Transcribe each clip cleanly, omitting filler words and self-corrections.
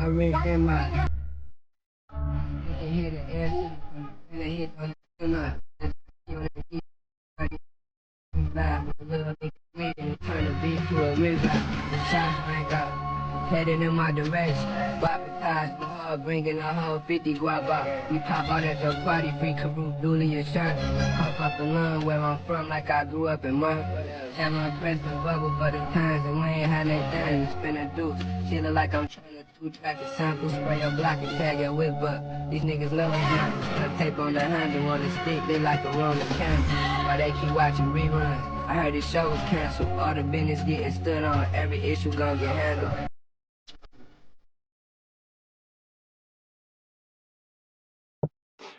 I ring him out. You can hear the air and the hit on the nut. Vibe with a little nigga with it, turn the beat to a river. The shots rank up, headed in my direction. Bopping ties, my heart bringing a whole 50 guap out. We pop out at the party, free Karoo, dually your shirt. Pop up the lawn where I'm from, like I grew up in Murph. Have my breath and bubble for the times, and we ain't had that thing to spin a deuce. Shit look like I'm trying to two-track a sample, spray your block and tag your whip up. These niggas love us now. Cut tape on the handle on the stick, they like a rolling candle. While they keep watching reruns. I heard this show was canceled. All the business getting stood on. Every issue gonna get handled.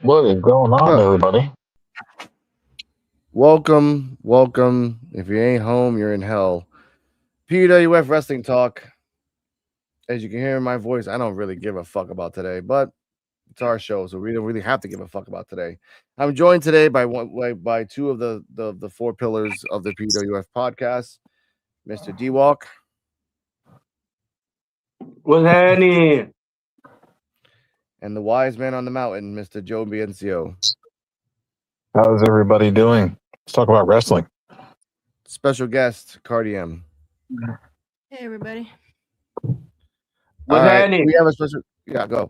What is going on, everybody? Welcome. If you ain't home, you're in hell. P.U.W.F Wrestling Talk. As you can hear in my voice, I don't really give a fuck about today, but it's our show, so we don't really have to give a fuck about today. I'm joined today by two of the four pillars of the P.U.W.F podcast, Mr. D-Walk. What's happening? And the wise man on the mountain, Mr. Joe Biencio. How's everybody doing? Let's talk about wrestling. Special guest, Cardi-M. Hey, everybody. What's happening? We have a special... Yeah, go.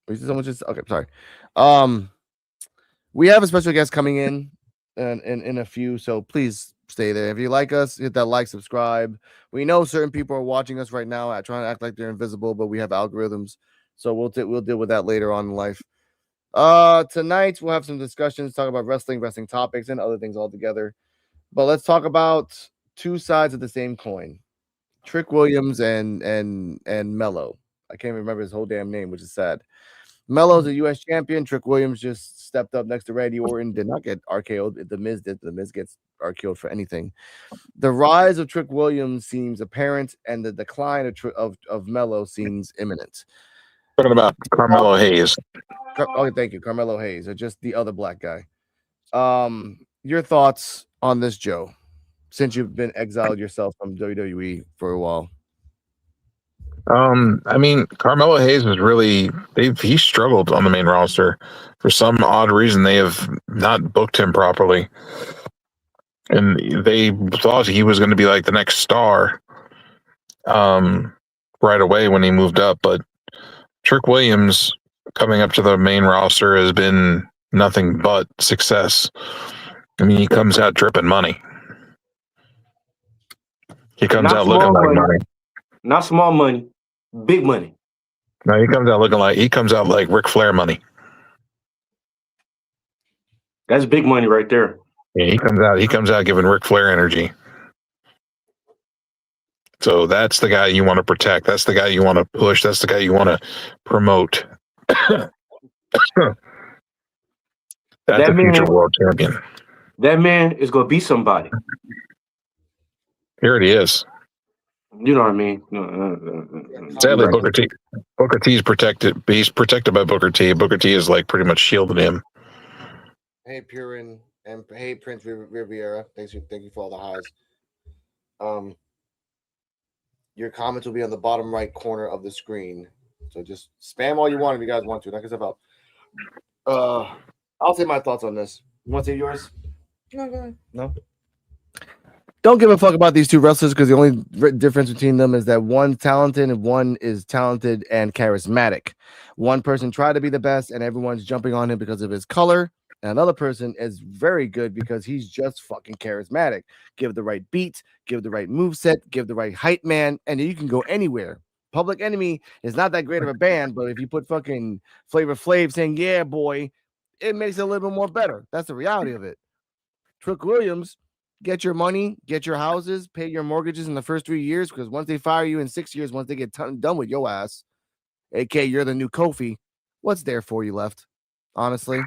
Okay, sorry. We have a special guest coming in a few, so please stay there. If you like us, hit that like, subscribe. We know certain people are watching us right now, trying to act like they're invisible, but we have algorithms, so we'll deal with that later on in life. Tonight we'll have some discussions, talk about wrestling topics, and other things altogether. But let's talk about two sides of the same coin: Trick Williams and Mello. I can't remember his whole damn name, which is sad. Mello's a U.S. champion. Trick Williams just stepped up next to Randy Orton. Did not get RKO'd. The Miz did. The Miz gets RKO'd for anything. The rise of Trick Williams seems apparent, and the decline of Mello seems imminent. Talking about Carmelo Hayes. Oh, thank you, Carmelo Hayes, or just the other black guy. Your thoughts on this, Joe? Since you've been exiled yourself from WWE for a while. I mean, Carmelo Hayes was really he struggled on the main roster. For some odd reason, they have not booked him properly. And they thought he was going to be like the next star right away when he moved up. But Trick Williams coming up to the main roster has been nothing but success. I mean, he comes out dripping money. He comes out looking like money. Not small money, big money. No, he comes out like Ric Flair money. That's big money right there. Yeah, he comes out giving Ric Flair energy. So that's the guy you want to protect. That's the guy you want to push. That's the guy you want to promote. That's a future world champion. That man is going to be somebody. Here it is. You know what I mean? Sadly, Booker T is protected. He's protected by Booker T. Booker T is like pretty much shielded him. Hey, Purin, and hey, Prince Riviera. Thank you for all the highs. Your comments will be on the bottom right corner of the screen. So just spam all you want if you guys want to. Knock yourself out. I'll say my thoughts on this. You want to say yours? No, go ahead. No? Don't give a fuck about these two wrestlers because the only difference between them is that one's talented and one is talented and charismatic. One person tried to be the best and everyone's jumping on him because of his color. And another person is very good because he's just fucking charismatic. Give the right beat, give the right moveset, give the right hype man, and you can go anywhere. Public Enemy is not that great of a band, but if you put fucking Flavor Flav saying, yeah, boy, it makes it a little bit more better. That's the reality of it. Trick Williams, get your money, get your houses, pay your mortgages in the first 3 years, because once they fire you in 6 years, once they get done with your ass, aka you're the new Kofi, what's there for you left? Honestly.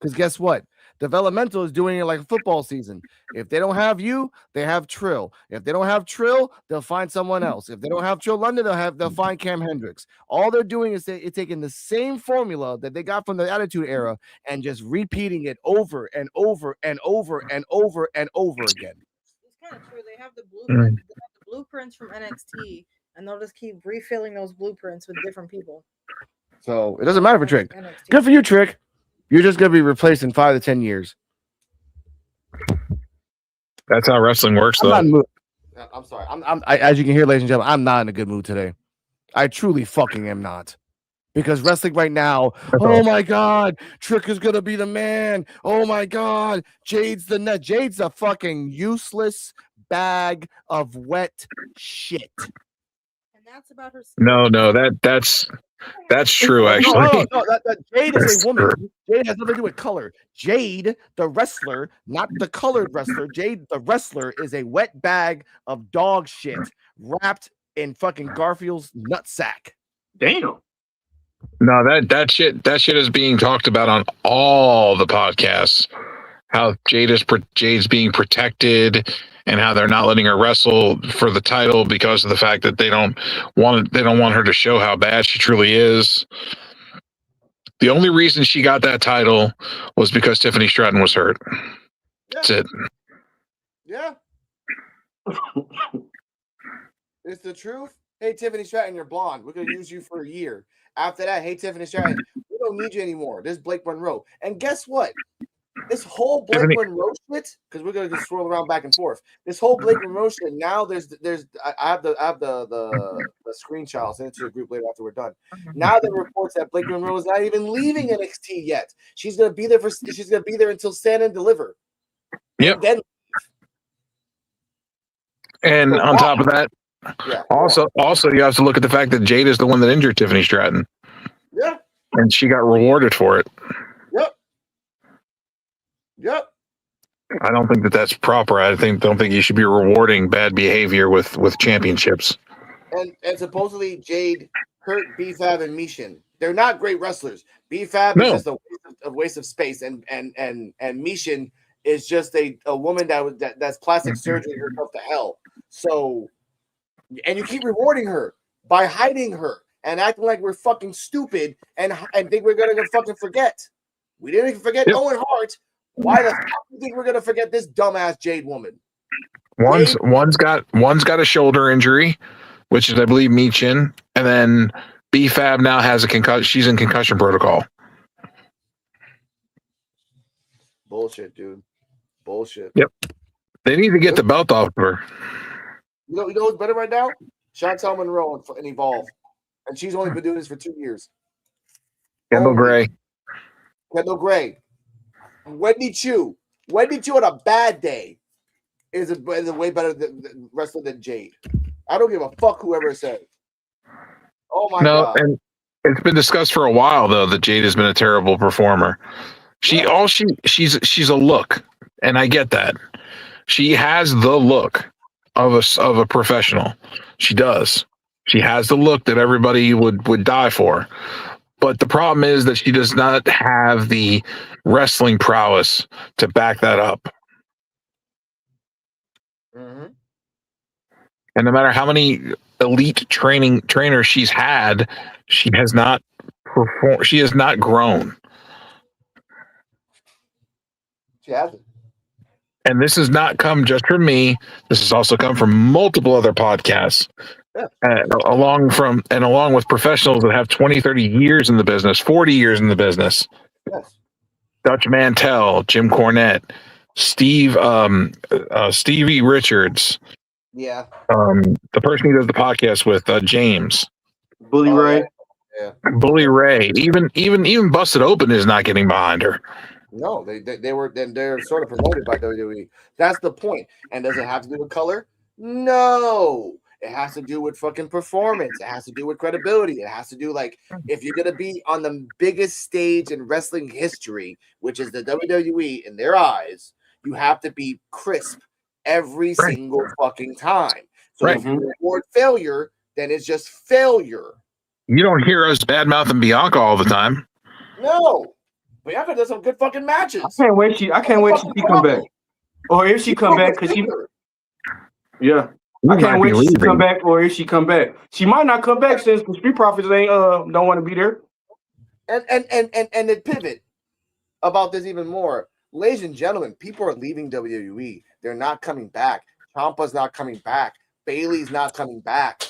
Because guess what? Developmental is doing it like a football season. If they don't have you, they have Trill. If they don't have Trill, they'll find someone else. If they don't have Trill London, they'll find Cam Hendricks. All they're doing is taking the same formula that they got from the Attitude Era and just repeating it over and over and over and over and over again. It's kind of true. They have the blueprint. They have the blueprints from NXT, and they'll just keep refilling those blueprints with different people. So it doesn't matter for Trick. NXT. Good for you, Trick. You're just gonna be replaced in 5 to 10 years. That's how wrestling works, I'm though. not in the mood. I'm sorry. As you can hear, ladies and gentlemen, I'm not in a good mood today. I truly fucking am not. Because wrestling right now, oh my God, Trick is gonna be the man. Oh my God, Jade's the net. Jade's a fucking useless bag of wet shit. And that's about her. No, that's true. Actually, No, that Jade is a woman. Jade has nothing to do with color. Jade, the wrestler, not the colored wrestler. Jade, the wrestler, is a wet bag of dog shit wrapped in fucking Garfield's nutsack. Damn. no, that shit is being talked about on all the podcasts. How Jade's being protected, and how they're not letting her wrestle for the title because of the fact that they don't want her to show how bad she truly is. The only reason she got that title was because Tiffany Stratton was hurt. That's it. Yeah. It's the truth. Hey, Tiffany Stratton, you're blonde. We're going to use you for a year. After that, hey, Tiffany Stratton, we don't need you anymore. This is Blake Monroe. And guess what? This whole Blake Monroe shit, because we're going to just swirl around back and forth. This whole Blake Monroe shit, now I have the screenshot. I'll send it to the group later after we're done. Now there are reports that Blake Monroe is not even leaving NXT yet. She's going to be there until Stand and Deliver. Yep. And then And on top of that, also you have to look at the fact that Jade is the one that injured Tiffany Stratton. Yeah. And she got rewarded for it. Yep. I don't think that's proper. Don't think you should be rewarding bad behavior with championships. And supposedly Jade hurt B.F.A.B. and Mishin. They're not great wrestlers. B.F.A.B. is just a waste of space, and Mishin is just a woman that's plastic surgery herself to hell. So, and you keep rewarding her by hiding her and acting like we're fucking stupid and think we're gonna fucking forget. We didn't even forget Owen Hart. Why the fuck do you think we're gonna forget this dumbass Jade woman? One's got a shoulder injury, which is I believe Michin, and then B.F.A.B. now has a concussion. She's in concussion protocol. Bullshit, dude. Bullshit. Yep. They need to get the belt off of her. You know what's better right now? Chantel Monroe and Evolve, and she's only been doing this for 2 years. Kendall Gray. Wendy Chu on a bad day is a way better wrestler than Jade. I don't give a fuck whoever says. Oh my God. And it's been discussed for a while though that Jade has been a terrible performer. She's a look, and I get that. She has the look of a professional. She does. She has the look that everybody would die for. But the problem is that she does not have the wrestling prowess to back that up. Mm-hmm. And no matter how many elite trainers she's had, she has not performed. She has not grown. She hasn't. And this has not come just from me. This has also come from multiple other podcasts. Yeah. Along with professionals that have 20, 30 years in the business, 40 years in the business. Yes. Dutch Mantell, Jim Cornette, Stevie Richards. Yeah. The person he does the podcast with, James. Bully Ray. Yeah. Bully Ray. Even Busted Open is not getting behind her. No, they're sort of promoted by WWE. That's the point. And does it have to do with color? No. It has to do with fucking performance. It has to do with credibility. It has to do if you're gonna be on the biggest stage in wrestling history, which is the WWE in their eyes, you have to be crisp every single fucking time. So if you reward failure, then it's just failure. You don't hear us badmouthing Bianca all the time. No. Bianca does some good fucking matches. I can't wait till she come back. Or if she come back, because she I can't wait till she come back, or if she come back. She might not come back since the Street Profits ain't don't want to be there. And the pivot about this even more. Ladies and gentlemen, people are leaving WWE. They're not coming back. Ciampa's not coming back. Bailey's not coming back.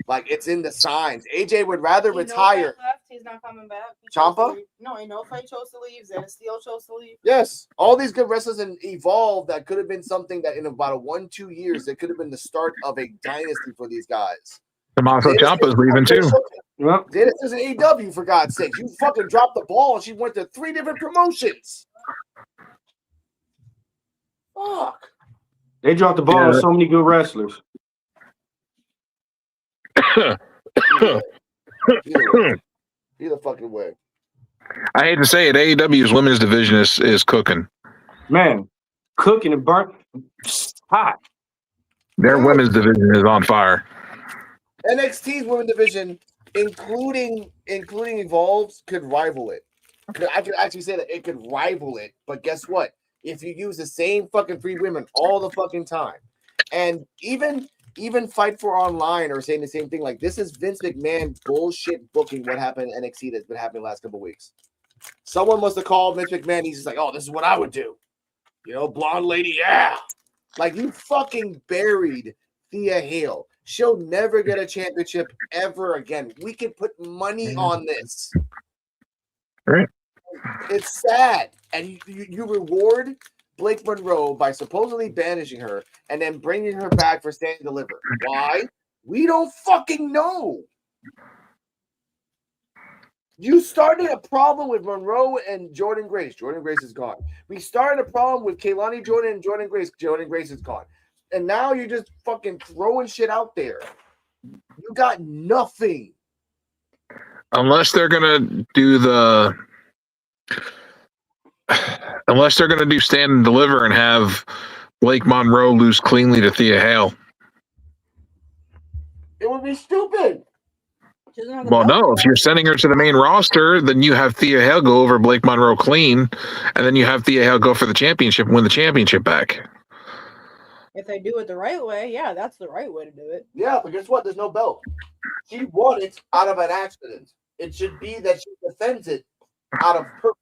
Like, it's in the signs. AJ would rather Ain't no retire. fight left. He's not coming back. Ciampa? No, ain't no fight chose to leave. Xristo chose to leave. Yes, all these good wrestlers in Evolve that could have been something that in about 1-2 years, it could have been the start of a dynasty for these guys. Tommaso Ciampa's leaving too. Yep. Dennis is an AEW, for God's sake. You fucking dropped the ball and she went to 3 different promotions. Fuck. They dropped the ball on so many good wrestlers. Either fucking way. I hate to say it, AEW's women's division is cooking. Man, cooking and burnt hot. Their women's division is on fire. NXT's women's division, including Evolves, could rival it. I could actually say that it could rival it. But guess what? If you use the same fucking 3 women all the fucking time, and even Fight for Online are saying the same thing. Like, this is Vince McMahon bullshit booking what happened in NXT that's been happening the last couple of weeks. Someone must have called Vince McMahon. He's just like, oh, this is what I would do. You know, blonde lady, yeah. Like, you fucking buried Thea Hale. She'll never get a championship ever again. We can put money on this. Right. It's sad. And you reward Blake Monroe by supposedly banishing her and then bringing her back for Stand and Deliver. Why? We don't fucking know. You started a problem with Monroe and Jordan Grace. Jordan Grace is gone. We started a problem with Kaylani Jordan and Jordan Grace. Jordan Grace is gone. And now you're just fucking throwing shit out there. You got nothing. Unless they're gonna do Stand and Deliver and have Blake Monroe lose cleanly to Thea Hale. It would be stupid. Well, no, if you're sending her to the main roster, then you have Thea Hale go over Blake Monroe clean, and then you have Thea Hale go for the championship and win the championship back. If they do it the right way, yeah, that's the right way to do it. Yeah, but guess what? There's no belt. She won it out of an accident. It should be that she defends it out of purpose.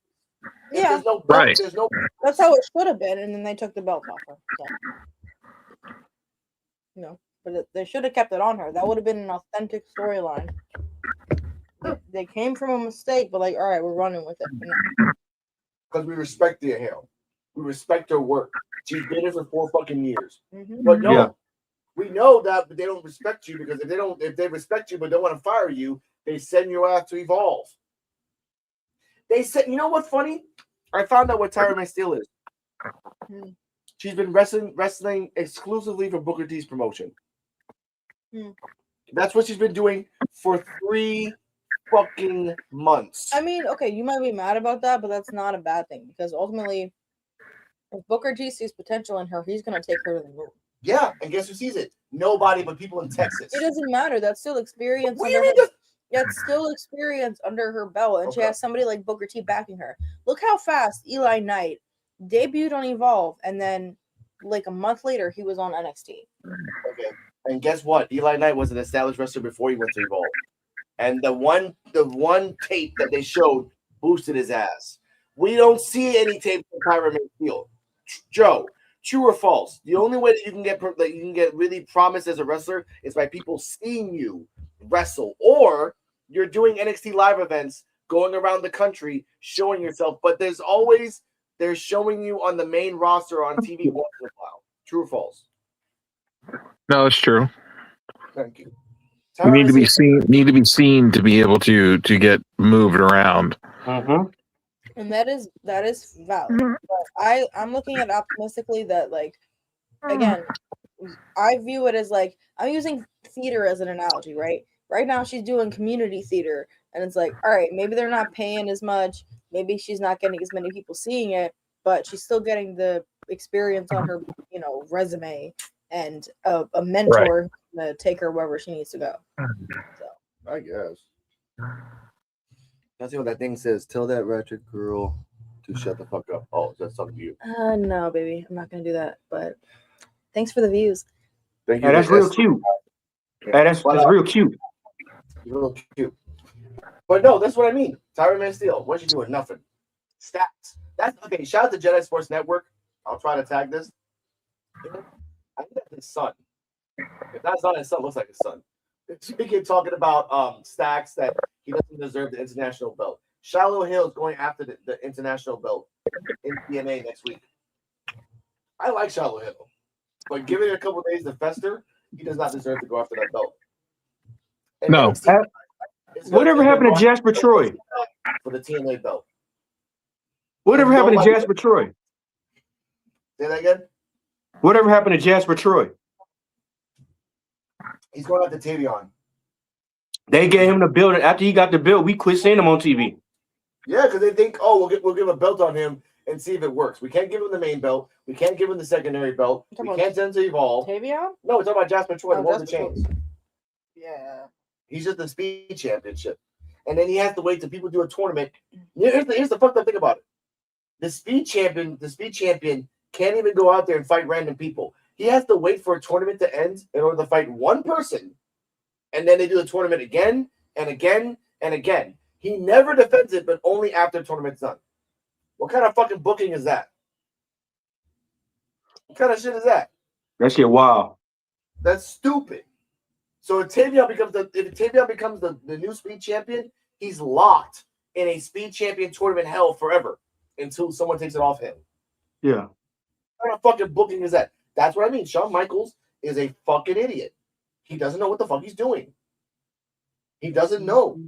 If Yeah, there's no belt, Right. there's no. that's how it should have been, and then they took the belt off her. So. But they should have kept it on her. That would have been an authentic storyline. They came from a mistake, but like, all right, we're running with it. Because we respect Thea Hale. We respect her work. She's been here for 4 fucking years. Mm-hmm. But no, Yeah. we know that but they don't respect you because if they respect you but don't want to fire you, they send you out to Evolve. They said, you know what's funny? I found out what Tyra May Steele is. Hmm. She's been wrestling exclusively for Booker T's promotion. Hmm. That's what she's been doing for 3 fucking months. I mean, okay, you might be mad about that, but that's not a bad thing because ultimately, if Booker T sees potential in her, he's gonna take her to the moon. Yeah, and guess who sees it? Nobody but people in Texas. It doesn't matter. That's still experience. What do you mean? That's still experience under her belt, and she Okay. has somebody like Booker T backing her. Look how fast Eli Knight debuted on Evolve, and then like a month later, he was on NXT. Okay. And guess what? Eli Knight was an established wrestler before he went to Evolve. And the one tape that they showed boosted his ass. We don't see any tape from Tyra May Steele. Joe, true or false? The only way that you can get really promised as a wrestler is by people seeing you wrestle, or you're doing NXT live events, going around the country, showing yourself. But they're showing you on the main roster on TV once in a while. True or false? No, it's true. Thank you. You need to be seen. Need to be seen to be able to get moved around. Mm-hmm. And that is valid. But I'm looking at optimistically that, like, again, I view it as like I'm using theater as an analogy, right? Right now she's doing community theater, and it's like, all right, maybe they're not paying as much, maybe she's not getting as many people seeing it, but she's still getting the experience on her, resume and a mentor to take her wherever she needs to go. So I guess. That's what that thing says. Tell that ratchet girl to shut the fuck up. Oh, that's something to you. no, baby, I'm not gonna do that. But thanks for the views. Thank you. Hey, that's real cute. Hey, that's real cute. Real cute. But no, that's what I mean. Tyra Man Steele. What's she doing? Nothing. Stats. That's okay. Shout out to Jedi Sports Network. I'll try to tag this. I think that's his son. If that's not his son, looks like his son. Speaking talking about Stacks that he doesn't deserve the international belt. Shallow Hill is going after the international belt in TNA next week. I like Shallow Hill, but give it a couple days to fester, he does not deserve to go after that belt. And No. NXT, Whatever happened to Jasper Troy? For the TNA belt. Whatever happened to Jasper Troy? Say that again? Whatever happened to Jasper Troy? He's going after Tavion. They gave him the belt. After he got the belt, we quit seeing him on TV. Yeah, because they think, oh, we'll give a belt on him and see if it works. We can't give him the main belt. We can't give him the secondary belt. We can't send him to Evolve. Tavion? No, we're talking about Jasper Troy, the one with the chains. Yeah. He's just the speed championship. And then he has to wait till people do a tournament. Here's the fucked up thing about it. The speed champion can't even go out there and fight random people. He has to wait for a tournament to end in order to fight one person. And then they do the tournament again and again and again. He never defends it, but only after the tournament's done. What kind of fucking booking is that? What kind of shit is that? That shit wild. That's stupid. So if Tavion becomes the new speed champion, he's locked in a speed champion tournament hell forever until someone takes it off him. Yeah. What kind of fucking booking is that? That's what I mean. Shawn Michaels is a fucking idiot. He doesn't know what the fuck he's doing. He doesn't know.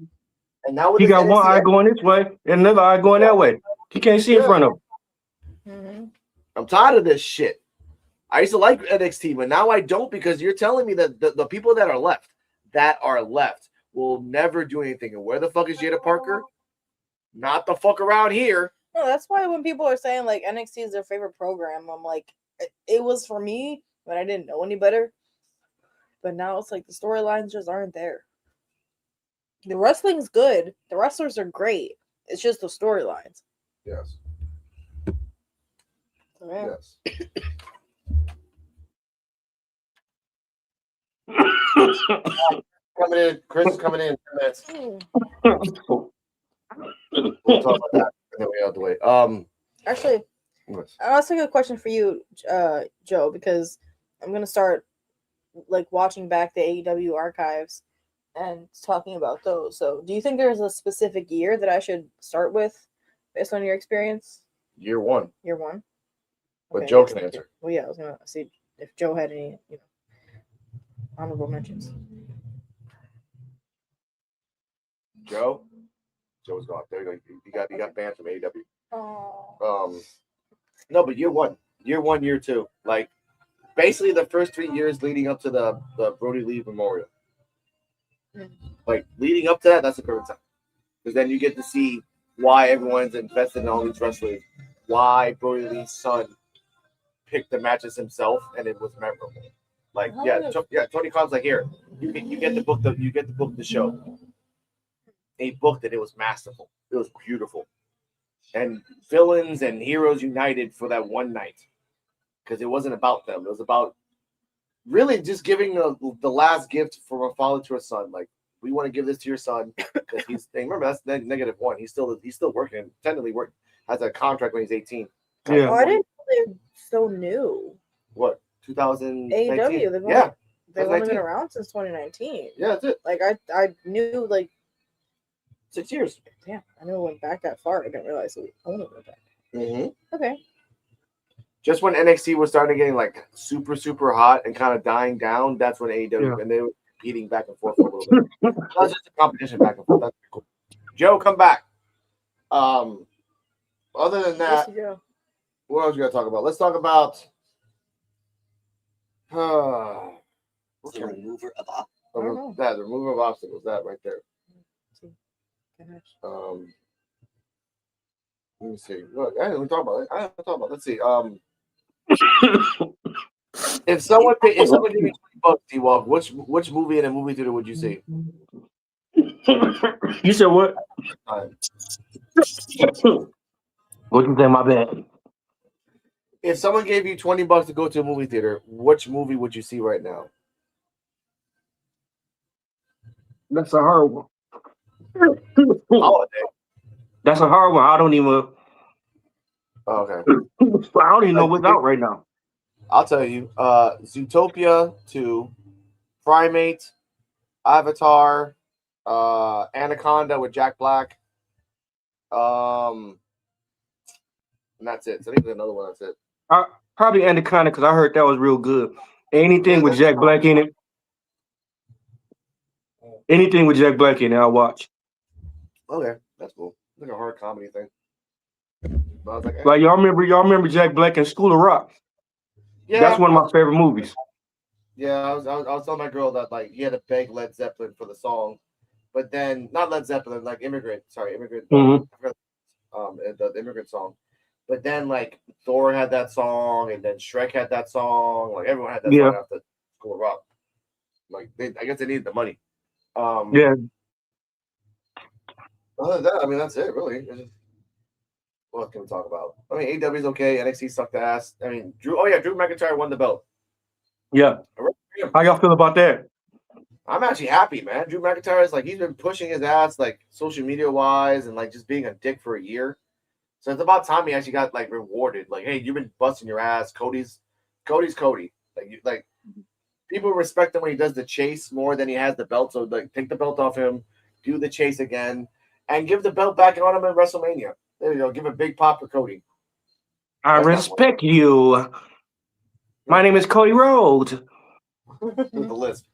And now he got one eye going this way and another eye going that way. He can't see in front of him. Mm-hmm. I'm tired of this shit. I used to like NXT, but now I don't because you're telling me that the people that are left will never do anything. And where the fuck is Jada Parker? Not the fuck around here. No, that's why when people are saying like NXT is their favorite program, I'm like, it was for me when I didn't know any better. But now it's like the storylines just aren't there. The wrestling's good. The wrestlers are great. It's just the storylines. Yes. So, yeah. Yes. Coming in, Chris is coming in 10 minutes. We'll talk about that and then we out the way. Actually, I'll ask a question for you, Joe, because I'm gonna start like watching back the AEW archives and talking about those. So, do you think there's a specific year that I should start with, based on your experience? Year one. Year one. But Joe can answer. Well, yeah, I was gonna see if Joe had any, honorable mentions. Joe's gone. There you go. You got banned from AEW. Oh. No, but year one, year two, like basically the first 3 years leading up to the Brody Lee Memorial. Like leading up to that, that's the perfect time. Because then you get to see why everyone's invested in all these wrestlers, why Brody Lee's son picked the matches himself, and it was memorable. Like, Tony Khan's like, here, you get to book the show. And he booked it. It was masterful. It was beautiful. And villains and heroes united for that one night. Because it wasn't about them. It was about really just giving the last gift from a father to a son. Like, we want to give this to your son. Because remember, that's -1. He's still working. Technically working. Has a contract when he's 18. Yeah. Oh, I didn't know they're so new. What? 2019? AEW. They've only been around since 2019. Yeah, that's it. Like I knew like 6 years. Yeah, I knew it went back that far. I didn't realize it only went back. Mm-hmm. Okay. Just when NXT was starting getting like super, super hot and kind of dying down, that's when AEW and they were competing back and forth a little bit. That was just a competition back and forth. That's cool. Joe, come back. Other than that, what else we gotta talk about? Let's talk about the remover of obstacles. The remover of obstacles. That right there. Let me see. Look, I didn't talk about it. Let's see. If someone gave you $20, D-Walk, which movie in a movie theater would you see? You said what? What you say? My bad. If someone gave you $20 to go to a movie theater, which movie would you see right now? That's a hard one. Holiday. That's a hard one. I don't even. Okay. I don't even know what's out right now. I'll tell you. Zootopia 2, Primate, Avatar, Anaconda with Jack Black. And that's it. So I think there's another one. That's it. Probably Anaconda because I heard that was real good. Anything with Jack Black in it. Anything with Jack Black in it, I'll watch. Okay, that's cool. It's like a horror comedy thing. But I was like, Like y'all remember Jack Black in School of Rock? yeah, That's one of my favorite movies. Yeah, I was telling my girl that like he had to beg Led Zeppelin for the song, but then not Led Zeppelin, like Immigrant. Mhm. The Immigrant song. But then like Thor had that song, and then Shrek had that song. Like everyone had that Yeah. song after School of Rock. Like I guess they needed the money. Yeah. Other than that, I mean that's it really. What can we talk about? I mean, AEW's okay. NXT sucked ass. I mean, Drew McIntyre won the belt. Yeah. How y'all feel about that? I'm actually happy, man. Drew McIntyre is like he's been pushing his ass like social media wise and like just being a dick for a year. So it's about time he actually got like rewarded. Like, hey, you've been busting your ass. Cody's Cody. Like people respect him when he does the chase more than he has the belt. So like take the belt off him, do the chase again, and give the belt back on him in WrestleMania. There you go. Give a big pop for Cody. I respect you. My name is Cody Rhodes. With the list.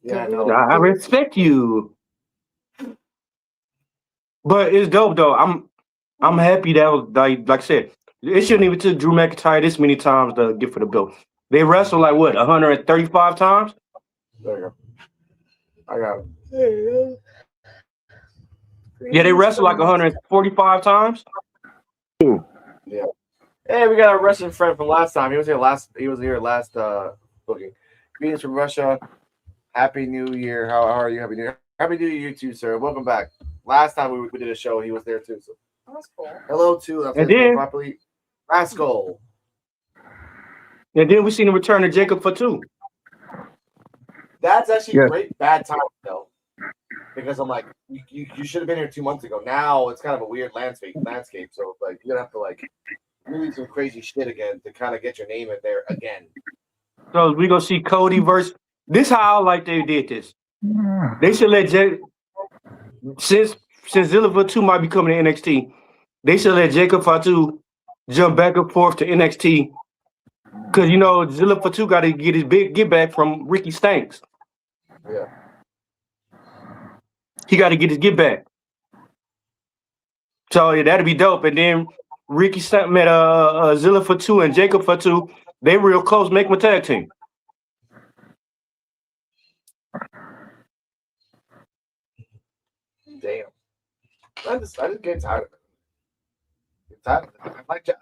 Yeah, I I know. respect you. But it's dope though. I'm happy that was like I said, it shouldn't even took Drew McIntyre this many times to get for the belt. They wrestled like what, 135 times? There you go. I got it. Yeah, they wrestled like 145 times. Yeah. Hey, we got a Russian friend from last time. He was here last booking. Greetings from Russia. Happy New Year. How are you? Happy New Year. Happy New Year, you too, sir. Welcome back. Last time we did a show, he was there too. So That's cool. hello to that's And his name then- properly. Rascal. And then we seen the return of Jacob Fatu. That's actually Yeah. great bad time though. Because I'm like, you should have been here 2 months ago. Now it's kind of a weird landscape. So like you're gonna have to like do some crazy shit again to kind of get your name in there again. So we gonna see Cody versus. This how I like they did this. They should let since Zilla Fatu might be coming to NXT, they should let Jacob Fatu jump back and forth to NXT. Cause you know Zilla Fatu got to get his big get back from Ricky Stanks. Yeah. He got to get his get back. So yeah, that'd be dope. And then Ricky Stanks met Zilla Fatu and Jacob Fatu. They real close. Make them a tag team. Damn. I just get tired of it. I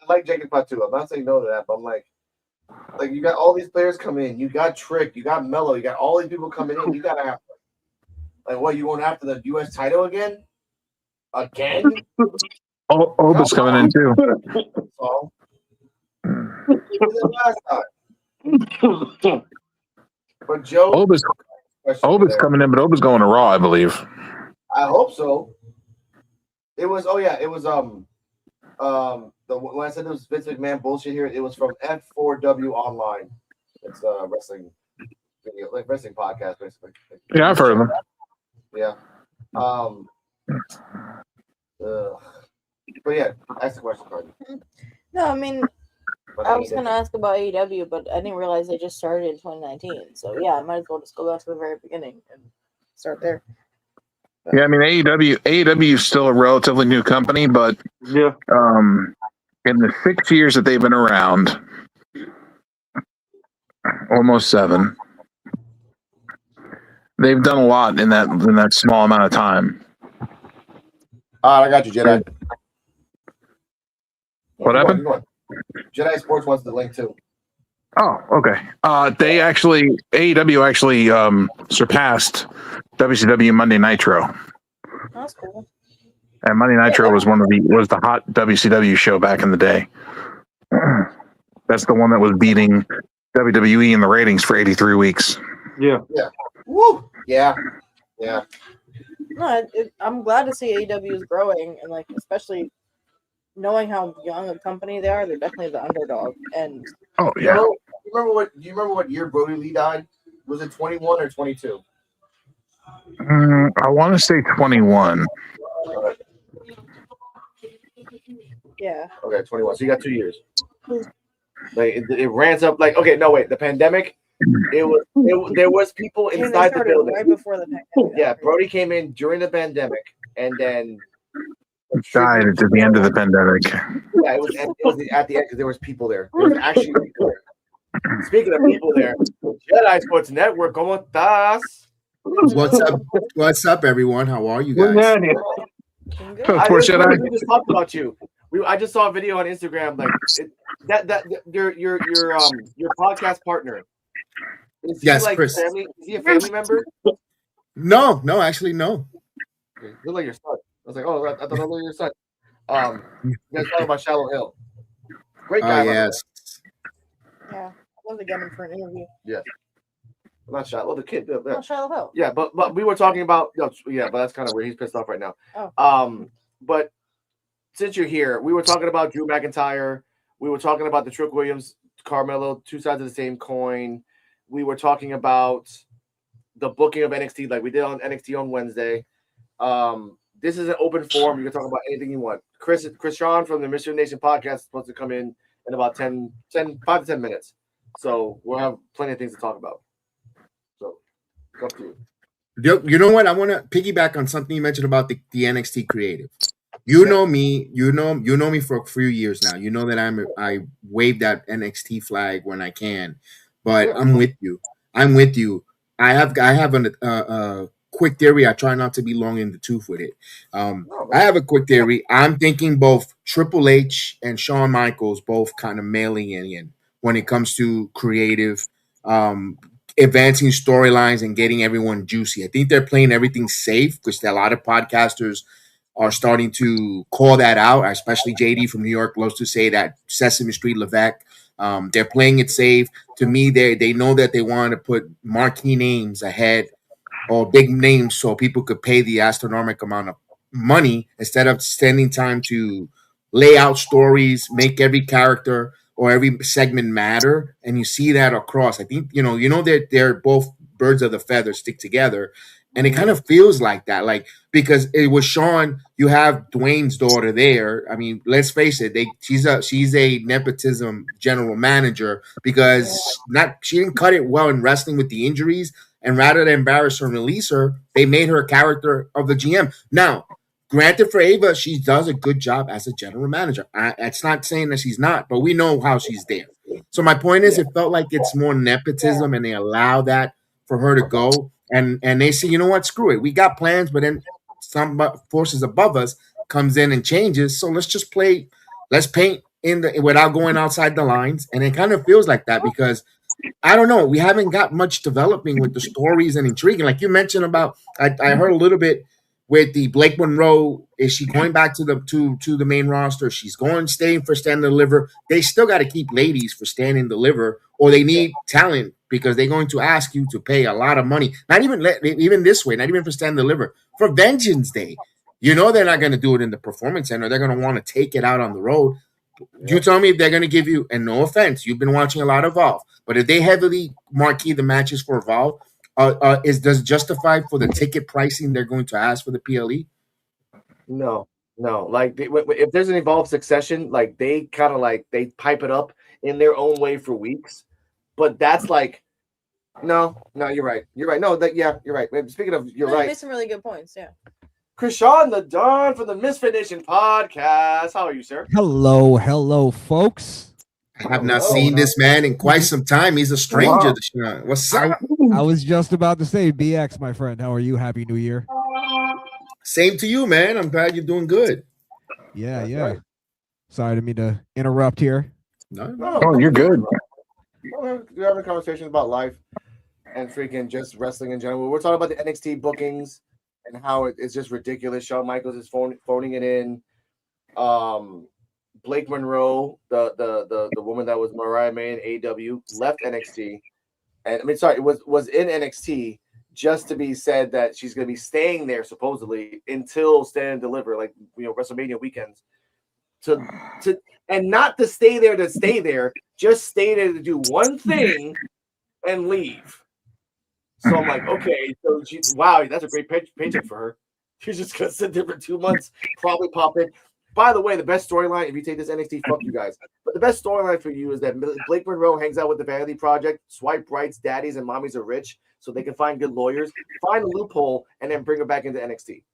like Jacob Fatu. I'm not saying no to that, but I'm like you got all these players come in. You got Trick. You got Mello. You got all these people coming in. You gotta have like what you going after the U.S. title again? Again? Oba's coming in too. So, last time. But Joe, Oba's coming in, but Oba's going to Raw, I believe. I hope so. It was when I said it was Vince McMahon bullshit here, it was from F4W Online. It's a wrestling video, like wrestling podcast, basically. Yeah, I've heard of them. Yeah. But yeah, ask the question, Cardi. No, I mean, I was gonna ask about AEW, but I didn't realize they just started in 2019. So yeah, I might as well just go back to the very beginning and start there. Yeah, I mean AEW is still a relatively new company, but Yeah. in the 6 years that they've been around, almost 7, they've done a lot in that small amount of time. All right, I got you, Jedi. What happened? Jedi Sports wants the link too. Oh, okay. AEW actually surpassed WCW Monday Nitro. That's cool. And Monday Nitro was the hot WCW show back in the day. That's the one that was beating WWE in the ratings for 83 weeks. Yeah. Yeah. Woo. Yeah. Yeah. No, I'm glad to see AEW is growing, and like especially knowing how young a company they are, they're definitely the underdog. And oh yeah. Do you remember what year Brody Lee died? Was it 21 or 22? I want to say 21. Yeah. Okay, 21. So you got 2 years. Like it ramps up. Like okay, no wait, the pandemic. There was people And they inside the started building. right before the pandemic. Yeah, Brody came in during the pandemic, and then Died at the end of the pandemic. Yeah, it was at the end because there was people there. There was actually people there. Speaking of people there, Jedi Sports Network, ¿cómo estás? What's up? What's up, everyone? How are you What's guys? happening? Poor Jedi. We just talked about you. I just saw a video on Instagram like that your podcast partner. Is he Yes, like Chris. family? Is he a family member? No, actually, no. Okay, look like your son. I was like, oh, I thought that was your son. You guys talking about Shallow Hill? Great guy. Oh yes. Yeah. I'd love to get him for an interview. Yes. Not Shallow, the kid. Oh, Shiloh Hill. Yeah, but we were talking about yeah, but that's kind of weird. He's pissed off right now. Oh. But since you're here, we were talking about Drew McIntyre. We were talking about the Trick Williams, Carmelo, two sides of the same coin. We were talking about the booking of NXT, like we did on NXT on Wednesday. This is an open forum. You can talk about anything you want. Chris Sean from the Mission Nation podcast is supposed to come in about 5 to 10 minutes. So we'll have plenty of things to talk about. So it's up to you. You know what? I want to piggyback on something you mentioned about the NXT creative. You know me. You know me for a few years now. You know that I wave that NXT flag when I can, but I'm with you. I have a quick theory. I try not to be long in the tooth with it. I have a quick theory. I'm thinking both Triple H and Shawn Michaels both kind of mailing in when it comes to creative, advancing storylines and getting everyone juicy. I think they're playing everything safe because a lot of podcasters are starting to call that out, especially JD from New York loves to say that Sesame Street Levesque. They're playing it safe. To me, they know that they want to put marquee names ahead or big names so people could pay the astronomical amount of money instead of spending time to lay out stories, make every character or every segment matter. And you see that across. I think, that they're both birds of the feather stick together. And it kind of feels like that, like because it was Sean. You have Dwayne's daughter there. I mean, let's face it. She's a nepotism general manager because she didn't cut it well in wrestling with the injuries, and rather than embarrass her and release her, they made her a character of the GM. Now, granted, for Ava, she does a good job as a general manager. It's not saying that she's not, but we know how she's there. So my point is, it felt like it's more nepotism, and they allow that for her to go. And they say, you know what, screw it. We got plans, but then some forces above us comes in and changes. So let's just let's paint without going outside the lines. And it kind of feels like that because I don't know. We haven't got much developing with the stories and intriguing. Like you mentioned about, I heard a little bit with the Blake Monroe. Is she going back to the main roster? She's staying for Stand and Deliver. They still got to keep ladies for Stand and Deliver, or they need talent because they're going to ask you to pay a lot of money. Not even this way, not even for Stand and Deliver, for Vengeance Day. You know they're not going to do it in the Performance Center. They're going to want to take it out on the road. You tell me if they're going to give you, and no offense, you've been watching a lot of Evolve, but if they heavily marquee the matches for Evolve, does it justify for the ticket pricing they're going to ask for the PLE? No. Like if there's an Evolve Succession, like they kind of like they pipe it up in their own way for weeks, but that's like no, you're right. You're right. No, you're right. Speaking of, you're right. You made some really good points. Yeah. Krishan the Don from the Misfit Nation podcast. How are you, sir? Hello, folks. I have not seen this man in quite some time. He's a stranger. Wow. What's up? I was just about to say, BX, my friend. How are you? Happy New Year. Same to you, man. I'm glad you're doing good. Yeah. Right. Sorry to me to interrupt here. No. Oh, you're good. We're having a conversation about life and freaking just wrestling in general. We're talking about the NXT bookings and how it's just ridiculous. Shawn Michaels is phoning it in. Blake Monroe, the woman that was Mariah May in AEW, left NXT, and was in NXT just to be said that she's going to be staying there supposedly until Stand and Deliver, like WrestleMania weekends, and not to stay there, just stay there to do one thing and leave. So I'm like, okay, so wow, that's a great paycheck for her. She's just gonna sit there for 2 months, probably pop in. By the way, the best storyline, if you take this NXT, fuck you guys. But the best storyline for you is that Blake Monroe hangs out with the Vanity Project, swipe rights, daddies and mommies are rich, so they can find good lawyers, find a loophole, and then bring her back into NXT.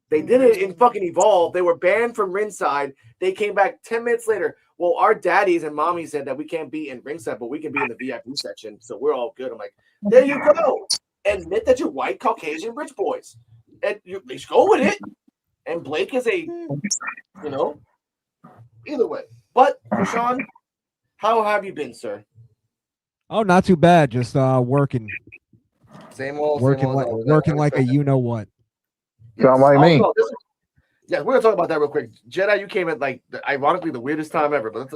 They did it in fucking Evolve. They were banned from ringside. They came back 10 minutes later. Well, our daddies and mommies said that we can't be in ringside, but we can be in the VIP section, so we're all good. I'm like, there you go. Admit that you're white, Caucasian, rich boys. And you go with it. And Blake is either way. But, Sean, how have you been, sir? Oh, not too bad. Just working. Same old. Working like a you-know-what. Sound like me. Yeah, we're gonna talk about that real quick. Jedi, you came at ironically the weirdest time ever. But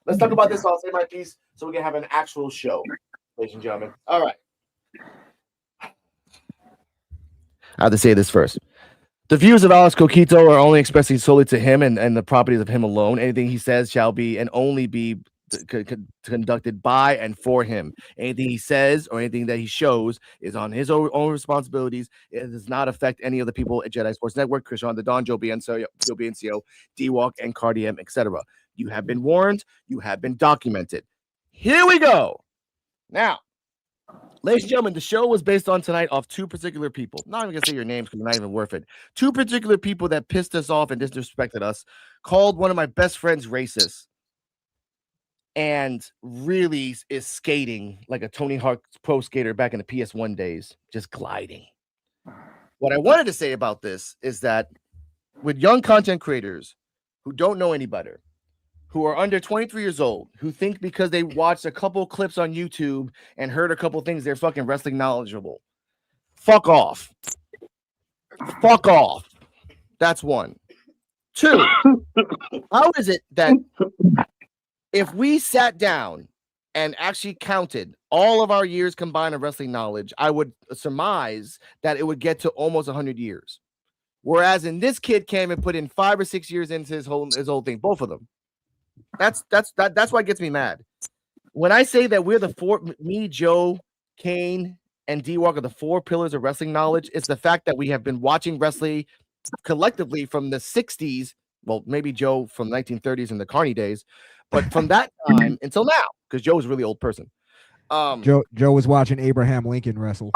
let's talk about this. I'll say my piece so we can have an actual show, ladies and gentlemen. All right. I have to say this first. The views of Alex Coquito are only expressing solely to him and the properties of him alone. Anything he says shall be and only be conducted by and for him. Anything he says or anything that he shows is on his own responsibilities. It does not affect any of the people at Jedi Sports Network, Christian the Don, Joe BNCO, D-Walk, and Cardium, etc. You have been warned. You have been documented. Here we go. Now, ladies and gentlemen, the show was based on tonight off two particular people. Not even going to say your names because they're not even worth it. Two particular people that pissed us off and disrespected us, called one of my best friends racist, and really is skating like a Tony Hawk pro skater back in the PS1 days, just gliding. What I wanted to say about this is that with young content creators who don't know any better, who are under 23 years old, who think because they watched a couple clips on YouTube and heard a couple things, they're fucking wrestling knowledgeable. Fuck off. Fuck off. That's one. Two, how is it that if we sat down and actually counted all of our years combined of wrestling knowledge, I would surmise that it would get to almost 100 years. Whereas in this kid came and put in 5 or 6 years into his whole thing, both of them. That's what gets me mad. When I say that we're the four, me, Joe, Kane, and D-Walk are the 4 pillars of wrestling knowledge, it's the fact that we have been watching wrestling collectively from the 60s. Well, maybe Joe from 1930s and the Carney days, but from that time until now, because Joe's a really old person. Joe was watching Abraham Lincoln wrestle.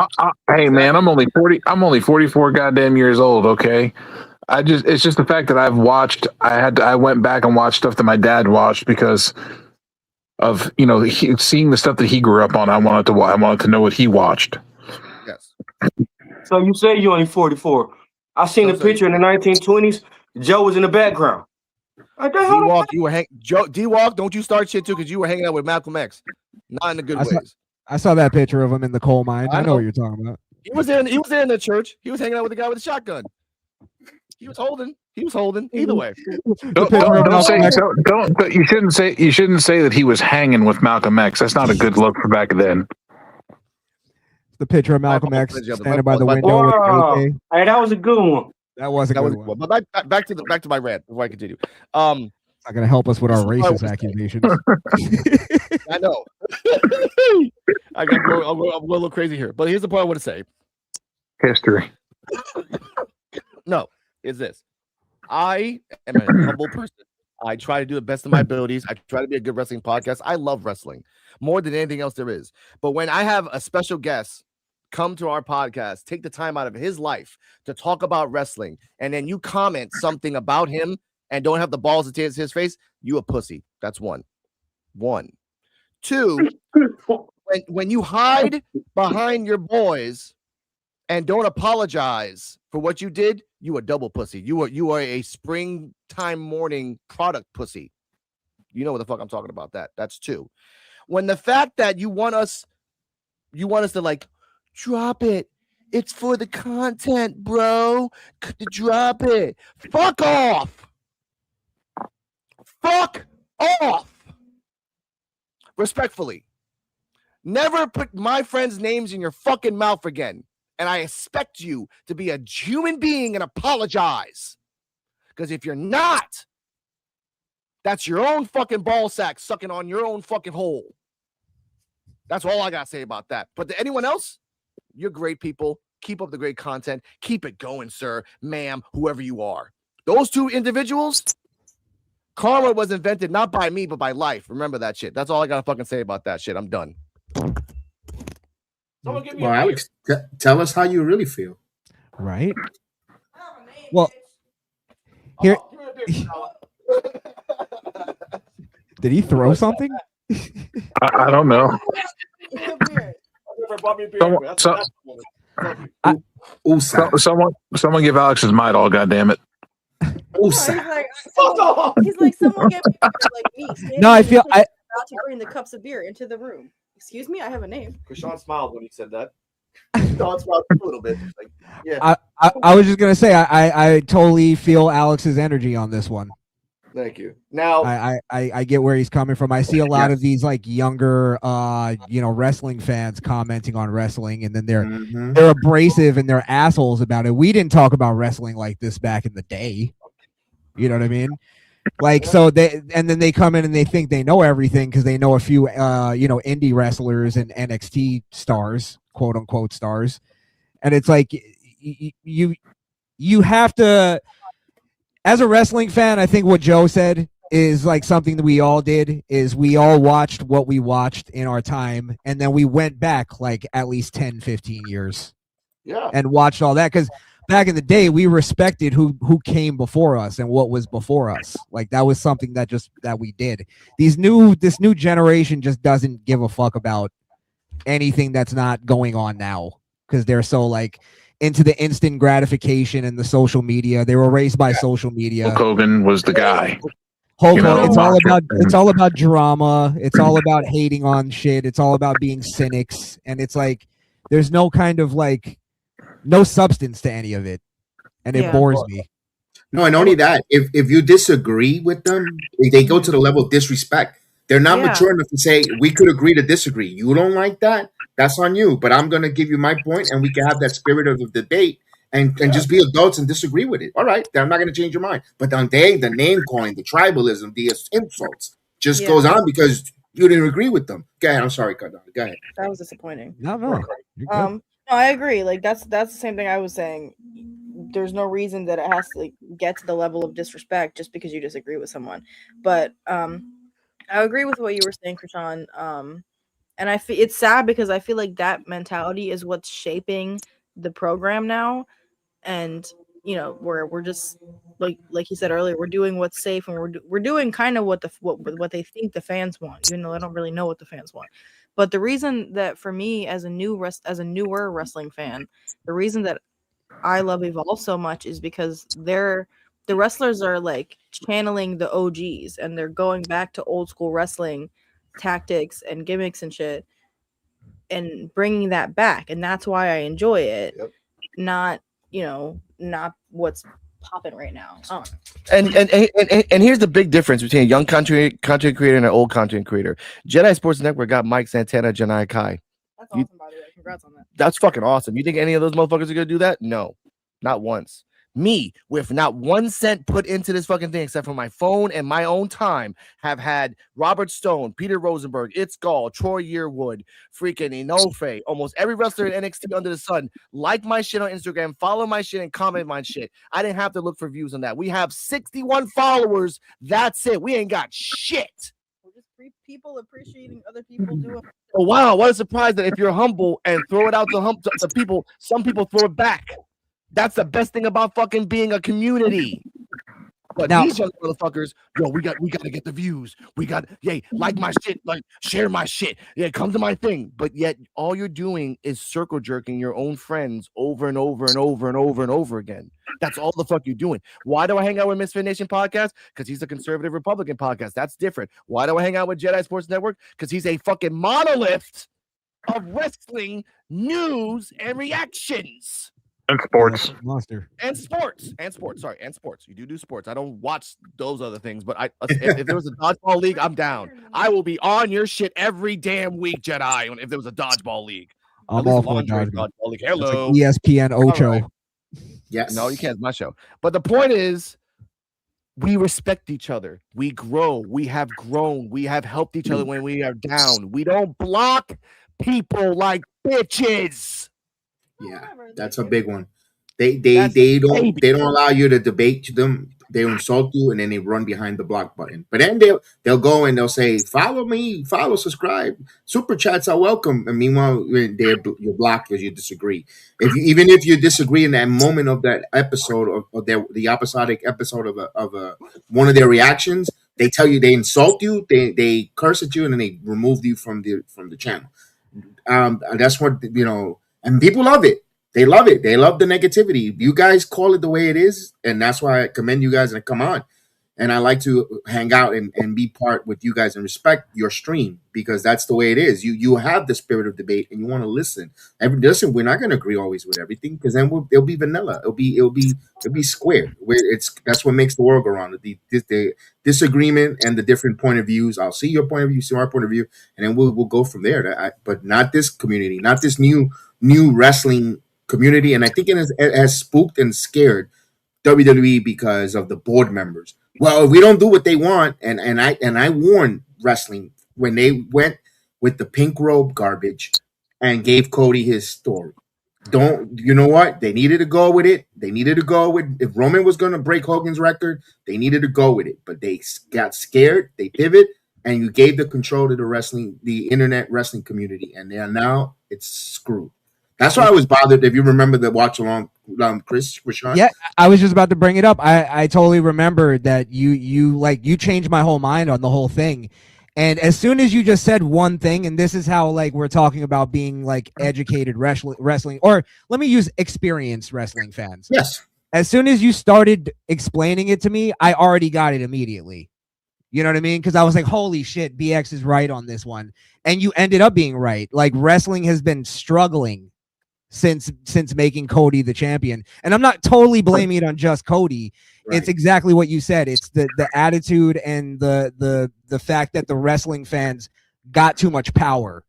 Hey man, I'm only 40. I'm only 44 goddamn years old. Okay, it's just the fact that I've watched. I went back and watched stuff that my dad watched because of seeing the stuff that he grew up on. I wanted to know what he watched. Yes. So you say you're only 44. I seen a picture in the 1920s. Joe was in the background. D-Walk, you were D-Walk, don't you start shit too, because you were hanging out with Malcolm X. Not in the good ways. I saw that picture of him in the coal mine. I know what you're talking about. He was there in the church. He was hanging out with the guy with the shotgun. He was holding. Either way. You shouldn't say that he was hanging with Malcolm X. That's not a good look for back then. The picture of Malcolm X standing by the window. Wow. Hey, that was a good one. That was a good one. But back to my rant before I continue. Not going to help us with our racist accusations. I know. I'm going a little crazy here, but here's the point I want to say. History. No, it's this. I am a humble person. I try to do the best of my abilities. I try to be a good wrestling podcast. I love wrestling more than anything else there is. But when I have a special guest come to our podcast, take the time out of his life to talk about wrestling, and then you comment something about him and don't have the balls to his face, you a pussy. That's one. Two, when you hide behind your boys and don't apologize for what you did, you a double pussy. You are a springtime morning product pussy. You know what the fuck I'm talking about. That's two. When the fact that you want us to like drop it. It's for the content, bro. Drop it. Fuck off. Fuck off. Respectfully. Never put my friends' names in your fucking mouth again. And I expect you to be a human being and apologize. Because if you're not, that's your own fucking ball sack sucking on your own fucking hole. That's all I gotta say about that. But to anyone else, you're great people. Keep up the great content. Keep it going, sir, ma'am, whoever you are. Those two individuals, karma was invented not by me, but by life. Remember that shit. That's all I gotta fucking say about that shit. I'm done. Well, Alex, tell us how you really feel. Right. Well, here. Did he throw something? I don't know. Someone give Alex his mic. All goddamn it. He's like, someone get me like me. No, I feel about to bring the cups of beer into the room. Excuse me, I have a name. Krishan smiled when he said that. Krishan smiled a little bit. Like, yeah. I was just gonna say I totally feel Alex's energy on this one. Thank you. Now I get where he's coming from. I see a lot of these like younger wrestling fans commenting on wrestling, and then they're abrasive and they're assholes about it. We didn't talk about wrestling like this back in the day. You know what I mean? Like, so then they come in and they think they know everything because they know a few indie wrestlers and NXT stars, quote unquote stars. And it's like you have to, as a wrestling fan, I think what Joe said is like something that we all did, is we all watched what we watched in our time, and then we went back like at least 10, 15 years. Yeah. And watched all that, because back in the day, we respected who came before us and what was before us. Like, that was something that we did. This new generation just doesn't give a fuck about anything that's not going on now, because they're so like into the instant gratification and the social media. They were raised by social media. Hulk Hogan was the guy. Hulk Hogan, it's all about drama. It's all about hating on shit. It's all about being cynics, and it's like there's no kind of like no substance to any of it, and it bores me. No, and only that, if you disagree with them, they go to the level of disrespect. They're not mature enough to say, we could agree to disagree. You don't like that? That's on you. But I'm going to give you my point, and we can have that spirit of the debate and just be adults and disagree with it. All right, I'm not going to change your mind. But the name calling, the tribalism, the insults just goes on because you didn't agree with them. Go ahead. I'm sorry, Cardano. Go ahead. That was disappointing. No. No, I agree. Like that's the same thing I was saying. There's no reason that it has to get to the level of disrespect just because you disagree with someone. But I agree with what you were saying, Krishan. And I feel it's sad because I feel like that mentality is what's shaping the program now. And we're just like you said earlier, we're doing what's safe, and we're doing kind of what they think the fans want, even though I don't really know what the fans want. But the reason that for me as a newer wrestling fan, the reason that I love Evolve so much is because the wrestlers are like channeling the OGs, and they're going back to old school wrestling tactics and gimmicks and shit, and bringing that back, and that's why I enjoy it. Not what's popping right now. And here's the big difference between a young content creator and an old content creator. Jedi Sports Network got Mike Santana, Janai Kai. That's awesome, by the way. Congrats on that. That's fucking awesome. You think any of those motherfuckers are gonna do that? No, not once. Me, with not 1 cent put into this fucking thing except for my phone and my own time, have had Robert Stone, Peter Rosenberg, It's Gall, Troy Yearwood, freaking Inoue, almost every wrestler in NXT under the sun, like my shit on Instagram, follow my shit, and comment my shit. I didn't have to look for views on that. We have 61 followers. That's it. We ain't got shit. We're just people appreciating other people doing. Oh, wow. What a surprise that if you're humble and throw it out to people, some people throw it back. That's the best thing about fucking being a community. But now, these young motherfuckers, we got to get the views. We got, like my shit, like share my shit. Yeah, come to my thing. But yet all you're doing is circle jerking your own friends over and over and over and over and over again. That's all the fuck you're doing. Why do I hang out with Misfit Nation podcast? Because he's a conservative Republican podcast. That's different. Why do I hang out with Jedi Sports Network? Because he's a fucking monolith of wrestling news and reactions. And sports. Monster. And sports. Sorry, and sports. You do sports. I don't watch those other things, but if there was a dodgeball league, I'm down. I will be on your shit every damn week, Jedi, if there was a dodgeball league. I'm all for dodgeball league. Hello. Like ESPN Ocho. Right. Yes. No, you can't. It's my show. But the point is, we respect each other. We grow. We have grown. We have helped each other when we are down. We don't block people like bitches. Yeah, that's a big one. They don't allow you to debate them. They insult you and then they run behind the block button. But then they'll go and they'll say, "Follow me, follow, subscribe, super chats are welcome." And meanwhile, you're blocked because you disagree. Even if you disagree in that moment of that episode of the episodic episode of one of their reactions, they tell you, they insult you, they curse at you, and then they remove you from the channel. That's what and people love it. They love it. They love the negativity. You guys call it the way it is, and that's why I commend you guys and come on. And I like to hang out and be part with you guys and respect your stream, because that's the way it is. You have the spirit of debate and you want to listen. Listen, we're not going to agree always with everything, because then it'll be vanilla. It'll be square. That's what makes the world go round. The disagreement and the different point of views. I'll see your point of view, see our point of view, and then we'll go from there. But not this community, not this new wrestling community. And I think it has spooked and scared WWE because of the board members. Well, if we don't do what they want, and I warned wrestling when they went with the pink robe garbage and gave Cody his story. You know what? They needed to go with it. If Roman was going to break Hogan's record, they needed to go with it. But they got scared. They pivot, and you gave the control to the internet wrestling community, and now it's screwed. That's why I was bothered. If you remember the watch along, Chris, Rashawn. Yeah, I was just about to bring it up. I totally remember that you changed my whole mind on the whole thing. And as soon as you just said one thing, and this is how we're talking about being educated wrestling, or let me use experienced wrestling fans. Yes. As soon as you started explaining it to me, I already got it immediately. You know what I mean? Because I was like, holy shit, BX is right on this one. And you ended up being right. Wrestling has been struggling since making Cody the champion. And I'm not totally blaming it on just Cody. Right. It's exactly what you said. It's the attitude and the fact that the wrestling fans got too much power.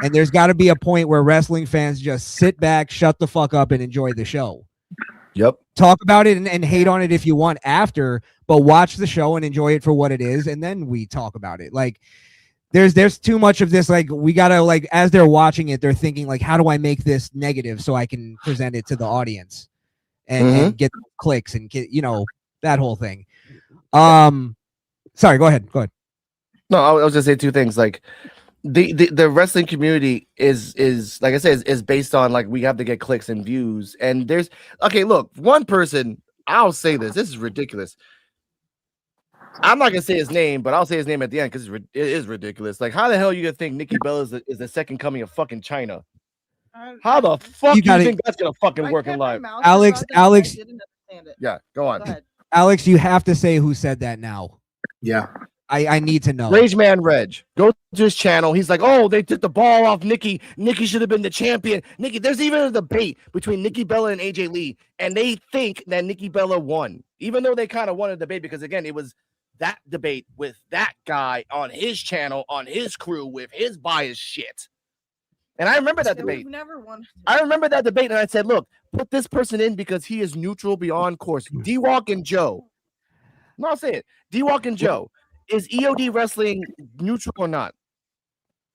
And there's got to be a point where wrestling fans just sit back, shut the fuck up, and enjoy the show. Yep. Talk about it and hate on it if you want after, but watch the show and enjoy it for what it is, and then we talk about it. There's too much of this. We gotta as they're watching it, they're thinking how do I make this negative so I can present it to the audience and get clicks and get that whole thing. Sorry, go ahead. No, I was gonna say two things. The wrestling community is like I said, is based on we have to get clicks and views. And there's look, one person, I'll say this is ridiculous. I'm not gonna say his name, but I'll say his name at the end because it is ridiculous. How the hell you gonna think Nikki Bella is the second coming of fucking China? How the fuck do you think that's gonna fucking work in life? Alex, yeah, go on. Go Alex, you have to say who said that now. Yeah. I need to know. Rage Man Reg. Go to his channel. He's like, oh, they took the ball off Nikki. Nikki should have been the champion. Nikki, there's even a debate between Nikki Bella and AJ Lee, and they think that Nikki Bella won, even though they kind of won a debate because again, it was that debate with that guy on his channel, on his crew, with his biased shit. And I remember that debate. I remember that debate, and I said, look, put this person in because he is neutral beyond course. D-Walk and Joe. No, I'll say it. D-Walk and Joe. Is EOD wrestling neutral or not?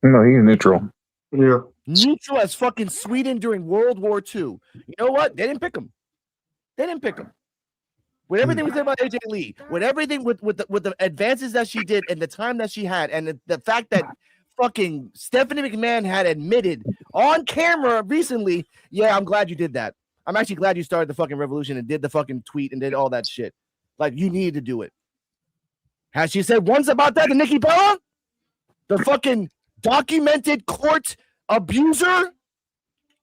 No, he's neutral. Yeah. Neutral as fucking Sweden during World War II. You know what? They didn't pick him. With everything we said about AJ Lee, with everything with the advances that she did and the time that she had, and the fact that fucking Stephanie McMahon had admitted on camera recently, yeah, I'm glad you did that. I'm actually glad you started the fucking revolution and did the fucking tweet and did all that shit. You needed to do it. Has she said once about that to Nikki Bella? The fucking documented court abuser?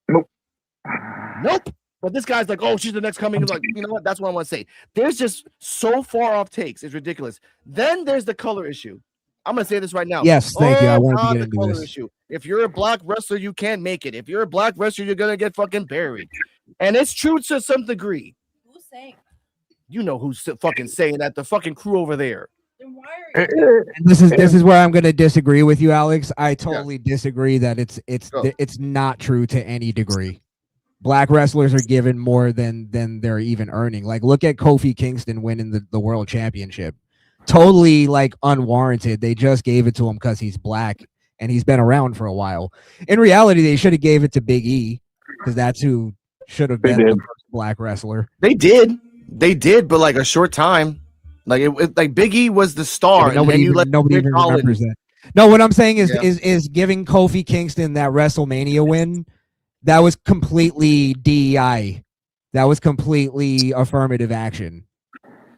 Nope. But this guy's like, oh, she's the next coming. Like, you know what? That's what I want to say. There's just so far off takes. It's ridiculous. Then there's the color issue. I'm going to say this right now. Yes, thank you. I wanted to get into color this. Issue. If you're a black wrestler, you can't make it. If you're a black wrestler, you're going to get fucking buried. And it's true to some degree. Who's saying? You know who's fucking saying that. The fucking crew over there. Then why are you? And this is where I'm going to disagree with you, Alex. I totally disagree that it's not true to any degree. Black wrestlers are given more than they're even earning. Like, look at Kofi Kingston winning the world championship. Totally like unwarranted. They just gave it to him because he's black and he's been around for a while. In reality, they should have gave it to Big E because that's who should have been the first black wrestler. They did, but like a short time. Like like Big E was the star. Yeah, nobody even remembers that. No, what I'm saying is giving Kofi Kingston that WrestleMania win. That was completely DEI. That was completely affirmative action.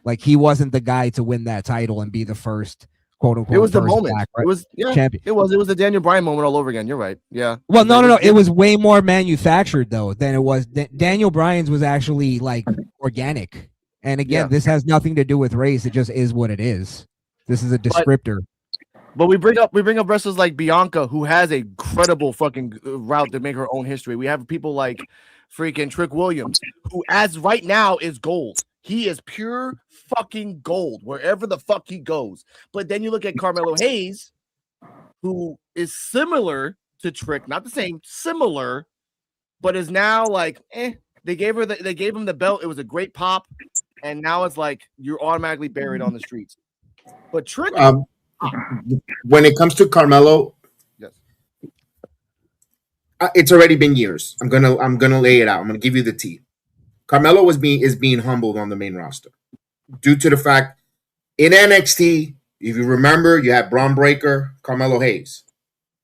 Like, he wasn't the guy to win that title and be the first, quote unquote. It was the moment. Black, right? It was champion. It was the Daniel Bryan moment all over again. You're right. Yeah. Well, no. It was way more manufactured though than it was. Daniel Bryan's was actually like organic. And again, this has nothing to do with race. It just is what it is. This is a descriptor. But we bring up wrestlers like Bianca, who has a credible fucking route to make her own history. We have people like freaking Trick Williams, who as right now is gold. He is pure fucking gold wherever the fuck he goes. But then you look at Carmelo Hayes, who is similar to Trick, not the same, similar, but is now like, They gave him the belt. It was a great pop, and now it's like you're automatically buried on the streets. But Trick. When it comes to Carmelo, yes, it's already been years. I'm gonna lay it out. I'm gonna give you the tea. Carmelo is being humbled on the main roster due to the fact in NXT, if you remember, you had Braun Breaker, Carmelo Hayes.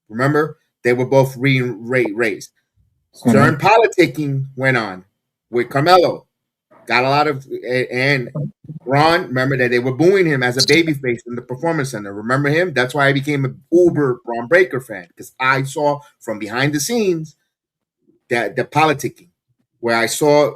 Remember, they were both raised. Certain politicking went on with Carmelo. Got a lot of, and Braun, remember that they were booing him as a babyface in the Performance Center. Remember him? That's why I became an uber Braun Breaker fan, because I saw from behind the scenes that the politicking, where I saw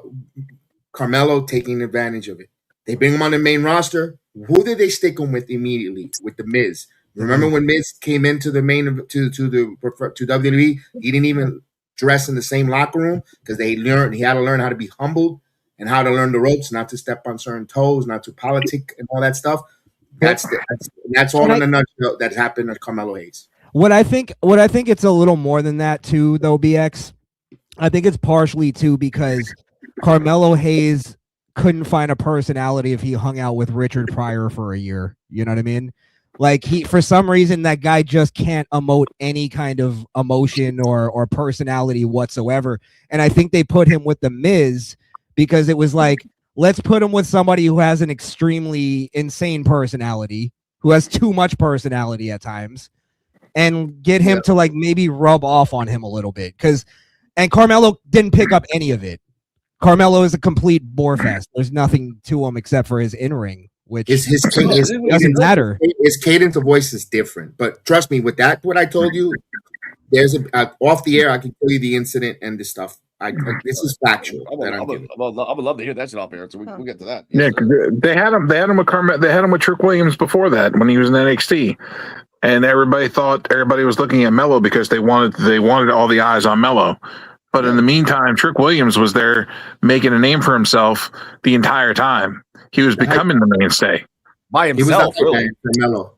Carmelo taking advantage of it. They bring him on the main roster. Who did they stick him with immediately? With the Miz. Remember when Miz came into the to WWE? He didn't even dress in the same locker room because he had to learn how to be humbled and how to learn the ropes, not to step on certain toes, not to politic and all that stuff. That's all in a nutshell that happened at Carmelo Hayes. What I think it's a little more than that too, though, BX. I think it's partially too because Carmelo Hayes couldn't find a personality if he hung out with Richard Pryor for a year. You know what I mean? Like, for some reason, that guy just can't emote any kind of emotion or personality whatsoever. And I think they put him with the Miz because it was like, let's put him with somebody who has an extremely insane personality, who has too much personality at times, and get him to like maybe rub off on him a little bit. And Carmelo didn't pick up any of it. Carmelo is a complete bore fest. There's nothing to him except for his in-ring, which doesn't matter. His cadence of voice is different. But trust me, with that, what I told you, there's off the air, I can tell you the incident and the stuff. This is factual. I would love to hear that shit off air, so we'll get to that. Yeah, they had him with Trick Williams before that when he was in NXT, and everybody was looking at Melo because they wanted all the eyes on Melo. But in the meantime, Trick Williams was there making a name for himself the entire time. He was becoming the mainstay by himself.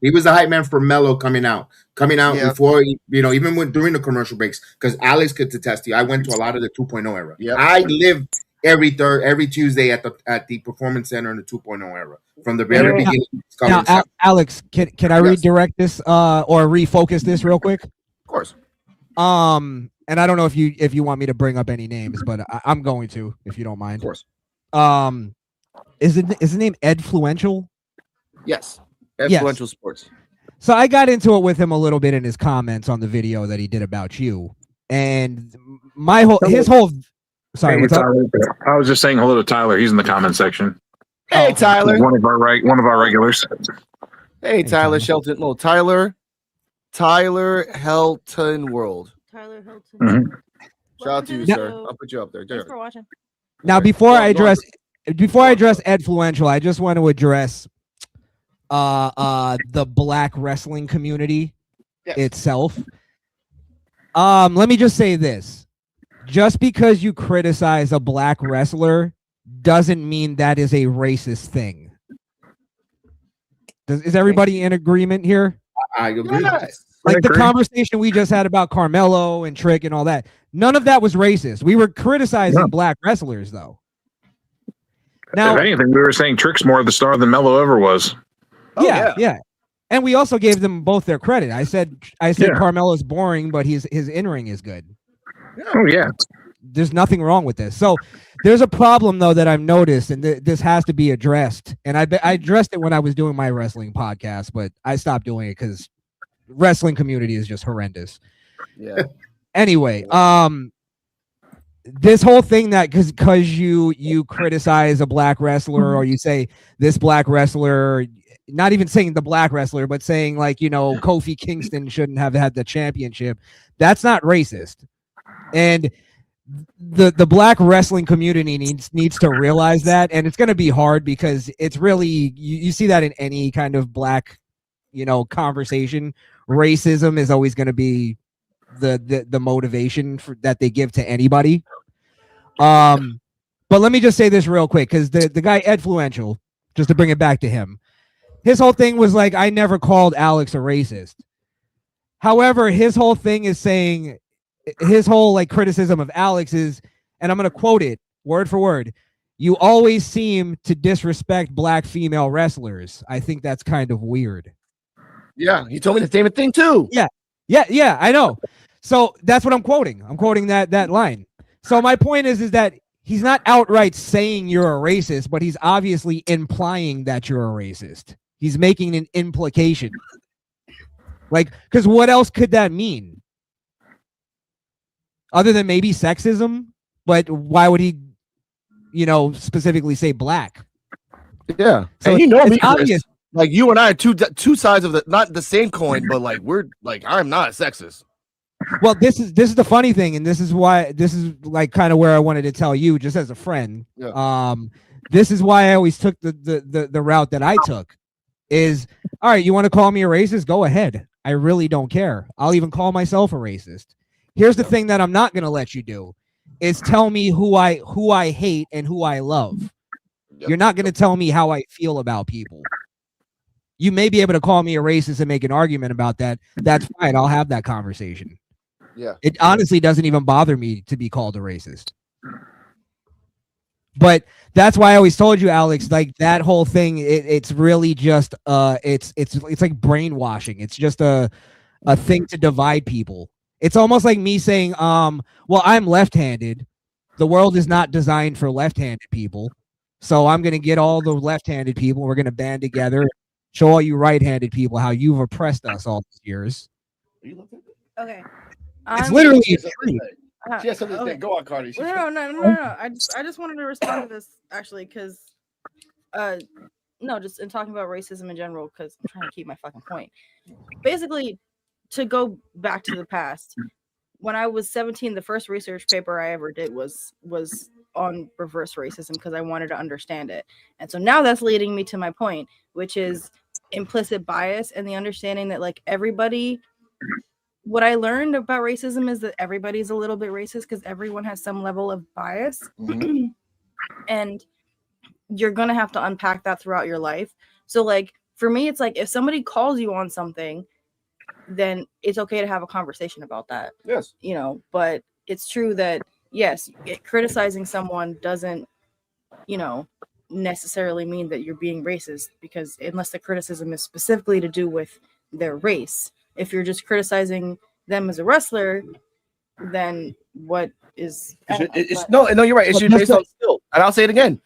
He was the hype man for Melo coming out before, even during the commercial breaks. Because Alex could attest to you, I went to a lot of the 2.0 era. Yep. I lived every Tuesday at the Performance Center in the 2.0 era from the very beginning. Now, Alex, can I redirect this or refocus this real quick? Of course. And I don't know if you want me to bring up any names, but I'm going to, if you don't mind. Of course. Is the name Edfluential? Yes. Edfluential Sports. So I got into it with him a little bit in his comments on the video that he did about you. And sorry, what's up? I was just saying hello to Tyler. He's in the comment section. Hey, Tyler. One of our regulars. Hey, Tyler Shelton. No, Tyler Helton World. Tyler Hilton. Mm-hmm. Shout out to you, sir. I'll put you up there. Thanks for watching. Now, before I address Edfluential, I just want to address the black wrestling community itself. Let me just say this. Just because you criticize a black wrestler doesn't mean that is a racist thing. Is everybody in agreement here? I agree. Like the conversation we just had about Carmelo and Trick and all that. None of that was racist. We were criticizing black wrestlers, though. Now, if anything, we were saying Trick's more of the star than Melo ever was. Yeah. And we also gave them both their credit. I said Carmelo's boring, but his in-ring is good. Oh, yeah. There's nothing wrong with this. So there's a problem, though, that I've noticed, and this has to be addressed. And I addressed it when I was doing my wrestling podcast, but I stopped doing it because wrestling community is just horrendous. Yeah. Anyway, this whole thing that because you criticize a black wrestler or you say this black wrestler, not even saying the black wrestler, but saying like, you know, Kofi Kingston shouldn't have had the championship. That's not racist. And the black wrestling community needs to realize that. And it's going to be hard because it's really, you see that in any kind of black, you know, conversation. Racism is always going to be the motivation that they give to anybody. But let me just say this real quick, because the guy Edfluential, just to bring it back to him, his whole thing was like, I never called Alex a racist. However, his whole thing is saying, his whole like criticism of Alex is, and I'm going to quote it word for word, you always seem to disrespect black female wrestlers. I think that's kind of weird. Yeah, he told me the same thing too. Yeah, I know. So that's what I'm quoting. I'm quoting that line. So my point is that he's not outright saying you're a racist, but he's obviously implying that you're a racist. He's making an implication. Like, because what else could that mean? Other than maybe sexism? But why would he, you know, specifically say black? Yeah. So and you know it's me, obvious. Chris, like you and I are two sides of not the same coin, but like we're like, I'm not a sexist. Well, this is the funny thing, and this is like kind of where I wanted to tell you, just as a friend. Yeah. This is why I always took the route that I took. Is all right. You want to call me a racist? Go ahead. I really don't care. I'll even call myself a racist. Here's the thing that I'm not going to let you do is tell me who I hate and who I love. You're not going to tell me how I feel about people. You may be able to call me a racist and make an argument about that. That's fine. I'll have that conversation. Yeah. It honestly doesn't even bother me to be called a racist. But that's why I always told you, Alex, like that whole thing, it's really just it's like brainwashing. It's just a thing to divide people. It's almost like me saying, well, I'm left-handed. The world is not designed for left-handed people. So I'm going to get all the left-handed people. We're going to band together, show all you right-handed people how you've oppressed us all these years. Okay. It's literally a She has something to say. Go on, Cardi. No. I just wanted to respond to this actually because, no, just in talking about racism in general because I'm trying to keep my fucking point. Basically, to go back to the past, when I was 17, the first research paper I ever did was on reverse racism because I wanted to understand it. And so now that's leading me to my point, which is implicit bias and the understanding that like everybody, what I learned about racism is that everybody's a little bit racist because everyone has some level of bias. Mm-hmm. And you're going to have to unpack that throughout your life. So like, for me, it's like, if somebody calls you on something, then it's okay to have a conversation about that. Yes. You know, but it's true that, yes, criticizing someone doesn't, you know, necessarily mean that you're being racist because unless the criticism is specifically to do with their race. If you're just criticizing them as a wrestler, then what is... No, you're right. It should be based on skill. And I'll say it again.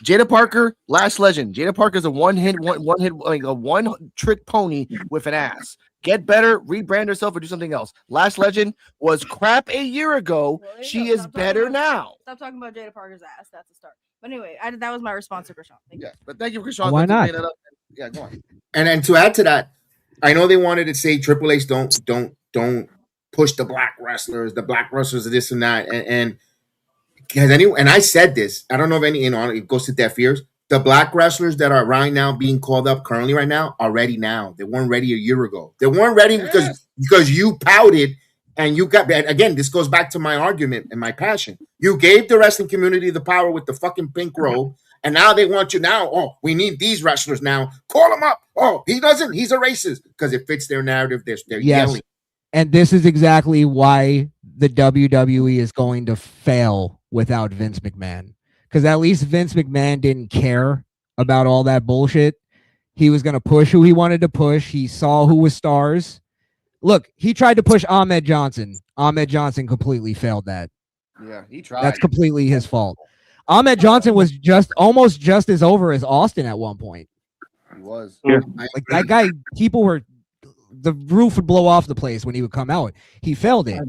Jada Parker, Last Legend. Jada Parker's a one hit, like a one trick pony with an ass. Get better, rebrand herself, or do something else. Last Legend was crap a year ago. Well, she is better now. Stop talking about Jada Parker's ass. That's a start. But anyway, that was my response to Krishan. Yeah, but thank you, Krishan. Why not? Yeah, go on. And to add to that, I know they wanted to say Triple H don't push the black wrestlers are this and that, and has anyone? And I said this. I don't know if any, it goes to deaf ears. The black wrestlers that are right now being called up currently right now are ready now. They weren't ready a year ago. They weren't ready because you pouted and you got, again, this goes back to my argument and my passion. You gave the wrestling community the power with the fucking pink robe And now they want you now. Oh, we need these wrestlers now. Call him up. Oh, he doesn't. He's a racist because it fits their narrative. They're yelling. And this is exactly why the WWE is going to fail without Vince McMahon. Because at least Vince McMahon didn't care about all that bullshit. He was going to push who he wanted to push. He saw who was stars. Look, he tried to push Ahmed Johnson. Ahmed Johnson completely failed that. Yeah, he tried. That's completely his fault. Ahmed Johnson was almost just as over as Austin at one point. He was. Yeah. Like that guy, the roof would blow off the place when he would come out. He failed it.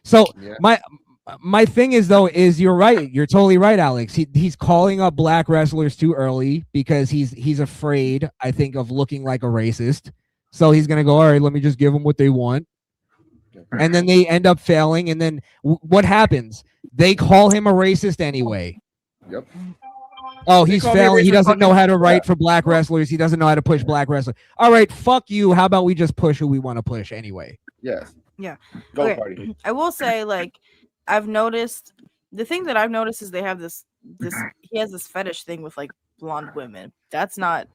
So my thing is though, is you're right. You're totally right, Alex. He's calling up black wrestlers too early because he's afraid, I think, of looking like a racist. So he's gonna go, all right, let me just give them what they want. And then they end up failing. And then what happens? They call him a racist anyway. Yep. Oh, he's failing. He doesn't know how to write for black wrestlers. He doesn't know how to push black wrestlers. All right, fuck you. How about we just push who we want to push anyway? Yes. Yeah. Go party. I will say, like, I've noticed the thing that I've noticed is they have this he has this fetish thing with like blonde women. That's not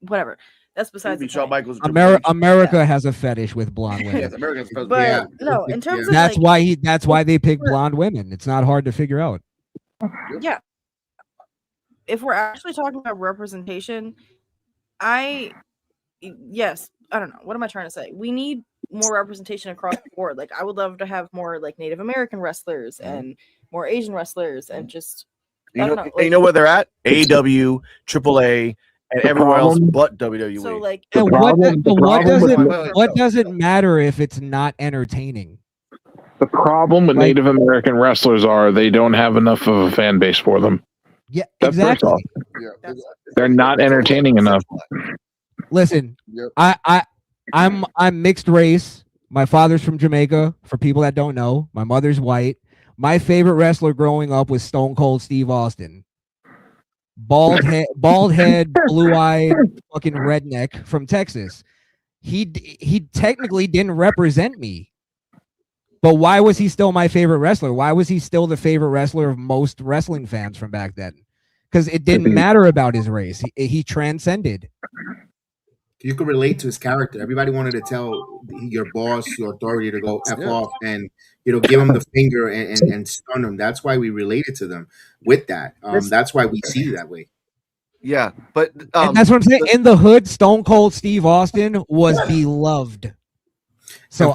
whatever. That's besides the Shawn point. Michaels. America has a fetish with blonde women. Yes, America's But no, in terms of that's like, why they pick blonde women. It's not hard to figure out. Yeah. If we're actually talking about representation, I don't know. What am I trying to say? We need more representation across the board. Like, I would love to have more like Native American wrestlers and more Asian wrestlers and just You know, like, you know where they're at? AEW, AAA, and everywhere else but WWE. So like, what does it matter if it's not entertaining? The problem with Native American wrestlers are they don't have enough of a fan base for them. Yeah, That's exactly. They're not entertaining enough. Listen, I'm mixed race. My father's from Jamaica. For people that don't know, my mother's white. My favorite wrestler growing up was Stone Cold Steve Austin. Bald head, blue-eyed, fucking redneck from Texas. He technically didn't represent me. But why was he still my favorite wrestler? Why was he still the favorite wrestler of most wrestling fans from back then? Because it didn't matter about his race. He transcended. You could relate to his character. Everybody wanted to tell your boss, your authority to go F off and, give him the finger and stun him. That's why we related to them with that. That's why we see that way. Yeah, but and that's what I'm saying. In the hood, Stone Cold Steve Austin was beloved. So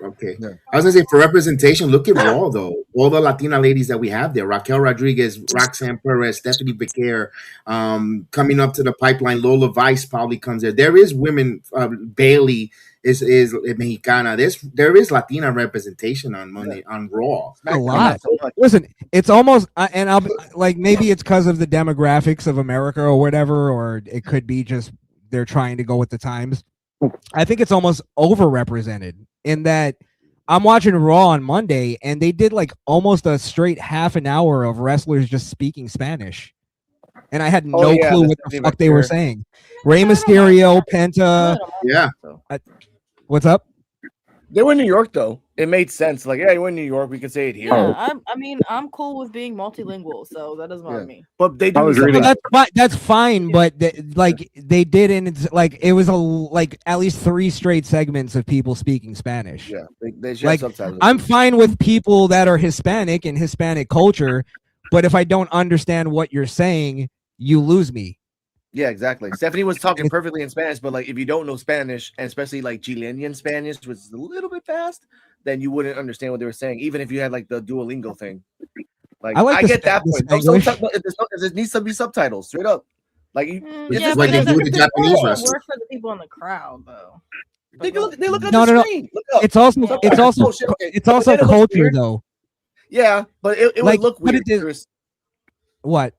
Okay. Yeah. I was gonna say, for representation, look at Raw though. All the Latina ladies that we have there: Raquel Rodriguez, Roxanne Perez, Stephanie Becerra, coming up to the pipeline. Lola Vice probably comes there. There is women. Bailey is Mexicana. There is Latina representation on Monday on Raw. A lot. Listen, it's almost, and I'll like maybe it's because of the demographics of America or whatever, or it could be just they're trying to go with the times. I think it's almost overrepresented in that I'm watching Raw on Monday and they did like almost a straight half an hour of wrestlers just speaking Spanish. And I had no clue what the fuck they were saying. Rey Mysterio, Penta. Yeah. What's up? They were in New York though. It made sense. Like, yeah, you were in New York. We could say it here. Yeah, I mean, I'm cool with being multilingual, so that doesn't bother me. But they do. That's fine. But they did, and it's like it was at least 3 straight segments of people speaking Spanish. Yeah, they like subtitles. I'm fine with people that are Hispanic and Hispanic culture, but if I don't understand what you're saying, you lose me. Yeah, exactly. Stephanie was talking perfectly in Spanish, but like if you don't know Spanish, and especially like Chilean Spanish, which is a little bit fast, then you wouldn't understand what they were saying, even if you had like the Duolingo thing. Like I get that point. There needs to be subtitles, straight up. Like yeah, like they do with the Japanese wrestlers. Work for the people in the crowd, though. They look at the screen. Look up. It's also culture, though. Yeah, but it would look weird. What?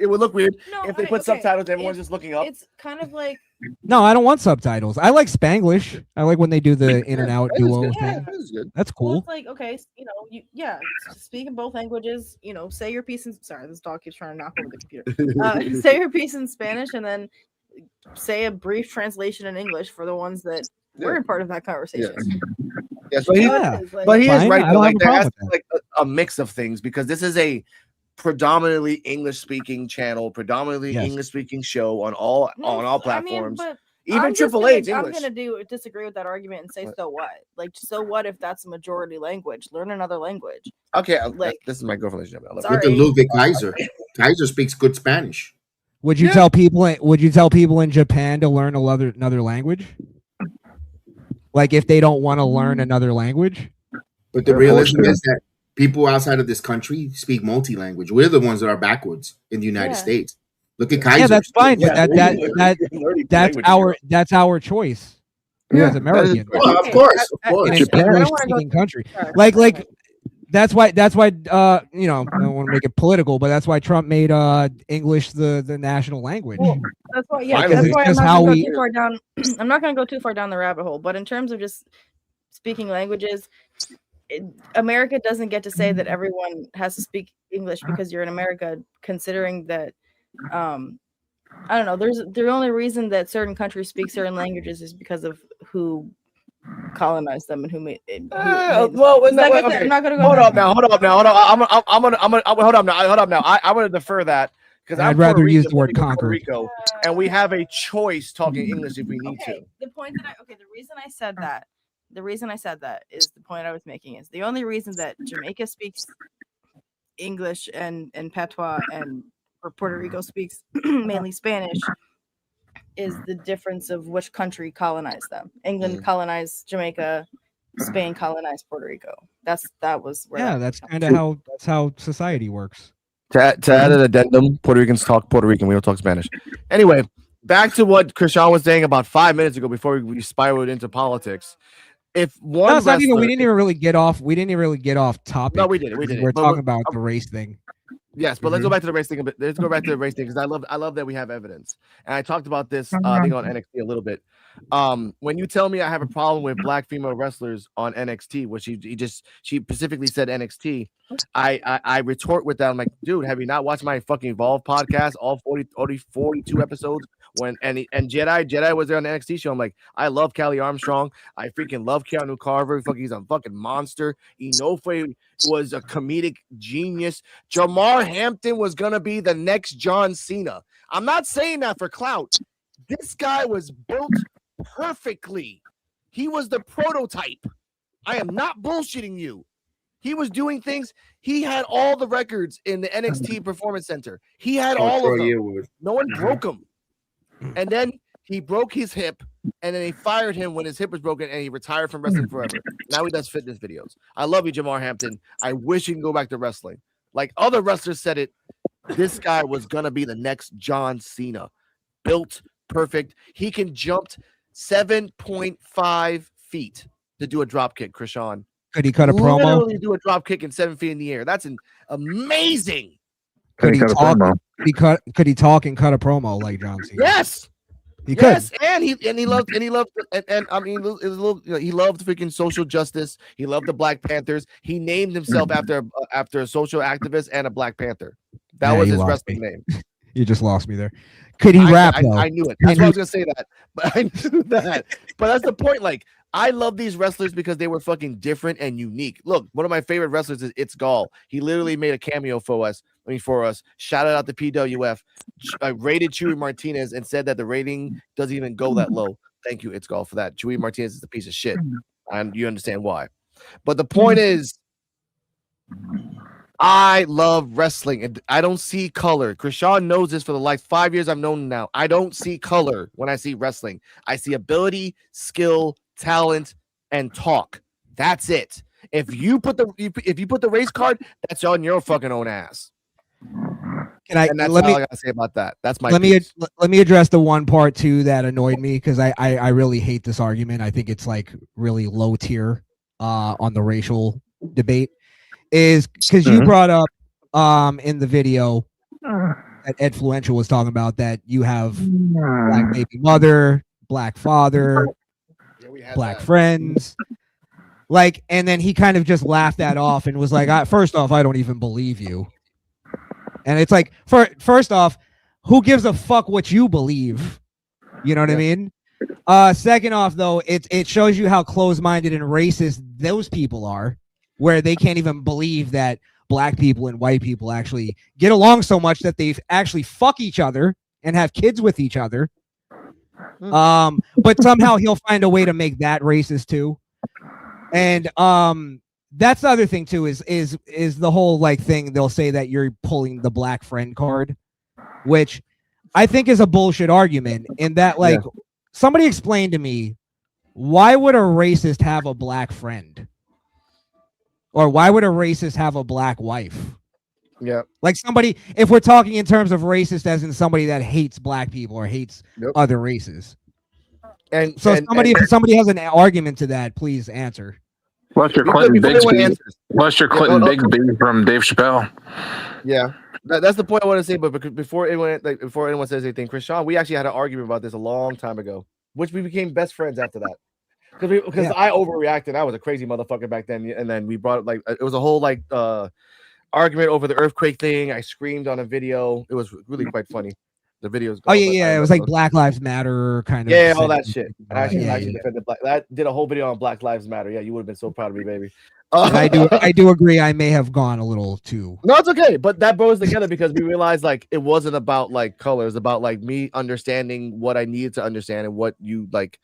It would look weird if they put subtitles. Everyone's just looking up. It's kind of like no, I don't want subtitles. I like Spanglish. I like when they do the in and out duo thing. That's cool. Well, it's like okay, speak in both languages. Say your piece in. Sorry, this dog keeps trying to knock over the computer. Say your piece in Spanish and then say a brief translation in English for the ones that weren't part of that conversation. Yes, but he is right. Though. Like there has to be like a mix of things because this is a predominantly English speaking channel, predominantly English speaking show on all platforms. I mean, even Triple H I'm English. gonna disagree with that argument and say, so what? Like, so what if that's a majority language? Learn another language. Okay, like this is my girlfriend. Look at Ludwig Kaiser. Kaiser speaks good Spanish. Would you tell people? Would you tell people in Japan to learn another language? Like if they don't want to learn another language? But the realism is that people outside of this country speak multi-language. We're the ones that are backwards in the United States. Look at Kaiser. Yeah, that's fine. But that's our choice. Yeah, as Americans. Of course. Japan speaking country. Like that's why you know, I don't want to make it political, but that's why Trump made English the national language. Well, that's why I'm not going to go too far down the rabbit hole, but in terms of just speaking languages, America doesn't get to say that everyone has to speak English because you're in America, considering that I don't know, the only reason that certain countries speak certain languages is because of who colonized them and who made it. I'm not gonna go. Hold up now. I'm gonna defer that because I'd rather use the word conquer. Rico, and we have a choice talking English if we need to. The reason I said that is the point I was making is the only reason that Jamaica speaks English and patois or Puerto Rico speaks mainly Spanish is the difference of which country colonized them. England colonized Jamaica, Spain colonized Puerto Rico. That's kind of how society works. To add an addendum, Puerto Ricans talk Puerto Rican. We don't talk Spanish. Anyway, back to what Krishan was saying about 5 minutes ago before we spiraled into politics. If one we didn't even really get off topic. No, we did it. We're talking about the race thing. Yes, but let's go back to the race thing a bit. Let's go back to the race thing because I love that we have evidence. And I talked about this I think on NXT a little bit. When you tell me I have a problem with black female wrestlers on NXT, which she specifically said NXT, I retort with that. I'm like, dude, have you not watched my fucking Evolve podcast, all 42 episodes? And Jedi was there on the NXT show. I'm like, I love Callie Armstrong. I freaking love Keanu Carver. He's a fucking monster. Inoue was a comedic genius. Jamar Hampton was gonna be the next John Cena. I'm not saying that for clout. This guy was built perfectly. He was the prototype. I am not bullshitting you. He was doing things. He had all the records in the NXT Performance Center. He had all of them. No one broke him. And then he broke his hip, and then they fired him when his hip was broken, and he retired from wrestling forever. Now he does fitness videos. I love you, Jamar Hampton. I wish he can go back to wrestling. Like other wrestlers said it, this guy was going to be the next John Cena. Built perfect. He can jump 7.5 feet to do a drop kick, Krishan. Could he cut a promo? Literally do a drop kick in 7 feet in the air. That's amazing. Could he talk? Could he talk and cut a promo like John Cena? Yes, he could. And he loved I mean, it was a little, he loved freaking social justice. He loved the Black Panthers. He named himself after a social activist and a Black Panther. That was his wrestling name. You just lost me there. Could he rap though? I knew it. That's why I was gonna say that, but I knew that. But that's the point. Like, I love these wrestlers because they were fucking different and unique. Look, one of my favorite wrestlers is It's Gall. He literally made a cameo for us. Shout out to P.W.F. Rated Chewy Martinez and said that the rating doesn't even go that low. Thank you, It's Gall, for that. Chewy Martinez is a piece of shit, and you understand why. But the point is, I love wrestling, and I don't see color. Krishan knows this for the last 5 years I've known him now. I don't see color when I see wrestling. I see ability, skill, talent, and talk. That's it. If you put the race card, that's on your fucking own ass. And that's all I gotta say about that. That's my let me address the one part too that annoyed me because I really hate this argument. I think it's like really low tier on the racial debate. Is because you brought up in the video that Edfluential was talking about that you have black baby mother, black father, black friends, like, and then he kind of just laughed that off and was like, first off, I don't even believe you. And it's like, first off, who gives a fuck what you believe? You know what I mean? Second off, though, it shows you how close-minded and racist those people are, where they can't even believe that black people and white people actually get along so much that they actually fuck each other and have kids with each other. But somehow he'll find a way to make that racist too. And that's the other thing too, is the whole like thing. They'll say that you're pulling the black friend card, which I think is a bullshit argument. In that, like, somebody explained to me, why would a racist have a black friend? Or why would a racist have a black wife? Yeah. Like somebody, if we're talking in terms of racist as in somebody that hates black people or hates other races. And so if somebody has an argument to that, please answer. Lester Clinton Bigsby. Lester Clinton Bigsby from Dave Chappelle. Yeah. That's the point I want to say, but before anyone says anything, Krishan, we actually had an argument about this a long time ago, which we became best friends after that. Because I overreacted. I was a crazy motherfucker back then, and then we brought like it was a whole like argument over the earthquake thing. I screamed on a video. It was really quite funny. The videos. It was like Black Lives Matter kind of. Yeah, all that shit. I actually defended Black. I did a whole video on Black Lives Matter. Yeah, you would have been so proud of me, baby. And I do agree. I may have gone a little too. No, it's okay. But that brought us together because we realized like it wasn't about like color. It was about like me understanding what I needed to understand and what you like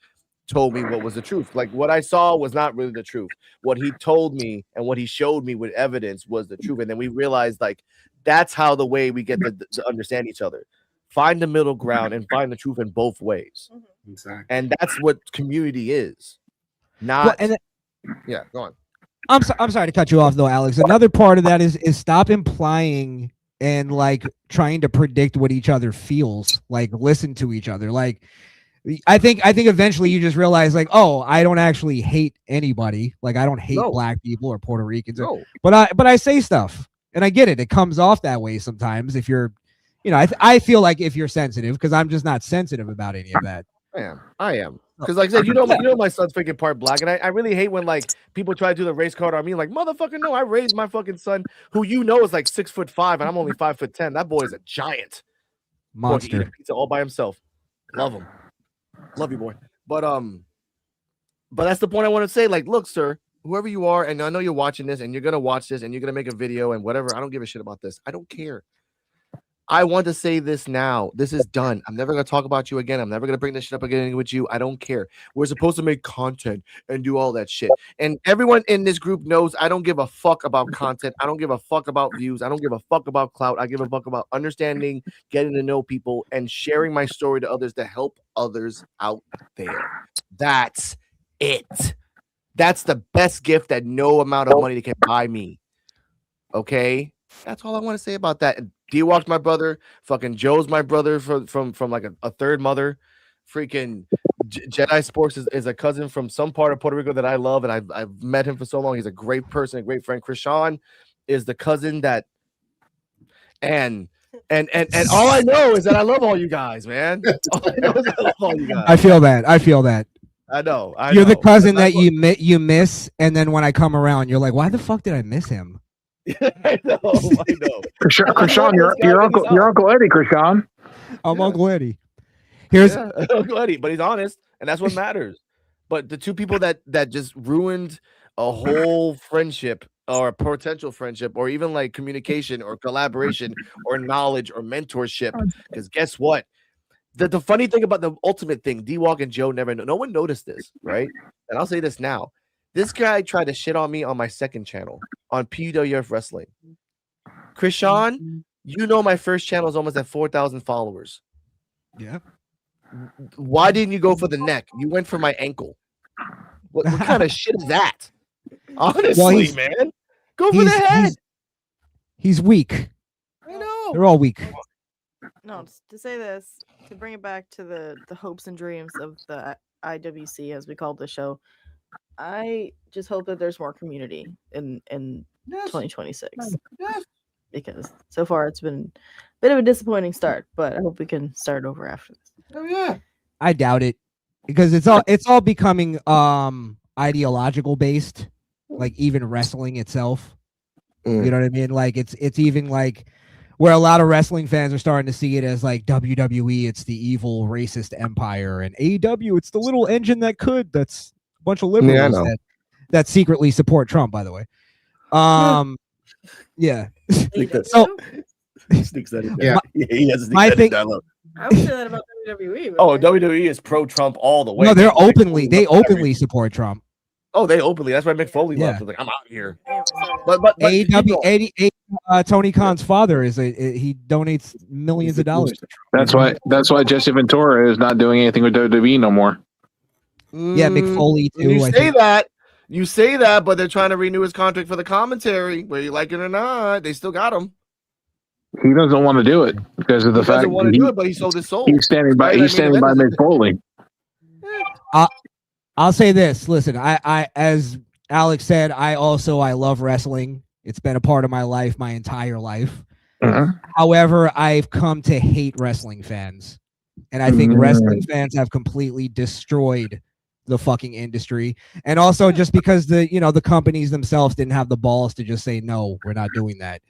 told me what was the truth. Like what I saw was not really the truth. What he told me and what he showed me with evidence was the truth. And then we realized like that's how the way we get to understand each other. Find the middle ground and find the truth in both ways. Exactly. And that's what community is. Not go on. I'm sorry to cut you off though, Alex. Another part of that is stop implying and like trying to predict what each other feels. Like listen to each other. Like I think eventually you just realize like, oh, I don't actually hate anybody. Like I don't hate black people or Puerto Ricans. But I say stuff and I get it. It comes off that way sometimes if you're, you know, I feel like if you're sensitive, because I'm just not sensitive about any of that. I am. Because like I said, you know my son's freaking part black, and I really hate when like people try to do the race card on me. Like motherfucker, no, I raised my fucking son, who you know is like 6'5", and I'm only 5'10". That boy is a giant monster. Boy, eat a pizza all by himself. Love him, love you, boy. But that's the point I want to say. Like, look, sir, whoever you are, and I know you're watching this, and you're gonna watch this, and you're gonna make a video and whatever. I don't give a shit about this. I don't care. I want to say this now. This is done. I'm never going to talk about you again. I'm never going to bring this shit up again with you. I don't care. We're supposed to make content and do all that shit. And everyone in this group knows I don't give a fuck about content. I don't give a fuck about views. I don't give a fuck about clout. I give a fuck about understanding, getting to know people, and sharing my story to others to help others out there. That's it. That's the best gift that no amount of money can buy me. Okay? That's all I want to say about that. D-Walk's my brother. Fucking Joe's my brother from like a third mother. Freaking Jedi Sports is a cousin from some part of Puerto Rico that I love, and I've met him for so long. He's a great person, a great friend. Krishan is the cousin that, and all I know is that I love all you guys, man. All I know is I love all you guys. I feel that. I know. You're the cousin that you miss, and then when I come around, you're like, why the fuck did I miss him? I know. Krishan, your Uncle Eddie, Krishan. I'm Uncle Eddie. Here's Uncle Eddie, but he's honest, and that's what matters. But the two people that just ruined a whole friendship or a potential friendship or even like communication or collaboration or knowledge or mentorship, because guess what? The funny thing about the ultimate thing, D-Walk and Joe no one noticed this, right? And I'll say this now. This guy tried to shit on me on my second channel on P.U.W.F Wrestling. Krishan, you know my first channel is almost at 4,000 followers. Yeah. Why didn't you go for the neck? You went for my ankle. What kind of shit is that? Honestly, man. Go for the head. He's weak. I know. They're all weak. No, to say this, to bring it back to the hopes and dreams of the IWC, as we call the show, I just hope that there's more community in 2026. Yes. Because so far it's been a bit of a disappointing start, but I hope we can start over after this. Oh yeah. I doubt it, because it's all becoming ideological based, like even wrestling itself. You know what I mean? Like it's even like where a lot of wrestling fans are starting to see it as like WWE, it's the evil racist empire, and AEW, it's the little engine that could. That's a bunch of liberals that secretly support Trump, by the way. Yeah. Sneak that. So Sneaks that in there. Yeah. He has to sneak My that in thing- there. Look. I would say that about WWE. Oh, WWE is pro Trump all the way. no, they're man. Like, openly they openly support Trump. Oh, they openly. That's why Mick Foley Yeah. left. Like, I'm out here. Damn, sorry. But keep going. Tony Khan's father is he donates millions of dollars to Trump. That's why Jesse Ventura is not doing anything with WWE no more. Yeah, Mick Foley too. You I say think. that. You say that, but they're trying to renew his contract for the commentary, whether you like it or not. They still got him. He doesn't want to do it because of the He fact doesn't want to do it, but he sold his soul. he's standing by Mick Foley. I'll say this. Listen, I as Alex said, I love wrestling. It's been a part of my life my entire life. However, I've come to hate wrestling fans. And I think wrestling fans have completely destroyed the fucking industry. And also just because the companies themselves didn't have the balls to just say, no, we're not doing that.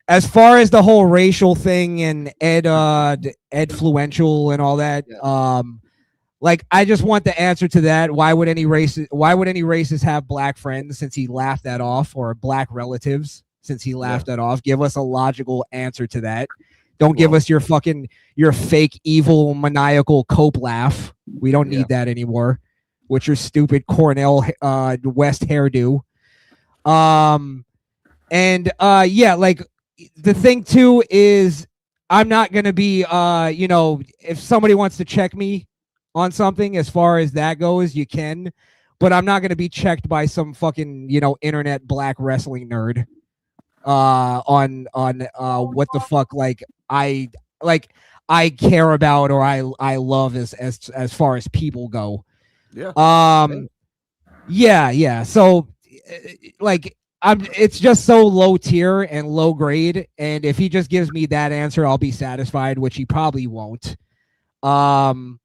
As far as the whole racial thing and Edfluential and all that, like I just want the answer to that. Why would any racist have black friends since he laughed that off, or black relatives since he laughed that off? Give us a logical answer to that. Don't give us your fake evil maniacal cope laugh. We don't need that anymore. With your stupid Cornell West hairdo. Like the thing too is I'm not gonna be if somebody wants to check me on something as far as that goes, you can, but I'm not gonna be checked by some fucking internet black wrestling nerd on what the fuck I care about or I love as far as people go. Yeah. So like it's just so low tier and low grade, and if he just gives me that answer, I'll be satisfied, which he probably won't. And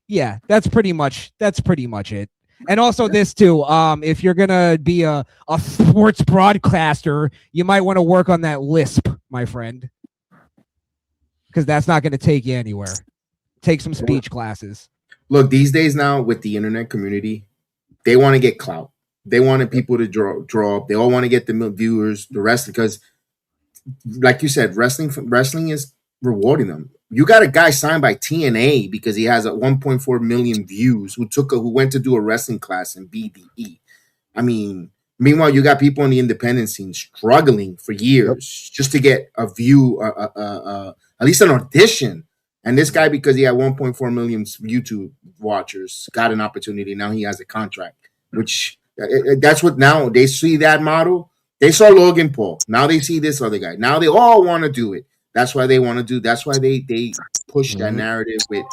yeah, that's pretty much it. And also this too, if you're gonna be a sports broadcaster, you might want to work on that lisp, my friend, because that's not gonna take you anywhere. Take some speech classes. Look, these days now with the internet community, they want to get clout. They wanted people to draw up. They all want to get the viewers, the rest, because, like you said, wrestling is rewarding them. You got a guy signed by TNA because he has 1.4 million views who went to do a wrestling class in BDE. I mean, meanwhile, you got people in the independent scene struggling for years just to get a view, at least an audition. And this guy, because he had 1.4 million YouTube watchers, got an opportunity. Now he has a contract, which that's what now they see that model. They saw Logan Paul. Now they see this other guy. Now they all want to do it. That's why they want to do. That's why they push that narrative with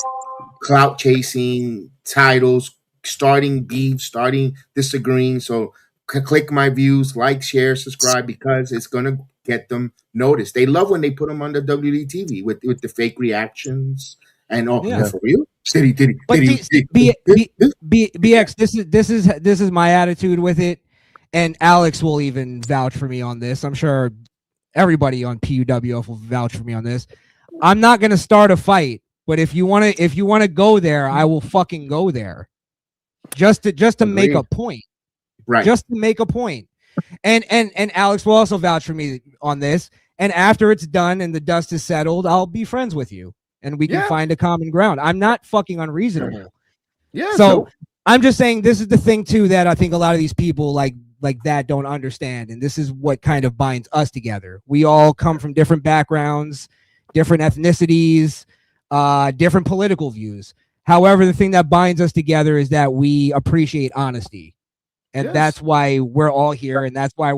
clout chasing, titles, starting beef, starting disagreeing. So click my views, like, share, subscribe, because it's gonna get them noticed. They love when they put them on the WDTV with the fake reactions and for real. BX, this is my attitude with it, and Alex will even vouch for me on this. I'm sure everybody on P.U.W.F will vouch for me on this. I'm not gonna start a fight, but if you wanna go there, I will fucking go there. Just to make a point. Right. Just to make a point. And Alex will also vouch for me on this. And after it's done and the dust is settled, I'll be friends with you and we can find a common ground. I'm not fucking unreasonable. Yeah. So I'm just saying this is the thing too that I think a lot of these people like that don't understand. And this is what kind of binds us together. We all come from different backgrounds, different ethnicities, different political views. However, the thing that binds us together is that we appreciate honesty. And that's why we're all here. And that's why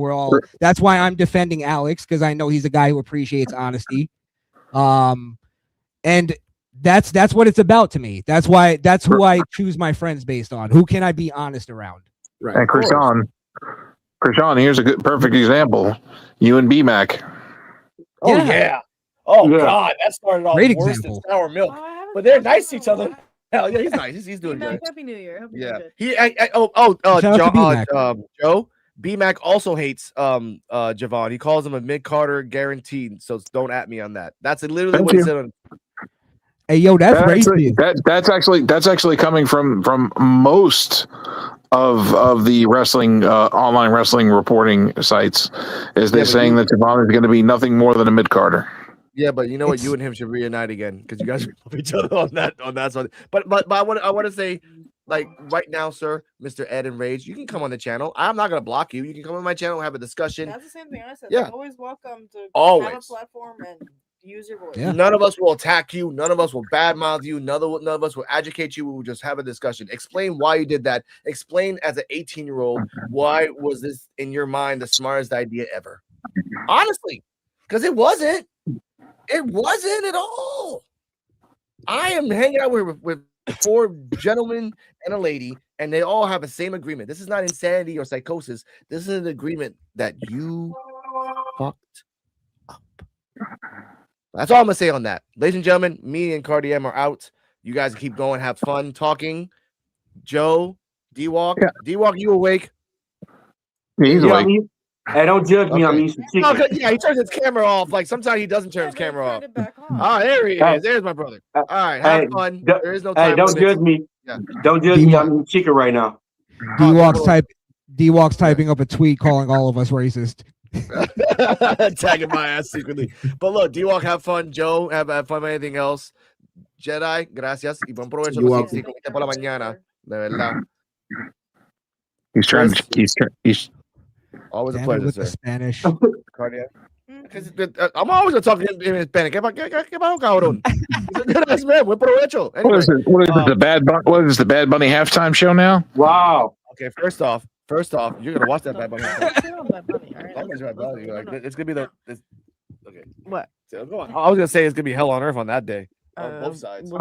that's why I'm defending Alex, because I know he's a guy who appreciates honesty. And that's what it's about to me. That's who I choose my friends based on. Who can I be honest around? Right. And Krishan, here's a perfect example. You and BMAC. Oh yeah. Oh Yeah. God, that started off Great worse example. than sour milk. But they're nice to each other. Hell yeah, he's nice. He's doing BMAC, good. Happy New Year. Hope Yeah. you're good. Shout out to B-Mac. Joe. BMAC also hates Javon. He calls him a mid-Carter guaranteed. So don't at me on that. That's literally Thank what you. he said on. Hey, yo, that's racist. That's actually coming from most of the wrestling online wrestling reporting sites is they're saying that Javon is going to be nothing more than a mid carder. Yeah, but you know what? You and him should reunite again because you guys love each other on that side. But I want to say, like right now, sir, Mr. Ed and Rage, you can come on the channel. I'm not gonna block you. You can come on my channel and have a discussion. That's the same thing I said. Yeah. Like, always welcome to have a platform and use your voice. Yeah. None of us will attack you. None of us will badmouth you. None of us will educate you. We will just have a discussion. Explain why you did that. Explain as an 18-year-old why was this in your mind the smartest idea ever? Honestly, because it wasn't. It wasn't at all. I am hanging out with 4 gentlemen and a lady, and they all have the same agreement. This is not insanity or psychosis. This is an agreement that you fucked up. That's all I'm gonna say on that. Ladies and gentlemen, me and Cardi M are out. You guys keep going, have fun talking. Joe, D-Walk. D-Walk, you awake? He's awake. Hey, don't judge me. I'm eating chicken. Oh, yeah, he turns his camera off. Like sometimes he doesn't turn his camera off. Oh, there he is. There's my brother. All right, have fun. There is no time. Hey, don't judge me. Yeah. Don't judge me. I'm eating chicken right now. D-Walk's typing up a tweet calling all of us racist. Tagging my ass secretly. But look, D-Walk, have fun. Joe, have fun with anything else. Jedi, gracias. Y buen provecho. Por la mañana. De verdad. He's always a Damn pleasure, with sir. the Spanish. Cardia. I'm always gonna talk in Hispanic. ¿Qué pasó, cabrón? He's a good ass man. Buen provecho. Anyway, what is it? What is the Bad Bunny halftime show now? Wow. Okay, first off, you're gonna watch that Bad Bunny. It's gonna be okay. What? So, go on. I was gonna say it's gonna be hell on earth on that day on both sides.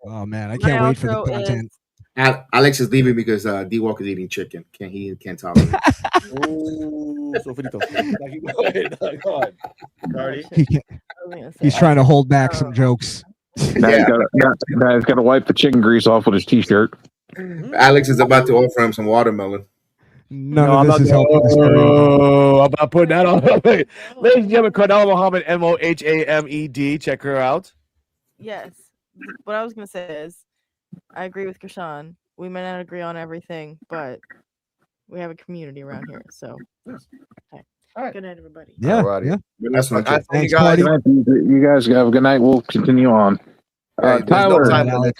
Oh man, I can't wait for the content. Alex is leaving because D-Walk is eating chicken. Can't tolerate it. Ooh, so finito. Go ahead. Cardi. He's trying to hold back some jokes. Now he's got to wipe the chicken grease off with his t-shirt. Alex is about to offer him some watermelon. None of this is helping this career. Oh, I'm about putting that on. Ladies and gentlemen, Cordell Mohammed, Mohamed. Check her out. Yes. What I was gonna say is, I agree with Krishan. We may not agree on everything, but we have a community around here. So, okay. All right. Good night, everybody. Yeah. That's my joke. Thanks, guys. You guys have a good night. We'll continue on. Tyler.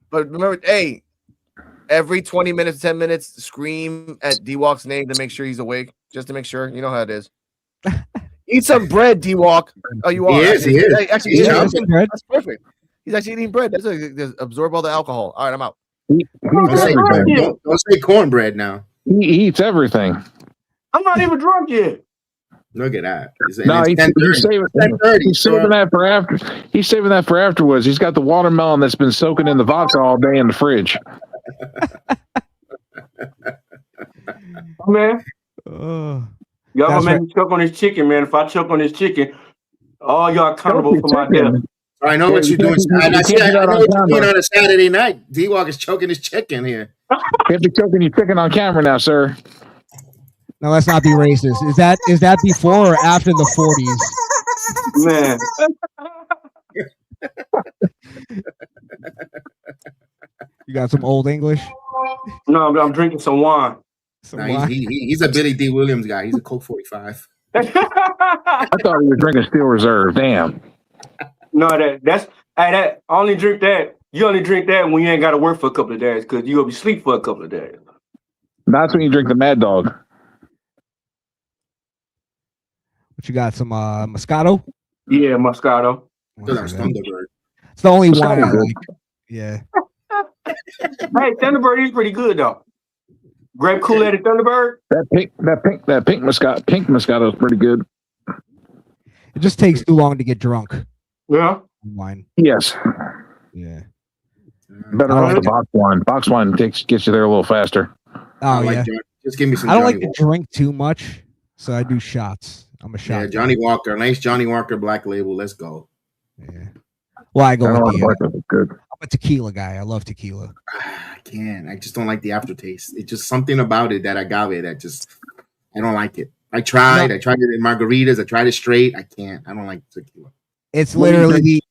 But remember, hey, every 20 minutes, 10 minutes, scream at D-Walk's name to make sure he's awake. Just to make sure. You know how it is. Eat some bread, D-Walk. Oh, you are. He is. Actually, He's that's perfect. He's actually eating bread. That's absorb all the alcohol. All right, I'm out. Don't say cornbread now. He eats everything. I'm not even drunk yet. Look at that. He's saving that for after. He's saving that for afterwards. He's got the watermelon that's been soaking in the vodka all day in the fridge. Man, y'all gonna make me choke on this chicken, man. If I choke on this chicken, all y'all accountable for my death. I know what you're doing. I know what you're doing on a Saturday night. D-Walk is choking his chicken here. You have to be choking your chicken on camera now, sir. Now let's not be racist. Is that before or after the 40s? Man. You got some old English? No, I'm drinking some wine. He's a Billy D. Williams guy. He's a Coke 45. I thought he was drinking Steel Reserve. Damn. No, I only drink that. You only drink that when you ain't got to work for a couple of days because you gonna be asleep for a couple of days. That's when you drink the Mad Dog. What you got? Some Moscato? Yeah, Moscato. That's Thunderbird. It's the only wine I like. Yeah. Hey, Thunderbird is pretty good though. Grape Kool-Aid and Thunderbird. That pink Moscato is pretty good. It just takes too long to get drunk. Yeah. Wine. Yes. Yeah. Better off the box wine. Box wine gets you there a little faster. Oh yeah. Just give me some. I don't like to drink too much, so I do shots. I'm a shot. Yeah, Johnny Walker, nice Johnny Walker Black Label. Let's go. Yeah. Well, I go with good. I'm a tequila guy. I love tequila. I can't. I just don't like the aftertaste. It's just something about it, that agave, that just I don't like it. I tried it in margaritas. I tried it straight. I can't. I don't like tequila. It's literally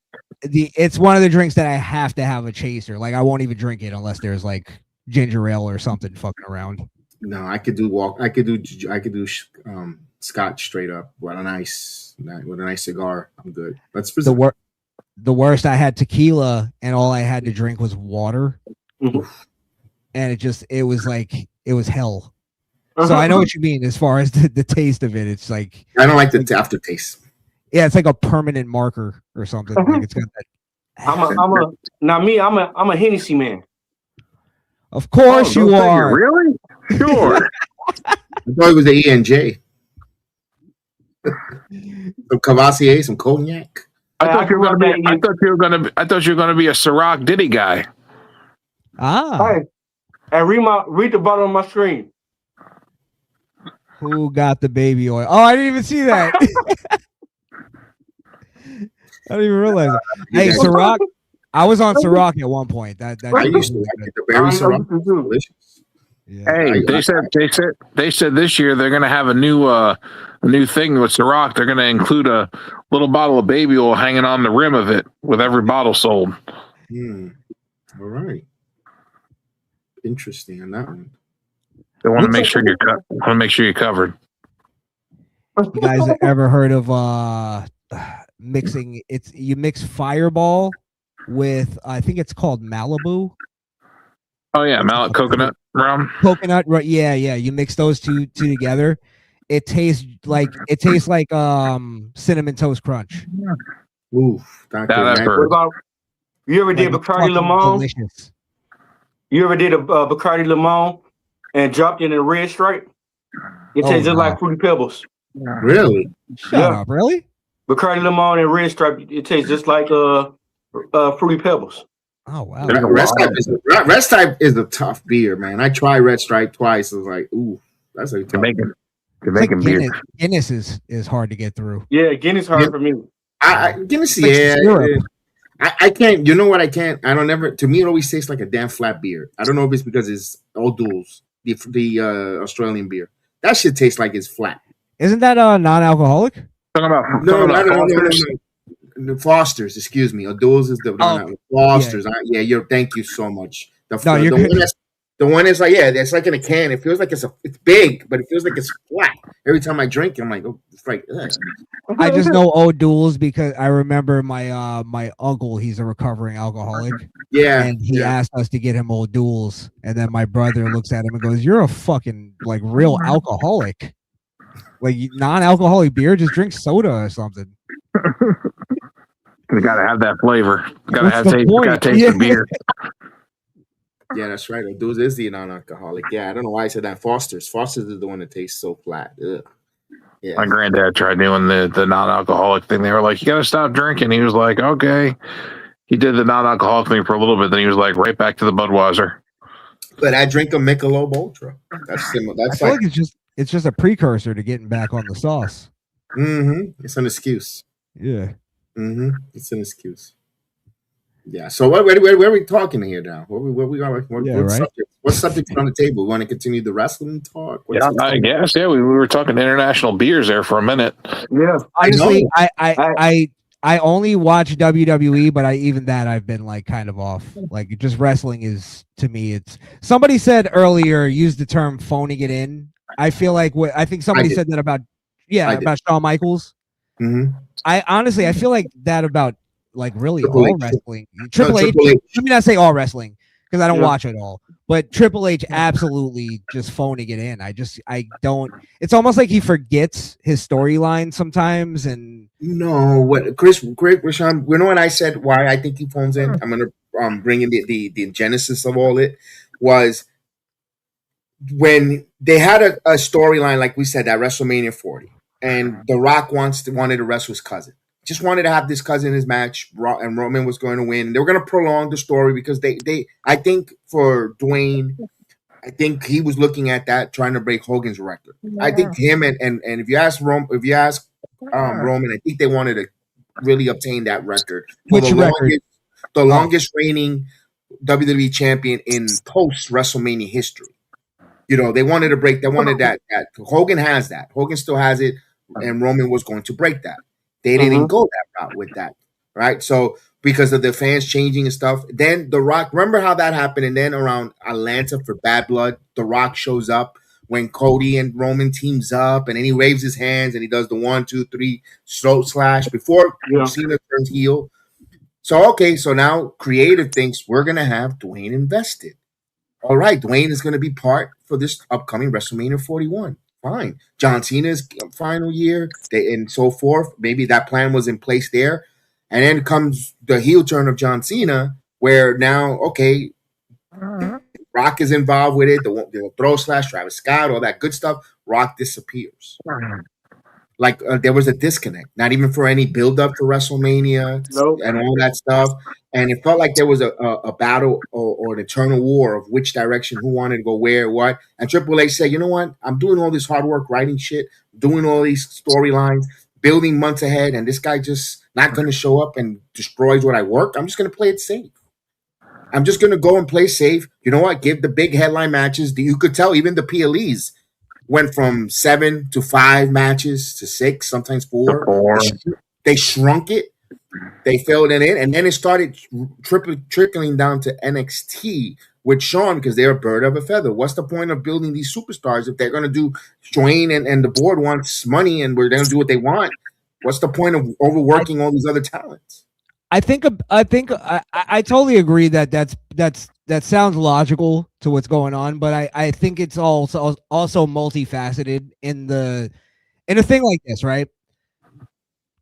it's one of the drinks that I have to have a chaser. Like I won't even drink it unless there's like ginger ale or something fucking around. No, I could do scotch straight up with a nice cigar. I'm good. Let's the worst. I had tequila, and all I had to drink was water, and it was hell. So I know what you mean as far as the taste of it. It's like I don't like the aftertaste. Yeah, it's like a permanent marker or something. Like it's got that. I'm a Hennessy man. Of course you are. Really? Sure. I thought it was the E&J. Some Cavassier, some cognac. I thought you were gonna be a Ciroc Diddy guy. Ah. Hey, read the bottom of my screen. Who got the baby oil? Oh, I didn't even see that. I didn't even realize it. Hey, Ciroc. I was on Ciroc at one point. That I used to like the berry Ciroc. Delicious. Yeah. Hey, they said this year they're gonna have a new thing with Ciroc. They're gonna include a little bottle of baby oil hanging on the rim of it with every bottle sold. All right. Interesting on that one. They want to make sure you're covered. You guys ever heard of mixing? You mix Fireball with I think it's called Malibu. Oh yeah, coconut rum. Coconut, right? Yeah. You mix those two together. It tastes like cinnamon toast crunch. Oof, what about you ever did Bacardi Limon? Delicious. You ever did a Bacardi Limon and dropped it in a red stripe? It tastes just like Fruity Pebbles. Really? Shut up, really? Bacardi Limon and red stripe, it tastes just like Fruity Pebbles. Oh wow! Red Stripe is a tough beer, man. I tried Red Stripe twice. I was like, ooh, that's a tough beer. Making beer. Guinness is hard to get through. Yeah, Guinness hard for me. Guinness, I can't. You know what? I can't. I don't ever. To me, it always tastes like a damn flat beer. I don't know if it's because it's O'Doul's, the Australian beer. That shit tastes like it's flat. Isn't that non-alcoholic? No, Foster's. Excuse me. O'Doul's is the Foster's. Yeah. Thank you so much. The one is like it's like in a can. It feels like it's big, but it feels like it's flat. Every time I drink it, I'm like, oh, it's like. Ugh. I just know O'Doul's because I remember my my uncle. He's a recovering alcoholic. Yeah, and he asked us to get him O'Doul's, and then my brother looks at him and goes, "You're a fucking like real alcoholic. Like non-alcoholic beer, just drink soda or something." You gotta have that flavor. Gotta taste the beer. Yeah, that's right. O'Doul's is the non-alcoholic. Yeah, I don't know why I said that. Foster's is the one that tastes so flat. Ugh. Yeah. My granddad tried doing the non-alcoholic thing. They were like, "You gotta stop drinking." He was like, "Okay." He did the non-alcoholic thing for a little bit. Then he was like, right back to the Budweiser. But I drink a Michelob Ultra. That's similar. That's I feel like it's just a precursor to getting back on the sauce. It's an excuse. Yeah. It's an excuse. Yeah. So where are we talking here now? What subject's on the table? We want to continue the wrestling talk? I guess. Yeah, we were talking international beers there for a minute. Yeah. Honestly, I only watch WWE, but I've been like kind of off. Like just wrestling is to me. It's somebody said earlier, use the term phoning it in. I feel like I think somebody said that about Shawn Michaels. I feel like that about like really all wrestling. Triple H. Let me not say all wrestling because I don't watch it all. But Triple H absolutely just phoning it in. I don't. It's almost like he forgets his storyline sometimes. And no, what Rashawn, you know what I said? Why I think he phones in. I'm gonna bring in the genesis of all it was when they had a storyline like we said at WrestleMania 40, and The Rock wanted to wrestle his cousin. Just wanted to have this cousin in his match, and Roman was going to win. They were going to prolong the story because I think for Dwayne, I think he was looking at that, trying to break Hogan's record. I think him and if you ask Roman, I think they wanted to really obtain that record. Which record? The longest reigning WWE champion in post WrestleMania history. You know, they wanted that. Hogan has that. Hogan still has it, and Roman was going to break that. They didn't go that route with that, right? So because of the fans changing and stuff. Then The Rock, remember how that happened? And then around Atlanta for Bad Blood, The Rock shows up when Cody and Roman teams up, and then he waves his hands and he does the 1, 2, 3 throat slash before Cena turns heel. So okay, so now creative thinks we're gonna have Dwayne invested. All right, Dwayne is gonna be part for this upcoming WrestleMania 41. Fine. John Cena's final year, and so forth. Maybe that plan was in place there. And then comes the heel turn of John Cena, where now, okay, Rock is involved with it. The throw slash, Travis Scott, all that good stuff. Rock disappears. Like there was a disconnect, not even for any build up for WrestleMania and all that stuff. And it felt like there was a battle or an eternal war of which direction, who wanted to go where, what. And Triple H said, you know what? I'm doing all this hard work, writing shit, doing all these storylines, building months ahead, and this guy just not going to show up and destroys what I work. I'm just going to play it safe. I'm just going to go and play safe. You know what? Give the big headline matches. You could tell even the PLEs went from 7 to 5 matches to 6, sometimes 4. They shrunk it. They filled it in, and then it started trickling down to NXT with Sean because they're a bird of a feather. What's the point of building these superstars if they're going to do Dwayne and the board wants money and we're going to do what they want? What's the point of overworking all these other talents? I totally agree that sounds logical to what's going on, but I think it's also multifaceted in a thing like this, right?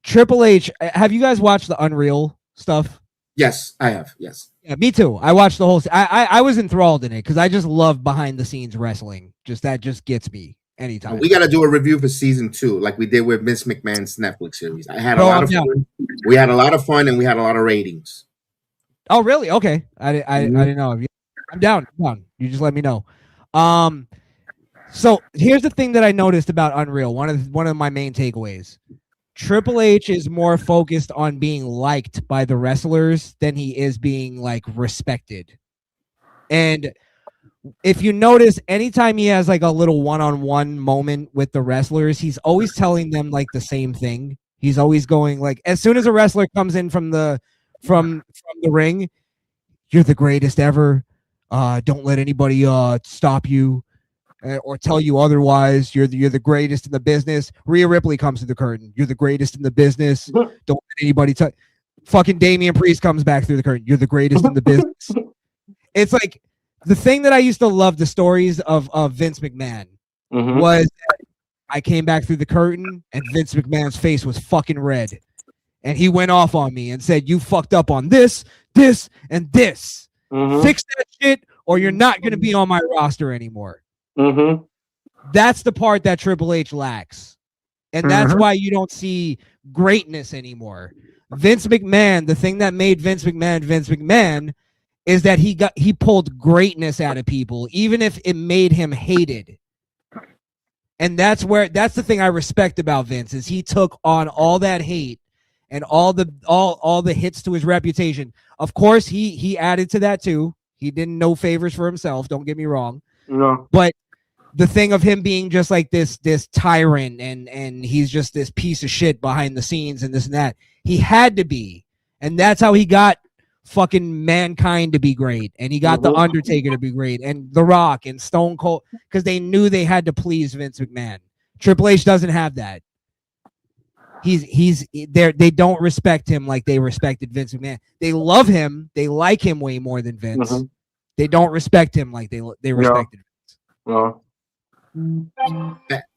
Triple H, have you guys watched the Unreal stuff? Yes, I have. Yes. Yeah, me too. I watched the whole. I was enthralled in it because I just love behind the scenes wrestling. That just gets me anytime. We got to do a review for season 2, like we did with Vince McMahon's Netflix series. I had a lot of fun. We had a lot of fun, and we had a lot of ratings. Oh, really? Okay. I didn't know. I'm down. You just let me know. So here's the thing that I noticed about Unreal. One of my main takeaways. Triple H is more focused on being liked by the wrestlers than he is being like respected. And if you notice, anytime he has like a little one-on-one moment with the wrestlers, he's always telling them like the same thing. He's always going like, as soon as a wrestler comes in from the ring, you're the greatest ever. Don't let anybody stop you or tell you otherwise. You're the greatest in the business. Rhea Ripley comes to the curtain. You're the greatest in the business. Don't let anybody touch. Fucking Damian Priest comes back through the curtain. You're the greatest in the business. It's like the thing that I used to love the stories of Vince McMahon was that I came back through the curtain and Vince McMahon's face was fucking red. And he went off on me and said, you fucked up on this, this, and this. Fix that shit or you're not going to be on my roster anymore. That's the part that Triple H lacks. And that's why you don't see greatness anymore. Vince McMahon, the thing that made Vince McMahon is that he pulled greatness out of people, even if it made him hated. And that's the thing I respect about Vince is he took on all that hate and all the hits to his reputation. Of course, he added to that too. He didn't no favors for himself. Don't get me wrong. No. But the thing of him being just like this tyrant and he's just this piece of shit behind the scenes and this and that, he had to be. And that's how he got fucking Mankind to be great. And he got The Undertaker to be great and The Rock and Stone Cold because they knew they had to please Vince McMahon. Triple H doesn't have that. He's there. They don't respect him like they respected Vince McMahon. They love him. They like him way more than Vince. They don't respect him like they respected Vince.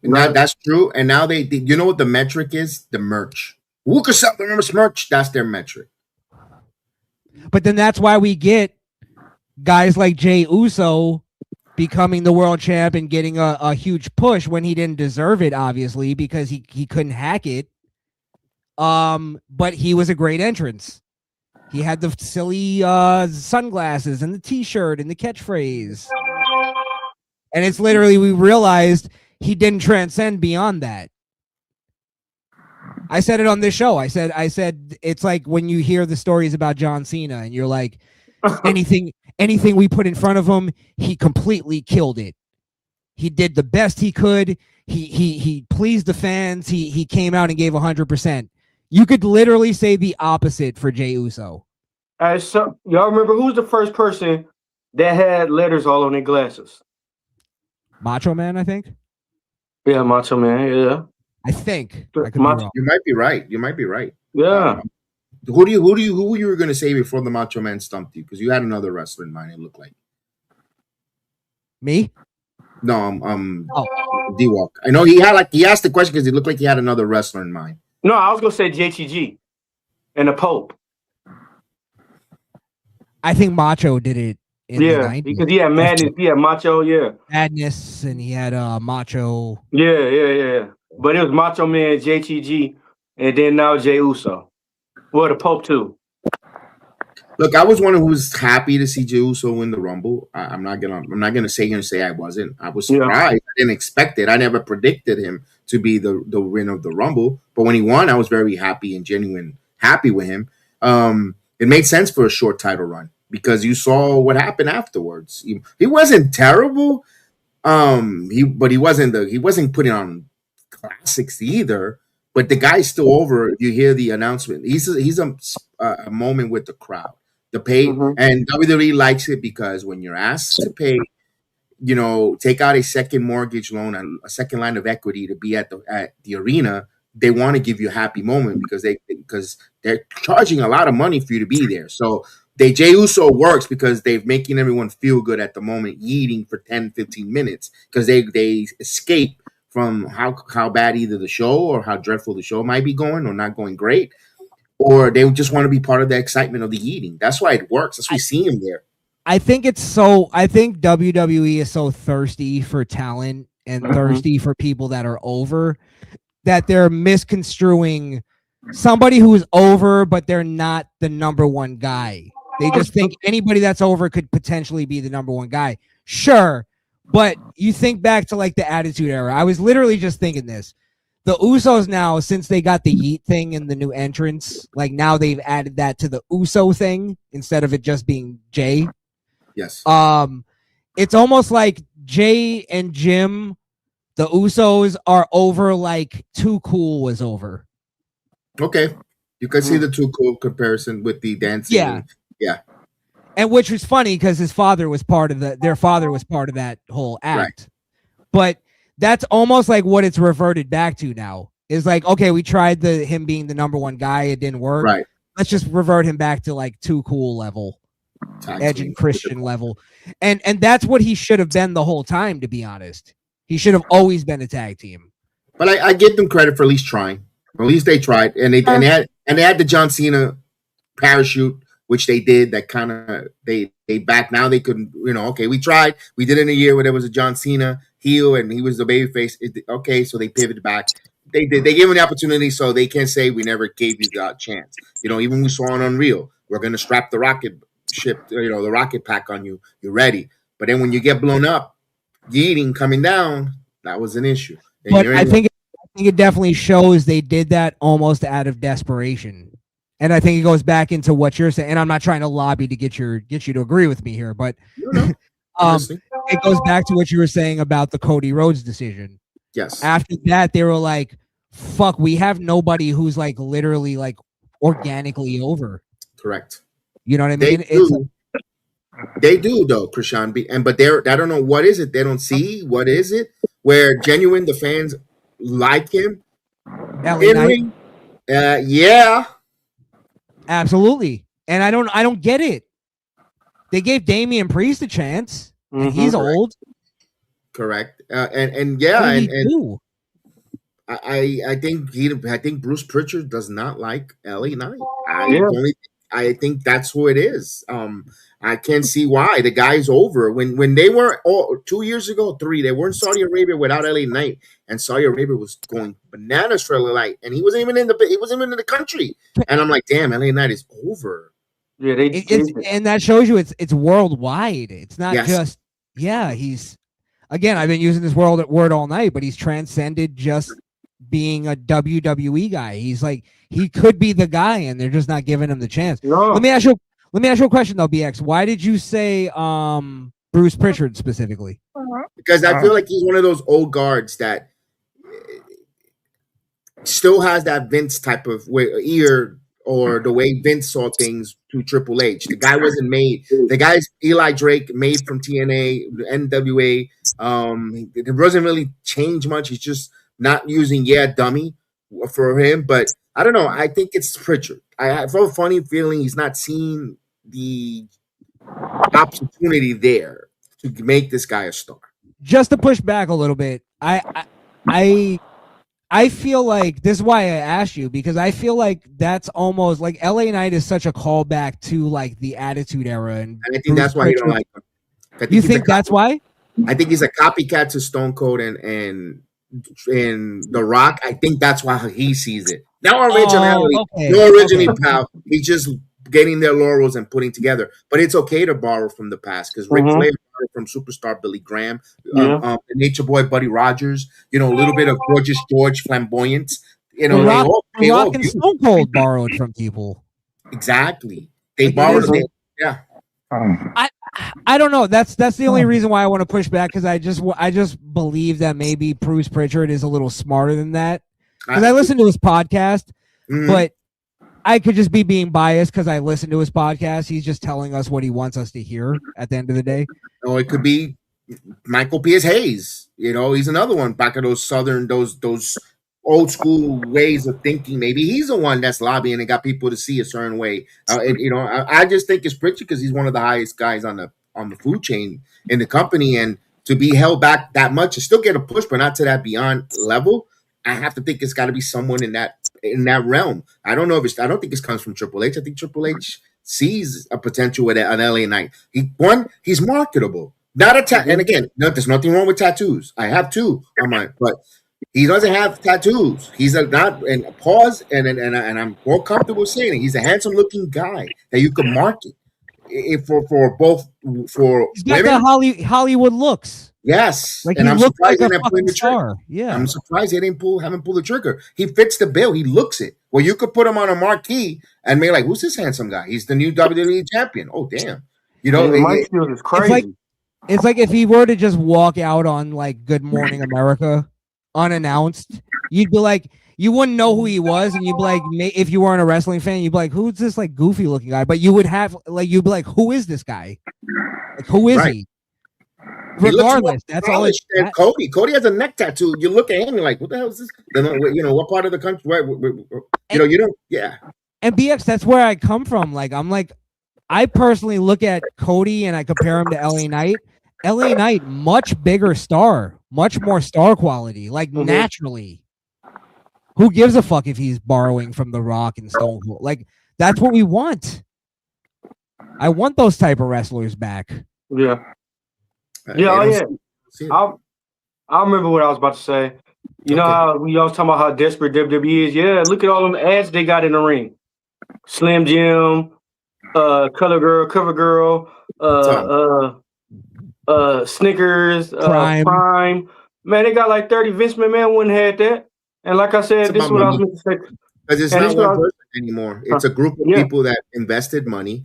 That's true. And now they you know what the metric is? The merch. Who can sell the merch? That's their metric. But then that's why we get guys like Jey Uso becoming the world champ and getting a huge push when he didn't deserve it, obviously, because he couldn't hack it. But he was a great entrance. He had the silly sunglasses and the t-shirt and the catchphrase. And it's literally, we realized he didn't transcend beyond that. I said it on this show. I said it's like when you hear the stories about John Cena and you're like, anything we put in front of him, he completely killed it. He did the best he could. He pleased the fans. He came out and gave 100%. You could literally say the opposite for Jey Uso. So y'all remember who's the first person that had letters all on their glasses? Macho Man, I think. Yeah, Macho Man. Yeah, I think I could Macho. be wrong. You might be right. You might be right. Yeah. Who you were gonna say before the Macho Man stumped you? Because you had another wrestler in mind. It looked like Me? no, D-Walk. I know he asked the question because it looked like he had another wrestler in mind. No, I was gonna say JTG and the Pope. I think Macho did it in the 90s. Because he had Madness, he had Macho, Madness, and he had Macho. Yeah. But it was Macho Man, JTG, and then now Jey Uso. Well, the Pope too. Look, I was one who was happy to see Jey Uso win the Rumble. I'm not gonna say here and say I wasn't. I was surprised. I didn't expect it. I never predicted him to be the winner of the Rumble. But when he won, I was very happy and genuine happy with him. It made sense for a short title run because you saw what happened afterwards. He wasn't terrible. He wasn't putting on classics either. But the guy's still over. You hear the announcement. He's a moment with the crowd. The pay and WWE likes it because when you're asked to pay, take out a second mortgage loan and a second line of equity to be at the arena, they want to give you a happy moment because they're charging a lot of money for you to be there. So Jey Uso works because they're making everyone feel good at the moment, eating for 10, 15 minutes because they escape from how bad either the show or how dreadful the show might be going or not going great, or they just want to be part of the excitement of the eating. That's why it works. That's why we see him there. I think WWE is so thirsty for talent and thirsty for people that are over that they're misconstruing somebody who's over, but they're not the number one guy. They just think anybody that's over could potentially be the number one guy. Sure. But you think back to like the Attitude Era. I was literally just thinking this. The Usos now, since they got the Yeet thing in the new entrance, like now they've added that to the Uso thing instead of it just being Jay. Yes. It's almost like Jay and Jim, the Usos, are over like Too Cool was over. Okay. You can see the Too Cool comparison with the dancing. Yeah. And which was funny because their father was part of that whole act. Right. But that's almost like what it's reverted back to now. Is like, okay, we tried him being the number one guy, it didn't work. Right. Let's just revert him back to like Too Cool level, Edge and Christian level. And that's what he should have been the whole time, to be honest. He should have always been a tag team. But I give them credit for at least trying. At least they tried. And they had the John Cena parachute, which they did. That kind of they back now. They couldn't, okay, we tried. We did it in a year where there was a John Cena heel and he was the babyface. Okay, so they pivoted back. They did. They gave him the opportunity, so they can't say we never gave you that chance. Even we saw on Unreal, we're gonna strap the rocket ship, the rocket pack on you. You're ready. But then when you get blown up, yeeting coming down, that was an issue. And but I think it definitely shows they did that almost out of desperation. And I think it goes back into what you're saying. And I'm not trying to lobby to get you to agree with me here, but it goes back to what you were saying about the Cody Rhodes decision. Yes. After that, they were like, fuck, we have nobody who's like literally like organically over. Correct. You know what I mean? They do though, Krishan. But I don't know what is it. They don't see what is it where genuine the fans like him. Yeah. Absolutely. And I don't get it. They gave Damian Priest a chance, and he's old. Correct. I think Bruce Pritchard does not like LA Knight. I think that's who it is. I can't see why the guy's over when they were 2 years ago, 3. They were in Saudi Arabia without LA Knight, and Saudi Arabia was going bananas for LA Knight, and he wasn't even in the country. And I'm like, damn, LA Knight is over. Yeah, and that shows you it's worldwide. It's not just he's again. I've been using this word all night, but he's transcended just being a WWE guy. He's like he could be the guy, and they're just not giving him the chance. No. Let me ask you a question though, BX. Why did you say Bruce Pritchard specifically? Because I feel like he's one of those old guards that still has that Vince type of ear or the way Vince saw things to Triple H. The guy wasn't made. The guy's Eli Drake, made from TNA, NWA. It doesn't really change much. He's just not using dummy for him. But I don't know. I think it's Pritchard. I have a funny feeling he's not seeing the opportunity there to make this guy a star. Just to push back a little bit, I feel like this is why I asked you, because I feel like that's almost like LA Knight is such a callback to like the Attitude Era, and I think that's why he don't like him. You think that's why? I think he's a copycat to Stone Cold and The Rock. I think that's why he sees it. No originality, pal. He's just getting their laurels and putting together. But it's okay to borrow from the past, because Ric Flair borrowed from superstar Billy Graham, the Nature Boy Buddy Rogers. You know, a little bit of Gorgeous George flamboyance. You know, The Rock and Stone Cold borrowed from people. Exactly, they borrowed it. Yeah. I don't know. That's the only reason why I want to push back, because I just believe that maybe Bruce Pritchard is a little smarter than that. Because I listen to his podcast, but I could just be being biased because I listen to his podcast. He's just telling us what he wants us to hear at the end of the day. Oh, it could be Michael P.S. Hayes. You know, he's another one back of those southern, those old school ways of thinking. Maybe he's the one that's lobbying and got people to see a certain way. I just think it's Pritchard because he's one of the highest guys on the food chain in the company, and to be held back that much to still get a push, but not to that beyond level. I have to think it's got to be someone in that realm. I don't know if I don't think it comes from Triple H. I think Triple H sees a potential with an LA Knight. He's marketable. And again, there's nothing wrong with tattoos. I have two on mine, but he doesn't have tattoos. He's not. And pause. And I'm more comfortable saying it. He's a handsome looking guy that you can market for both for He's got women. the Hollywood looks. Like, like and he I'm looks surprised like he a didn't pull the star. trigger. Yeah, I'm surprised he haven't pulled the trigger. He fits the bill. He looks it. Well, you could put him on a marquee and be like, "Who's this handsome guy? He's the new WWE champion." Oh, damn! You know, Mike Shield is crazy. It's like if he were to just walk out on like Good Morning America unannounced, you'd be like, you wouldn't know who he was, and you'd be like, if you weren't a wrestling fan, you'd be like, who's this like goofy looking guy? But you would have you'd be like, who is this guy? Like, who is he? Regardless, that's all. Cody has a neck tattoo. You look at him, you're like, what the hell is this? You know, what part of the country? You don't. Yeah. And BX, that's where I come from. Like, I personally look at Cody and I compare him to LA Knight. LA Knight, much bigger star, much more star quality, like naturally. Who gives a fuck if he's borrowing from The Rock and Stone Cold? Like, that's what we want. I want those type of wrestlers back. Yeah. I remember what I was about to say. You know how we always talking about how desperate WWE is? Yeah, look at all them ads they got in the ring. Slim Jim, Color Girl, Cover Girl, Snickers, Prime. Man, they got like 30. Vince McMahon wouldn't have had that. And like I said, this is what I was going to say. Because it's not one person anymore. It's a group of people that invested money,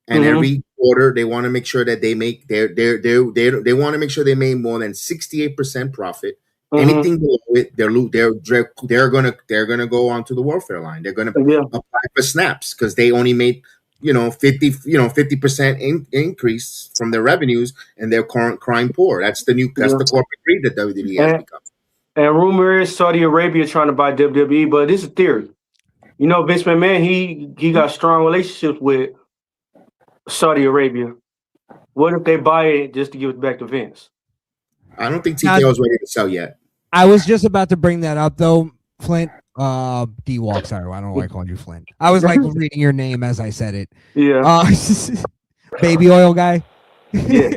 and every quarter they want to make sure that they make they want to make sure they made more than 68% profit. Anything below it, they're gonna go onto the welfare line. They're gonna apply for snaps because they only made 50% increase from their revenues, and they're crying poor. That's the corporate greed that WWE has become. And rumor is Saudi Arabia trying to buy WWE, but this is theory. You know, Vince McMahon, he got strong relationships with Saudi Arabia. What if they buy it just to give it back to Vince? I don't think TKO is ready to sell yet. I was just about to bring that up though, Flint. D-Walk, sorry, I don't know why I called you Flint. I was like reading your name as I said it. Yeah. Baby oil guy. Yeah.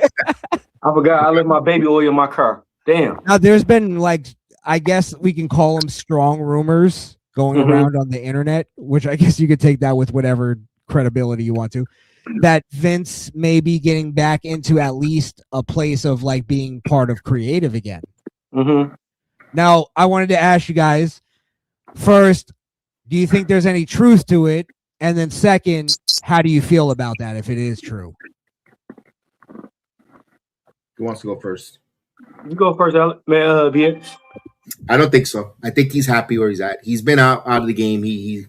I forgot I left my baby oil in my car. Damn. Now there's been like, I guess we can call them strong rumors going around on the internet, which I guess you could take that with whatever credibility you want to, that Vince may be getting back into at least a place of like being part of creative again. Now, I wanted to ask you guys, first, do you think there's any truth to it? And then second, how do you feel about that if it is true? Who wants to go first? You go first, BX. I don't think so. I think he's happy where he's at. He's been out of the game. He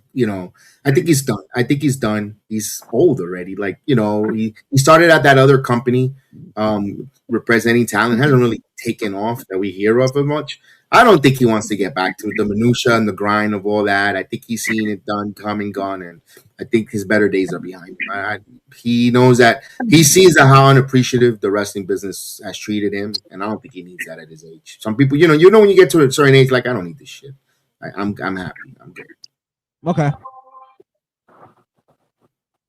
I think he's done. I think he's done. He's old already. Like, he started at that other company, representing talent. Hasn't really taken off that we hear of it much. I don't think he wants to get back to the minutia and the grind of all that. I think he's seen it done, come and gone, and I think his better days are behind him. He knows that he sees how unappreciative the wrestling business has treated him, and I don't think he needs that at his age. Some people, when you get to a certain age, like, I don't need this shit. I'm happy. I'm good. Okay.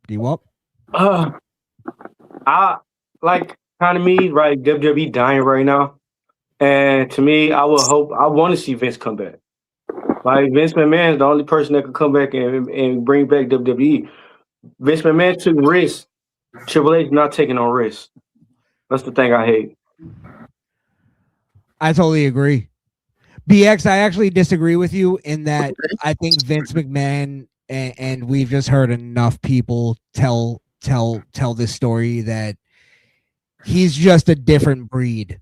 D-Wop? I like kind of me, right? WWE dying right now. And to me, I want to see Vince come back. Like, Vince McMahon is the only person that could come back and bring back WWE. Vince McMahon took risks. Triple H not taking on risks. That's the thing I hate. I totally agree. BX, I actually disagree with you in that I think Vince McMahon, and we've just heard enough people tell this story, that he's just a different breed.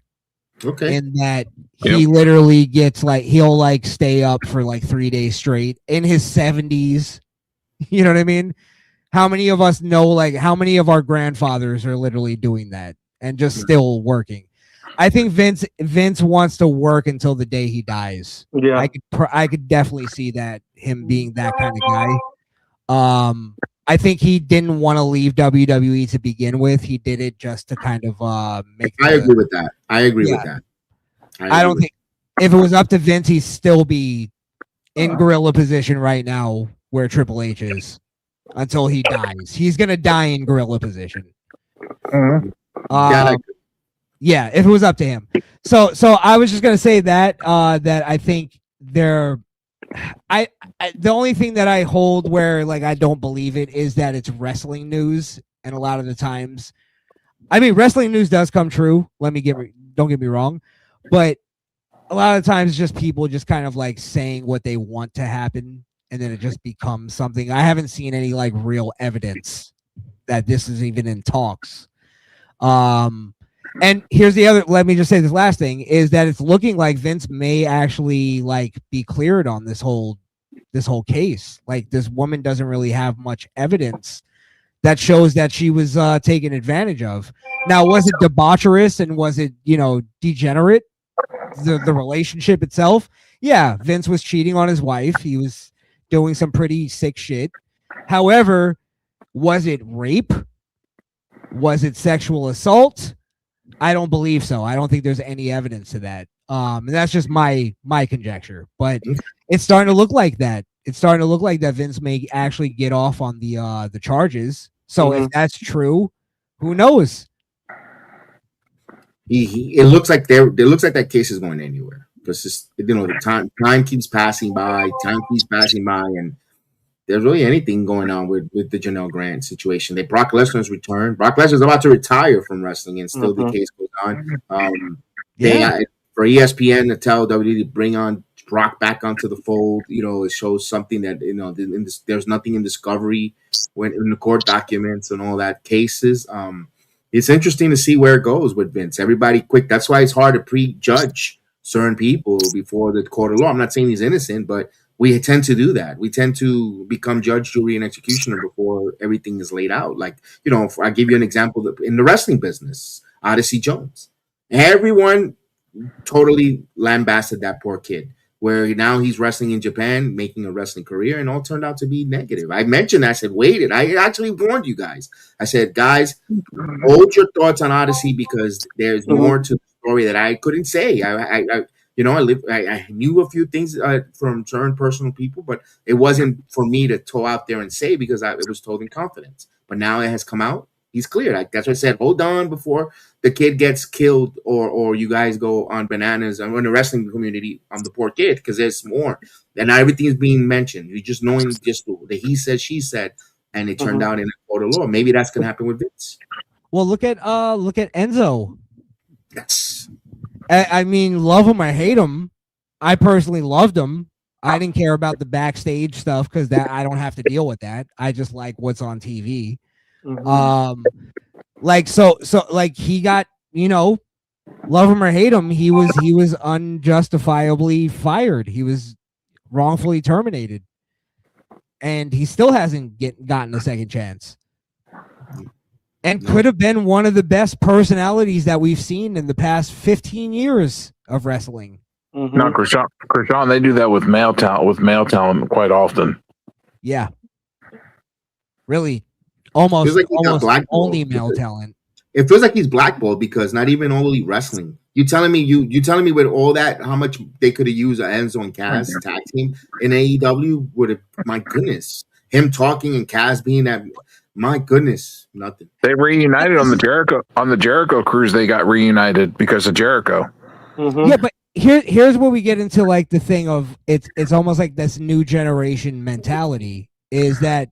Okay. In that he literally gets he'll stay up for 3 days straight in his 70s. You know what I mean? How many of us know, how many of our grandfathers are literally doing that and just still working? I think Vince wants to work until the day he dies. Yeah. I could definitely see that, him being that kind of guy. I think he didn't want to leave WWE to begin with. He did it just to kind of make. I agree with that. I agree with that. I don't think if it was up to Vince, he'd still be in gorilla position right now where Triple H is until he dies. He's gonna die in gorilla position. Yeah, if it was up to him. So I was just gonna say that that I think the only thing that I hold where I don't believe it is that it's wrestling news, and a lot of the times, I mean, wrestling news does come true. Don't get me wrong, but a lot of times just people just kind of saying what they want to happen, and then it just becomes something. I haven't seen any real evidence that this is even in talks. And here's the other, let me just say this last thing, is that it's looking like Vince may actually be cleared on this whole case. This woman doesn't really have much evidence that shows that she was taken advantage of. Now, was it debaucherous and was it, degenerate? The relationship itself? Yeah, Vince was cheating on his wife. He was doing some pretty sick shit. However, was it rape? Was it sexual assault? I don't believe so. I don't think there's any evidence to that. And that's just my conjecture. But it's starting to look like that. It's starting to look like that Vince may actually get off on the charges. So if that's true, who knows? It looks like that case is going anywhere. Because the time keeps passing by, and there's really anything going on with the Janelle Grant situation. Brock Lesnar's return. Brock Lesnar's about to retire from wrestling, and still the case goes on. For ESPN to tell WWE to bring on Brock back onto the fold, it shows something that there's nothing in discovery when in the court documents and all that cases. It's interesting to see where it goes with Vince. Everybody quick. That's why it's hard to prejudge certain people before the court of law. I'm not saying he's innocent, but we tend to do that. We tend to become judge, jury, and executioner before everything is laid out. I give you an example in the wrestling business, Odyssey Jones. Everyone totally lambasted that poor kid, where now he's wrestling in Japan, making a wrestling career, and all turned out to be negative. I mentioned, I said, wait, I actually warned you guys. I said, guys, hold your thoughts on Odyssey because there's more to the story that I couldn't say. I knew a few things from certain personal people, but it wasn't for me to toe out there and say because it was told in confidence. But now it has come out. He's clear. That's what I said. Hold on before the kid gets killed or you guys go on bananas in the wrestling community on the poor kid because there's more. And not everything is being mentioned. You're just knowing just the he said, she said, and it turned out in a court of law. Maybe that's going to happen with Vince. Well, look at Enzo. Yes. I mean, love him or hate him, I personally loved him. I didn't care about the backstage stuff because that I don't have to deal with that. I just like what's on TV. So he got, love him or hate him, he was unjustifiably fired. He was wrongfully terminated, and he still hasn't gotten a second chance. And could have been one of the best personalities that we've seen in the past 15 years of wrestling. Mm-hmm. No, Krishan, they do that with male talent quite often. Yeah, really, almost only male talent. It feels like he's blackballed because not even only wrestling. You telling me with all that how much they could have used Enzo and Kaz tag team in AEW would have, my goodness, him talking and Kaz being that, my goodness, nothing. They reunited on the Jericho cruise. They got reunited because of Jericho. Mm-hmm. Yeah, but here's where we get into like the thing of it's almost like this new generation mentality is that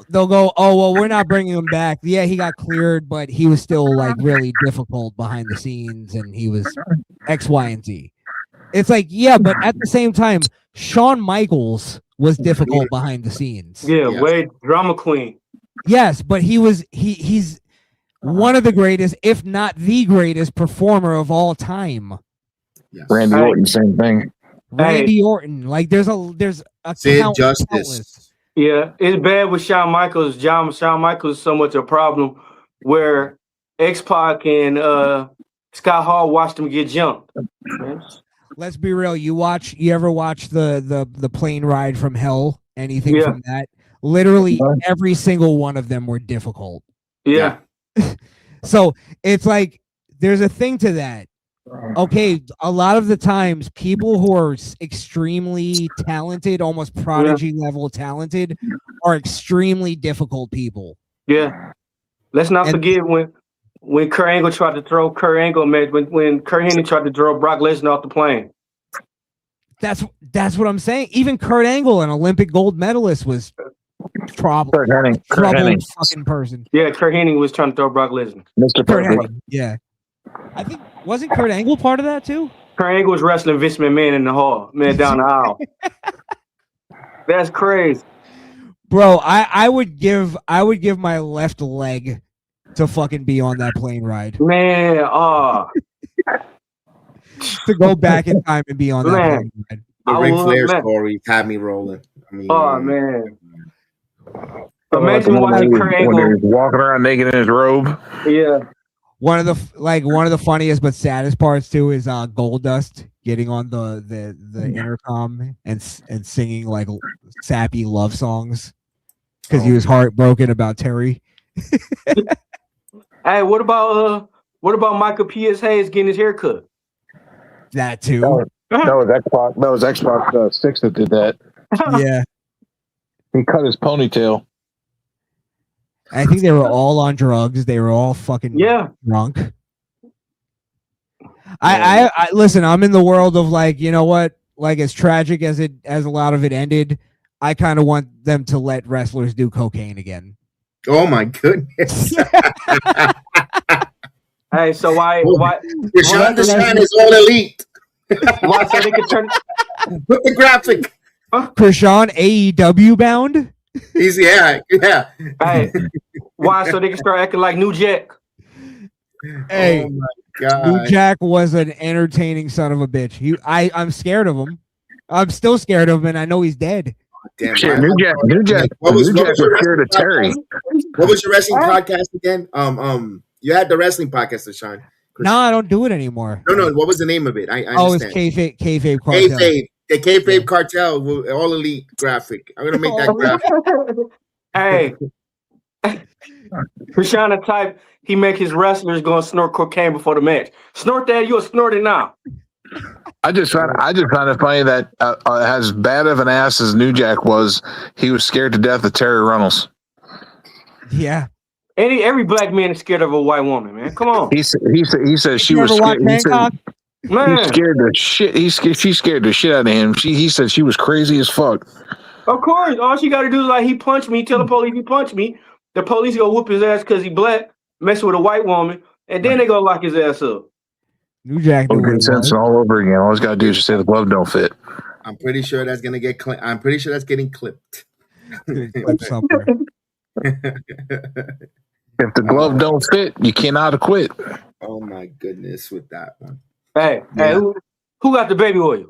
they'll go, oh well, we're not bringing him back. Yeah, he got cleared, but he was still like really difficult behind the scenes, and he was X, Y, and Z. It's like, yeah, but at the same time, Shawn Michaels was difficult behind the scenes. Yeah, way drama queen. Yes, but he's one of the greatest, if not the greatest, performer of all time. Yes. Randy Orton, same thing. Randy Orton, like there's a Justice. Yeah, it's bad with Shawn Michaels. Shawn Michaels is so much a problem where X-Pac and Scott Hall watched him get jumped. Let's be real. You ever watch the plane ride from hell? Anything from that? Literally every single one of them were difficult. Yeah. So it's like there's a thing to that. Okay, a lot of the times people who are extremely talented, almost prodigy level talented, are extremely difficult people. Yeah. Let's not forget when Kurt Angle tried to throw Kurt Angle, man, when Kurt Hennig tried to throw Brock Lesnar off the plane. That's what I'm saying. Even Kurt Angle, an Olympic gold medalist, was troubled fucking person. Yeah, Kurt Hennig was trying to throw Brock Lesnar. Mr. Kurt Hennig, yeah. I think wasn't Kurt Angle part of that too? Kurt Angle was wrestling Vince McMahon in the hall, man, down the aisle. That's crazy, bro. I would give my left leg to fucking be on that plane ride, man. To go back in time and be on that plane ride. The Ric Flair story had me rolling. I mean, man. Imagine watching Kurt Angle when he was walking around naked in his robe. Yeah. One of the funniest but saddest parts too is Goldust getting on the intercom and singing like sappy love songs because he was heartbroken about Terry. Hey, what about Michael P.S. Hayes getting his hair cut? That too. That was Xbox 6 that did that. Yeah. He cut his ponytail. I think they were all on drugs. They were all fucking drunk. I listen, I'm in the world of like, you know what? Like as tragic as a lot of it ended, I kind of want them to let wrestlers do cocaine again. Oh my goodness. Hey, so why Krishan is all elite. Why so they could turn put the graphic. Krishan AEW bound? He's yeah. Hey, why so they can start acting like New Jack? Hey, oh my God. New Jack was an entertaining son of a bitch. I'm scared of him. I'm still scared of him, and I know he's dead. Damn, shit, New Jack was scared of Terry. What was your wrestling podcast again? You had the wrestling podcast, Sean. No, I don't do it anymore. No. What was the name of it? I understand. It's Kayfabe Cartel. The Kayfabe Cartel, all elite graphic. I'm gonna make that graphic. Hey, Krishan type. He make his wrestlers go and snort cocaine before the match. Snort that, you'll snort it now. I just found it funny that as bad of an ass as New Jack was, he was scared to death of Terry Runnels. Yeah. Every black man is scared of a white woman, man. Come on. He said she was scared. Man. He scared the shit. She scared the shit out of him. He said she was crazy as fuck. Of course, all she got to do is like he punched me. Tell the police he punched me. The police go whoop his ass because he black, messing with a white woman, and then they go lock his ass up. New Jack doing sense all over again. All he's got to do is just say the glove don't fit. I'm pretty sure that's gonna get. I'm pretty sure that's getting clipped. Clip somewhere. If the glove don't fit, you cannot acquit. Oh my goodness, with that one. Hey, who got the baby oil?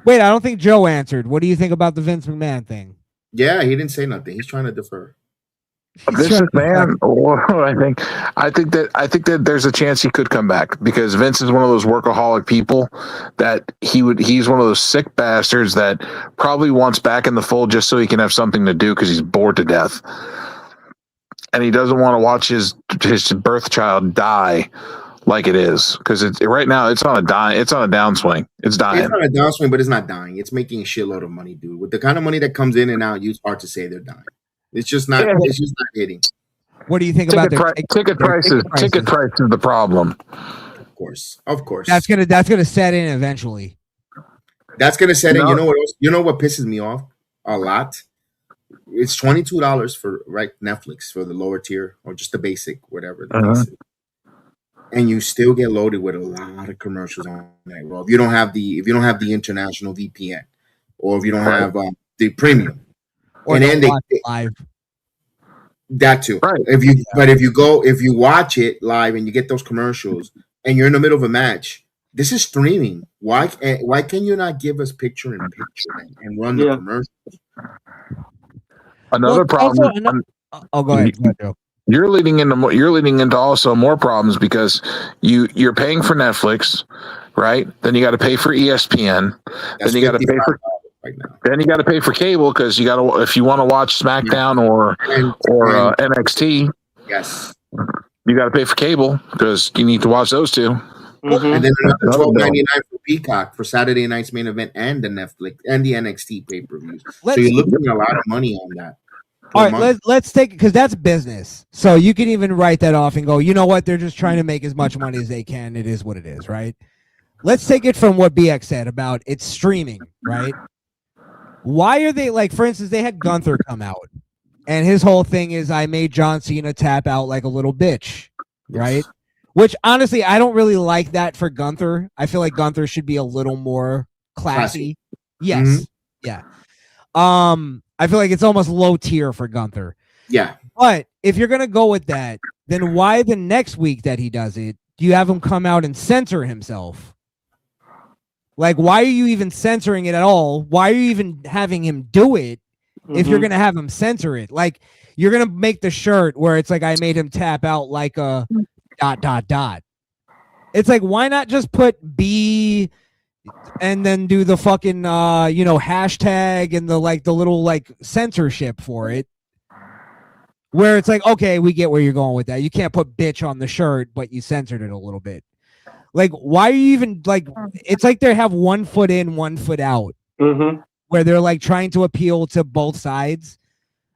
Wait, I don't think Joe answered. What do you think about the Vince McMahon thing? Yeah, he didn't say nothing. He's trying to defer. Vince McMahon, I think that there's a chance he could come back because Vince is one of those workaholic people that he's one of those sick bastards that probably wants back in the fold just so he can have something to do because he's bored to death. And he doesn't want to watch his birth child die like it is because right now it's on a downswing. It's dying. It's on a downswing, but it's not dying. It's making a shitload of money, dude. With the kind of money that comes in and out, it's hard to say they're dying. It's just not. Yeah. It's just not hitting. What do you think about ticket prices? Ticket price is the problem. Of course. That's gonna set in eventually. That's gonna set in. You know what else? You know what pisses me off a lot? It's $22 for Netflix for the lower tier or just the basic, whatever. Basic. And you still get loaded with a lot of commercials on that. Well, if you don't have the international VPN, or if you don't have the premium. Or and then they live. That too. Right. If you watch it live and you get those commercials and you're in the middle of a match, this is streaming. Why can you not give us picture in picture and run the commercials? Another problem. Go ahead, Joe. You're leading into also more problems because you're paying for Netflix, right? Then you got to pay for ESPN. Then you got to pay for. Right now. Then you got to pay for cable because you got to if you want to watch SmackDown or NXT. Yes, you got to pay for cable because you need to watch those two. Mm-hmm. And then another $12.99 for Peacock for Saturday night's main event and the Netflix and the NXT pay per views. So you're looking at a lot of money on that. All right, let's take because that's business. So you can even write that off and go, you know what? They're just trying to make as much money as they can. It is what it is, right? Let's take it from what BX said about it's streaming, right? Why are they for instance, they had Gunther come out and his whole thing is I made John Cena tap out like a little bitch, right? Which honestly, I don't really like that for Gunther. I feel like Gunther should be a little more classy. Yes. Mm-hmm. Yeah. I feel like it's almost low tier for Gunther. Yeah. But if you're going to go with that, then why the next week that he does it, do you have him come out and censor himself? Like, why are you even censoring it at all? Why are you even having him do it if you're going to have him censor it? Like, you're going to make the shirt where it's like, I made him tap out like a ... It's like, why not just put B and then do the fucking, hashtag and the little censorship for it? Where it's like, okay, we get where you're going with that. You can't put bitch on the shirt, but you censored it a little bit. Like, why are you even it's like they have 1 foot in, 1 foot out, where they're trying to appeal to both sides.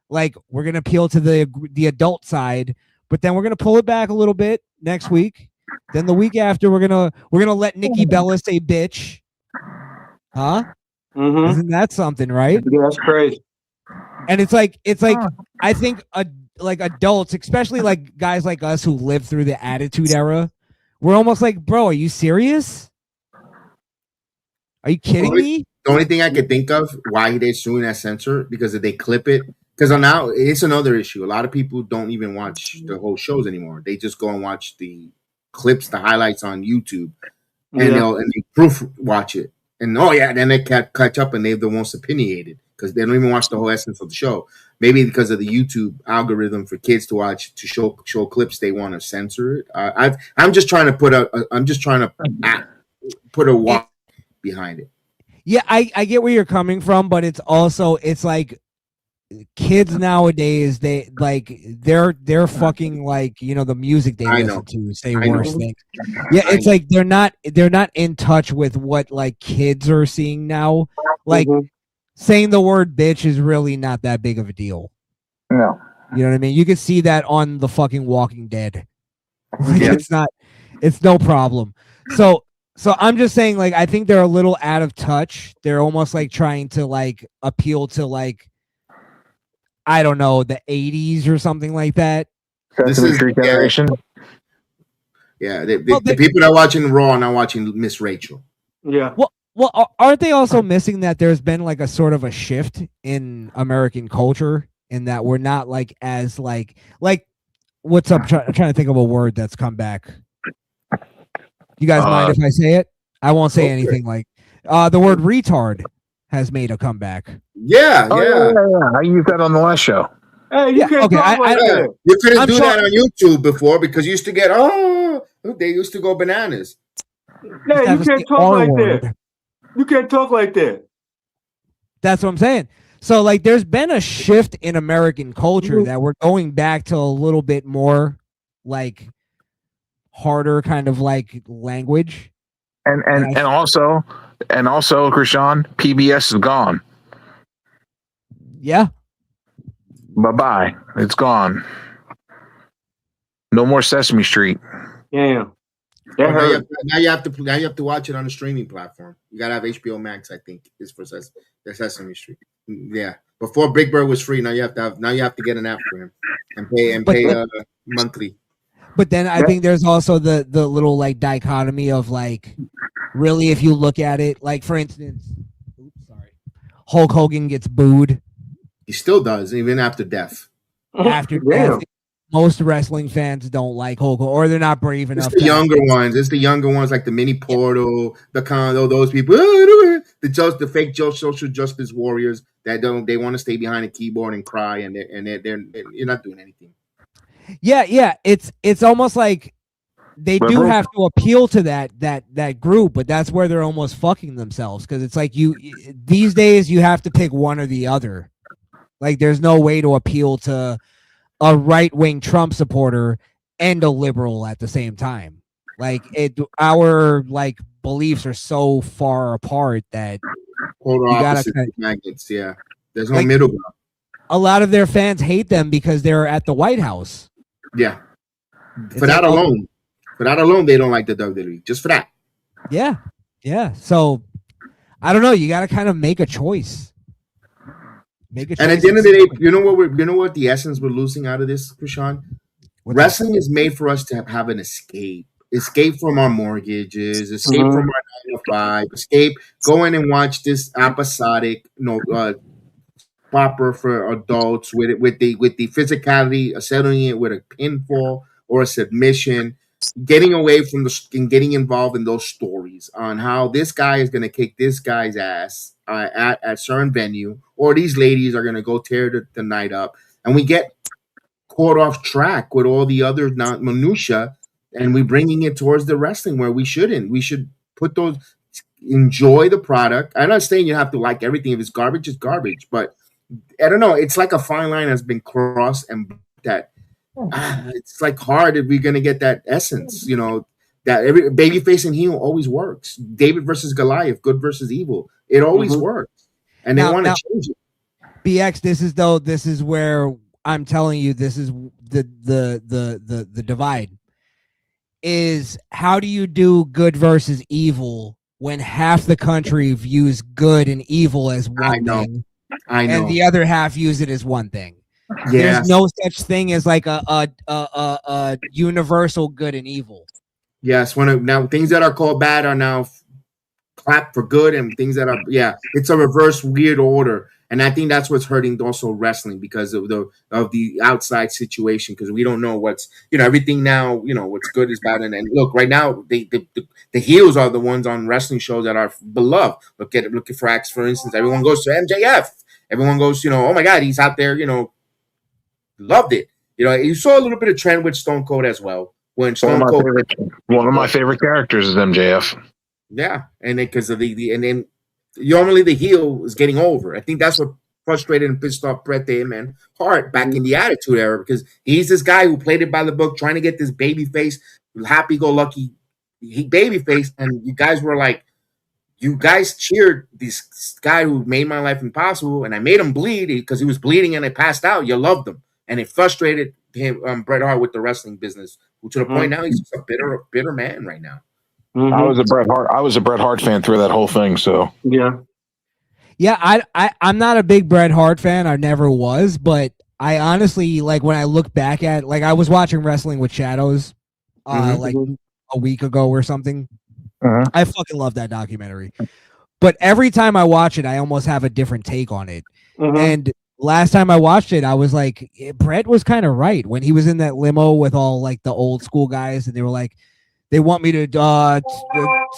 Like, we're going to appeal to the adult side, but then we're going to pull it back a little bit next week. Then the week after, we're going to let Nikki Bella say bitch. Huh? Isn't that something, right? Yeah, that's crazy. And it's like I think adults, especially guys like us who lived through the Attitude Era, we're almost like, bro, are you serious? Are you kidding me? The only thing I could think of why they're suing that censor because if they clip it, because now it's another issue. A lot of people don't even watch the whole shows anymore. They just go and watch the clips, the highlights on YouTube, and they proof watch it. And then they catch up and they're the most opinionated because they don't even watch the whole essence of the show. Maybe because of the YouTube algorithm for kids to watch to show clips, they want to censor it. I'm just trying to put a why behind it. Yeah, I get where you're coming from, but it's like kids nowadays they're fucking the music they listen to say worse things. Yeah, it's like they're not in touch with what kids are seeing now. Saying the word bitch is really not that big of a deal. No. You know what I mean? You can see that on the fucking Walking Dead. It's no problem. So I'm just saying, I think they're a little out of touch. They're almost trying to appeal to I don't know, the 80s or something like that. This is the generation. Yeah, the people that are watching Raw are not watching Miss Rachel. Yeah. Well, aren't they also missing that there's been a sort of a shift in American culture in that we're not like as like what's up? I'm trying to think of a word that's come back. You guys mind if I say it? I won't say anything like the word retard has made a comeback. Yeah. I used that on the last show. Hey, you can't talk like that. You couldn't do that on YouTube before because you used to get they used to go bananas. Yeah, you can't talk like that. You can't talk like that. That's what I'm saying. So like there's been a shift in American culture that we're going back to a little bit more like harder kind of like language. And also Krishan, PBS is gone. Yeah. Bye-bye. It's gone. No more Sesame Street. Yeah. Now you have to watch it on a streaming platform. You gotta have HBO Max, I think, is for Sesame Street. Yeah. Before Big Bird was free, now you have to get an app for him and pay monthly. But then I think there's also the little like dichotomy of like really if you look at it, like for instance, Hulk Hogan gets booed. He still does, even after death. After death, most wrestling fans don't like Hulk Hogan, or they're not brave enough. It's the younger ones. It's the younger ones like the Mini Portal, the Condo, those people. The fake social justice warriors that they want to stay behind a keyboard and cry, and you're not doing anything. Yeah. It's almost like they do have to appeal to that group, but that's where they're almost fucking themselves because it's like these days you have to pick one or the other. Like there's no way to appeal to a right-wing Trump supporter and a liberal at the same time. Like our like beliefs are so far apart that polar opposite magnets. Yeah, there's no middle ground. A lot of their fans hate them because they're at the White House. Yeah, for that alone, they don't like the WWE. Just for that. Yeah. So I don't know. You got to kind of make a choice. And at the end of the day, you know what the essence we're losing out of this, Krishan? Wrestling is made for us to have an escape from our mortgages, escape from our 9 to 5, escape, go in and watch this episodic, proper for adults with the physicality, settling it with a pinfall or a submission, getting away from and getting involved in those stories on how this guy is going to kick this guy's ass at a certain venue, or these ladies are going to go tear the night up, and we get caught off track with all the other minutia, and we're bringing it towards the wrestling where we shouldn't. We should put those, enjoy the product. I'm not saying you have to like everything. If it's garbage, it's garbage. But I don't know. It's like a fine line has been crossed, and that it's like hard if we're gonna get that essence. That every babyface and heel always works. David versus Goliath, good versus evil. It always works, and they want to change it. BX, this is where I'm telling you, this is the divide. Is how do you do good versus evil when half the country views good and evil as one thing, and the other half use it as one thing? Yeah. There's no such thing as like a universal good and evil. Yes, now things that are called bad are now clapped for good, and things that are it's a reverse weird order, and I think that's what's hurting also wrestling because of the outside situation, because we don't know what's everything now what's good is bad, and look right now the heels are the ones on wrestling shows that are beloved. Look at for instance, everyone goes to MJF, everyone goes oh my god, he's out there, loved it. You saw a little bit of trend with Stone Cold as well. When Stone Cold, one of my favorite characters is MJF. Yeah, and then because of and then normally the heel is getting over. I think that's what frustrated and pissed off Bret and Hart back in the Attitude Era, because he's this guy who played it by the book, trying to get this babyface, happy-go-lucky babyface, and you guys were like, you guys cheered this guy who made my life impossible, and I made him bleed because he was bleeding and I passed out. You loved him, and it frustrated him, Bret Hart, with the wrestling business, to the point now he's just a bitter man right now. Mm-hmm. I was a Bret Hart fan through that whole thing. So I'm not a big Bret Hart fan. I never was, but I honestly, like, when I look back at, like, I was watching Wrestling with Shadows like a week ago or something. I fucking love that documentary. But every time I watch it, I almost have a different take on it. And last time I watched it, I was like, Brett was kind of right when he was in that limo with all like the old school guys, and they were like, they want me to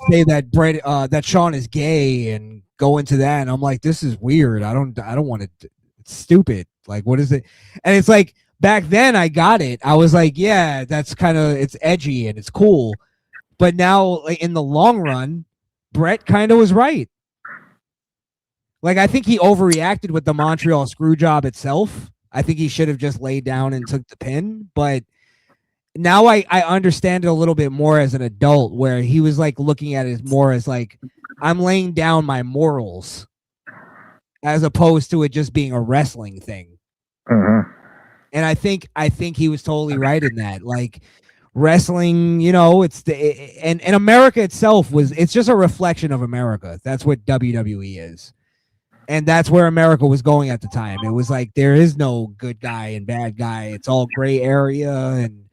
say that Brett, that Sean is gay and go into that, and I'm like, this is weird. I don't want to. It's stupid. Like, what is it? And it's like back then I got it. I was like, yeah, that's kind of, it's edgy and it's cool. But now, like, in the long run, Brett kind of was right. Like, I think he overreacted with the Montreal screw job itself. I think he should have just laid down and took the pin. But now I understand it a little bit more as an adult, where he was like looking at it more as like, I'm laying down my morals as opposed to it just being a wrestling thing. Mm-hmm. And I think he was totally right in that. Like, wrestling, you know, it's and America itself it's just a reflection of America. That's what WWE is. And that's where America was going at the time. It was like, there is no good guy and bad guy. It's all gray area, and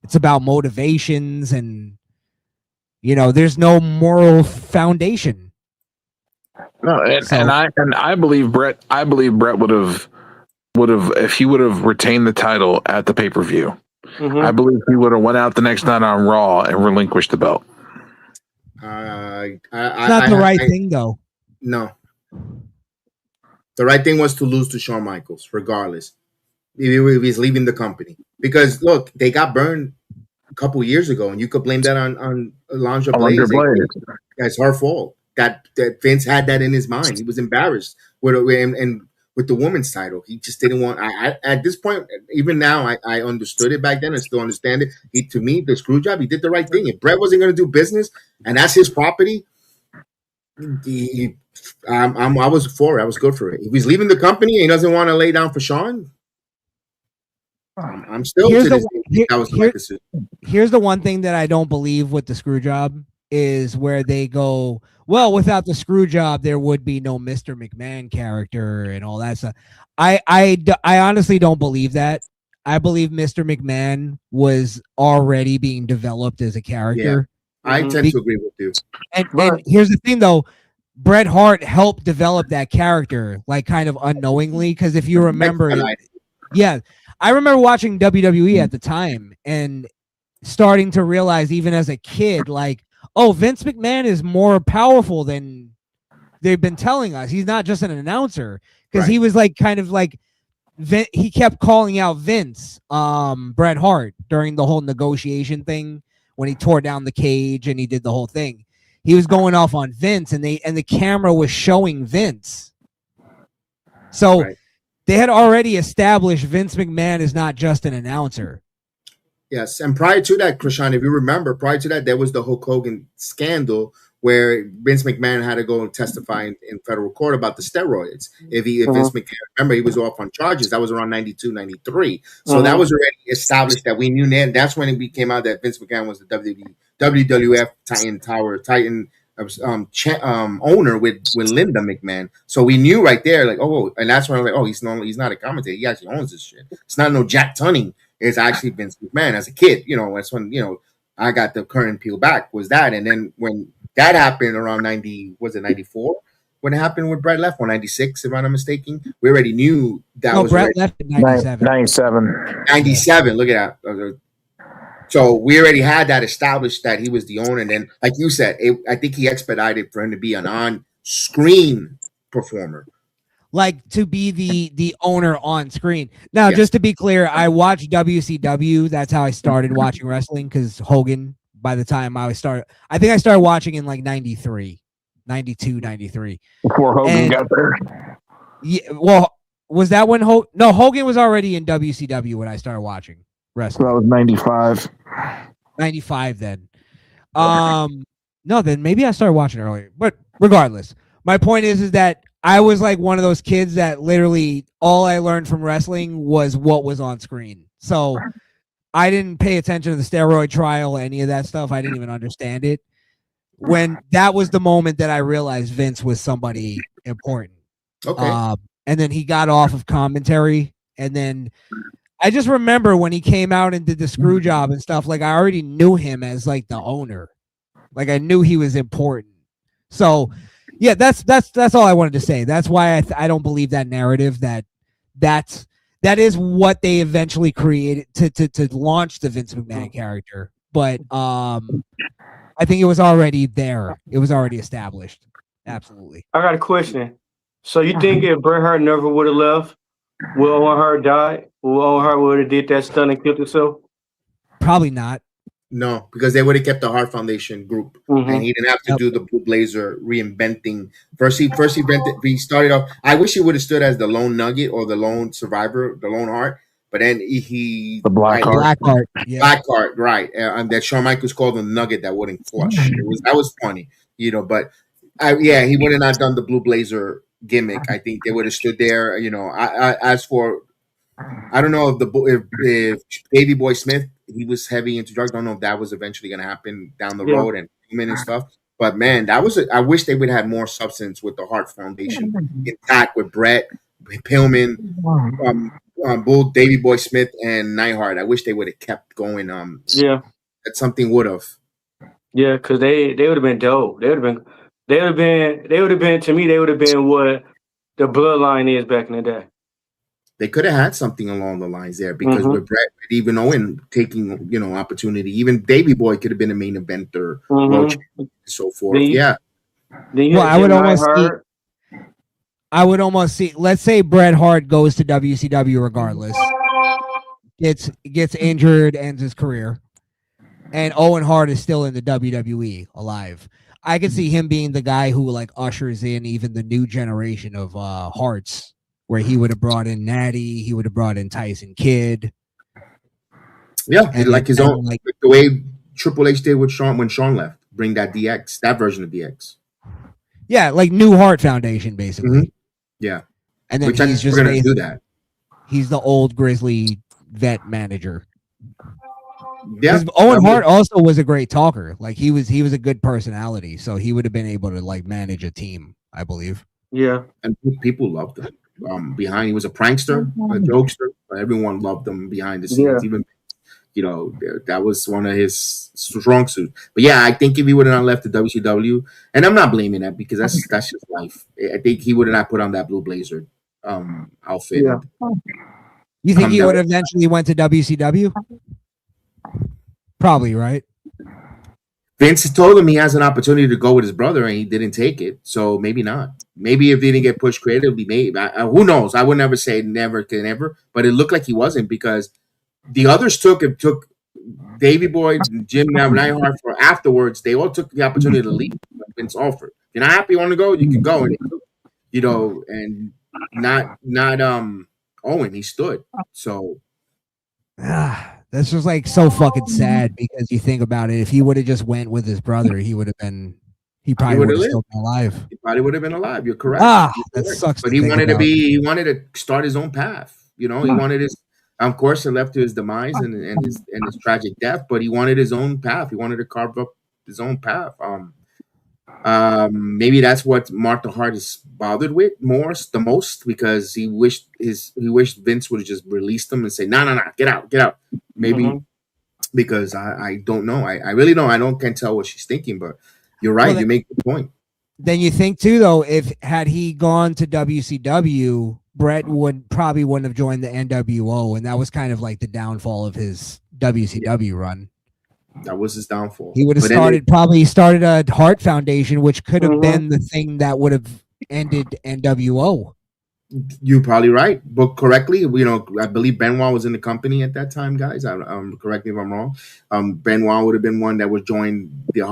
it's about motivations, and, you know, there's no moral foundation. No, and I believe Brett. I believe Brett would have if he would have retained the title at the pay-per-view. Mm-hmm. I believe he would have went out the next night on Raw and relinquished the belt. It's not the right thing, though. No. The right thing was to lose to Shawn Michaels, regardless. If he's leaving the company. Because, look, they got burned a couple years ago, and you could blame that on Alundra Blaze. It's her fault. That Vince had that in his mind. He was embarrassed with the women's title. He just didn't want. At this point, even now, I understood it back then. I still understand it. To me, the screw job, he did the right thing. If Brett wasn't going to do business, and that's his property, I was for it. I was good for it. If he's leaving the company and he doesn't want to lay down for Sean, I'm still to this day. That was the right decision. Here's the one thing that I don't believe with the screw job is where they go, well, without the screw job, there would be no Mr. McMahon character and all that stuff. I honestly don't believe that. I believe Mr. McMahon was already being developed as a character. Yeah, I tend to agree with you. And here's the thing, though. Bret Hart helped develop that character, like, kind of unknowingly, because if you remember, I remember watching WWE at the time and starting to realize, even as a kid, like, oh, Vince McMahon is more powerful than they've been telling us. He's not just an announcer, because he was like, kind of like, he kept calling out Vince, Bret Hart, during the whole negotiation thing when he tore down the cage and he did the whole thing. He was going off on Vince, and the camera was showing Vince. So they had already established Vince McMahon is not just an announcer. Yes, and prior to that, Krishan, if you remember, prior to that, there was the Hulk Hogan scandal where Vince McMahon had to go and testify in federal court about the steroids. If Vince McMahon, remember, he was off on charges. That was around 92, 93. So that was already established that we knew that. That's when it came out that Vince McMahon was the WWF Titan owner with Linda McMahon. So we knew right there, like, oh, and that's when I was like, oh, he's not a commentator. He actually owns this shit. It's not no Jack Tunney. It's actually Vince McMahon. As a kid, that's when, I got the current peel back was that. And then when that happened around 94? When it happened with Brett left, 96, if I'm not mistaken, we already knew that was Brett left in 97. 97. Look at that. So we already had that established that he was the owner. And then, like you said, I think he expedited for him to be an on-screen performer. Like, to be the owner on screen. Now, just to be clear, I watched WCW. That's how I started watching wrestling, because Hogan, by the time I think I started watching in like 93, 92, 93. Before Hogan got there. Yeah, well, was that when Hogan was already in WCW when I started watching wrestling. So that was 95. 95 then. No, then maybe I started watching earlier. But regardless, my point is that I was like one of those kids that literally all I learned from wrestling was what was on screen. So I didn't pay attention to the steroid trial, any of that stuff. I didn't even understand it. When that was the moment that I realized Vince was somebody important. Okay. And then he got off of commentary. And then I just remember when he came out and did the screw job and stuff, like, I already knew him as like the owner. Like, I knew he was important. So yeah, that's all I wanted to say. That's why I don't believe that narrative that that is what they eventually created to launch the Vince McMahon character. But I think it was already there. It was already established. Absolutely. I got a question. So you think if Bret Hart never would have left, will Owen Hart died? Will Owen Hart would have did that stunt and killed himself? Probably not. No, because they would have kept the Hart Foundation group, and he didn't have to do the Blue Blazer reinventing. First he invented. He started off. I wish he would have stood as the lone Nugget or the lone Survivor, the lone Heart. But then he the Black Heart, Black Heart, right? And that Shawn Michaels called the Nugget that wouldn't flush. That was funny, you know. But he would have not done the Blue Blazer gimmick. I think they would have stood there. You know, as for, I don't know if Davey Boy Smith, he was heavy into drugs. I don't know if that was eventually going to happen down the road and stuff. But man, I wish they would have more substance with the Hart Foundation intact with Brett, Pillman, Bull, Davey Boy Smith, and Neidhart. I wish they would have kept going. That something would have. Yeah, because they would have been dope. They would have been to me. They would have been what the Bloodline is back in the day. They could have had something along the lines there because with Brett, even Owen taking opportunity, even Davey Boy could have been a main eventer, and so forth. I would almost see. Let's say Bret Hart goes to WCW regardless, gets injured, ends his career, and Owen Hart is still in the WWE alive. I could see him being the guy who like ushers in even the new generation of Harts, where he would have brought in Natty, he would have brought in Tyson Kidd. Yeah, like his own, like the way Triple H did with Shawn when Shawn left, bring that DX, that version of DX. Yeah, like new Hart Foundation, basically. Yeah, and then he's just gonna do that. He's the old Grizzly vet manager. Yeah, Owen Hart also was a great talker. Like he was a good personality, so he would have been able to like manage a team, I believe. Yeah, and people loved him. Behind, he was a prankster, a jokester. Everyone loved him behind the scenes. Even that was one of his strong suits. But yeah, I think if he would have not left the WCW, and I'm not blaming that because that's just life. I think he would have not put on that Blue Blazer outfit. Yeah. You think he would have eventually went to WCW? Probably, right? Vince told him he has an opportunity to go with his brother, and he didn't take it. So maybe not. Maybe if he didn't get pushed creatively, maybe. Who knows? I would never say never can ever, but it looked like he wasn't because the others took Davey Boy, Jim Neidhart for afterwards. They all took the opportunity to leave. Vince offered. If you're not happy, you want to go, you can go. And and not Owen, he stood. So that's just like so fucking sad because you think about it. If he would have just went with his brother, he would have been. He probably would have still been alive. He probably would have been alive. You're correct. That sucks. But he wanted to start his own path. He wanted his. Of course, it left to his demise and his tragic death. But he wanted his own path. He wanted to carve up his own path. Maybe that's what Martha Hart is bothered with the most because he wished Vince would have just released him and say, no, get out. Maybe because I don't know. I really don't. I can't tell what she's thinking, but you're right. You make the point. Then you think too, though, had he gone to WCW, Brett probably wouldn't have joined the NWO, and that was kind of like the downfall of his WCW run. That was his downfall. He would have started a Hart Foundation, which could have been the thing that would have ended NWO. You're probably right. But correctly, I believe Benoit was in the company at that time, guys. Correct me if I'm wrong. Benoit would have been one that would join the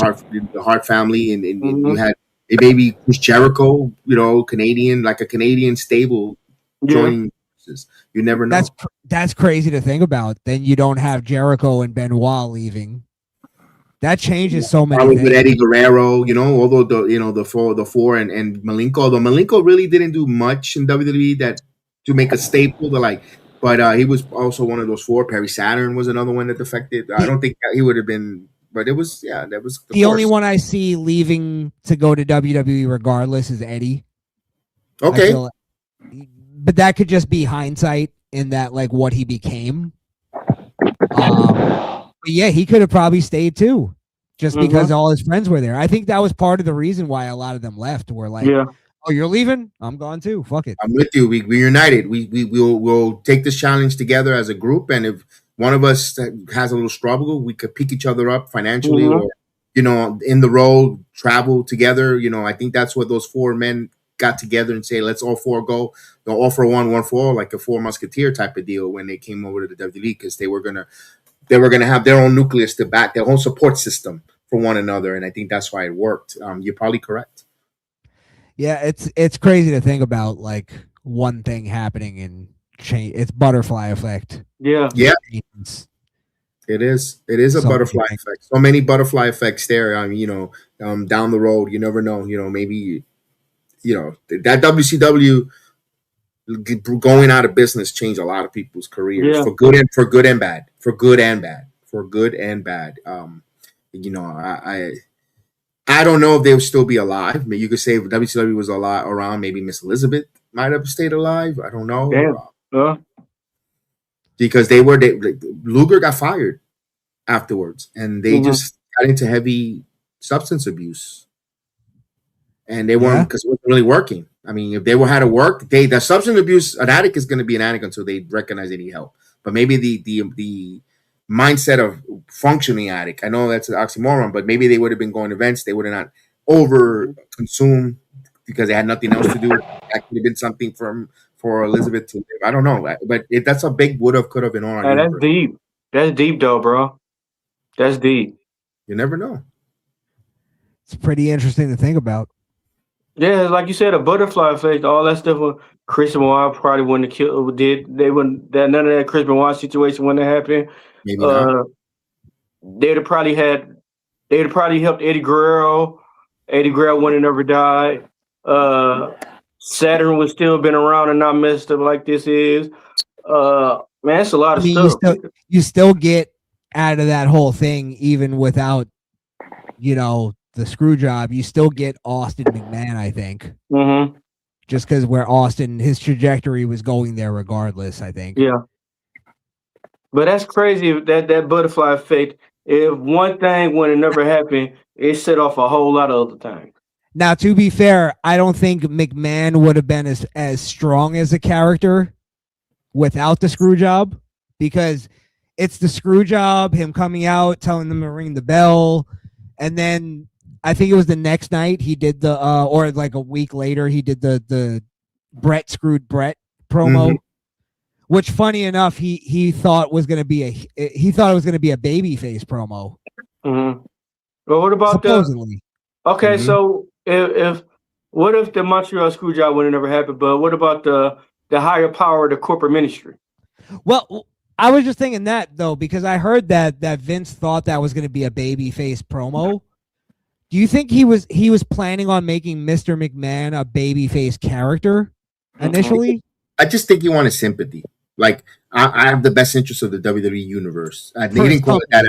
Hart family, and you had maybe Chris Jericho, Canadian, like a Canadian stable joining. You never know. That's crazy to think about. Then you don't have Jericho and Benoit leaving. That changes so many things. With Eddie Guerrero, although the four and Malenko, although Malenko really didn't do much in WWE to make a staple but he was also one of those four. Perry Saturn was another one that defected. I don't think he would have been, but it was that was the only one I see leaving to go to WWE regardless is Eddie. Okay. But that could just be hindsight in that like what he became. But yeah, he could have probably stayed too, just because all his friends were there. I think that was part of the reason why a lot of them left. Were like, Oh, you're leaving? I'm gone too. Fuck it. I'm with you. We're united. We'll take this challenge together as a group, and if one of us has a little struggle, we could pick each other up financially, Mhm. or in the road, travel together. I think that's what those four men got together and say, let's all four go. They'll all for one for all, like a four musketeer type of deal when they came over to the WWE, because they were gonna have their own nucleus to back their own support system for one another, and I think that's why it worked. You're probably correct. Yeah, it's crazy to think about, like, one thing happening and change. It's butterfly effect. Yeah. Yeah. It is a butterfly effect. So many butterfly effects there. Down the road, you never know. Maybe that WCW going out of business changed a lot of people's careers, for good and bad. I don't know if they would still be alive. I mean, you could say if WCW was a lot around, maybe Miss Elizabeth might have stayed alive. I don't know. Damn. Because Luger got fired afterwards, and they just got into heavy substance abuse, and they weren't, because it wasn't really working. I mean, if they had to work, the substance abuse, an addict is going to be an addict until they recognize they need help. But maybe the mindset of functioning addict, I know that's an oxymoron, but maybe they would have been going to events. They would have not over consumed because they had nothing else to do. That could have been something for Elizabeth to live. I don't know, but that's a big would have, could have been on. Hey, that's deep. That's deep, though, bro. That's deep. You never know. It's pretty interesting to think about. Yeah, like you said, a butterfly effect, all that stuff. Chris Benoit probably wouldn't have killed. They wouldn't. None of that Chris Benoit situation wouldn't have happened. Maybe not. They'd have probably helped Eddie Guerrero. Eddie Guerrero wouldn't have never died. Saturn would still been around and not messed up like this is. Man, it's a lot of stuff. You still get out of that whole thing, even without, the screw job. You still get Austin McMahon, I think. Mm-hmm. Just because his trajectory was going there regardless, I think. Yeah. But that's crazy, that butterfly effect. If one thing would have never happened, it set off a whole lot of other things. Now, to be fair, I don't think McMahon would have been as strong as a character without the screw job, because it's the screw job, him coming out, telling them to ring the bell, and then I think it was the next night he did or like a week later, he did the Brett screwed Brett promo, which, funny enough, he thought was going to be a babyface promo. Mm-hmm. But what about supposedly? So what if the Montreal screw job would have never happened? But what about the higher power of the corporate ministry? Well, I was just thinking that, though, because I heard that Vince thought that was going to be a babyface promo. Do you think he was planning on making Mr. McMahon a babyface character initially? I just think he wanted sympathy. Like, I have the best interest of the WWE universe. He didn't call it that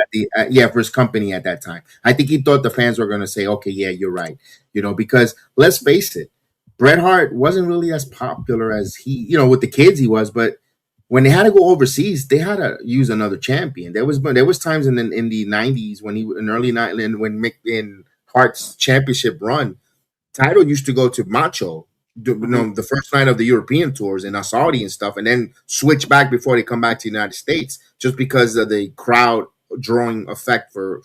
for his company at that time. I think he thought the fans were going to say, okay, yeah, you're right. Because let's face it, Bret Hart wasn't really as popular as he, with the kids he was, but when they had to go overseas, they had to use another champion. There was times in the 90s when Hart's championship run, title used to go to Macho, the first night of the European tours in Saudi and stuff, and then switch back before they come back to the United States, just because of the crowd drawing effect for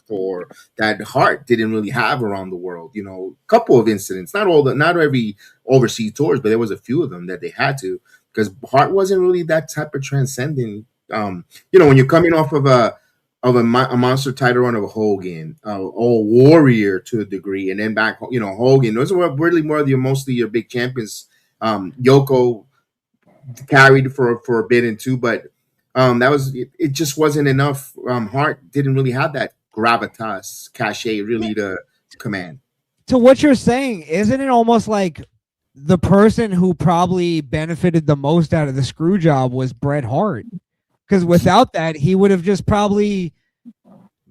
that Hart didn't really have around the world. A couple of incidents, not every overseas tours, but there was a few of them that they had to, because Hart wasn't really that type of transcending. When you're coming off of a monster title run of a Hogan, or Warrior to a degree, and then back, Hogan. Those were really mostly your big champions. Yoko carried for a bit and two, but it just wasn't enough. Hart didn't really have that gravitas, cachet, really to command. To what you're saying, isn't it almost like the person who probably benefited the most out of the screw job was Bret Hart? Because without that, he would have just probably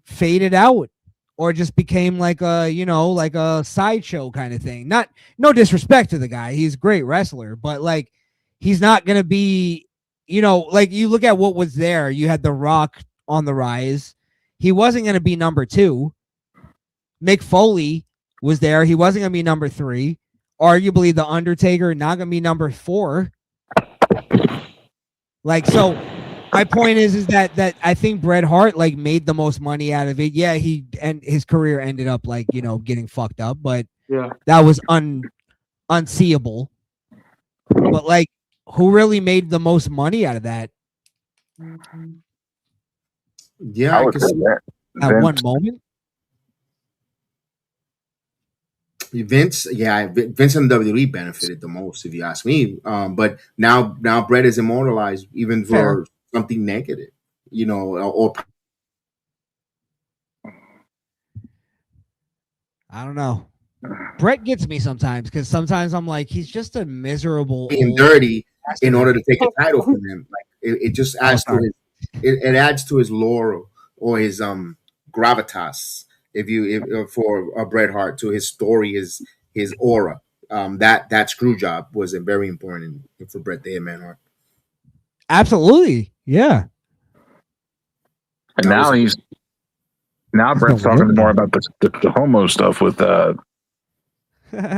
faded out, or just became like a sideshow kind of thing. No disrespect to the guy, he's a great wrestler, but like, he's not gonna be, like, you look at what was there. You had The Rock on the rise. He wasn't gonna be number 2. Mick Foley was there. He wasn't gonna be number 3. arguably the Undertaker not gonna be number 4. Like, so my point is that I think Bret Hart like made the most money out of it. Yeah, his career ended up like, you know, getting fucked up, but that was unseeable. But like, who really made the most money out of that? Yeah, I guess at one moment. Vince and WWE benefited the most, if you ask me. But now Bret is immortalized even for something negative, you know, or I don't know. Bret gets me sometimes because sometimes I'm like, he's just a miserable being dirty in order to take a title from him. Like it just adds to his it adds to his lore or his gravitas. If for a Bret Hart, to his story, his aura. That screw job was very important for Bret the Hitman Hart. Absolutely, yeah. And now Bret's talking more about the homo stuff with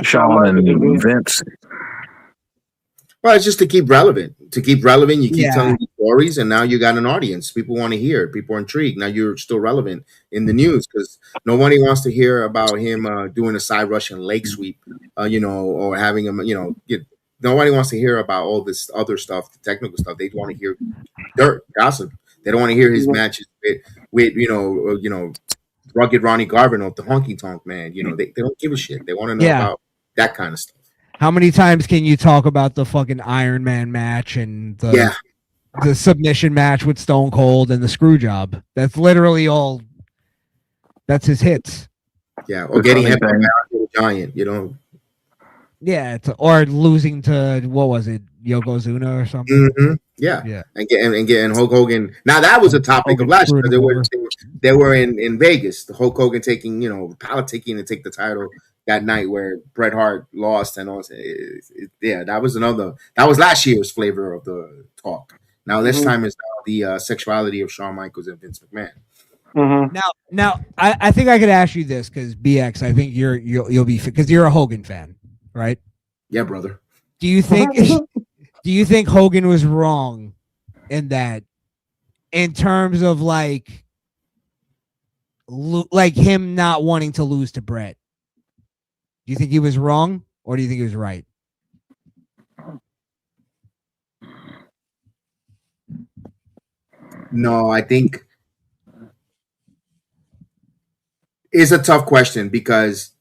Shawn and Vince. Well, it's just to keep relevant. You keep telling the stories, and now you got an audience. People want to hear. People are intrigued. Now you're still relevant in the news because nobody wants to hear about him doing a side Russian leg sweep, you know, or having him, you know, nobody wants to hear about all this other stuff, the technical stuff. They want to hear dirt, gossip. They don't want to hear his matches with you know, rugged Ronnie Garvin of the Honky Tonk Man. You know, they don't give a shit. They want to know about that kind of stuff. How many times can you talk about the fucking Iron Man match and the submission match with Stone Cold and the screw job? That's literally all. That's his hits. Yeah, or getting hit by a giant, you know. Yeah, or losing to, what was it, Yokozuna or something? Mm-hmm. Yeah. And getting Hulk Hogan. Now that was a topic of last year. They were in Vegas. The Hulk Hogan taking, you know, politicking to take the title that night where Bret Hart lost and all. That was last year's flavor of the talk. Now this time is the sexuality of Shawn Michaels and Vince McMahon. Mm-hmm. Now, I think I could ask you this because BX, I think you'll be, because you're a Hogan fan, right? Yeah, brother. Do you think Hogan was wrong in that, in terms of like him not wanting to lose to Bret? Do you think he was wrong, or do you think he was right? No, I think it's a tough question because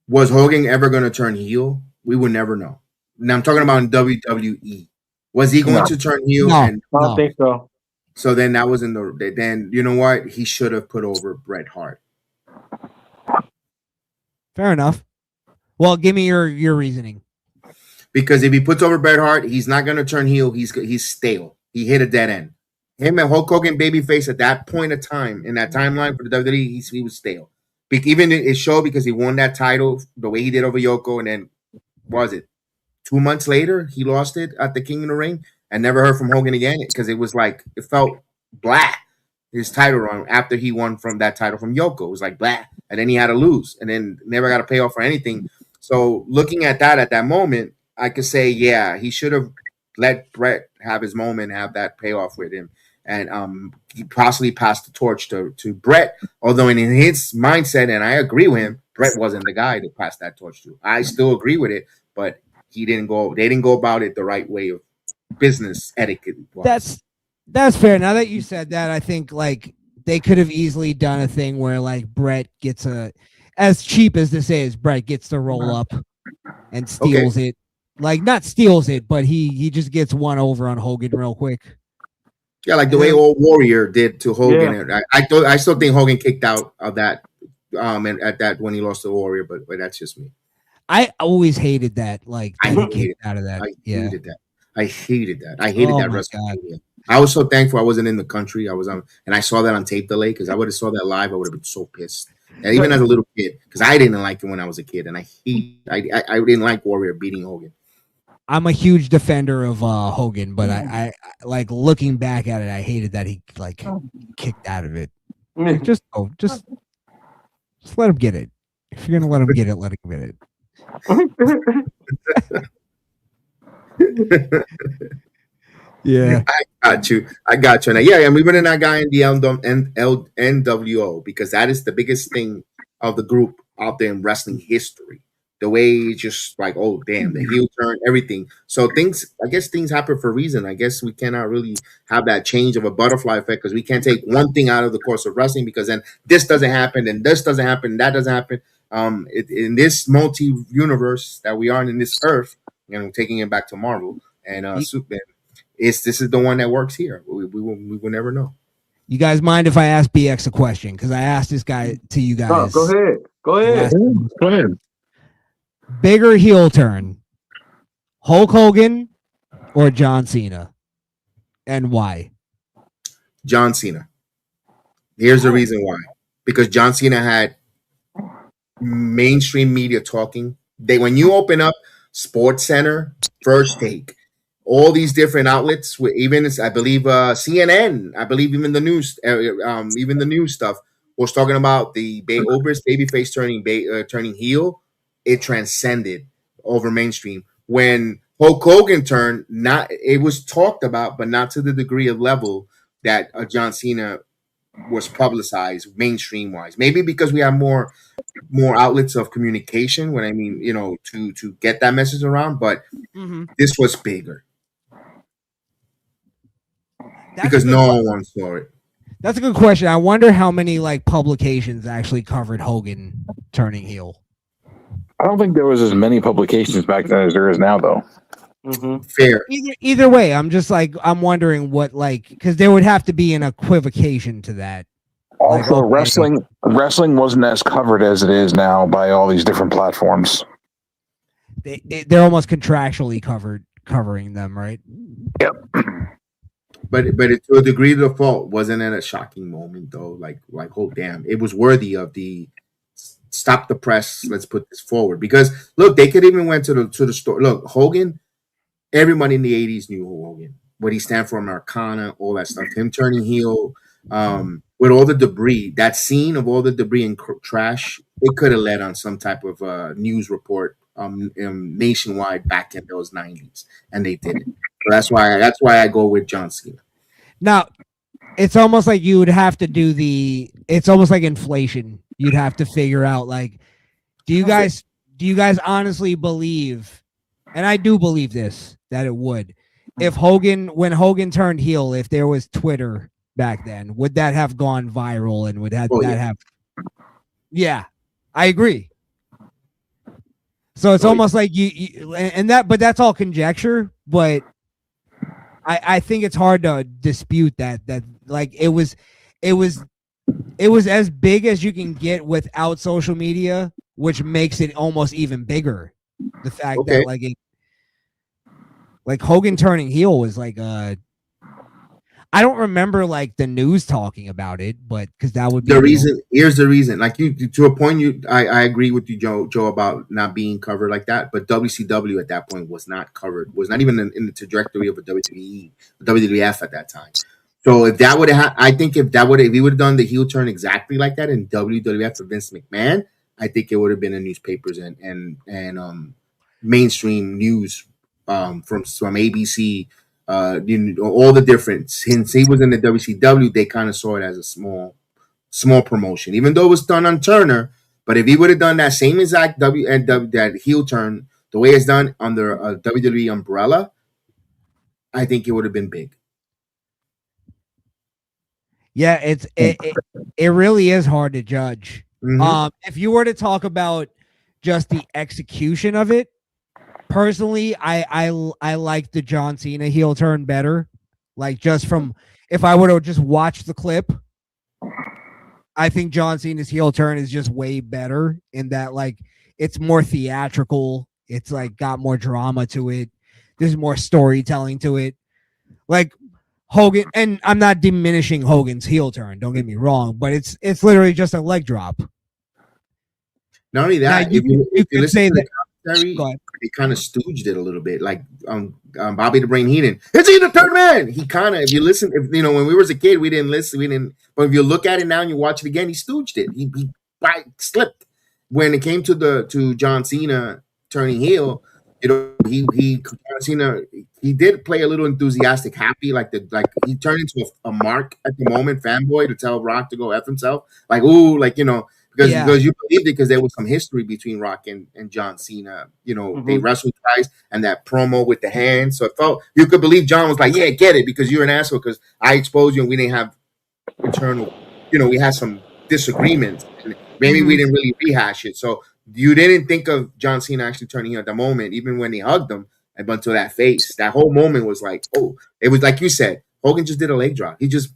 was Hogan ever going to turn heel? We would never know. Now I'm talking about in WWE. Was he going to turn heel? No, I don't think so. So then that was then you know what? He should have put over Bret Hart. Fair enough. Well, give me your reasoning. Because if he puts over Bret Hart, he's not going to turn heel. He's stale. He hit a dead end. Him and Hulk Hogan babyface at that point of time, in that timeline for the WWE, he was stale. Even it showed because he won that title the way he did over Yoko, and then was it 2 months later he lost it at the King of the Ring and never heard from Hogan again because it was like it felt blah. His title run after he won from that title from Yoko, it was like blah, and then he had to lose, and then never got a payoff for anything. So looking at that moment, I could say, yeah, he should have let Bret have his moment, have that payoff with him, and he possibly passed the torch to Bret. Although in his mindset, and I agree with him, Bret wasn't the guy to pass that torch to. I still agree with it, but they didn't go about it the right way of business etiquette. That's fair. Now that you said that, I think like they could have easily done a thing where like Bret gets as cheap as this is, Bret gets to roll up and steals it. Like not steals it, but he just gets one over on Hogan real quick. Yeah, like the way old Warrior did to Hogan. Yeah. I still think Hogan kicked out of that and at that when he lost to Warrior, but that's just me. I always hated that. Like I hated out of that. I hated that. I hated that WrestleMania. I was so thankful I wasn't in the country. I was on, and I saw that on tape delay because I would have saw that live. I would have been so pissed. And even as a little kid, because I didn't like it when I was a kid, and I didn't like Warrior beating Hogan. I'm a huge defender of Hogan, but I like looking back at it, I hated that he like kicked out of it. Like, just let him get it. If you're gonna let him get it, let him get it. Yeah. I got you. And yeah, and we were that guy in the NWO because that is the biggest thing of the group out there in wrestling history. The way it's just like, oh damn, the heel turn, everything. So I guess things happen for a reason. I guess we cannot really have that change of a butterfly effect because we can't take one thing out of the course of wrestling because then this doesn't happen, and this doesn't happen, and that doesn't happen. In this multi-universe that we are in this earth, taking it back to Marvel and Superman. This is the one that works here. We will never know. You guys mind if I ask BX a question? Because I asked this guy to you guys. Go ahead. Go ahead. Bigger heel turn, Hulk Hogan or John Cena, and why? John Cena. Here's the reason why. Because John Cena had mainstream media talking. When you open up Sports Center, First Take, all these different outlets, even I believe CNN, I believe even the news stuff was talking about the Ober's babyface turning heel. It transcended over mainstream. When Hulk Hogan turned, it was talked about, but not to the degree of level that John Cena was publicized mainstream wise. Maybe because we have more outlets of communication. When I mean, to get that message around, but this was bigger. Because no one saw it. That's a good question. I wonder how many publications actually covered Hogan turning heel. I don't think there was as many publications back then as there is now, though. Mm-hmm. Fair. Either way, I'm just I'm wondering what because there would have to be an equivocation to that. Also, wrestling wasn't as covered as it is now by all these different platforms. They're almost contractually covering them, right? Yep. But to a degree, the fault wasn't at a shocking moment though. Like oh damn, it was worthy of the stop the press. Let's put this forward because look, they could even went to the store. Look, Hogan. Everybody in the '80s knew Hogan. What he stand for, Americana, all that stuff. Him turning heel, with all the debris. That scene of all the debris and trash, it could have led on some type of news report nationwide back in those '90s, and they didn't. So that's why I go with John Cena. Now, it's almost like you would have to do it's almost like inflation. You'd have to figure out do you guys honestly believe, and I do believe this, that it would, when Hogan turned heel, if there was Twitter back then, would that have gone viral and would that have? Yeah, I agree. So it's almost like but that's all conjecture, but I think it's hard to dispute that it was as big as you can get without social media, which makes it almost even bigger. The fact that Hogan turning heel was I don't remember the news talking about it, but because that would be the reason. Here's the reason. You to a point, I agree with you, Joe, about not being covered like that. But WCW at that point was not covered. Was not even in the trajectory of a WWF at that time. So if that would have, I think if we would have done the heel turn exactly like that in WWF for Vince McMahon, I think it would have been in newspapers and mainstream news from ABC. All the difference. Since he was in the WCW, they kind of saw it as a small promotion, even though it was done on Turner. But if he would have done that same exact that heel turn the way it's done under a WWE umbrella, I think it would have been big. Yeah, it really is hard to judge. Mm-hmm. If you were to talk about just the execution of it, personally, I like the John Cena heel turn better. Just from, if I were to just watch the clip, I think John Cena's heel turn is just way better in that it's more theatrical. It's got more drama to it. There's more storytelling to it. Hogan, and I'm not diminishing Hogan's heel turn, don't get me wrong, but it's literally just a leg drop. Not only that, now, you could say that they kind of stooged it a little bit, Bobby the Brain Heenan. Is he the third man? He kind of, if you listen, when we were a kid, we didn't listen, but if you look at it now and you watch it again, he stooged it. He slipped, when it came to John Cena turning heel, John Cena, he did play a little enthusiastic, happy, like he turned into a Mark at the moment fanboy to tell Rock to go F himself, like ooh, like because you believed it because there was some history between Rock and John Cena. They wrestled twice, and that promo with the hand, so it felt you could believe John was like, yeah, get it because you're an asshole because I exposed you and we didn't have internal, we had some disagreements and maybe we didn't really rehash it. So you didn't think of John Cena actually turning at the moment, even when he hugged him, until that face. That whole moment was like, oh, it was like you said, Hogan just did a leg drop. He just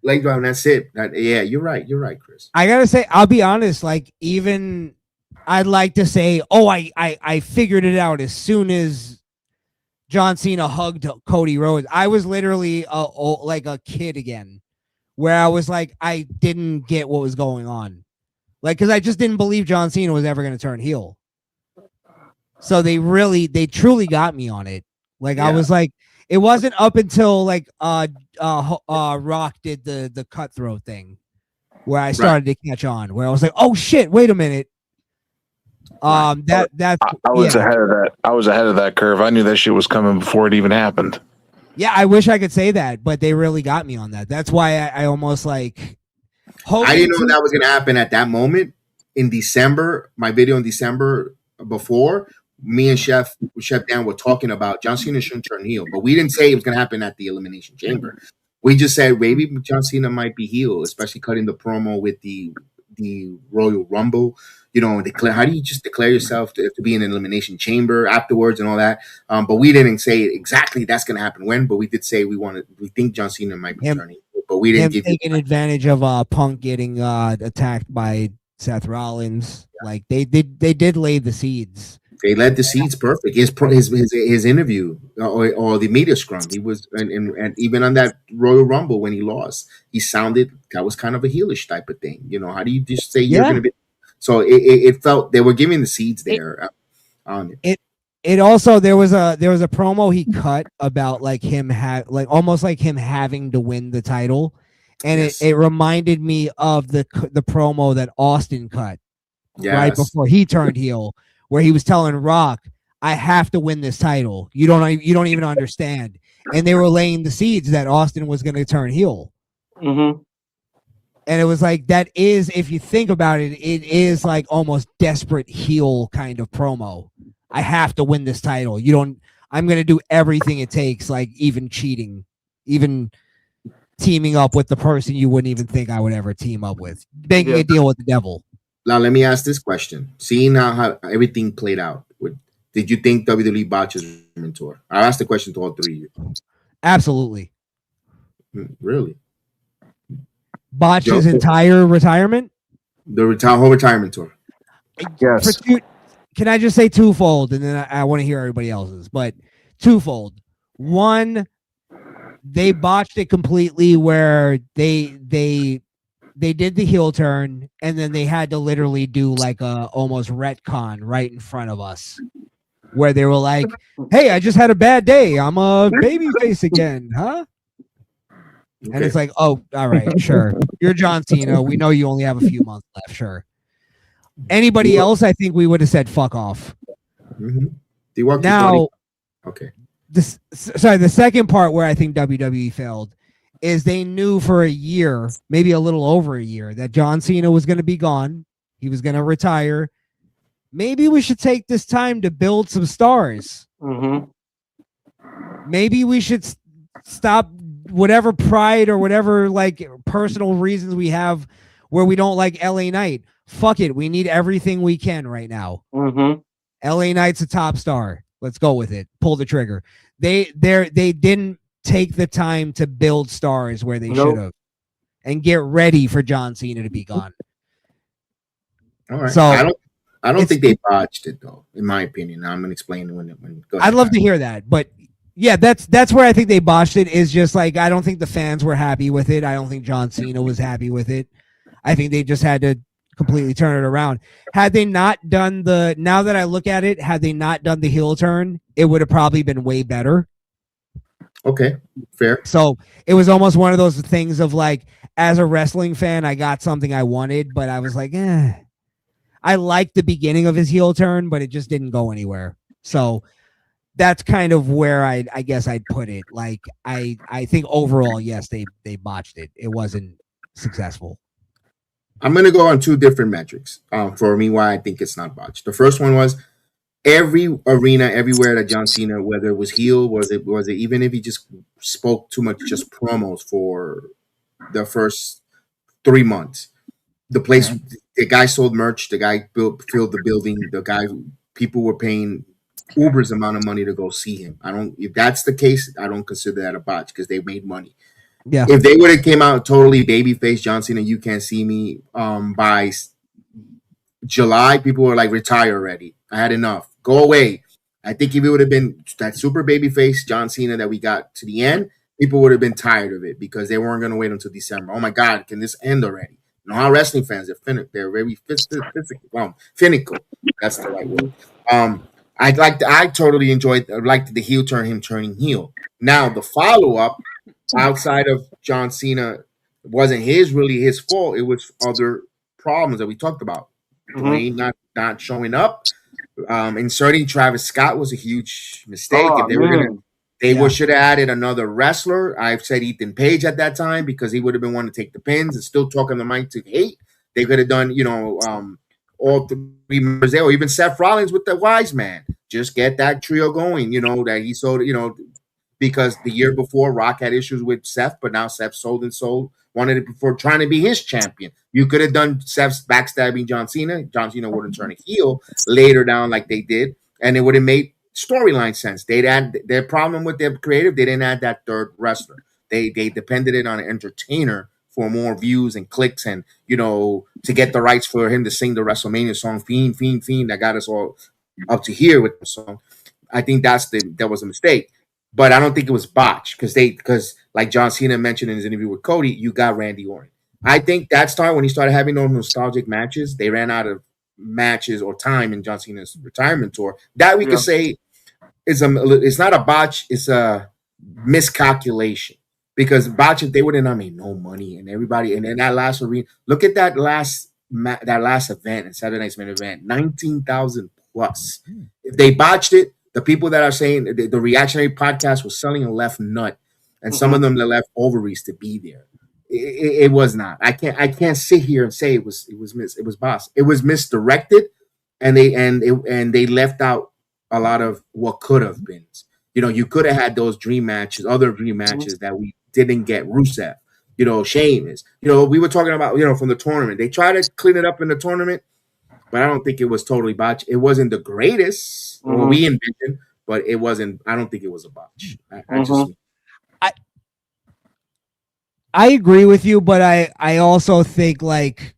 leg drop and that's it. Yeah, you're right, Chris. I gotta say, I'll be honest, like even I'd like to say, oh, I figured it out as soon as John Cena hugged Cody Rhodes. I was literally like a kid again, where I was like, I didn't get what was going on. Like, because I just didn't believe John Cena was ever going to turn heel. So they truly got me on it. Like, I was like, it wasn't up until like Rock did the cutthroat thing where I started to catch on, where I was like, oh shit, wait a minute. I was ahead of that. I was ahead of that curve. I knew that shit was coming before it even happened. Yeah, I wish I could say that, but they really got me on that. That's why I almost like. I didn't know that was going to happen at that moment in December. My video in December before, me and Chef Dan were talking about John Cena shouldn't turn heel, but we didn't say it was going to happen at the Elimination Chamber. We just said maybe John Cena might be heel, especially cutting the promo with the Royal Rumble. How do you just declare yourself to be in an Elimination Chamber afterwards and all that? But we didn't say exactly that's going to happen when. But we did say we think John Cena might be turning, but we didn't give taking advantage of Punk getting attacked by Seth Rollins. Yeah. Like they did lay the seeds. They led the seeds perfect. His interview or the media scrum, he was and even on that Royal Rumble when he lost, he sounded that was kind of a heelish type of thing. How do you just say you're going to be? So it felt they were giving the seeds there on it. It also there was a promo he cut about like him almost like him having to win the title, and it reminded me of the promo that Austin cut right before he turned heel, where he was telling Rock, "I have to win this title. You don't even understand." And they were laying the seeds that Austin was going to turn heel. Mm-hmm. And it was like, that is, if you think about it, it is like almost desperate heel kind of promo. I have to win this title. I'm going to do everything it takes, like even cheating, even teaming up with the person you wouldn't even think I would ever team up with, making a deal with the devil. Now, let me ask this question. Seeing how everything played out, did you think WWE botches mentor? I asked the question to all three of you. Absolutely. Really? Botch his entire retirement? The whole retirement tour. Yes. Can I just say twofold, and then I want to hear everybody else's, but twofold. One, they botched it completely where they did the heel turn, and then they had to literally do like a almost retcon right in front of us, where they were like, hey, I just had a bad day. I'm a babyface again, huh? Okay. And it's like, oh, all right, sure. You're John Cena. We know you only have a few months left, sure. Anybody else, I think we would have said fuck off. Mm-hmm. Now, okay. The second part where I think WWE failed is they knew for a year, maybe a little over a year, that John Cena was going to be gone. He was going to retire. Maybe we should take this time to build some stars. Mm-hmm. Maybe we should stop whatever pride or whatever like personal reasons we have where we don't like LA Knight. Fuck it. We need everything we can right now. Mm-hmm. LA Knight's a top star. Let's go with it. Pull the trigger. They didn't take the time to build stars where they should have and get ready for John Cena to be gone. All right. So I don't think they botched it though, in my opinion. I'm gonna explain when I'd love to hear that, but yeah, that's where I think they botched it. Is just like I don't think the fans were happy with it. I don't think John Cena was happy with it. I think they just had to completely turn it around. Had they not done now that I look at it, had they not done the heel turn, it would have probably been way better. Okay, fair. So it was almost one of those things of like, as a wrestling fan, I got something I wanted, but I was like, I liked the beginning of his heel turn, but it just didn't go anywhere. So that's kind of where I guess I'd put it. Like I think overall, yes, they botched it. It wasn't successful. I'm gonna go on two different metrics for me why I think it's not botched. The first one was every arena, everywhere that John Cena, whether it was heel, was it even if he just spoke too much, just promos for the first 3 months. The place, the guy sold merch, the guy filled the building, the guy, people were paying Uber's amount of money to go see him. If that's the case, I don't consider that a botch because they made money. Yeah. If they would have came out totally babyface John Cena, you can't see me by July, people were like, retire already. I had enough. Go away. I think if it would have been that super babyface John Cena that we got to the end, people would have been tired of it because they weren't going to wait until December. Oh my God, can this end already? You know how wrestling fans are they're very finical. That's the right word. I totally enjoyed. I liked the heel turn, him turning heel. Now the follow up outside of John Cena wasn't really his fault. It was other problems that we talked about. Dwayne not showing up. Inserting Travis Scott was a huge mistake. If they were gonna, they should have added another wrestler. I've said Ethan Page at that time because he would have been one to take the pins and still talking the mic to hate. They could have done, all three members there, or even Seth Rollins with the Wise Man. Just get that trio going. That he sold. Because the year before Rock had issues with Seth, but now Seth sold. Wanted it before trying to be his champion. You could have done Seth's backstabbing John Cena. John Cena wouldn't turn a heel later down like they did, and it would have made storyline sense. They'd add their problem with their creative. They didn't add that third wrestler. They depended it on an entertainer for more views and clicks, and to get the rights for him to sing the WrestleMania song "Fiend, Fiend, Fiend" that got us all up to here with the song. I think that was a mistake. But I don't think it was botched because like John Cena mentioned in his interview with Cody, you got Randy Orton. I think that started when he started having those nostalgic matches. They ran out of matches or time in John Cena's retirement tour. That we could say it's not a botch, it's a miscalculation. Because botch, if they would have not made no money and everybody, and then that last arena, look at that last event in Saturday Night's Main Event, 19,000 plus. If they botched it, the people that are saying the reactionary podcast was selling a left nut, and some of them left ovaries to be there. It was not. I can't sit here and say it was boss. It was misdirected, and they left out a lot of what could have been. You could have had those other dream matches that we didn't get. Rusev, Sheamus. We were talking about from the tournament. They tried to clean it up in the tournament. But I don't think it was totally botched. It wasn't the greatest we envisioned, but it wasn't. I don't think it was a botch. I agree with you, but I also think like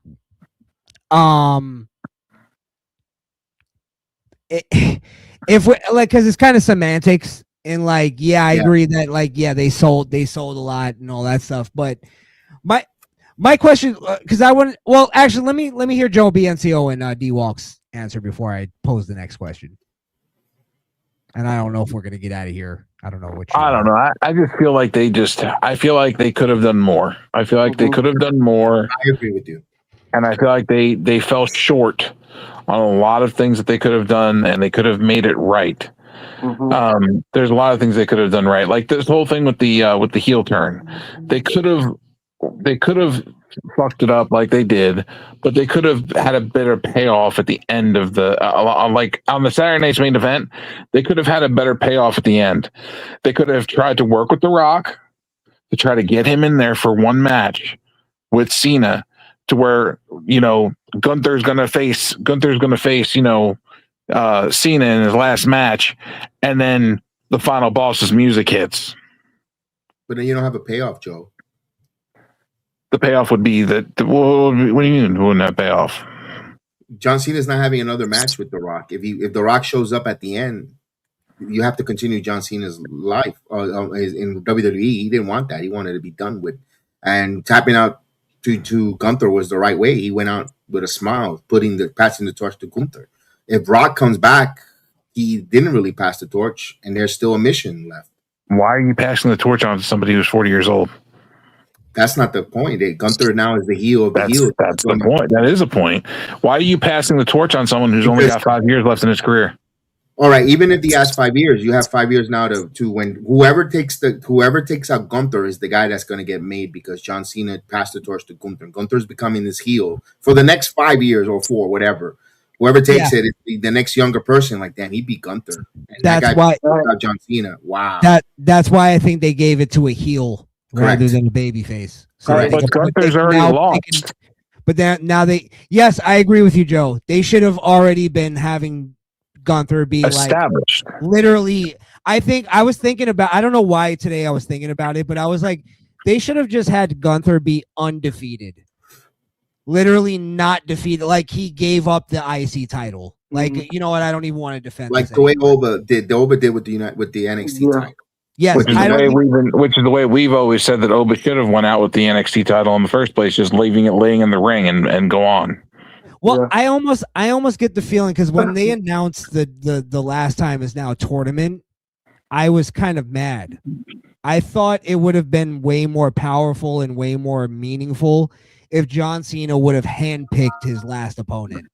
if we like because it's kind of semantics and like I agree that like they sold a lot and all that stuff, but my question, because I want, well, actually, let me hear Joe BNCO and D Walk's answer before I pose the next question. And I don't know if we're gonna get out of here. I don't know what. I don't know. I just feel like I feel like they could have done more. I feel like they could have done more. I agree with you. And I feel like they fell short on a lot of things that they could have done, and they could have made it right. There's a lot of things they could have done right, like this whole thing with the heel turn. They could have fucked it up like they did, but they could have had a better payoff at the end of the like on the Saturday Night's Main Event. They could have had a better payoff at the end. They could have tried to work with The Rock to try to get him in there for one match with Cena, to where Gunther's gonna face Cena in his last match, and then the final boss's music hits. But then you don't have a payoff, Joe. The payoff would be that. What do you mean? Wouldn't have payoff? John Cena's not having another match with The Rock. If The Rock shows up at the end, you have to continue John Cena's life in WWE. He didn't want that. He wanted to be done with. And tapping out to Gunther was the right way. He went out with a smile, passing the torch to Gunther. If Rock comes back, he didn't really pass the torch, and there's still a mission left. Why are you passing the torch on to somebody who's 40 years old? That's not the point. Gunther now is the heel of the heel. That's the point. That is a point. Why are you passing the torch on someone who's only got 5 years left in his career? All right, even if he has 5 years, you have 5 years now to when whoever takes out Gunther is the guy that's going to get made because John Cena passed the torch to Gunther. Gunther's becoming this heel for the next 5 years or 4, whatever. Whoever takes it is the next younger person. Like, damn, he beat Gunther. And that's why John Cena. Wow. That's why I think they gave it to a heel rather than a babyface. So but Gunther's already lost. But now yes, I agree with you, Joe. They should have already been having Gunther be established. Like literally. I think I was thinking about. I don't know why today I was thinking about it, but I was like, they should have just had Gunther be undefeated, literally not defeated. Like he gave up the IC title. Like you know what? I don't even want to defend. Like the way Oba did with the NXT title. Yes, which is the way we've always said that Oba should have went out with the NXT title in the first place, just leaving it laying in the ring and go on. Well, I almost get the feeling because when they announced the last time is now a tournament, I was kind of mad. I thought it would have been way more powerful and way more meaningful if John Cena would have handpicked his last opponent.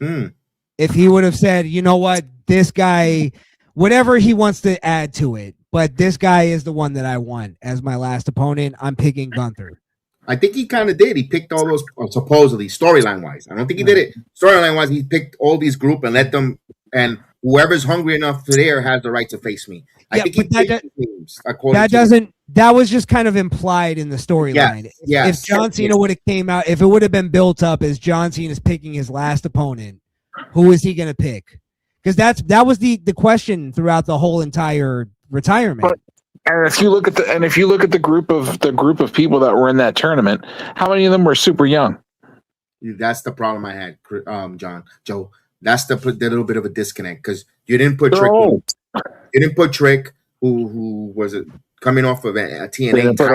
If he would have said, you know what, this guy, whatever he wants to add to it, but this guy is the one that I want as my last opponent. I'm picking Gunther. I think he kind of did. He picked all those supposedly storyline wise. I don't think he did it storyline wise. He picked all these group and let them, and whoever's hungry enough for there has the right to face me. I think he picked names. That was just kind of implied in the storyline. If John Cena would have came out, if it would have been built up as John Cena's picking his last opponent, who is he going to pick? Because that was the question throughout the whole entire retirement. And if you look at the group of people that were in that tournament, how many of them were super young? That's the problem I had, Joe. That's the little bit of a disconnect because you didn't put Trick. You didn't put Trick, who was it coming off of a TNA. You didn't put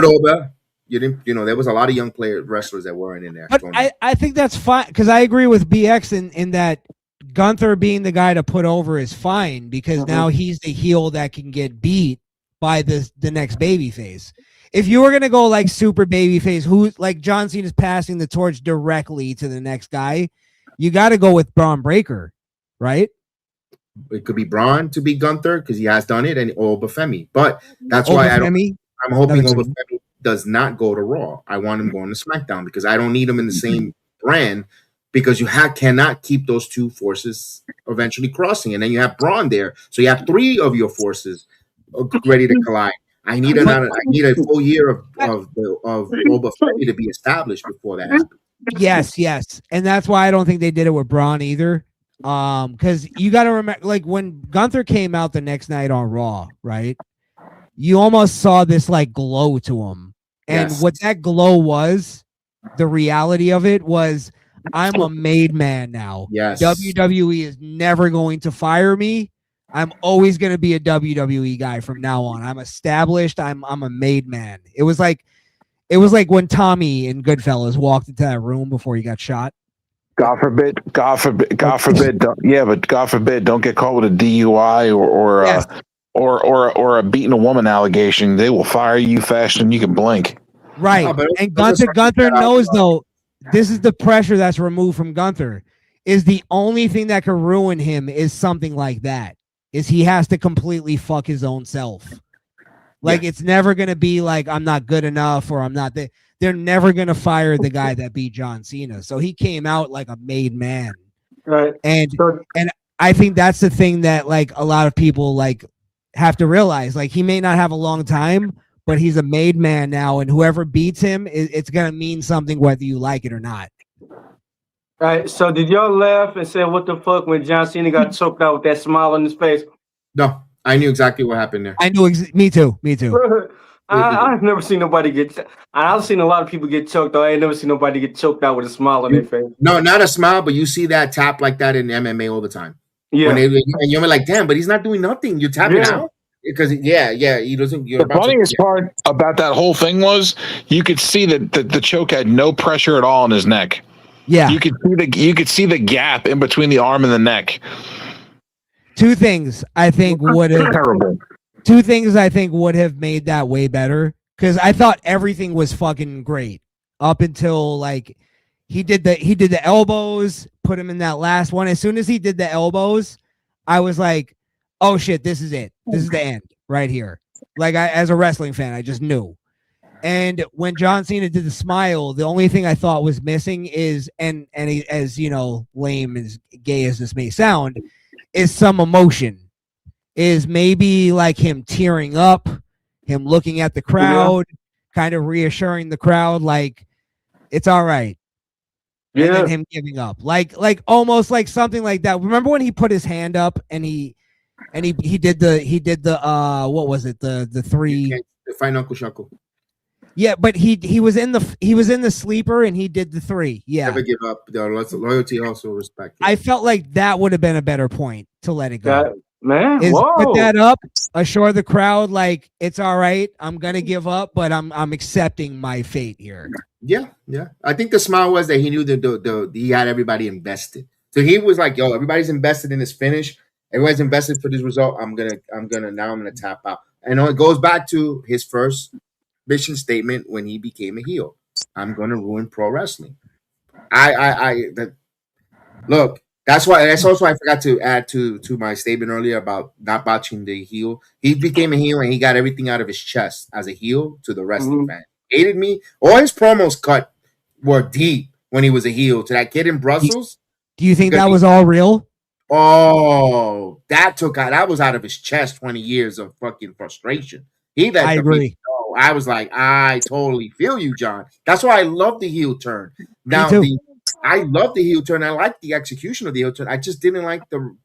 Oba. You didn't. There was a lot of young wrestlers that weren't in there. But I think that's fine because I agree with BX in that Gunther being the guy to put over is fine because now he's the heel that can get beat by the next babyface. If you were gonna go like super babyface, who like John Cena's passing the torch directly to the next guy, you got to go with Braun Breaker, right? It could be Braun to be Gunther because he has done it, and Oba Femi. But that's why I'm hoping Oba Femi does not go to Raw. I want him going to SmackDown because I don't need him in the same brand. Because you cannot keep those two forces eventually crossing, and then you have Braun there, so you have 3 of your forces ready to collide. I need a full year of Oba Femi to be established before that happens. Yes, and that's why I don't think they did it with Braun either. Because you got to remember, like when Gunther came out the next night on Raw, right? You almost saw this like glow to him, and what that glow was, the reality of it was. I'm a made man now. Yes. WWE is never going to fire me. I'm always going to be a WWE guy from now on. I'm established. I'm a made man. It was like when Tommy in Goodfellas walked into that room before he got shot. God forbid. But God forbid, don't get caught with a DUI or a beating a woman allegation. They will fire you faster than you can blink. Right. And Gunther knows though. This is the pressure that's removed from Gunther. Is the only thing that could ruin him is something like that. Is he has to completely fuck his own self. Like it's never gonna be like I'm not good enough or I'm not there. They're never gonna fire the guy that beat John Cena. So he came out like a made man. Right. And I think that's the thing that like a lot of people like have to realize. Like he may not have a long time. But he's a made man now, and whoever beats him, it's going to mean something whether you like it or not. All right, so did y'all laugh and say, what the fuck, when John Cena got choked out with that smile on his face? No, I knew exactly what happened there. I knew, me too. I've never seen nobody get, I've seen a lot of people get choked out. I ain't never seen nobody get choked out with a smile on their face. No, not a smile, but you see that tap like that in MMA all the time. Yeah. And you're like, damn, but he's not doing nothing. You tap it out. Because he doesn't. The funniest part about that whole thing was you could see that the choke had no pressure at all in his neck. Yeah, you could see the gap in between the arm and the neck. 2 things I think would have terrible. Two things I think would have made that way better, because I thought everything was fucking great up until like he did the elbows, put him in that last one. As soon as he did the elbows, I was like, oh shit, this is it. This is the end right here. Like as a wrestling fan, I just knew. And when John Cena did the smile, the only thing I thought was missing is, and he, as you know, lame as gay as this may sound, is some emotion. Is maybe like him tearing up, him looking at the crowd, kind of reassuring the crowd, like it's all right. And then him giving up, like almost like something like that. Remember when he put his hand up and he did the what was it, the three, the final Uncle Shuckle. Yeah, but he was in the sleeper and he did the three. Yeah, never give up. There are lots of loyalty, also respect. I felt like that would have been a better point to let it go. Man, put that up, assure the crowd like it's all right. I'm gonna give up, but I'm accepting my fate here. Yeah. I think the smile was that he knew that he had everybody invested. So he was like, "Yo, everybody's invested in this finish. Everybody's invested for this result. I'm gonna tap out." And it goes back to his first mission statement when he became a heel. I'm gonna ruin pro wrestling. Look. That's also I forgot to add to my statement earlier about not botching the heel. He became a heel and he got everything out of his chest as a heel to the wrestling fan. Hated me. All his promos were deep when he was a heel to that kid in Brussels. Do you think that was all real? Oh, that was out of his chest. 20 years of fucking frustration. I agree. I was like, I totally feel you, John. That's why I love the heel turn. Now I love the heel turn. I like the execution of the heel turn. I just didn't like the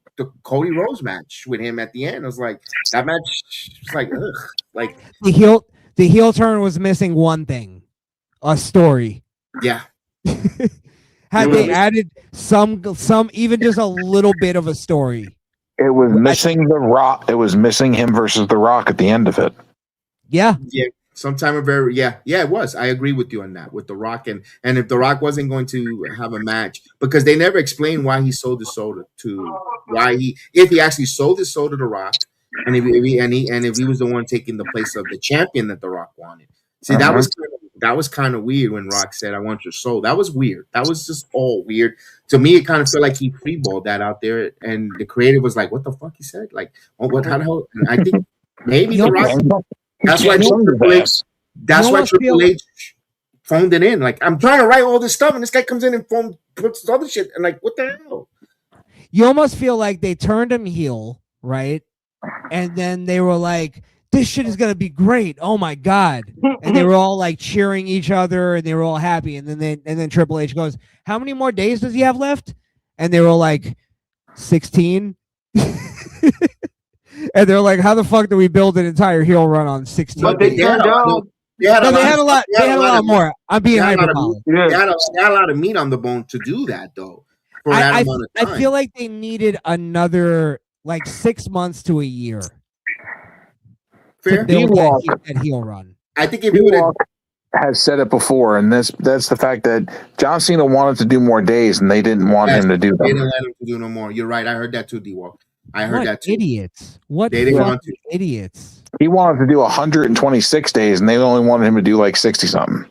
Cody Rhodes match with him at the end. I was like, that match was like, ugh. Like the heel turn was missing one thing, a story. Yeah. Had they added some even just a little bit of a story. It was missing The Rock. It was missing him versus The Rock at the end of it. Yeah. Sometime it was. I agree with you on that with The Rock, and if The Rock wasn't going to have a match, because they never explained why he sold his soul if he actually sold his soul to The Rock, and if he was the one taking the place of the champion that The Rock wanted. See, that was kind of weird when Rock said, "I want your soul." That was weird. That was just all weird to me. It kind of felt like he freeballed that out there, and the creative was like, "What the fuck?" He said, "Like, what? How the hell?" And I think maybe The Rock. That's why Triple H phoned it in. Like, I'm trying to write all this stuff, and this guy comes in and puts this other shit, and like, what the hell? You almost feel like they turned him heel, right? And then they were like, "This shit is gonna be great! Oh my god!" And they were all like cheering each other, and they were all happy. And then Triple H goes, "How many more days does he have left?" And they were like, 16. And they're like, "How the fuck do we build an entire heel run on 16?" But they had a lot more. I'm being hyperbolic. They had a lot of meat on the bone to do that, though. For that amount of time. I feel like they needed another like 6 months to a year. Fair. To build that heel run. I think if you would has said it before, and that's the fact that John Cena wanted to do more days, and they didn't want him to do them. They didn't let him to do no more. You're right. I heard that too, D-Walk. I heard that too. Idiots. What they didn't want to. Idiots. He wanted to do 126 days, and they only wanted him to do like 60 something.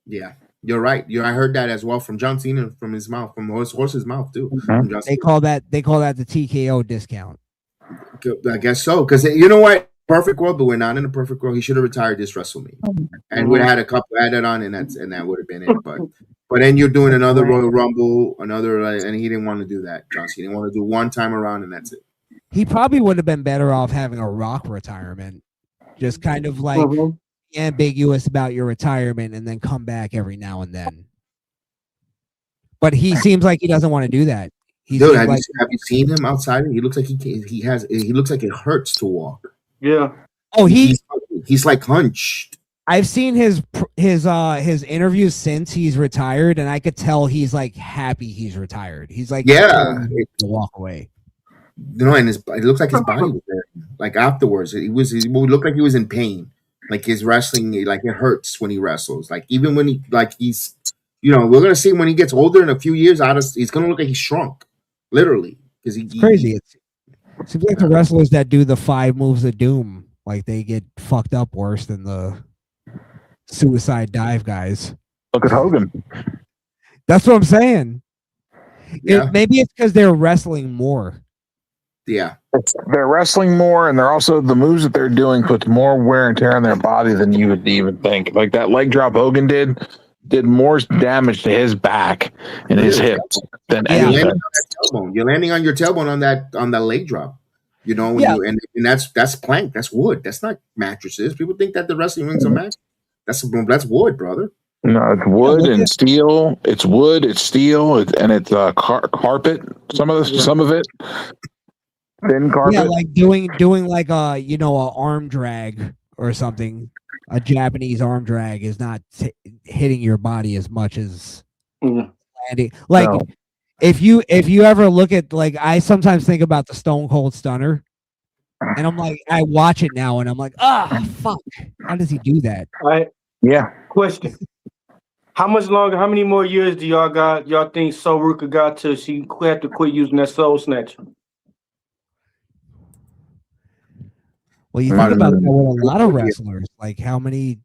Yeah, you're right. I heard that as well from John Cena, from his mouth, from horse's mouth too. Mm-hmm. They call that the TKO discount. I guess so, because you know what? Perfect world, but we're not in a perfect world. He should have retired this WrestleMania, and we'd had a couple added on, and that would have been it. But then you're doing another Royal Rumble, and he didn't want to do that. John Cena didn't want to do one time around, and that's it. He probably would have been better off having a Rock retirement, just kind of like ambiguous about your retirement, and then come back every now and then. But he seems like he doesn't want to do that. Dude, have you seen him outside? He looks like he looks like it hurts to walk. Yeah. Oh, he's like hunched. I've seen his interviews since he's retired, and I could tell he's like happy he's retired. He's like, to walk away. You know, and it looks like his body was there. Like afterwards, he looked like he was in pain. Like his wrestling, like it hurts when he wrestles. Like even when he's, we're gonna see when he gets older in a few years. He's gonna look like he's shrunk, literally, because it's crazy. It seems like the wrestlers that do the 5 moves of doom Like they get fucked up worse than the suicide dive guys. Look at Hogan. That's what I'm saying. Yeah. Maybe it's because they're wrestling more. Yeah. They're wrestling more, and they're also the moves that they're doing puts more wear and tear on their body than you would even think. Like that leg drop Hogan did more damage to his back and his hips than anything. You're landing on your tailbone on that leg drop. You know, when you and that's plank, that's wood. That's not mattresses. People think that the wrestling rings are mattresses. That's wood, brother. No, it's wood and steel. It's wood, it's steel, and it's carpet. Some of it, thin carpet. Yeah, like doing like a a arm drag or something. A Japanese arm drag is not hitting your body as much as landing. Like if you ever look at, like, I sometimes think about the Stone Cold Stunner, and I'm like, I watch it now and I'm like, fuck, how does he do that? Yeah. Question: how much longer? How many more years do y'all think So Ruka got till she had to quit using that soul snatcher? Well, you think about that with a lot of wrestlers. Like how many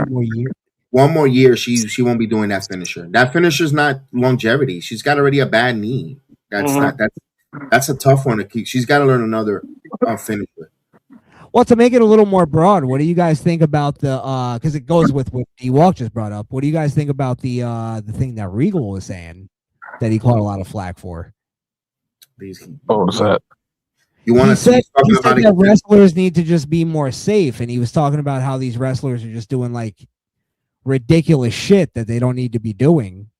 more years? One more year, she won't be doing that finisher. That finisher's not longevity. She's got already a bad knee. That's a tough one to keep. She's got to learn another finisher. Well, to make it a little more broad, what do you guys think about the because it goes with what D-Walk just brought up. What do you guys think about the thing that Regal was saying that he caught a lot of flack for? What was that? You want to say that wrestlers need to just be more safe, and he was talking about how these wrestlers are just doing like ridiculous shit that they don't need to be doing.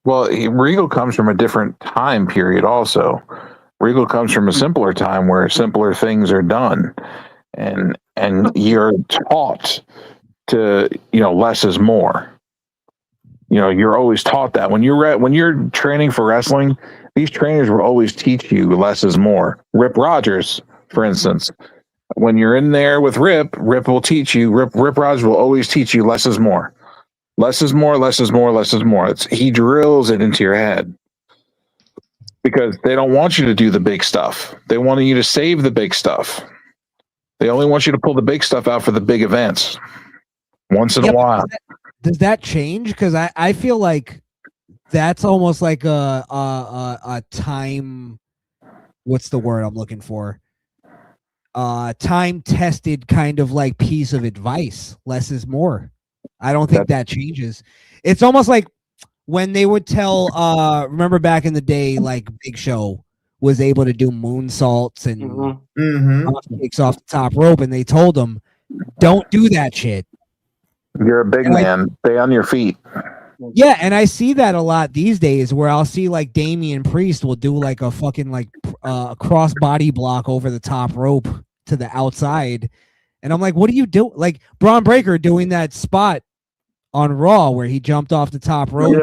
Well, Regal comes from a different time period also. Regal comes from a simpler time where simpler things are done, and you're taught to, less is more. You're always taught that when you're training for wrestling, these trainers will always teach you less is more. Rip Rogers, for instance, when you're in there with Rip will teach you. Rip Rogers will always teach you less is more. Less is more, less is more, less is more. He drills it into your head because they don't want you to do the big stuff. They want you to save the big stuff. They only want you to pull the big stuff out for the big events once in a while. Does that change? Because I feel like that's almost like a time. What's the word I'm looking for? Time tested kind of like piece of advice. Less is more. I don't think that changes. It's almost like when they would tell, remember back in the day, like Big Show was able to do moonsaults and kicks off the top rope, and they told him, don't do that shit. You're a big man. Stay on your feet. Yeah, and I see that a lot these days where I'll see like Damian Priest will do like a fucking like cross body block over the top rope to the outside. And I'm like, what do you do? Like Braun Breaker doing that spot on Raw where he jumped off the top rope.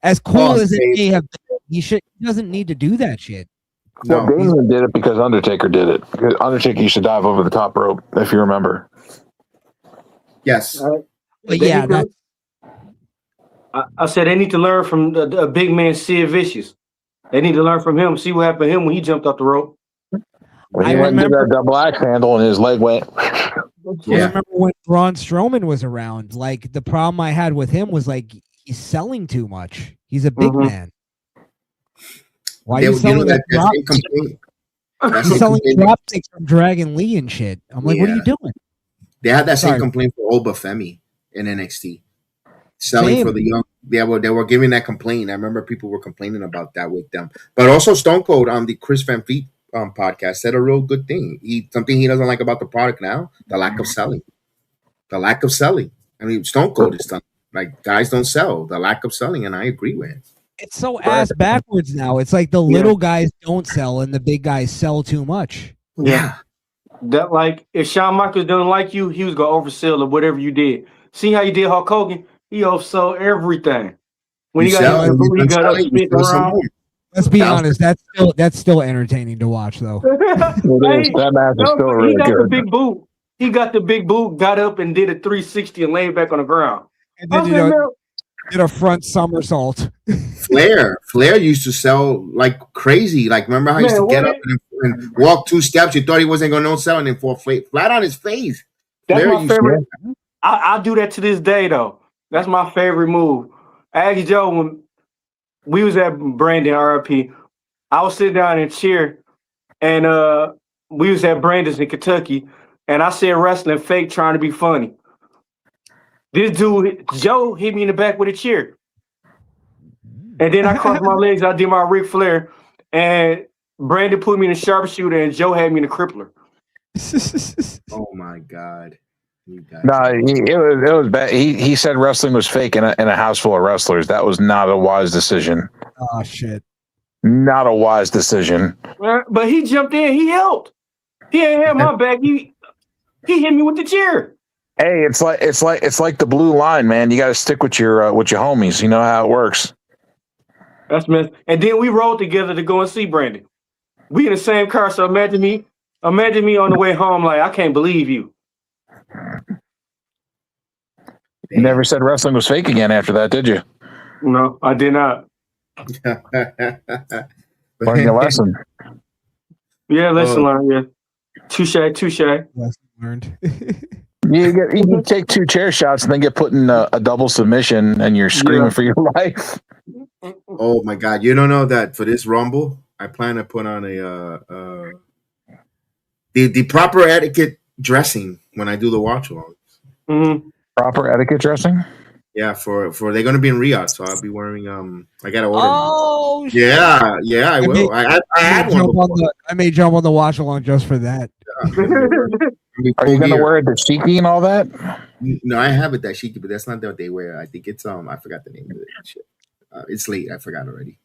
As cool as it may have been, he doesn't need to do that shit. Well, Damian did it because Undertaker did it. Because Undertaker used to dive over the top rope, if you remember. Yes. But yeah, I said they need to learn from the big man Sid Vicious. They need to learn from him. See what happened to him when he jumped off the rope. When he went to that double axe handle and his leg went. Yeah. I remember when Braun Strowman was around. Like the problem I had with him was like he's selling too much. He's a big man. Why are you selling drop kicks from Dragon Lee and shit? I'm like, what are you doing? They had that same complaint for Oba Femi in NXT. Selling for the young. Yeah, well, they were giving that complaint. I remember people were complaining about that with them. But also Stone Cold on the Chris Van Vliet podcast said a real good thing. Something he doesn't like about the product now, the lack of selling. The lack of selling. I mean, Stone Cold is done. Like, guys don't sell. The lack of selling, and I agree with him. It's so ass backwards now. It's like the little guys don't sell and the big guys sell too much. Yeah. That, like, if Shawn Michaels doesn't like you, he was going to oversell or whatever you did. See how you did Hulk Hogan? He oversold everything. When he got up spit around. Let's be honest, that's still entertaining to watch, though. That match is still really good. The big boot. He got the big boot, got up and did a 360 and laid back on the ground. And then, Did a front somersault. Flair used to sell like crazy. Like, remember how he used to get up and walk 2 steps? You thought he wasn't going to sell, and then fall flat on his face. That's Flair my used favorite. I do that to this day, though. That's my favorite move. I asked Joe when we was at Brandon RP. I was sitting down and cheer, and we was at Brandon's in Kentucky, and I said wrestling fake trying to be funny. This dude, Joe, hit me in the back with a chair. And then I crossed my legs, I did my Ric Flair, and Brandon put me in a sharpshooter, and Joe had me in a crippler. Oh my God. No, it was bad. He said wrestling was fake in a house full of wrestlers. That was not a wise decision. Oh shit! Not a wise decision. But he jumped in. He helped. He ain't had my back. He hit me with the chair. Hey, it's like the blue line, man. You got to stick with your homies. You know how it works. That's mess. And then we rode together to go and see Brandon. We in the same car. So imagine me on the way home. Like, I can't believe you. You never said wrestling was fake again after that, did you? No, I did not. Learn your lesson. Yeah, lesson learned. Yeah, touche. Lesson learned. You take 2 chair shots and then get put in a double submission, and you're screaming for your life. Oh my God! You don't know that for this Rumble, I plan to put on the proper etiquette dressing when I do the watch along. Mm-hmm. Proper etiquette dressing. Yeah, for they're going to be in Riyadh, so I'll be wearing I got to order. Oh, yeah, I will. I had one. I may jump on the watch along just for that. Are you going to wear a dashiki and all that? No, I have a dashiki, but that's not what they wear. I think it's I forgot the name of it. Shit. It's late. I forgot already.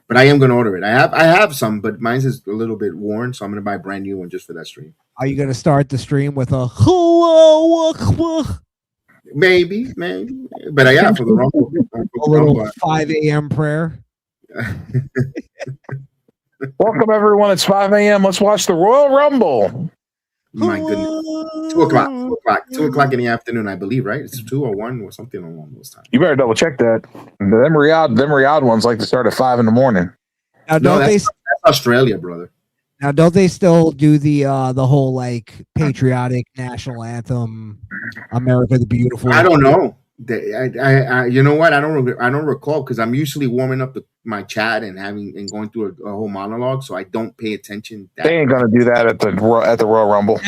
But I am going to order it. I have some, but mine's is a little bit worn, so I'm going to buy a brand new one just for that stream. Are you going to start the stream with a hello? Maybe. But yeah, for the Rumble. A little 5 a.m. prayer. Welcome, everyone. It's 5 a.m. Let's watch the Royal Rumble. My goodness. 2 o'clock. 2 o'clock in the afternoon, I believe, right? It's 2 or 1 or something along those times. You better double check that. Them Riyadh ones like to start at 5 in the morning. Now, that's Australia, brother. Now, don't they still do the whole like patriotic national anthem, "America the Beautiful"? I don't know. I you know what? I don't recall because I'm usually warming up my chat and going through a whole monologue, so I don't pay attention. They ain't gonna do that at the Royal Rumble.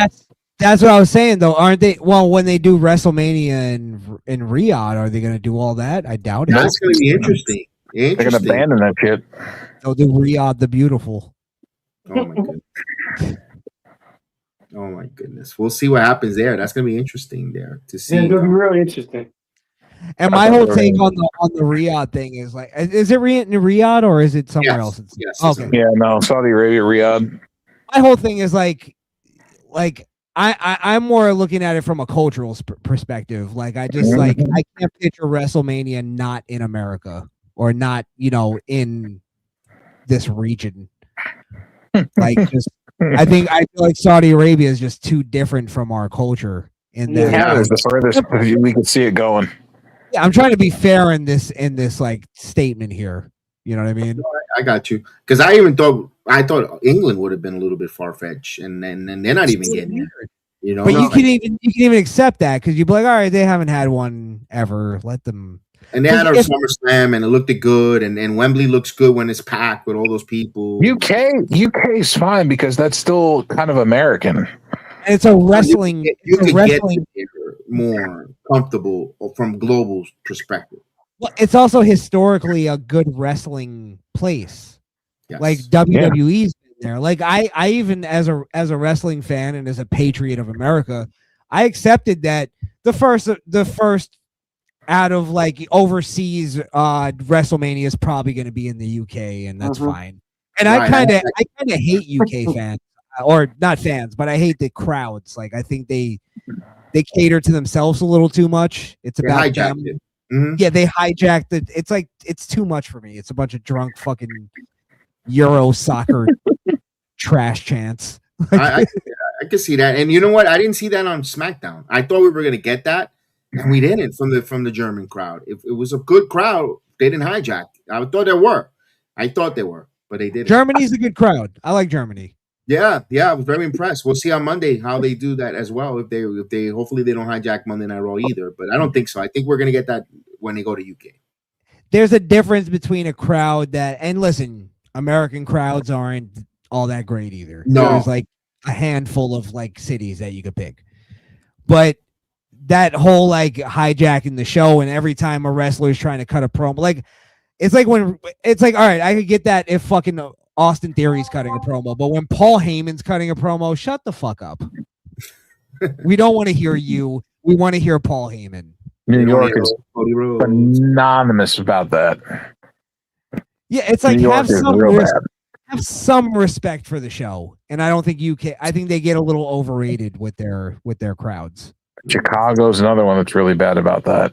That's what I was saying, though, aren't they? Well, when they do WrestleMania in Riyadh, are they gonna do all that? I doubt it. That's gonna be interesting. They're gonna abandon that shit. They'll do Riyadh the Beautiful. Oh my goodness. Oh my goodness. We'll see what happens there. That's gonna be interesting there to see. Yeah, it's gonna be really interesting. And my whole take on the Riyadh thing is like, is it in Riyadh or is it somewhere else? Yes. Okay. Yeah, no, Saudi Arabia, Riyadh. My whole thing is like I'm more looking at it from a cultural perspective. Like I just I can't picture WrestleMania not in America or not, in this region. Like I feel like Saudi Arabia is just too different from our culture. In that Canada's the furthest we could see it going. Yeah, I'm trying to be fair in this like statement here. You know what I mean? I got you. Because I thought England would have been a little bit far fetched, and they're not even getting it. But you can even accept that because you'd be like, all right, they haven't had one ever. Let them. And they had our SummerSlam, and it looked good, and Wembley looks good when it's packed with all those people. UK is fine because that's still kind of American. And it's a wrestling. You could get more comfortable from global perspective. Well, it's also historically a good wrestling place. Yes. Like WWE's been there. Like I even as a wrestling fan and as a patriot of America, I accepted that the first out of like overseas WrestleMania is probably going to be in the UK, and that's fine. And I kind of hate UK fans, or not fans, but I hate the crowds. Like I think they cater to themselves a little too much. It's about them. Mm-hmm. Yeah, they hijacked it. It's like it's too much for me. It's a bunch of drunk fucking Euro soccer trash chants. I can see that, and you know what? I didn't see that on SmackDown. I thought we were going to get that. and we didn't from the German crowd. If it was a good crowd, they didn't hijack. I thought they were, but they didn't. Germany's a good crowd. I like Germany. Yeah, I was very impressed. We'll see on Monday how they do that as well. If they hopefully they don't hijack Monday Night Raw either, but I don't think so. I think we're gonna get that when they go to UK. There's a difference between a crowd that, and listen, American crowds aren't all that great either. No. There's like a handful of like cities that you could pick, but that whole like hijacking the show and every time a wrestler's trying to cut a promo, like it's like all right, I could get that if fucking Austin Theory's cutting a promo, but when Paul Heyman's cutting a promo, shut the fuck up. We don't want to hear you. We want to hear Paul Heyman. New York is anonymous about that. Yeah, it's like have some respect for the show, and I don't think UK. I think they get a little overrated with their crowds. Chicago's another one that's really bad about that.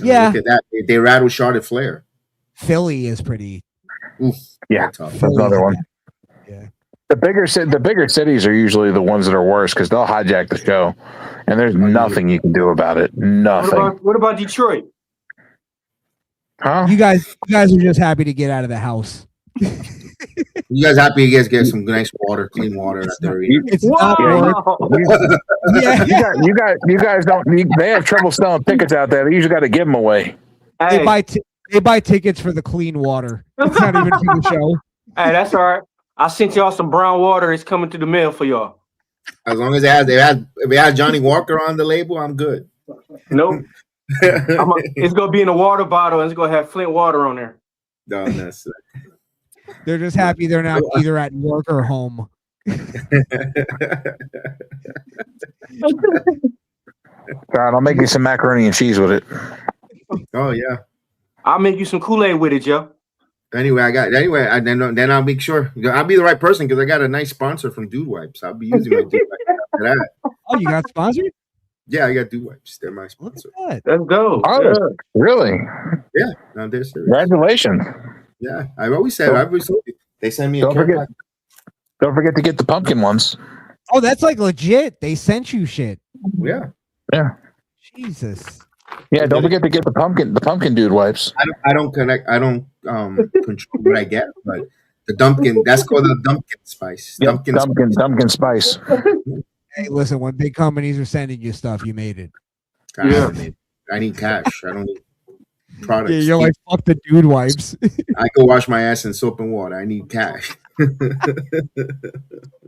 Yeah, look at that. They rattle Charlotte Flair. Philly is pretty. Oof, yeah, that's another one. Yeah, the bigger cities are usually the ones that are worse because they'll hijack the show, and there's nothing you can do about it. Nothing. What about Detroit? Huh? You guys are just happy to get out of the house. You guys happy you guys get some nice water, clean water out there? It's not yeah. You guys don't. They have trouble selling tickets out there. They usually got to give them away. Hey. They buy tickets for the clean water. It's not even for the show. Hey, that's all right. I sent y'all some brown water. It's coming through the mail for y'all. As long as they had Johnny Walker on the label, I'm good. Nope. It's gonna be in a water bottle, and it's gonna have Flint water on there. No, that's. They're just happy they're not either at work or home. God, I'll make you some macaroni and cheese with it. Oh yeah. I'll make you some Kool-Aid with it, Joe. Anyway, then I'll make sure I'll be the right person because I got a nice sponsor from Dude Wipes. I'll be using my Dude Wipes after that. Oh, you got sponsored? Yeah, I got Dude Wipes. They're my sponsor. Let's go. Oh, yeah. Really? Yeah, no, they're serious. Congratulations. Yeah, I've always said. They send me. Don't forget to get the pumpkin ones. Oh, that's like legit. They sent you shit. Yeah. Jesus. Yeah, don't forget to get the pumpkin dude wipes. I don't control what I get, but the Dumpkin, that's called the Dumpkin spice. Yep, Dumpkin spice. Hey, listen, when big companies are sending you stuff, you made it. I need cash. I don't need products. Yeah, you're like, fuck the dude wipes. I go wash my ass in soap and water. I need cash.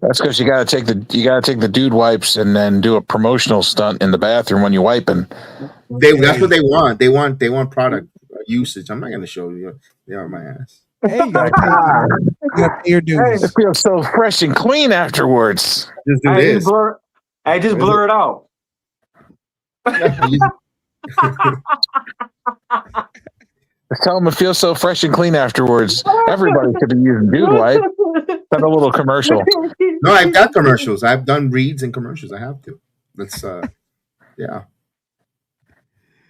That's because you gotta take the dude wipes and then do a promotional stunt in the bathroom when you're wiping. That's what they want. They want product usage. I'm not gonna show you. They are my ass. Hey, you gotta pay your dues. It feels so fresh and clean afterwards. Just do this. Just blur it out. Tell them it feels so fresh and clean afterwards. Everybody could be using dude wipe. That's a little commercial. No, I've got commercials. I've done reads and commercials. I have to. That's yeah.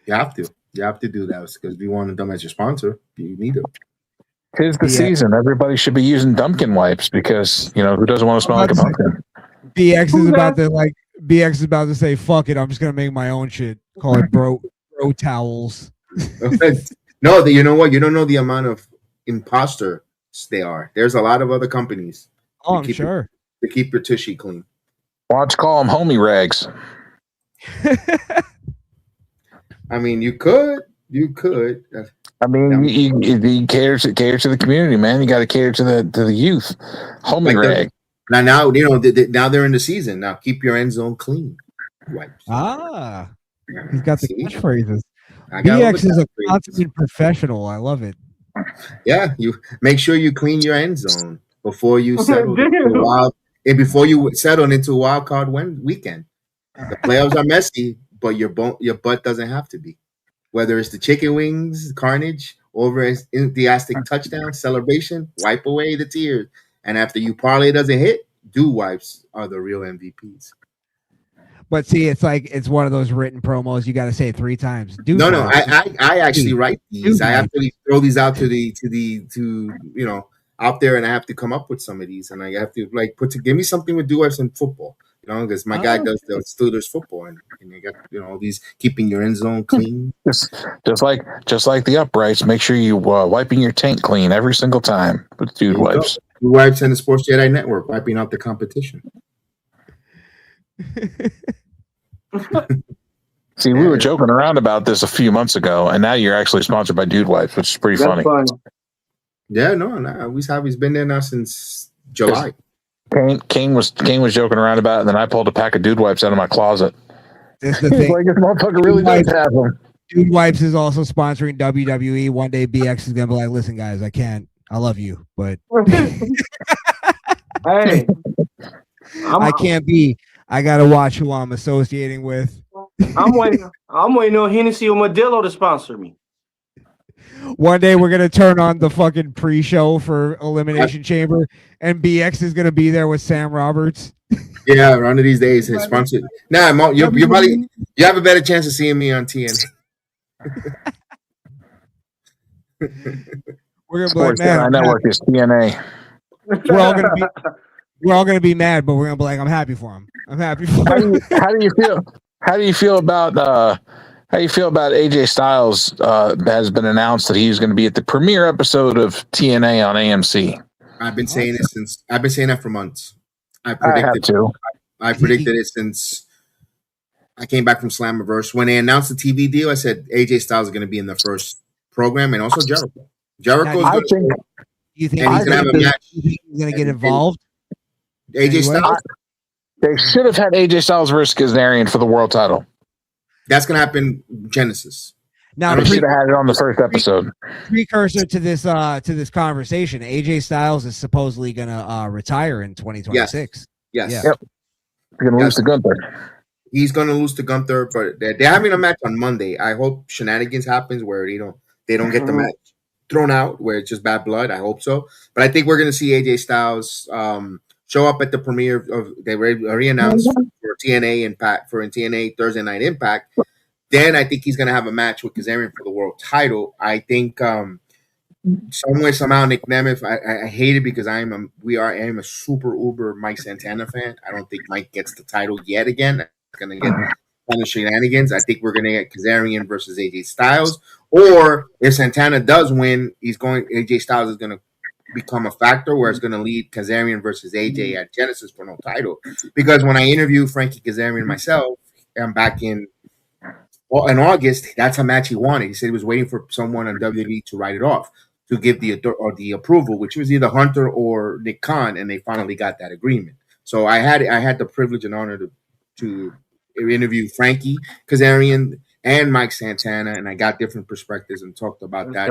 You have to. You have to do that because we wanted them as your sponsor. You need it. 'Tis the season. Everybody should be using Dumpkin wipes because who doesn't want to smell like a pumpkin? BX is about to say, "Fuck it, I'm just gonna make my own shit. Call it bro towels." No, you know what? You don't know the amount of imposters they are. There's a lot of other companies. Oh, I'm sure. To keep your tushy clean. Why don't you call them homie rags? I mean, you could. I mean, you cater to the community, man. You got to cater to the youth. Homie rag. Now now they're in the season. Now keep your end zone clean. Wipes. He's got the catchphrases. BX is a consummate professional. I love it. Yeah, you make sure you clean your end zone before you settle before you settle into a wild card weekend. The playoffs are messy, but your butt doesn't have to be. Whether it's the chicken wings, carnage, over enthusiastic touchdown celebration, wipe away the tears. And after you parlay doesn't hit, dude wipes are the real MVPs. But see, it's one of those written promos. You got to say it 3 times. Dude, no, I actually write these. I actually throw these out to out there, and I have to come up with some of these, and I have to give me something with dude wipes in football. know, because my guy does the Steelers football, and they got all these keeping your end zone clean. Just like the uprights, make sure you wiping your tank clean every single time with Dude Wipes. Dude Wipes and the Sports Jedi Network wiping out the competition. See, we were joking around about this a few months ago, and now you're actually sponsored by Dude Wipes, which is pretty funny. Yeah, no, he's been there now since July. King was joking around about it, and then I pulled a pack of Dude Wipes out of my closet. This is the thing. Like, this motherfucker really does have them. Dude Wipes is also sponsoring WWE. One day BX is gonna be like, listen, guys, I love you, but hey, I can't be. I gotta watch who I'm associating with. I'm waiting on Hennessy or Modelo to sponsor me. One day we're gonna turn on the fucking pre-show for Elimination Chamber, and BX is gonna be there with Sam Roberts. Yeah, one of these days, his sponsor. Nah, you probably have a better chance of seeing me on TNA. We're gonna be like, man, our network is TNA. We're all gonna be mad, but we're gonna be like, I'm happy for him. I'm happy for him. How do you feel? How do you feel about AJ Styles? Has been announced that he's going to be at the premiere episode of TNA on AMC. I've been saying that for months. I predicted it since I came back from Slammiverse. When they announced the TV deal, I said AJ Styles is going to be in the first program, and also Jericho. You think he's going to get involved? AJ Styles. They should have had AJ Styles versus Kazarian for the world title. That's going to happen Genesis. Now they should have had it on the first episode. Precursor to this conversation, AJ Styles is supposedly going to retire in 2026. Yes. Yep. He's going to lose to Gunther. He's going to lose to Gunther, but they're having a match on Monday. I hope shenanigans happens where they don't get the match thrown out, where it's just bad blood. I hope so. But I think we're going to see AJ Styles show up at the premiere of they already announced for TNA Impact for TNA Thursday Night Impact. Then I think he's going to have a match with Kazarian for the world title. I think some way somehow Nick Nemeth. I hate it because I am a super uber Mike Santana fan. I don't think Mike gets the title yet again. It's going to get kind of shenanigans. I think we're going to get Kazarian versus AJ Styles, or if Santana does win, AJ Styles is going to become a factor where it's going to lead Kazarian versus AJ at Genesis for no title. Because when I interviewed Frankie Kazarian myself, I'm back in August, that's a match he wanted. He said he was waiting for someone on WWE to write it off, to give the approval, which was either Hunter or Nick Khan, and they finally got that agreement. So I had the privilege and honor to interview Frankie Kazarian and Mike Santana, and I got different perspectives and talked about that.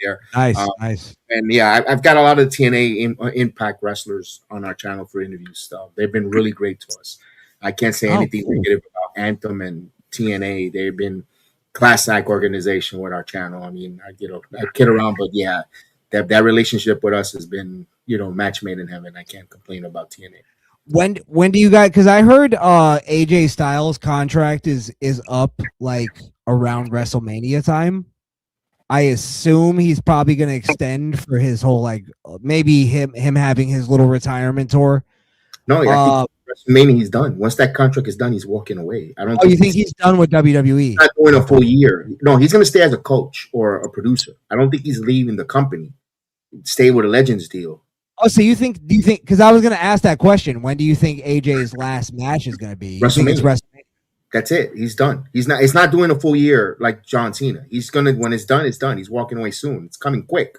There. Nice. And yeah, I've got a lot of TNA Impact wrestlers on our channel for interviews stuff. They've been really great to us. I can't say anything negative about Anthem and TNA. They've been class act organization with our channel. I mean, I kid around, but yeah, that relationship with us has been, match made in heaven. I can't complain about TNA. When do you guys? Because I heard AJ Styles' contract is up like around WrestleMania time. I assume he's probably going to extend for his whole maybe him having his little retirement tour. No, I think WrestleMania he's done. Once that contract is done, he's walking away. I don't. You think he's done with WWE? He's not doing a full year. No, he's going to stay as a coach or a producer. I don't think he's leaving the company. Stay with a Legends deal. Oh, so do you think? Because I was going to ask that question. When do you think AJ's last match is going to be? WrestleMania. That's it. He's done. It's not doing a full year like John Cena. He's gonna, when it's done, it's done. He's walking away soon. It's coming quick.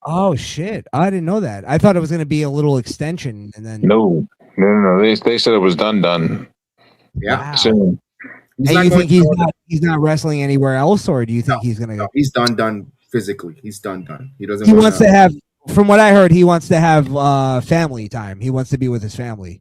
Oh shit! I didn't know that. I thought it was gonna be a little extension, and then no. They said it was done. Yeah. Wow. So, you think he's not wrestling anywhere else, or do you think he's gonna go? He's done physically. He's done. He doesn't. He wants to have. From what I heard, he wants to have family time. He wants to be with his family.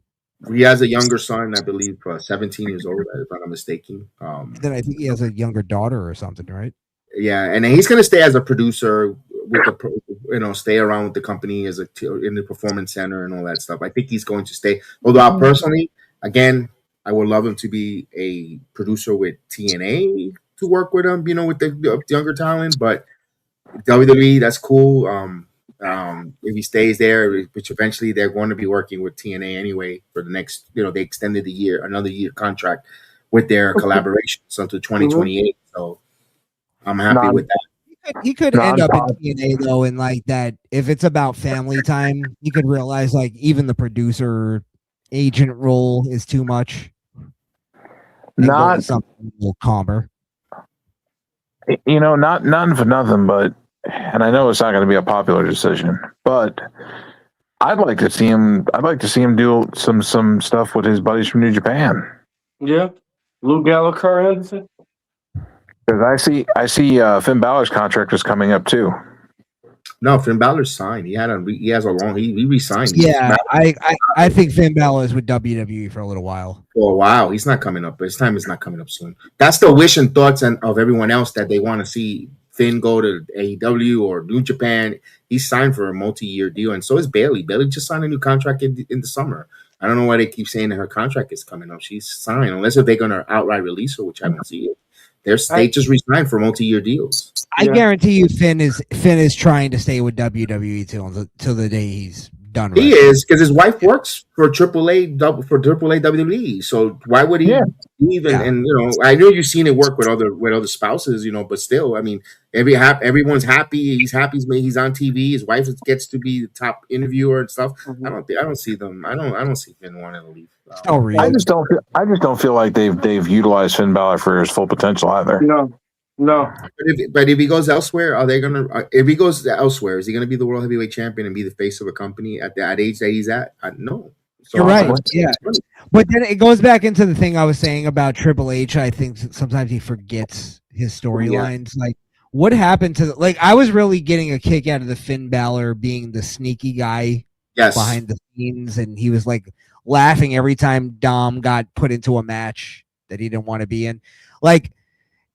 He has a younger son, I believe, 17 years old, if I'm not mistaken. Then I think he has a younger daughter or something, right? Yeah, and he's going to stay as a producer with stay around with the company as in the performance center and all that stuff. I think he's going to stay. Although personally, again, I would love him to be a producer with TNA to work with him, with the younger talent. But WWE, that's cool. if he stays there, which eventually they're going to be working with TNA anyway for the next, they extended another year contract with their collaboration until 2028. So I'm happy with that. He could end up in TNA though, and like that. If it's about family time, you could realize like even the producer agent role is too much. Not something a little calmer. Not for nothing, but and I know it's not going to be a popular decision, but I'd like to see him. I'd like to see him do some stuff with his buddies from New Japan. Yeah, Lou Gallo, Carl Anderson. Because I see Finn Balor's contract is coming up too. No, Finn Balor's signed. He re-signed. Yeah, I think Finn Balor is with WWE for a little while. For a while, he's not coming up. His time is not coming up soon. That's the wish and thoughts of everyone else that they want to see Finn go to AEW or New Japan. He's signed for a multi-year deal, and so is Bayley. Bayley just signed a new contract in the summer. I don't know why they keep saying that her contract is coming up. She's signed, unless if they're going to outright release her, which I don't see it. They just resigned for multi-year deals. I guarantee you, Finn is trying to stay with WWE till the day he's done. He is, because his wife works for AAA WWE. So why would he leave? And I know you've seen it work with other spouses, but still, I mean, everyone's happy. He's happy. He's on TV. His wife gets to be the top interviewer and stuff. I don't see them. I don't see Finn wanting to leave. I just don't feel like they've utilized Finn Balor for his full potential either. No. But if he goes elsewhere, are they gonna? If he goes elsewhere, is he gonna be the world heavyweight champion and be the face of a company at that age that he's at? No. So you're right. Yeah, but then it goes back into the thing I was saying about Triple H. I think sometimes he forgets his storylines. Like, what happened to I was really getting a kick out of the Finn Balor being the sneaky guy behind the scenes, and he was like laughing every time Dom got put into a match that he didn't want to be in.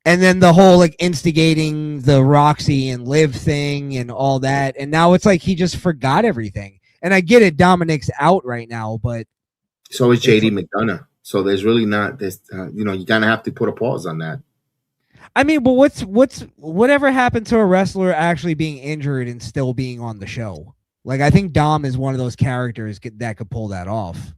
And then the whole instigating the Roxy and Liv thing and all that. And now it's like he just forgot everything. And I get it, Dominic's out right now, but so is JD McDonough. So there's really not this. You're gonna have to put a pause on that. I mean, but whatever happened to a wrestler actually being injured and still being on the show? I think Dom is one of those characters that could pull that off,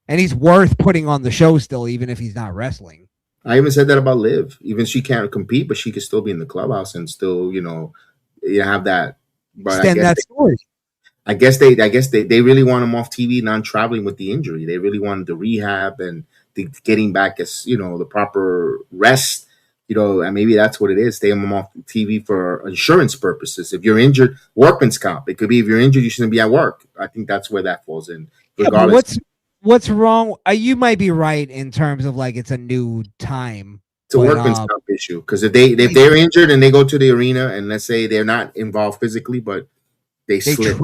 and he's worth putting on the show still, even if he's not wrestling. I even said that about Liv. Even she can't compete, but she could still be in the clubhouse and still, have that. But extend that story. I guess they really want him off TV, non-traveling with the injury. They really wanted the rehab and getting back as the proper rest. And maybe that's what it is. Stay him off TV for insurance purposes. If you're injured, workman's comp. It could be if you're injured, you shouldn't be at work. I think that's where that falls in. Regardless. What's wrong? You might be right in terms of it's a new time. It's a workman's comp issue, because if they're injured and they go to the arena and let's say they're not involved physically, but they slip,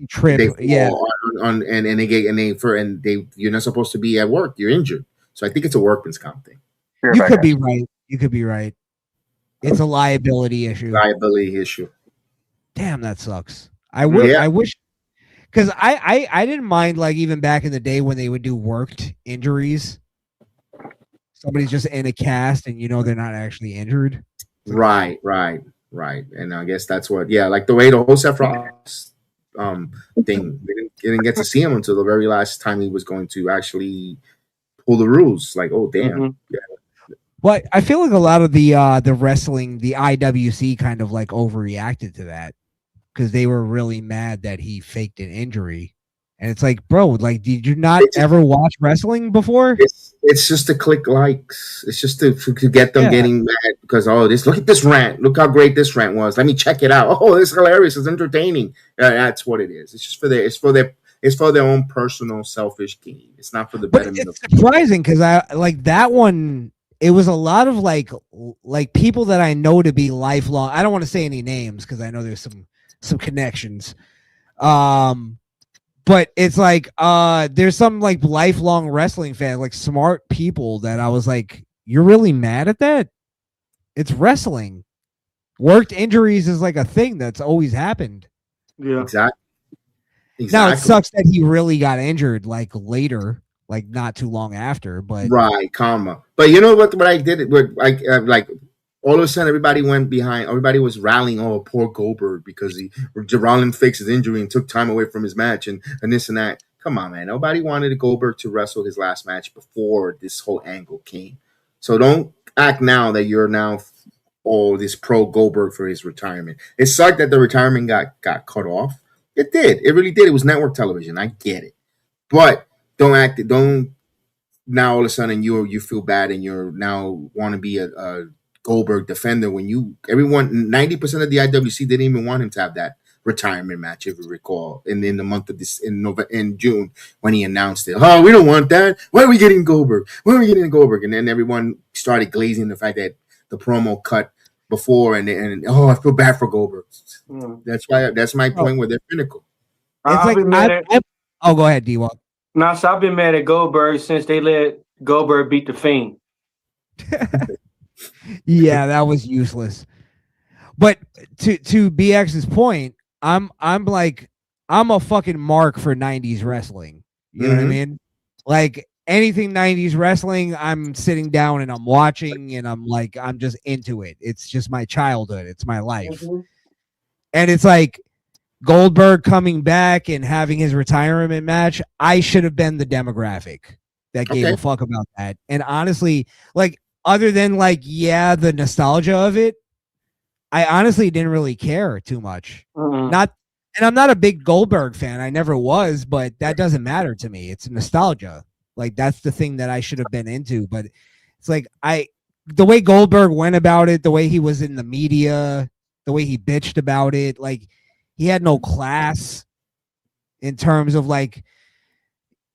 trip, they fall you're not supposed to be at work. You're injured, so I think it's a workman's comp thing. You could be right. You could be right. It's a liability issue. Damn, that sucks. I wish. Because I didn't mind even back in the day when they would do worked injuries. Somebody's just in a cast and they're not actually injured. Right. And I guess that's what the way the whole Seth Rollins thing. We didn't get to see him until the very last time he was going to actually pull the rules. Oh damn. Mm-hmm. Yeah. But I feel like a lot of the wrestling, the IWC kind of overreacted to that. Because they were really mad that he faked an injury. And it's bro, did you not ever watch wrestling before? It's just to click likes. It's just to get them getting mad because, look at this rant. Look how great this rant was. Let me check it out. Oh, it's hilarious. It's entertaining. That's what it is. It's just for their own personal selfish gain. It's not for the betterment of surprising because I that one. It was a lot of people that I know to be lifelong. I don't want to say any names because I know there's some connections. But it's there's some lifelong wrestling fans, smart people that I was you're really mad at that? It's wrestling. Worked injuries is a thing that's always happened. Yeah. Exactly. Now it sucks that he really got injured later, not too long after, but right, karma. But you know what I did? all of a sudden everybody went behind. Everybody was rallying. Oh, poor Goldberg because Rollins fixed his injury and took time away from his match and this and that. Come on, man. Nobody wanted Goldberg to wrestle his last match before this whole angle came. So don't act now that you're now this pro Goldberg for his retirement. It sucked that the retirement got cut off. It did. It really did. It was network television. I get it. But don't now all of a sudden you feel bad and you're now want to be a Goldberg defender when 90% of the IWC didn't even want him to have that retirement match, if you recall, in the month of this in June when he announced it. Oh, we don't want that. Why are we getting Goldberg? And then everyone started glazing the fact that the promo cut before and I feel bad for Goldberg. That's my point with their pinnacle. Oh, go ahead, D-Walk. No, so I've been mad at Goldberg since they let Goldberg beat the Fiend. Yeah, that was useless. But to BX's point, I'm a fucking mark for 90s wrestling. You know what I mean? Like anything 90s wrestling, I'm sitting down and I'm watching and I'm just into it. It's just my childhood. It's my life. And it's like Goldberg coming back and having his retirement match. I should have been the demographic that gave a fuck about that. And honestly, like other than the nostalgia of it, I honestly didn't really care too much. And I'm not a big Goldberg fan. I never was, but that doesn't matter to me. It's nostalgia. Like that's the thing that I should have been into. But it's like the way Goldberg went about it, the way he was in the media, the way he bitched about it, like he had no class in terms of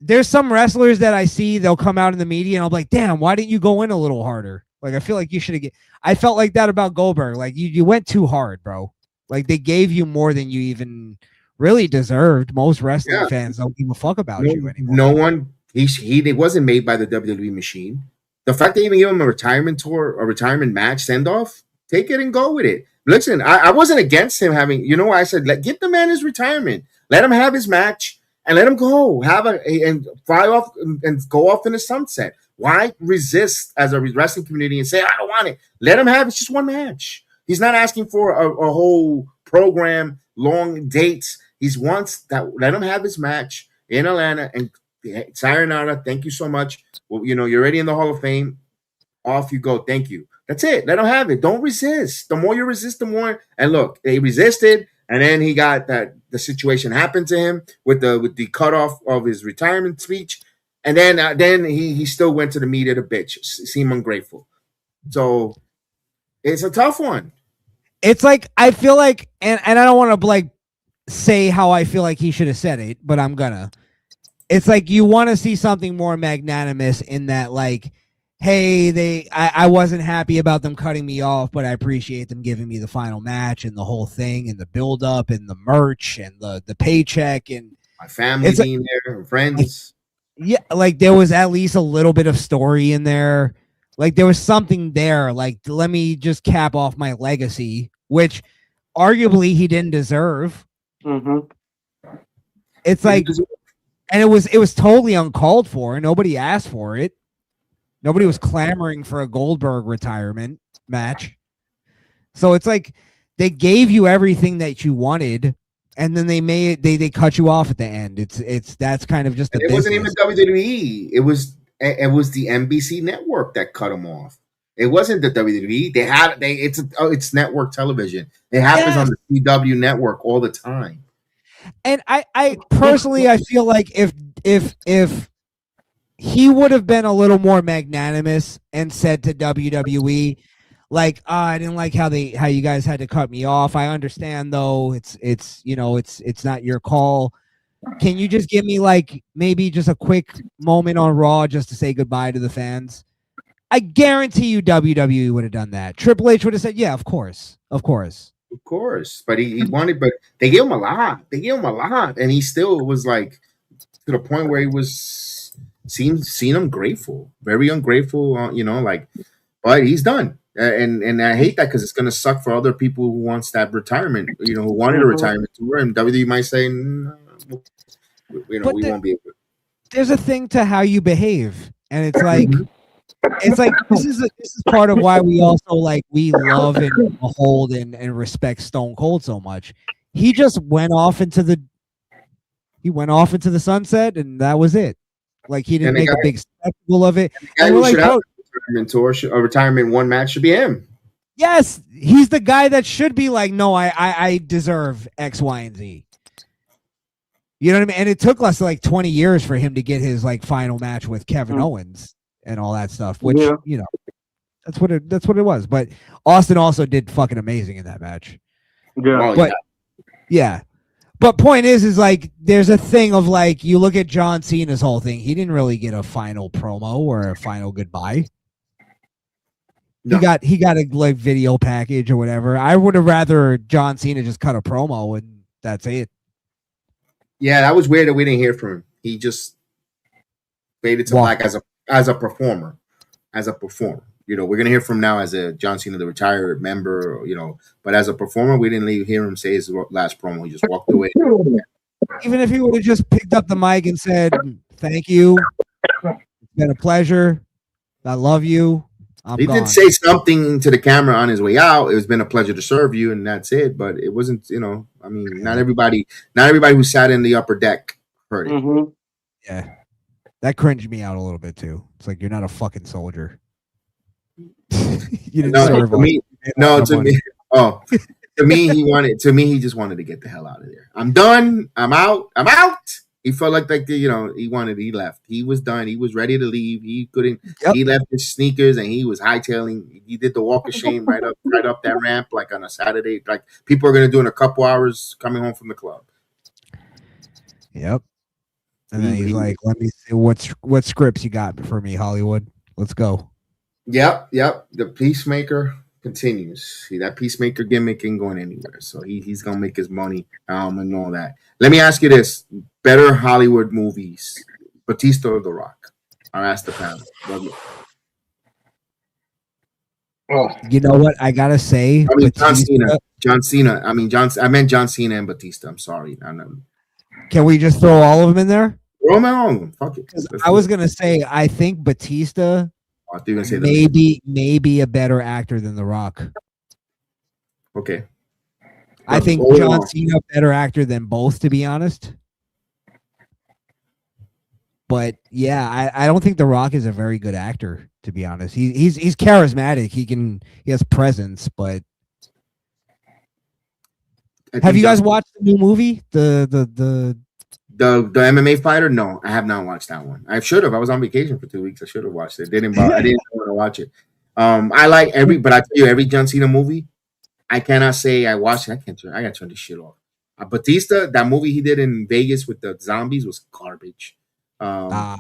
there's some wrestlers that I see, they'll come out in the media and I'll be like, damn, why didn't you go in a little harder? Like, I feel like you should have I felt like that about Goldberg. Like you went too hard, bro. Like they gave you more than you even really deserved. Most wrestling fans don't give a fuck about you anymore. No one, he wasn't made by the WWE machine. The fact they even gave him a retirement tour, a retirement match send off, take it and go with it. Listen, I wasn't against him having, you know what I said? Give the man his retirement. Let him have his match and let him go. And fly off and go off in the sunset. Why resist as a wrestling community and say, I don't want it? Let him have it's just one match. He's not asking for a whole program, long dates. He's wants that. Let him have his match in Atlanta and sayonara. Thank you so much. Well, you're already in the Hall of Fame. Off you go. Thank you. That's it. Let him have it. Don't resist. The more you resist, the more. And look, they resisted, and then he got that the situation happened to him with the cutoff of his retirement speech, and then he still went to the media to bitch, seem ungrateful. So it's a tough one. It's like I feel like, and I don't want to say how I feel like he should have said it, but I'm gonna. It's like you want to see something more magnanimous in that, hey, I wasn't happy about them cutting me off, but I appreciate them giving me the final match and the whole thing and the build up and the merch and the paycheck and my family being there and friends. Yeah, there was at least a little bit of story in there. There was something there. Let me just cap off my legacy, which arguably he didn't deserve. It's and it was totally uncalled for. Nobody asked for it. Nobody was clamoring for a Goldberg retirement match. So it's like they gave you everything that you wanted, and then they cut you off at the end. That's kind of just it wasn't even WWE. It was the NBC network that cut them off. It wasn't the WWE. It's network television. It happens on the P.W.W. network all the time. And I personally I feel like if he would have been a little more magnanimous and said to WWE, I didn't like how you guys had to cut me off. I understand though, it's not your call. Can you just give me maybe just a quick moment on Raw just to say goodbye to the fans? I guarantee you WWE would have done that. Triple H would have said, yeah, of course. But he wanted, but they gave him a lot. And he still was to the point where he was seen ungrateful, very ungrateful, but he's done. And I hate that because it's going to suck for other people who wants that retirement, who wanted a retirement tour, and WWE might say, no, we won't be able to. There's a thing to how you behave, and it's it's like this is part of why we also like we love and behold and respect Stone Cold so much. He just went off into the sunset, and that was it. Like he didn't make a big spectacle of it. The guy And who we're should like, have bro, a retirement tour, a retirement one match should be him. yes, he's the guy that should be like, no, I deserve X, Y, and Z. You know what I mean? And it took us like 20 years for him to get his like final match with Kevin Owens and all that stuff, which you know, that's what it was. But Austin also did fucking amazing in that match. Yeah. Well, But yeah. But point is like there's a thing of like you look at John Cena's whole thing. He didn't really get a final promo or a final goodbye. No. He got a like video package or whatever. I would have rather John Cena just cut a promo and that's it. Yeah, that was weird that we didn't hear from him. He just faded to black as a performer. You know, we're gonna hear from him now as a John Cena, the retired member. You know, but as a performer, we didn't hear him say his last promo. He just walked away. Even if he would have just picked up the mic and said, "Thank you, it's been a pleasure. I love you." He did say something to the camera on his way out. It's been a pleasure to serve you, and that's it. But it wasn't, you know. I mean, not everybody who sat in the upper deck heard it. Mm-hmm. Yeah, that cringed me out a little bit too. It's like you're not a fucking soldier. You didn't serve us. To me, he just wanted to get the hell out of there. I'm done. I'm out. He felt like he left. He was done. He was ready to leave. He couldn't. Yep. He left his sneakers and he was hightailing. He did the walk of shame right up that ramp like on a Saturday. Like people are gonna do in a couple hours coming home from the club. Yep. And then he's like, "Let me see what scripts you got for me, Hollywood. Let's go." Yep. The Peacemaker continues. See, that Peacemaker gimmick ain't going anywhere. So he's gonna make his money and all that. Let me ask you this: better Hollywood movies, Batista or The Rock? I'll ask the panel. You know what? I gotta say, I mean, John Cena. I meant John Cena and Batista. I'm sorry. Can we just throw all of them in there? Throw them on. Fuck it. I was gonna say I think Batista maybe a better actor than The Rock. Okay. I think John Cena a better actor than both, to be honest. But yeah, I don't think The Rock is a very good actor, to be honest. He's charismatic. He has presence, but have you guys watched the new movie? The MMA fighter? No, I have not watched that one. I should have. I was on vacation for 2 weeks. I should have watched it. I didn't want to watch it. I like but I tell you, every John Cena movie, I cannot say I watched it. I gotta turn this shit off. Batista, that movie he did in Vegas with the zombies was garbage. I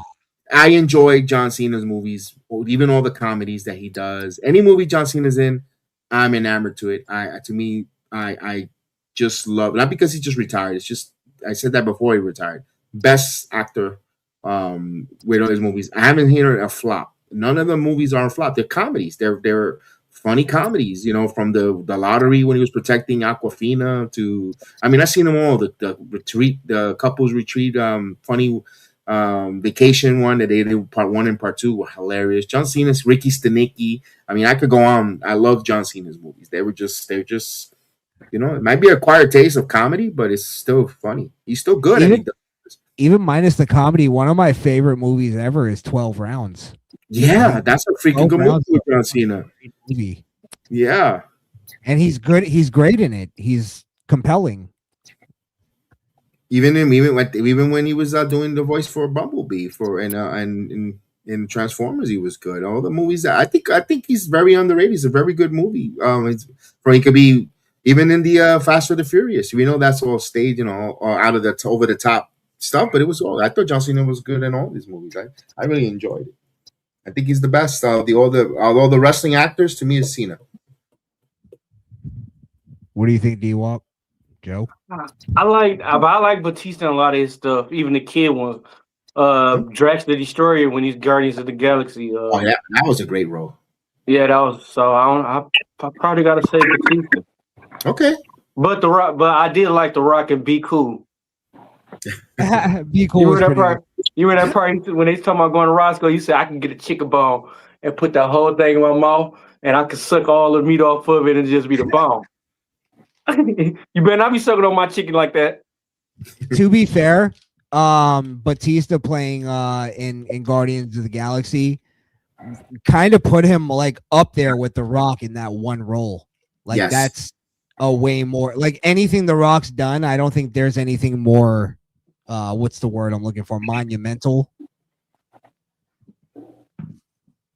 enjoy John Cena's movies, even all the comedies that he does. Any movie John Cena's in, I'm enamored to it. I just love, not because he just retired. It's just, I said that before he retired. Best actor with all his movies. I haven't heard a flop. None of the movies are a flop. They're comedies. They're funny comedies, you know, from the lottery when he was protecting Aquafina to, I mean, I've seen them all. The retreat, the couples retreat, funny vacation one that they did part 1 and part 2 were hilarious. John Cena's Ricky Stenicki. I mean, I could go on. I love John Cena's movies. They're just, you know, it might be an acquired taste of comedy, but it's still funny. He's still good. Even minus the comedy, one of my favorite movies ever is 12 Rounds. Yeah, that's a freaking good movie with John Cena. Yeah. And he's good. He's great in it. He's compelling. Even when he was doing the voice for Bumblebee and in Transformers, he was good. All the movies I think he's very underrated. He's a very good movie. He could be even in the Fast and the Furious. We know that's all staged, you know, or out of the over the top stuff, but it was all. I thought John Cena was good in all these movies. I really enjoyed it. I think he's the best. All the wrestling actors, to me, is Cena. What do you think, D-Walk? Joe? I like Batista and a lot of his stuff, even the kid ones. Drax the Destroyer when he's Guardians of the Galaxy. That was a great role. Yeah, that was. So I probably gotta say Batista. Okay. But The Rock, but I did like The Rock and Be Cool. Be Cool. You remember that part when they talking about going to Roscoe? You said I can get a chicken bone. and put that whole thing in my mouth, and I could suck all the meat off of it and just be the bomb. You better not be sucking on my chicken like that. To be fair, Batista playing in Guardians of the Galaxy kind of put him like up there with The Rock in that one role. Like that's a way more like anything The Rock's done. I don't think there's anything more. What's the word I'm looking for? Monumental.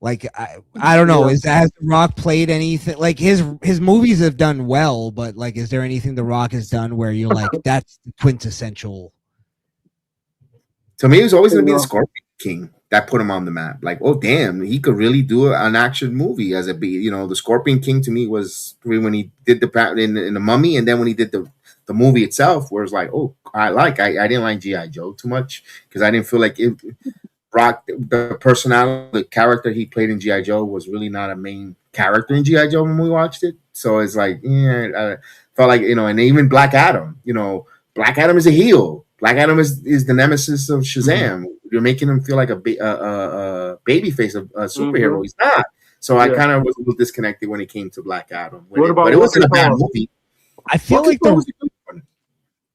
Like I don't know. Has The Rock played anything? Like his movies have done well, but like, is there anything The Rock has done where you're like, that's the quintessential? To me, it was always going to be the Scorpion King that put him on the map. Like, oh damn, he could really do an action movie as a be. You know, the Scorpion King to me was when he did in the Mummy, and then when he did the movie itself, where it's like, oh, I didn't like G.I. Joe too much because I didn't feel like it. Rock, the personality, the character he played in G.I. Joe was really not a main character in G.I. Joe when we watched it. So it's like, yeah, I felt like, you know, and even Black Adam, you know, Black Adam is a heel. Black Adam is the nemesis of Shazam. You're making him feel like a baby face of a superhero. He's not. So I kind of was a little disconnected when it came to Black Adam. But it wasn't a bad movie. I feel like was a good one.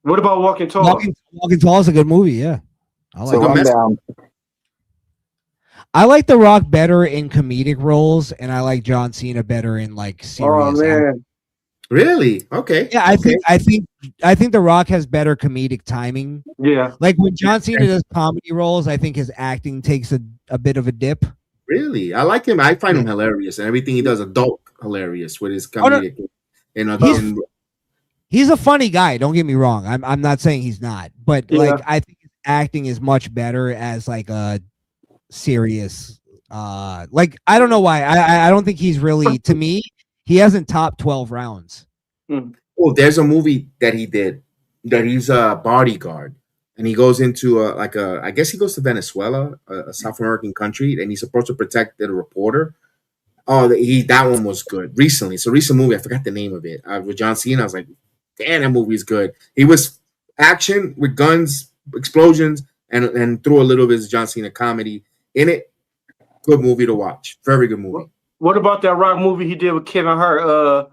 What about Walking Tall? Walking Tall is a good movie, yeah. I like I'm down. I like The Rock better in comedic roles, and I like John Cena better in like serious. Oh man, really? Okay. Yeah, I think The Rock has better comedic timing. Yeah, like when John Cena does comedy roles, I think his acting takes a bit of a dip. Really, I like him. I find him hilarious, and everything he does, adult hilarious with his comedic. He's a funny guy. Don't get me wrong. I'm not saying he's not, but like I think his acting is much better as like a serious like I don't know why I don't think he's really, to me he hasn't topped 12 rounds. Oh, there's a movie that he did that he's a bodyguard and he goes into I guess he goes to Venezuela, a South American country, and he's supposed to protect the reporter. Oh, that one was good recently. It's a recent movie. I forgot the name of it with John Cena. I was like, damn, that movie is good. He was action with guns, explosions, and threw a little bit of John Cena comedy in it. Good movie to watch. Very good movie. What about that Rock movie he did with Kevin Hart?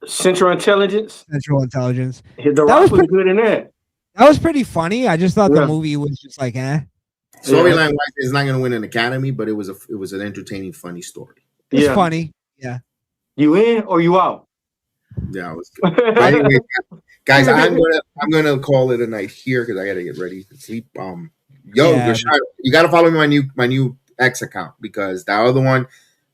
Central Intelligence. The Rock was good in that. That was pretty funny. I just thought the movie was just like, Storyline wise, it's not going to win an Academy, but it was an entertaining, funny story. It's funny. Yeah. You in or you out? Yeah, it was good. Anyway, guys, I'm gonna call it a night here because I got to get ready to sleep. You got to follow me my new X account because that other one,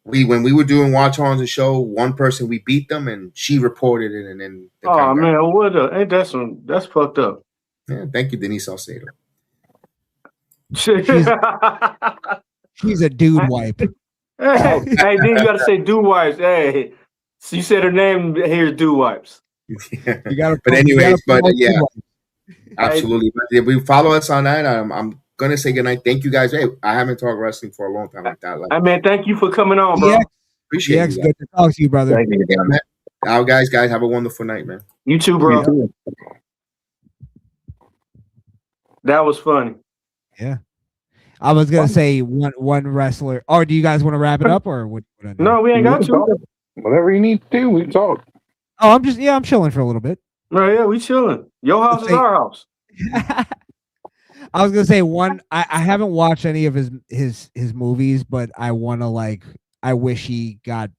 when we were doing watch ons and show, one person we beat them and she reported it, and then ain't that's fucked up. Yeah, thank you, Denise Salcedo. She's a dude wipe. Hey, then you gotta say dude wipes. Hey, so you said her name. Here's dude wipes. Yeah. Absolutely. But if we follow us on that, I'm gonna say goodnight. Thank you guys. Hey, I haven't talked wrestling for a long time like that. Hey man, thank you for coming on, bro. Appreciate it. Good to talk to you, brother. Thank you, man. Now, guys, have a wonderful night, man. You too, bro. That was funny. Yeah. I was gonna say one wrestler. Or do you guys want to wrap it up, or what? No, we ain't got to. Whatever you need to do, we can talk. Oh, I'm chilling for a little bit. Right, yeah, we chilling. Your house is our house. I was gonna say I haven't watched any of his movies, but I want to I wish he got,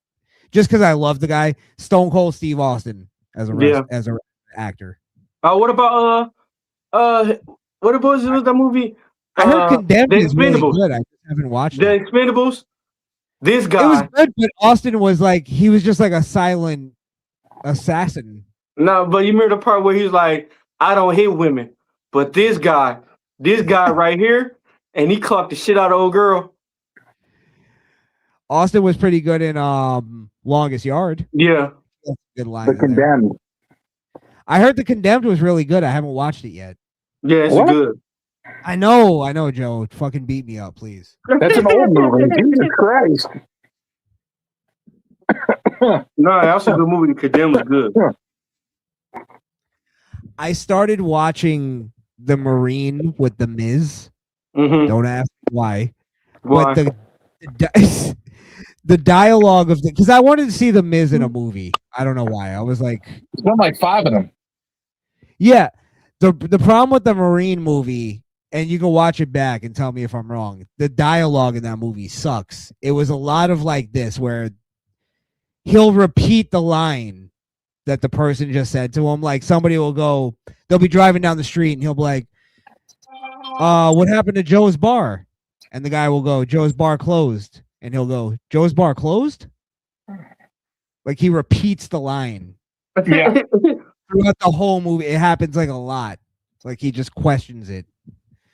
just because I love the guy, Stone Cold Steve Austin as a actor. What about that movie? I heard Condemned is really good. I just haven't watched The Expendables. This guy. It was good, but Austin was he was just like a silent assassin. No, but you remember the part where he's like, I don't hit women, but this guy right here, and he clocked the shit out of old girl. Austin was pretty good in Longest Yard. Yeah. That's a good line. The Condemned. I heard The Condemned was really good. I haven't watched it yet. Yeah, it's good. I know, Joe. Fucking beat me up, please. That's an old movie. Jesus Christ. No, that's a good movie. The Condemned was good. I started watching The Marine with The Miz. Mm-hmm. Don't ask why. Why? But the dialogue of the, because I wanted to see the Miz in a movie. I don't know why. I was like, There's been like 5 of them. yeah. The problem with the Marine movie, and you can watch it back and tell me if I'm wrong. The dialogue in that movie sucks. It was a lot of like this where he'll repeat the line that the person just said to him. Like somebody will go, they'll be driving down the street and he'll be like, what happened to Joe's bar? And the guy will go, Joe's bar closed. And he'll go, Joe's bar closed? Like he repeats the line. Yeah. Throughout the whole movie, it happens like a lot. Like he just questions it.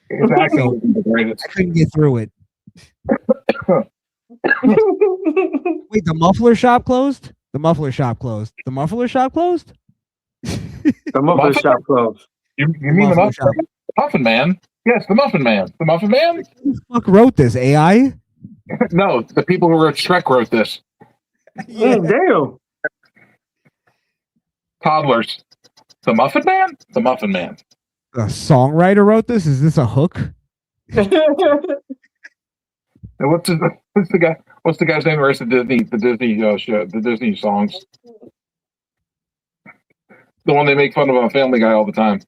Exactly. So, I couldn't get through it. Wait, the muffler shop closed? The muffler shop closed. The muffler shop closed? The muffler shop closed. You mean the Muffin Man? Yes, the Muffin Man. The Muffin Man? Who the fuck wrote this? AI? No, the people who wrote Shrek wrote this. Yeah. Damn. Toddlers. The Muffin Man? The Muffin Man. A songwriter wrote this? Is this a hook? And what's the guy's name? Where's the Disney show, the Disney songs? The one they make fun of on Family Guy all the time.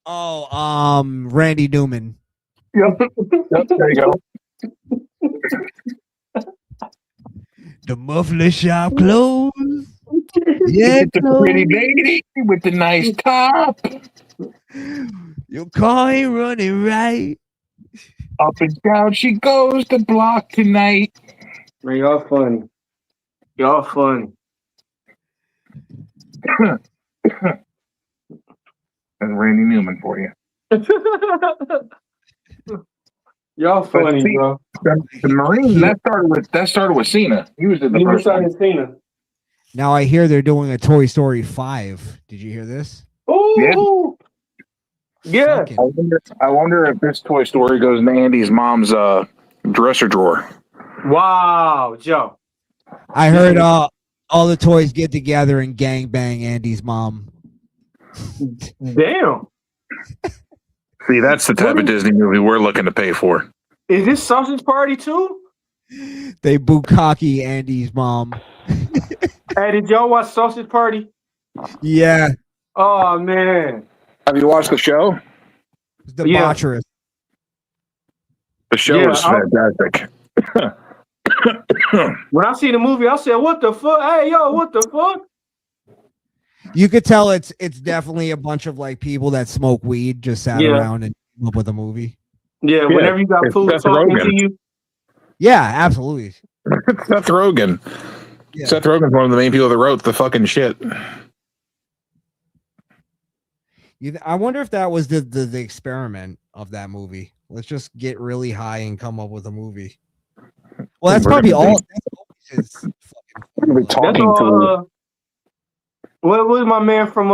Oh, Randy Newman. Yep, there you go. The muffler shop closed. Yeah, it's a pretty lady with the nice top. Your car ain't running right. Up and down she goes the block tonight. Man, y'all funny. Y'all funny. And Randy Newman for you. Y'all funny, bro. The Marine that started with Cena. He was in the first one. Cena. Now I hear they're doing a Toy Story 5. Did you hear this? Ooh. Yeah. I wonder if this Toy Story goes in Andy's mom's dresser drawer. Wow, Joe. I heard all the toys get together and gangbang Andy's mom. Damn. See, that's the type of Disney movie we're looking to pay for. Is this Sausage Party too? They bukkake Andy's mom. Hey, did y'all watch Sausage Party? Yeah. Oh man. Have you watched the show? Debaucherous. The show is fantastic. When I see the movie, I said, "What the fuck? Hey, yo, what the fuck?" You could tell it's definitely a bunch of like people that smoke weed just sat around and came up with a movie. Yeah, whenever you got food talking to you. Yeah, absolutely. Seth Rogen. Yeah. Seth Rogen's one of the main people that wrote the fucking shit. I wonder if that was the experiment of that movie. Let's just get really high and come up with a movie. Well, that's probably all. That's fucking talking to. What's my man from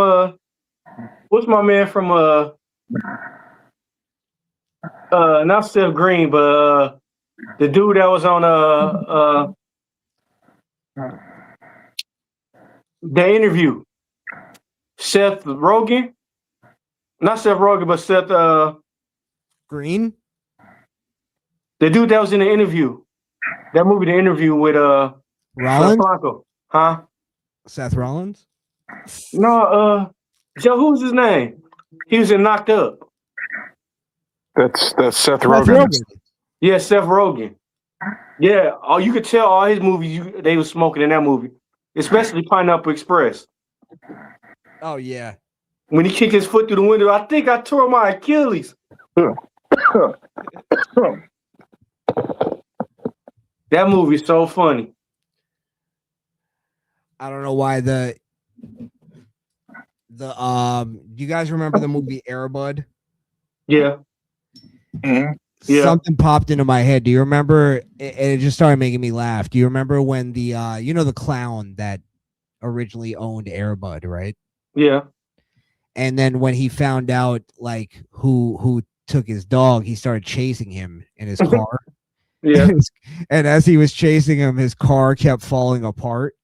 not Seth Green, but the dude that was on the interview. Seth Rogen? Not Seth Rogen, but Seth Green? The dude that was in the interview. That movie, The Interview with Rollins? Huh? Seth Rollins? No, Joe, who's his name? He was in Knocked Up. That's Seth Rogen. Yeah, Seth Rogen. Yeah, you could tell all his movies they were smoking in that movie, especially Pineapple Express. Oh yeah. When he kicked his foot through the window, I think I tore my Achilles. That movie is so funny. I don't know why do you guys remember the movie Air Bud? Yeah. Mm-hmm. Yeah. Something popped into my head. Do you remember? It just started making me laugh. Do you remember when the the clown that originally owned Air Bud, right? Yeah. And then when he found out like who took his dog, he started chasing him in his car. Yeah. And as he was chasing him, his car kept falling apart.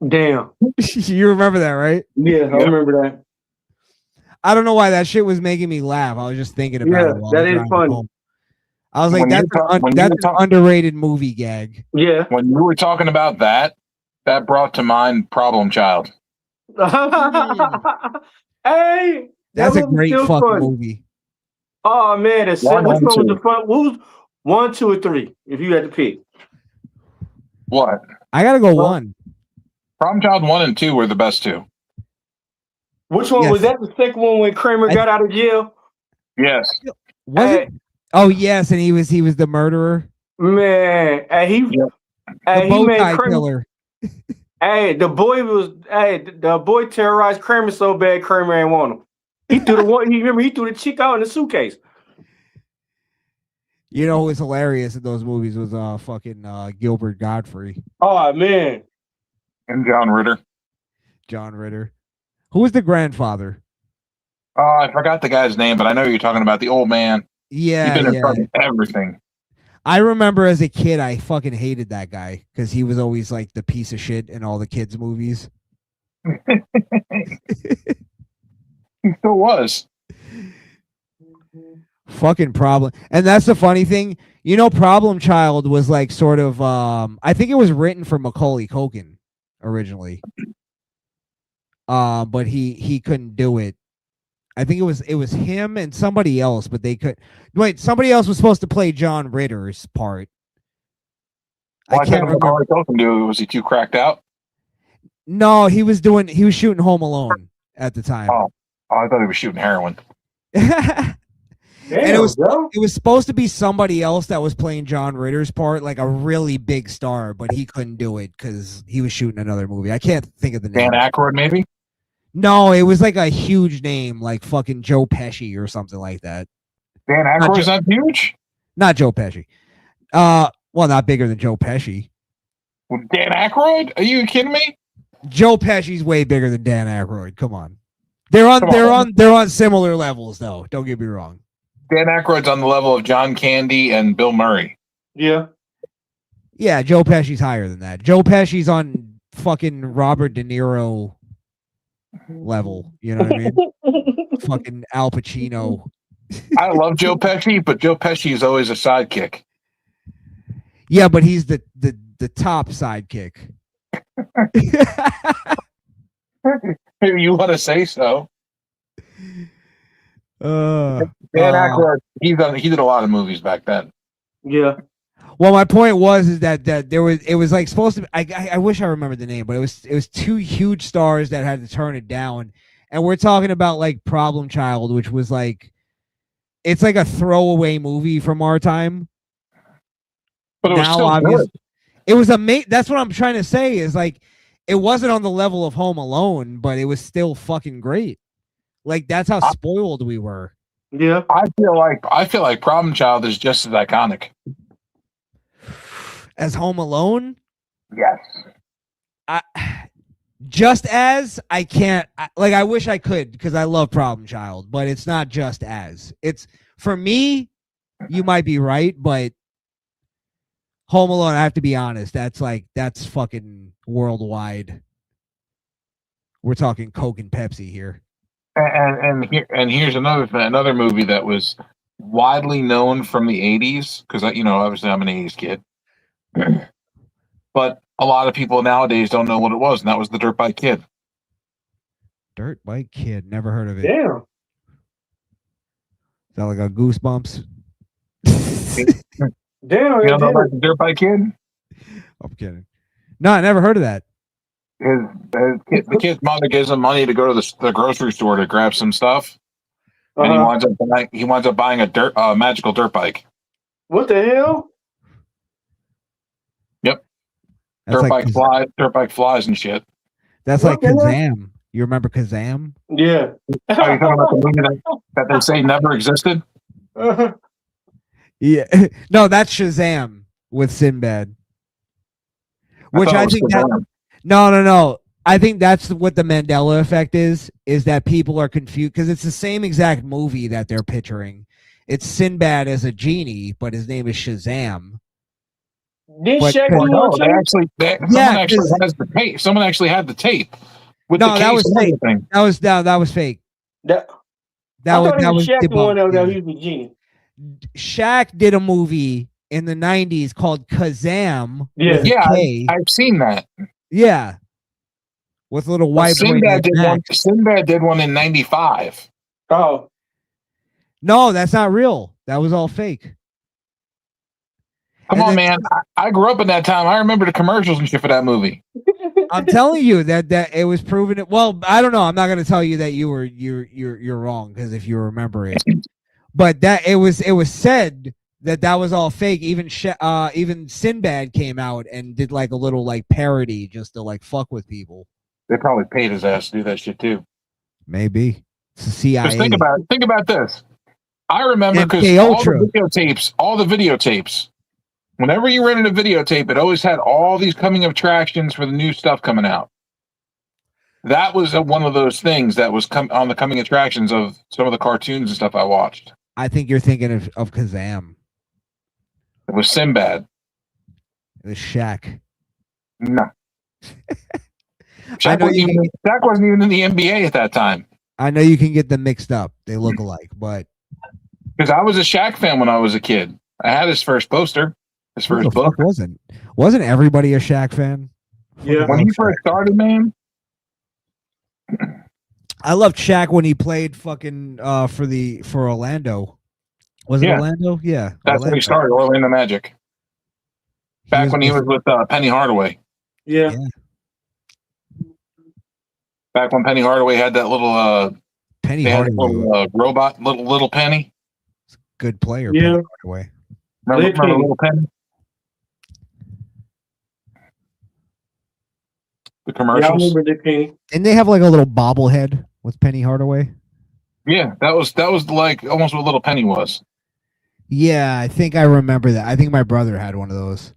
Damn. You remember that, right? Yeah, I remember that. I don't know why that shit was making me laugh. I was just thinking about it. That is funny. Home. I was like, that's an underrated movie gag. Yeah. When you were talking about that brought to mind Problem Child. Hey, that's a great fucking movie. Oh man, which one was the fun? Who's 1, 2, or 3? If you had to pick. What? I gotta go 1. Problem Child 1 and 2 were the best 2. Which one was that? The second one when Kramer got out of jail? Yes. Was it? Oh yes, and he was the murderer. Man, and he made Kramer killer. the boy terrorized Kramer so bad Kramer ain't want him. He threw the chick out in the suitcase. You know who was hilarious in those movies was fucking Gilbert Godfrey. Oh man. And John Ritter. Who was the grandfather? I forgot the guy's name, but I know you're talking about the old man. Yeah. He's been in front of everything. I remember as a kid, I fucking hated that guy because he was always like the piece of shit in all the kids' movies. He still was. Fucking problem. And that's the funny thing. You know, Problem Child was like sort of I think it was written for Macaulay Culkin originally. But he couldn't do it. I think it was him and somebody else, but they could wait, somebody else was supposed to play John Ritter's part. Why can't Macaulay Culkin do it? Was he too cracked out? No, he was shooting Home Alone at the time. Oh, I thought he was shooting heroin. And it was supposed to be somebody else that was playing John Ritter's part, like a really big star, but he couldn't do it because he was shooting another movie. I can't think of the name. Dan Aykroyd, maybe? No, it was like a huge name, like fucking Joe Pesci or something like that. Dan Aykroyd's not huge? Not Joe Pesci. Well, not bigger than Joe Pesci. Well, Dan Aykroyd? Are you kidding me? Joe Pesci's way bigger than Dan Aykroyd. Come on. They're on similar levels though. Don't get me wrong. Dan Aykroyd's on the level of John Candy and Bill Murray. Yeah. Yeah, Joe Pesci's higher than that. Joe Pesci's on fucking Robert De Niro level. You know what I mean? Fucking Al Pacino. I love Joe Pesci, but Joe Pesci is always a sidekick. Yeah, but he's the top sidekick. You want to say so? Dan Aykroyd, he did a lot of movies back then. Yeah. Well, my point was that it was like supposed to be, I wish I remembered the name, but it was two huge stars that had to turn it down. And we're talking about like Problem Child, which was like, it's like a throwaway movie from our time. But it was still good. It was that's what I'm trying to say is like, it wasn't on the level of Home Alone, but it was still fucking great. Like that's how spoiled we were. Yeah. I feel like Problem Child is just as iconic as Home Alone. Yes. I wish I could because I love Problem Child, but it's not just as. It's for me, you might be right, but Home Alone, I have to be honest, that's fucking worldwide. We're talking Coke and Pepsi here. And here's another movie that was widely known from the 80s because obviously I'm an 80s kid. But a lot of people nowadays don't know what it was, and that was the Dirt Bike Kid. Dirt Bike Kid, never heard of it. Damn. Is that like a Goosebumps? Damn. You don't know about the Dirt Bike Kid? I'm kidding. No, I never heard of that. The kid's mother gives him money to go to the grocery store to grab some stuff, and he winds up buying a magical dirt bike. What the hell? Yep, dirt bike flies and shit. That's like Kazam. You remember Kazam? Yeah. Are you talking about the movie that they say never existed? Yeah, no, that's Shazam with Sinbad. Which I think that no. I think that's what the Mandela effect is that people are confused because it's the same exact movie that they're picturing. It's Sinbad as a genie, but his name is Shazam. Someone actually has the tape. Someone actually had the tape. That was fake. That was fake. That was the one that he was the genie. Shaq did a movie in the 90s called Kazam. Yeah. With a Yeah, K. I've seen that. Yeah. With a little white boy Sinbad named did one. Max. Sinbad did one in '95. Oh, No, that's not real. That was all fake. Come And on, then- man. I grew up in that time. I remember the commercials and shit for that movie. I'm telling you that it was proven. Well, I don't know. I'm not going to tell you that you're wrong, because if you remember it, but that it was said that was all fake. Even Sinbad came out and did like a little like parody just to like fuck with people. They probably paid his ass to do that shit too. Maybe it's the CIA. Just think about this. I remember because MK all Ultra. the videotapes. Whenever you rented a videotape, it always had all these coming attractions for the new stuff coming out. That was one of those things that was on the coming attractions of some of the cartoons and stuff I watched. I think you're thinking of Kazam. It was Sinbad. It was Shaq. No. Shaq wasn't even in the NBA at that time. I know you can get them mixed up. They look alike, but because I was a Shaq fan when I was a kid. I had his first poster, his first book. Wasn't everybody a Shaq fan? Yeah. When he first started, man. I loved Shaq when he played fucking for Orlando. Was it Orlando? Yeah. That's when he started, Orlando Magic. Back when he was with Penny Hardaway. Yeah. Back when Penny Hardaway had that little Penny Hardaway little robot, little Penny. Good player. Yeah. Penny Hardaway. Remember little Penny? The commercials. Yeah, I remember Penny. Didn't they have like a little bobblehead with Penny Hardaway? Yeah, that was like almost what little Penny was. Yeah, I think I remember that. I think my brother had one of those.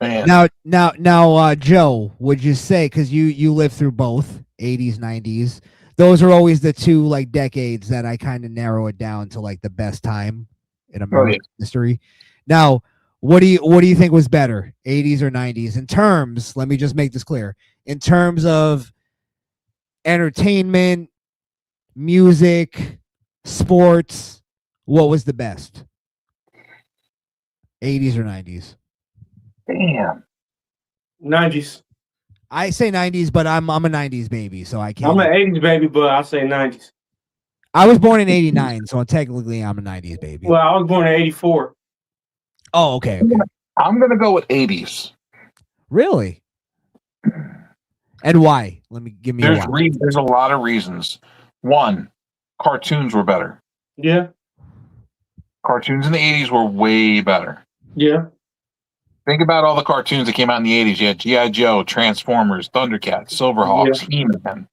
Man. Now, Joe, would you say, because you lived through both 80s, 90s, those are always the two like decades that I kind of narrow it down to like the best time in American history. Now, what do you think was better, 80s or 90s? In terms, let me just make this clear. In terms of entertainment, music, sports, what was the best? 80s or 90s? Damn. 90s. I say 90s, but I'm a 90s baby, so I can't. I'm an 80s baby, but I say 90s. I was born in 89, so technically I'm a 90s baby. Well, I was born in 84. Oh, okay. I'm gonna go with 80s. Really? And why? Give me why. There's a lot of reasons. One, cartoons were better. Yeah. Cartoons in the 80s were way better. Yeah. Think about all the cartoons that came out in the 80s. You had G.I. Joe, Transformers, Thundercats, Silverhawks, He-Man.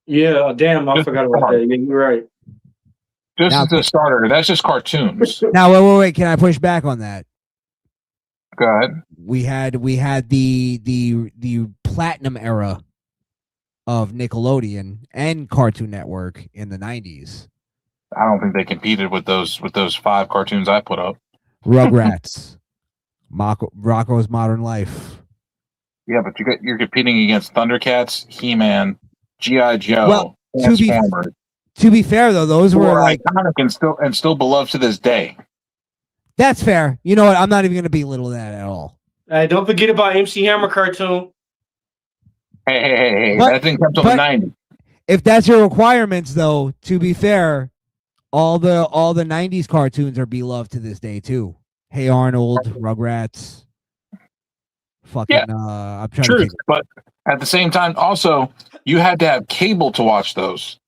Yeah, damn, I forgot about that. Yeah, you're right. Just as a starter, that's just cartoons. Now, wait. Can I push back on that? Go ahead. We had the platinum era of Nickelodeon and Cartoon Network in the 90s. I don't think they competed with those 5 cartoons I put up. Rugrats, Rocko's Modern Life. Yeah, but you're competing against Thundercats, He-Man, G.I. Joe, well, Transformers. To be fair, though, those were like iconic and still beloved to this day. That's fair. You know what? I'm not even going to belittle that at all. Hey, don't forget about MC Hammer cartoon. Hey! That didn't come till the 90s. If that's your requirements, though, to be fair, all the 90s cartoons are beloved to this day too. Hey Arnold, Rugrats. Fucking I'm trying to think. But at the same time, also you had to have cable to watch those.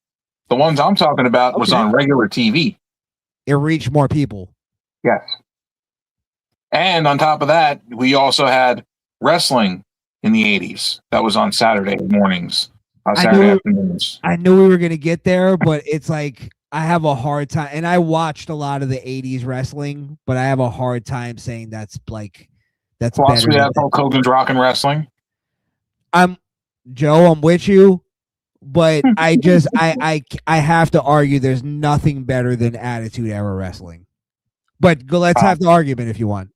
The ones I'm talking about was on regular TV. It reached more people. Yes. And on top of that, we also had wrestling in the 80s. That was on Saturday mornings, Saturday afternoons. I knew we were going to get there, but it's like I have a hard time. And I watched a lot of the 80s wrestling, but I have a hard time saying that's better. We had Hulk Hogan's Rockin' Wrestling. I'm with you, but I just I have to argue there's nothing better than Attitude Era Wrestling. But let's have the argument if you want.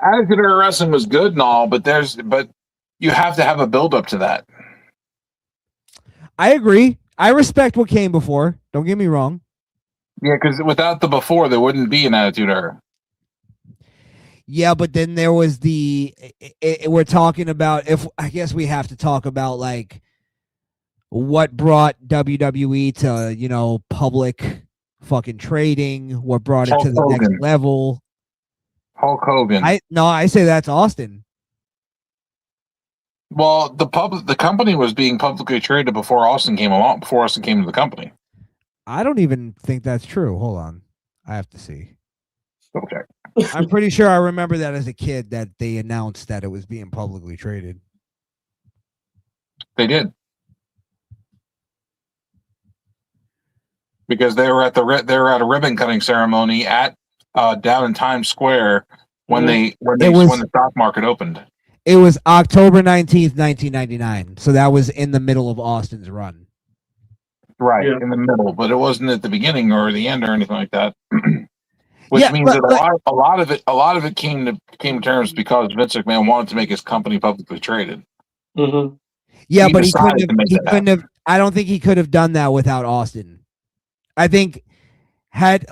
Attitude Era Wrestling was good and all, but you have to have a build up to that. I agree. I respect what came before. Don't get me wrong. Yeah, because without the before, there wouldn't be an Attitude Era. Yeah, but then there was we're talking about, if I guess we have to talk about like what brought WWE to, public fucking trading, what brought it Hulk to the next Hogan. level. Hulk Hogan. I say that's Austin. Well, the company was being publicly traded before Austin came along, before Austin came to the company. I don't even think that's true. Hold on. I have to see. Okay. I'm pretty sure I remember that as a kid that they announced that it was being publicly traded. They did. Because they were at a ribbon cutting ceremony at down in Times Square when the stock market opened. It was October 19th, 1999. So that was in the middle of Austin's run. Right, in the middle, but it wasn't at the beginning or the end or anything like that. Which means that a lot of it came to terms because Vince McMahon wanted to make his company publicly traded. Mm-hmm. Yeah, but he couldn't have. I don't think he could have done that without Austin. I think had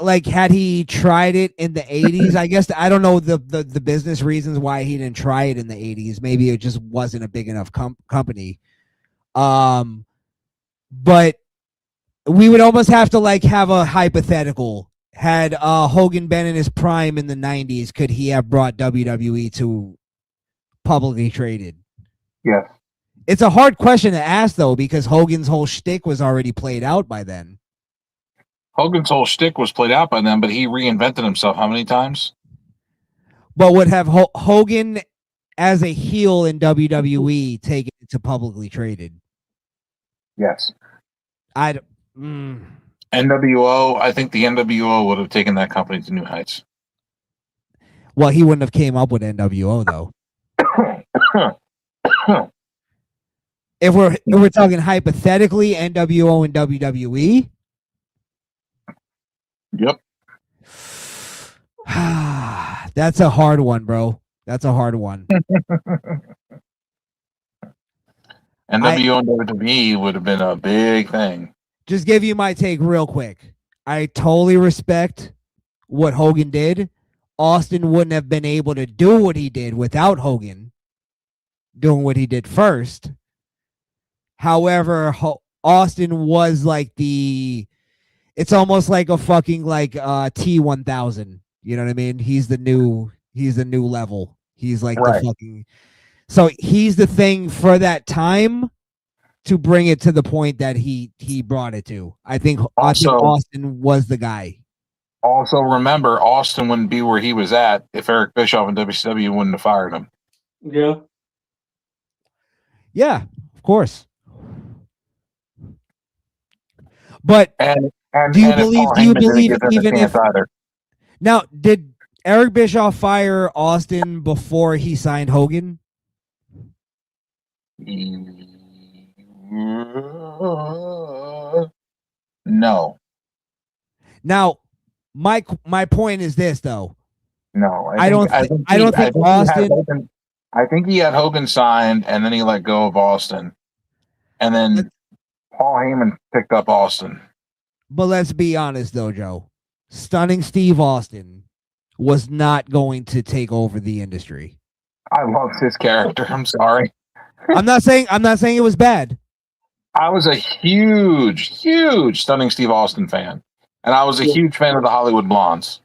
he tried it in the 80s, I guess I don't know the business reasons why he didn't try it in the 80s. Maybe it just wasn't a big enough company. But we would almost have to have a hypothetical. Had Hogan been in his prime in the 90s, could he have brought WWE to publicly traded? Yes. It's a hard question to ask, though, because Hogan's whole shtick was already played out by then. Hogan's whole shtick was played out by then, but he reinvented himself how many times? But would have Hogan as a heel in WWE taken it to publicly traded? Yes. NWO, I think the NWO would have taken that company to new heights. Well, he wouldn't have came up with NWO though. If we're talking hypothetically, NWO and WWE. Yep. That's a hard one, bro. That's a hard one. NWO and WWE would have been a big thing. Just give you my take real quick. I totally respect what Hogan did. Austin wouldn't have been able to do what he did without Hogan doing what he did first. However, Austin was it's almost like a fucking T1000. You know what I mean? He's the new level. He's the fucking, so he's the thing for that time to bring it to the point that he brought it to. I think Austin was the guy. Also, remember, Austin wouldn't be where he was at if Eric Bischoff and WCW wouldn't have fired him. Yeah. Yeah, of course. But do you believe even if now, did Eric Bischoff fire Austin before he signed Hogan? No. Now, my point is this though. No, I don't think Austin. I think he had Hogan signed, and then he let go of Austin, and then Paul Heyman picked up Austin. But let's be honest, though, Joe. Stunning Steve Austin was not going to take over the industry. I loved his character. I'm sorry. I'm not saying it was bad. I was a huge Stunning Steve Austin fan, and I was a huge fan of the Hollywood Blondes.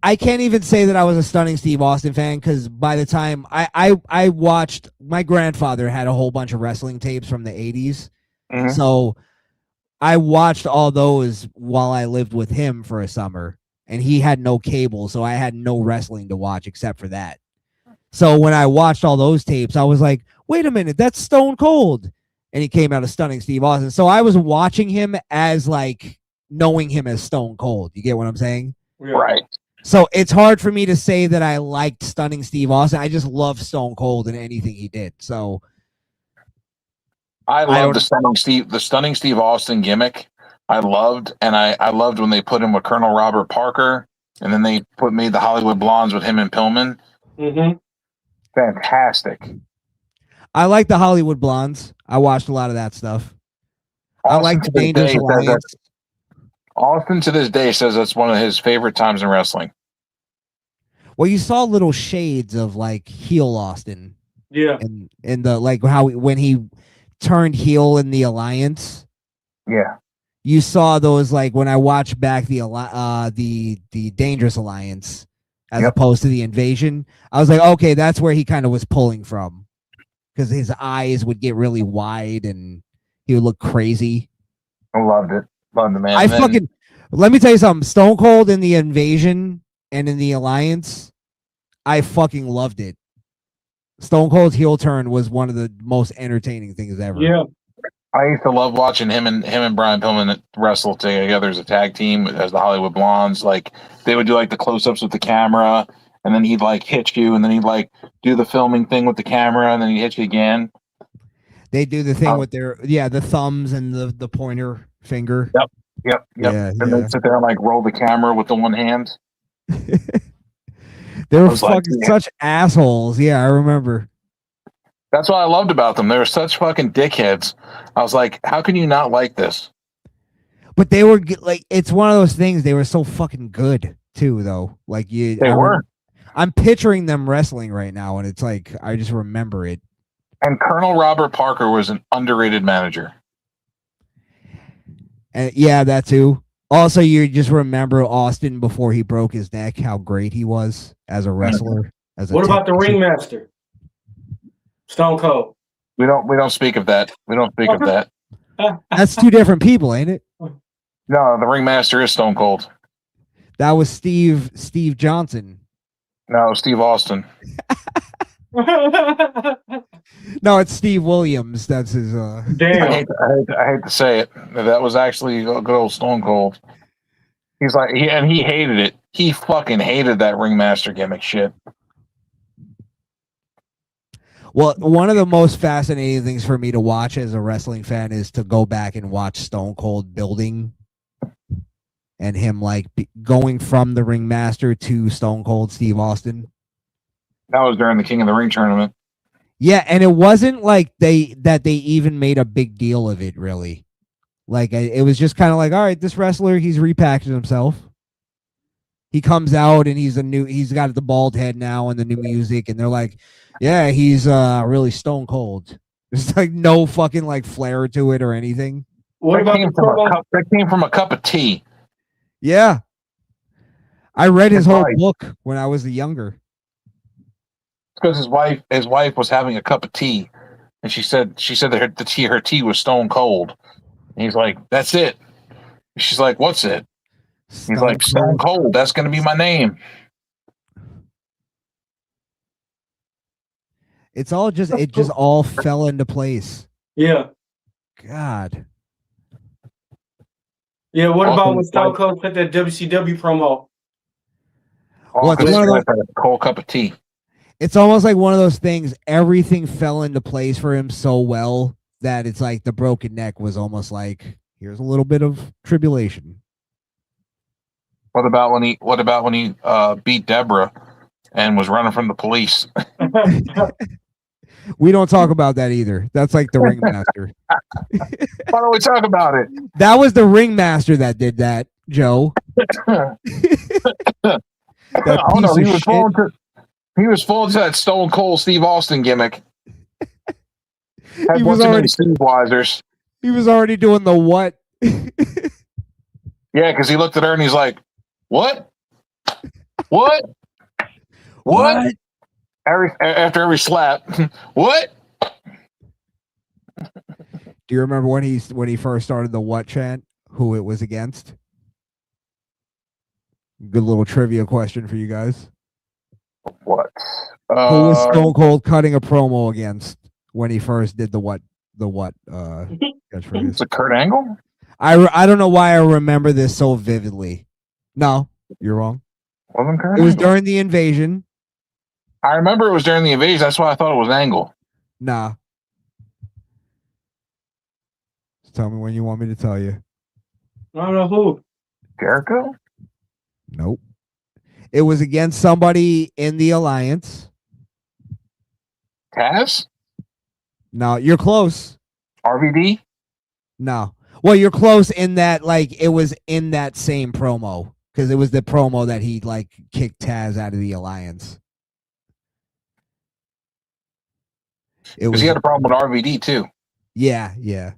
I can't even say that I was a Stunning Steve Austin fan because by the time I watched, my grandfather had a whole bunch of wrestling tapes from the 80s. Mm-hmm. So I watched all those while I lived with him for a summer, and he had no cable, so I had no wrestling to watch except for that. So when I watched all those tapes, I was like, wait a minute, that's Stone Cold. And he came out of Stunning Steve Austin. So I was watching him as knowing him as Stone Cold. You get what I'm saying? Right. So it's hard for me to say that I liked Stunning Steve Austin. I just love Stone Cold and anything he did. So I love the Stunning Steve Austin gimmick. I loved when they put him with Colonel Robert Parker, and then they made the Hollywood Blondes with him and Pillman. Mm-hmm. Fantastic. I like the Hollywood Blondes. I watched a lot of that stuff. I Austin like to the this Dangerous day says that Alliance. Austin to this day says that's one of his favorite times in wrestling. Well, you saw little shades of like heel Austin. Yeah. And the like how when he turned heel in the Alliance. Yeah. You saw those like when I watched back the Dangerous Alliance as opposed to the Invasion. I was like, okay, that's where he kind of was pulling from, because his eyes would get really wide and he would look crazy. I loved it. Loved the man. I fucking let me tell you something. Stone Cold in the Invasion and in the Alliance, I fucking loved it. Stone Cold's heel turn was one of the most entertaining things ever. Yeah. I used to love watching him and Brian Pillman wrestle together as a tag team as the Hollywood Blondes. Like they would do like the close-ups with the camera, and then he'd like hit you, and then he'd like do the filming thing with the camera, and then he'd hit you again. They do the thing with their the thumbs and the pointer finger. Yep. Yeah, and they'd sit there and like roll the camera with the one hand. They were fucking such assholes. Yeah, I remember. That's what I loved about them. They were such fucking dickheads. I was like, how can you not like this? But they were like, it's one of those things. They were so fucking good too, though. Like they were. I'm picturing them wrestling right now, and it's like I just remember it. And Colonel Robert Parker was an underrated manager. And yeah, that too. Also, you just remember Austin before he broke his neck, how great he was as a wrestler. What about the ringmaster? Stone Cold. We don't speak of that. We don't speak of that. That's two different people, ain't it? No, the ringmaster is Stone Cold. That was Steve Johnson. No, Steve Austin. No, it's Steve Williams. That's his. Damn. I hate to say it. That was actually a good old Stone Cold. He's like, he hated it. He fucking hated that ringmaster gimmick shit. Well, one of the most fascinating things for me to watch as a wrestling fan is to go back and watch Stone Cold building and him like going from the ringmaster to Stone Cold Steve Austin. That was during the King of the Ring tournament. Yeah, and it wasn't like they even made a big deal of it, really. Like it was just kind of like, all right, this wrestler, he's repackaged himself. He comes out and he's got the bald head now and the new music, and they're like, yeah, he's really Stone Cold. There's like no fucking like flair to it or anything. What about that came from a cup of tea? Yeah, I read his whole book when I was younger. Because his wife was having a cup of tea, and she said that her tea was stone cold. And he's like, "That's it." She's like, "What's it?" He's like, "Stone Cold. That's going to be my name." It just all fell into place. Yeah. God. Yeah. What about when Stone Cold put that WCW promo? Well, it's one of those, a cold cup of tea. It's almost like one of those things. Everything fell into place for him so well that it's like the broken neck was almost like, here's a little bit of tribulation. What about when he beat Deborah and was running from the police? We don't talk about that either. That's like the ringmaster. Why don't we talk about it? That was the ringmaster that did that, Joe. Oh no, he was full into that Stone Cold Steve Austin gimmick. He was already Steve Weisers. He was already doing the what? Yeah, because he looked at her and he's like, "What? What? What?" After every slap, what? Do you remember when he first started the what chant? Who it was against? Good little trivia question for you guys. What? Who was Stone Cold cutting a promo against when he first did the what catchphrase? It's a Kurt Angle? I don't know why I remember this so vividly. No, you're wrong. Wasn't Kurt It was Angle? during the Invasion. I remember it was during the Invasion. That's why I thought it was Angle. Nah. Just tell me when you want me to tell you. I don't know who. Jericho? Nope. It was against somebody in the Alliance. Taz? No, you're close. RVD? No. Well, you're close in that like it was in that same promo because it was the promo that he like kicked Taz out of the alliance. It Because was he had a problem with RVD too. yeah.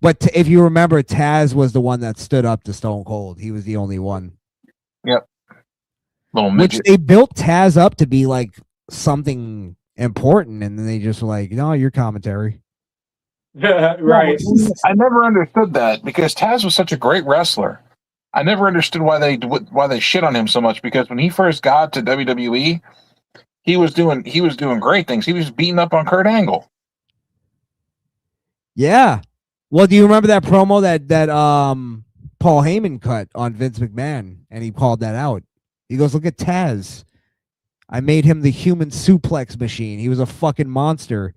But if you remember, Taz was the one that stood up to Stone Cold. He was the only one. Yep. Little Which midget. they built Taz up to be like something important, and then they just were like, no, your commentary. Right. I never understood that because Taz was such a great wrestler. I never understood why they shit on him so much because when he first got to WWE, he was doing great things. He was beating up on Kurt Angle. Yeah. Well, do you remember that promo that Paul Heyman cut on Vince McMahon, and he called that out? He goes, "Look at Taz. I made him the human suplex machine. He was a fucking monster."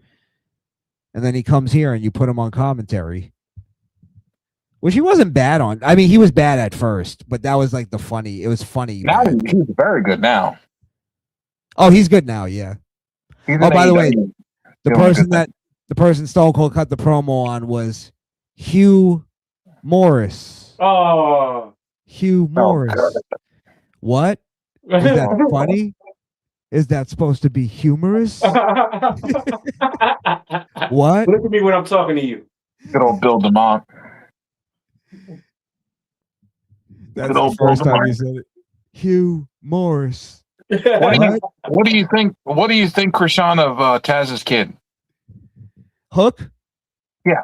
And then he comes here and you put him on commentary. Which he wasn't bad on. I mean, he was bad at first, but that was like it was funny. Now he's very good now. Oh, he's good now, yeah. Oh, by the way, the person Stone Cold cut the promo on was Hugh Morris. Oh. Hugh Morris. What? Is that funny? Is that supposed to be humorous? What? Look at me when I'm talking to you. Good old Bill DeMont. That's the first time you said it. Hugh Morris. What do you think? What do you think, Krishan, of Taz's kid? Hook? Yeah.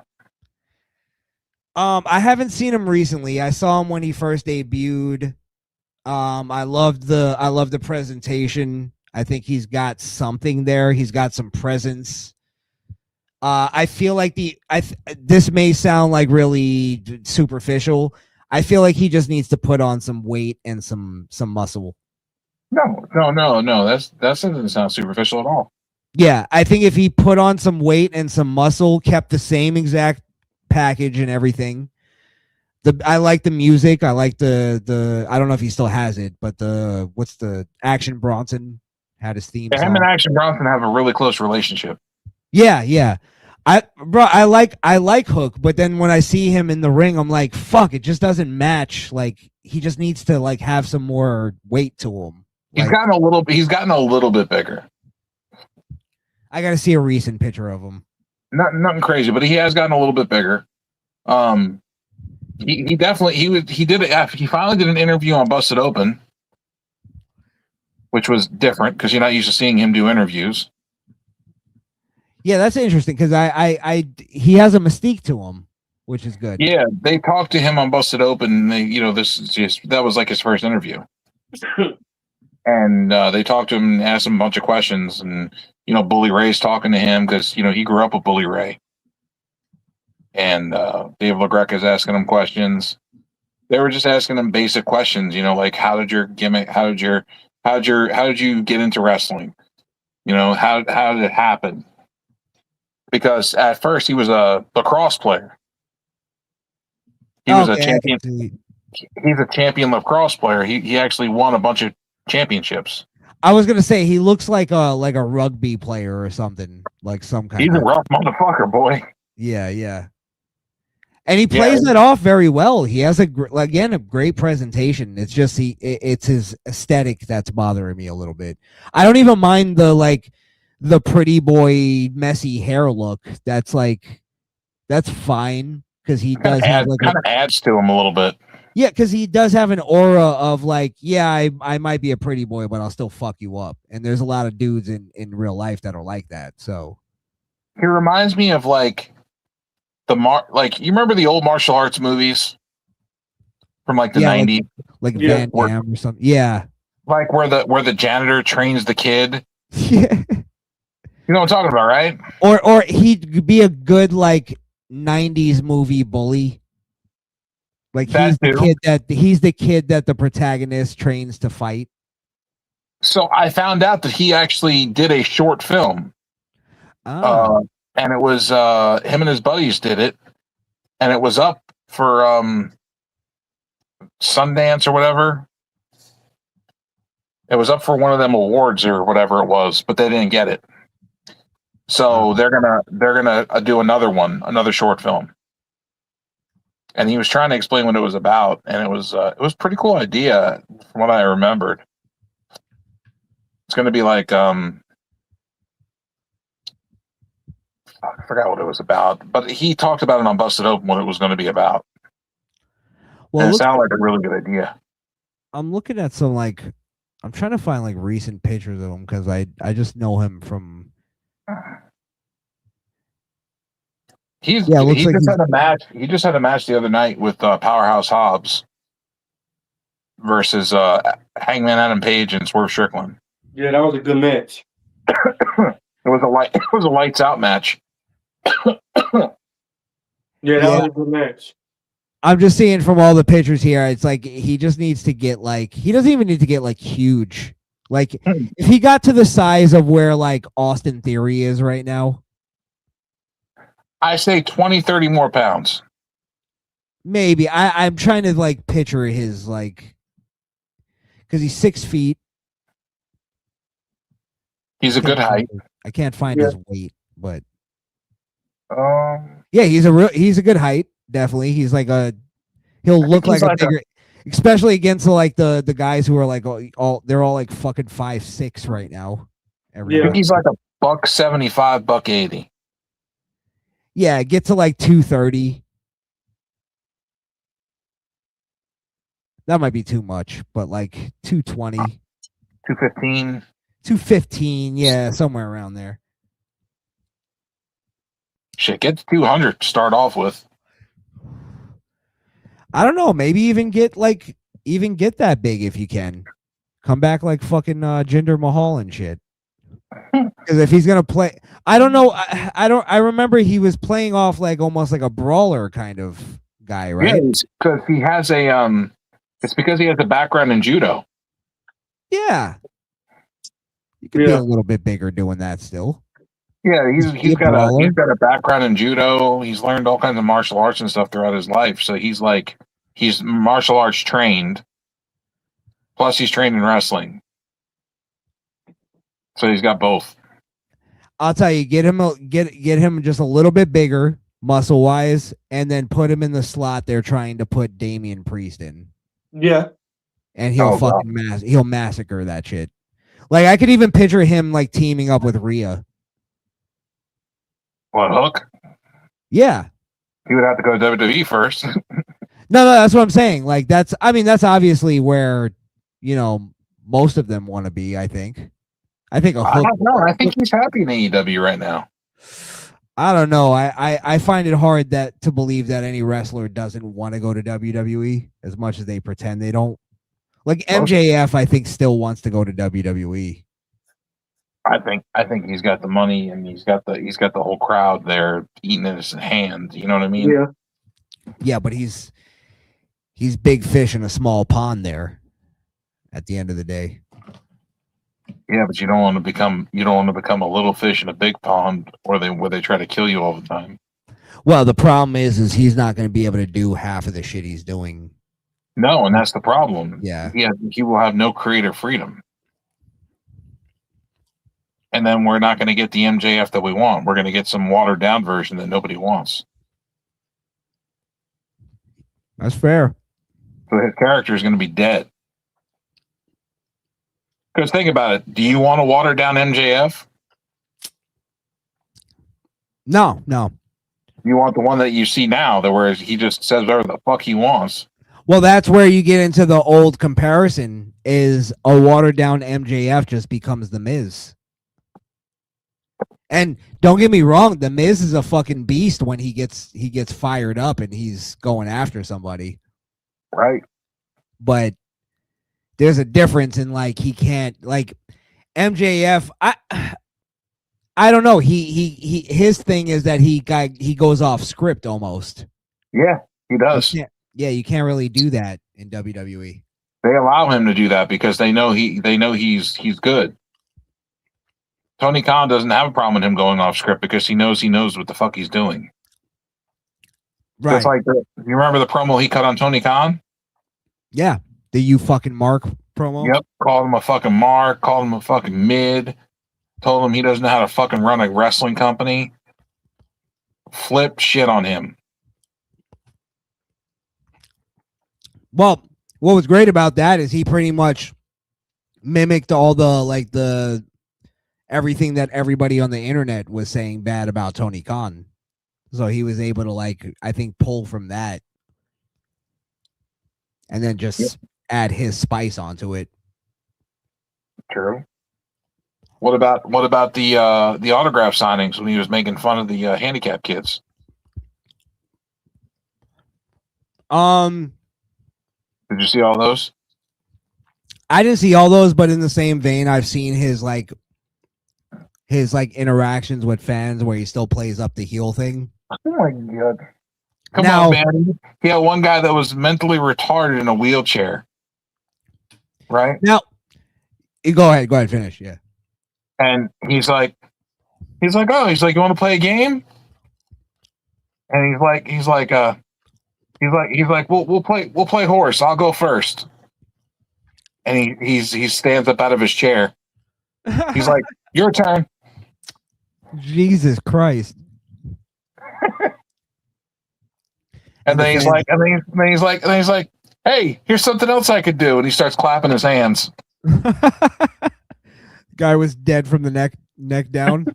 I haven't seen him recently. I saw him when he first debuted. I loved the presentation. I think he's got something there. He's got some presence. I feel like this may sound like really superficial. I feel like he just needs to put on some weight and some muscle. No. That doesn't sound superficial at all. Yeah, I think if he put on some weight and some muscle, kept the same exact package and everything. I like the music. I like the I don't know if he still has it, but what's the Action Bronson had his theme song. Him and Action Bronson have a really close relationship. Yeah. I like Hook, but then when I see him in the ring, I'm like, fuck, it just doesn't match. Like he just needs to like have some more weight to him. He's gotten a little bit bigger. I got to see a recent picture of him. Nothing crazy, but he has gotten a little bit bigger. He finally did an interview on Busted Open, which was different because you're not used to seeing him do interviews. Yeah, that's interesting because he has a mystique to him, which is good. Yeah, they talked to him on Busted Open. And that was like his first interview, and they talked to him and asked him a bunch of questions. And Bully Ray's talking to him because he grew up with Bully Ray, and Dave LaGreca's asking him questions. They were just asking him basic questions, like how did your gimmick, how did you get into wrestling? How did it happen? Because at first he was a lacrosse player. He was a champion. He's a champion lacrosse player. He actually won a bunch of championships. I was gonna say he looks like a rugby player or something, like some kind. He's a rough motherfucker, boy. Yeah. And he plays that off very well. He has a great presentation. It's just it's his aesthetic that's bothering me a little bit. I don't even mind the pretty boy messy hair look. That's fine because he does have kind of adds to him a little bit. Yeah, because he does have an aura of I might be a pretty boy, but I'll still fuck you up. And there's a lot of dudes in real life that are like that. So he reminds me of you remember the old martial arts movies from the 90s, like Van Damme or something. Yeah, like where the janitor trains the kid. Yeah, you know what I'm talking about, right? Or he'd be a good 90s movie bully. Like he's the kid that the protagonist trains to fight. So I found out that he actually did a short film. And it was him and his buddies did it, and it was up for Sundance or whatever. It was up for one of them awards or whatever it was, but they didn't get it. So they're gonna do another short film. And he was trying to explain what it was about, and it was a pretty cool idea from what I remembered. It's going to be like I forgot what it was about, but he talked about it on Busted Open what it was going to be about. Well, and it sounded like a really good idea. I'm looking at some I'm trying to find recent pictures of him because I just know him from. He just had a match. He just had a match the other night with Powerhouse Hobbs versus Hangman Adam Page and Swerve Strickland. Yeah, that was a good match. It was a lights out match. Yeah, that was a good match. I'm just seeing from all the pictures here, it's like he just needs to get he doesn't even need to get huge. If he got to the size of where Austin Theory is right now, I say 20, 30 more pounds. Maybe. I'm trying to picture his because he's 6 feet. He's a good height. I can't find his weight, but yeah, he's a good height. Definitely, he's he'll look like a bigger, especially against the guys who are they're all fucking 5'6" right now. I think he's like a $175, $180. Yeah, get to 230. That might be too much, but 220, 215, 215, yeah, somewhere around there. Shit, get to 200 to start off with. I don't know. Maybe even get that big if you can. Come back fucking Jinder Mahal and shit. Because if he's gonna play, I don't know. I remember he was playing off almost like a brawler kind of guy, right? Yeah, because he has a It's because he has a background in judo. Yeah, you could be a little bit bigger doing that still. Yeah, he's got a background in judo. He's learned all kinds of martial arts and stuff throughout his life. So he's martial arts trained. Plus, he's trained in wrestling. So he's got both. I'll tell you, get him just a little bit bigger, muscle wise, and then put him in the slot they're trying to put Damian Priest in. Yeah, and he'll he'll massacre that shit. I could even picture him teaming up with Rhea. What, Hook? Yeah. He would have to go to WWE first. No, that's what I'm saying. That's obviously where, most of them want to be, I think. I think I don't know. I think he's happy in AEW right now. I don't know. I find it hard to believe that any wrestler doesn't want to go to WWE as much as they pretend they don't. MJF, I think, still wants to go to WWE. I think he's got the money and he's got the whole crowd there eating in his hand. You know what I mean? Yeah. Yeah, but he's big fish in a small pond there. At the end of the day. Yeah, but you don't want to become a little fish in a big pond where they try to kill you all the time. Well, the problem is he's not going to be able to do half of the shit he's doing. No, and that's the problem. Yeah. He will have no creative freedom. And then we're not going to get the MJF that we want. We're going to get some watered down version that nobody wants. That's fair. So his character is going to be dead. Because think about it. Do you want to water down MJF? No. You want the one that you see now, where he just says whatever the fuck he wants. Well, that's where you get into the old comparison is a watered down MJF just becomes the Miz. And don't get me wrong, the Miz is a fucking beast when he gets fired up and he's going after somebody. Right. But there's a difference in he can't MJF. I don't know. His thing is that he goes off script almost. Yeah, he does. You can't really do that in WWE. They allow him to do that because they know he's good. Tony Khan doesn't have a problem with him going off script because he knows what the fuck he's doing. Right. Just you remember the promo he cut on Tony Khan? Yeah. The "you fucking mark" promo. Yep. Called him a fucking mark. Called him a fucking mid. told him he doesn't know how to fucking run a wrestling company, flipped shit on him. Well, what was great about that is he pretty much mimicked all the everything that everybody on the internet was saying bad about Tony Khan. So he was able to I think pull from that and then just add his spice onto it. True. What about the autograph signings when he was making fun of the handicapped kids? Did you see all those? I didn't see all those, but in the same vein, I've seen his interactions with fans where he still plays up the heel thing. Oh my god! Come on, man. He had one guy that was mentally retarded in a wheelchair. Right now, go ahead, finish. Yeah. And he's like, oh, you want to play a game? And he's like, we'll play horse. I'll go first. And he stands up out of his chair. He's like, your turn. Jesus Christ. And then he's like, hey, here's something else I could do. And he starts clapping his hands. Guy was dead from the neck down.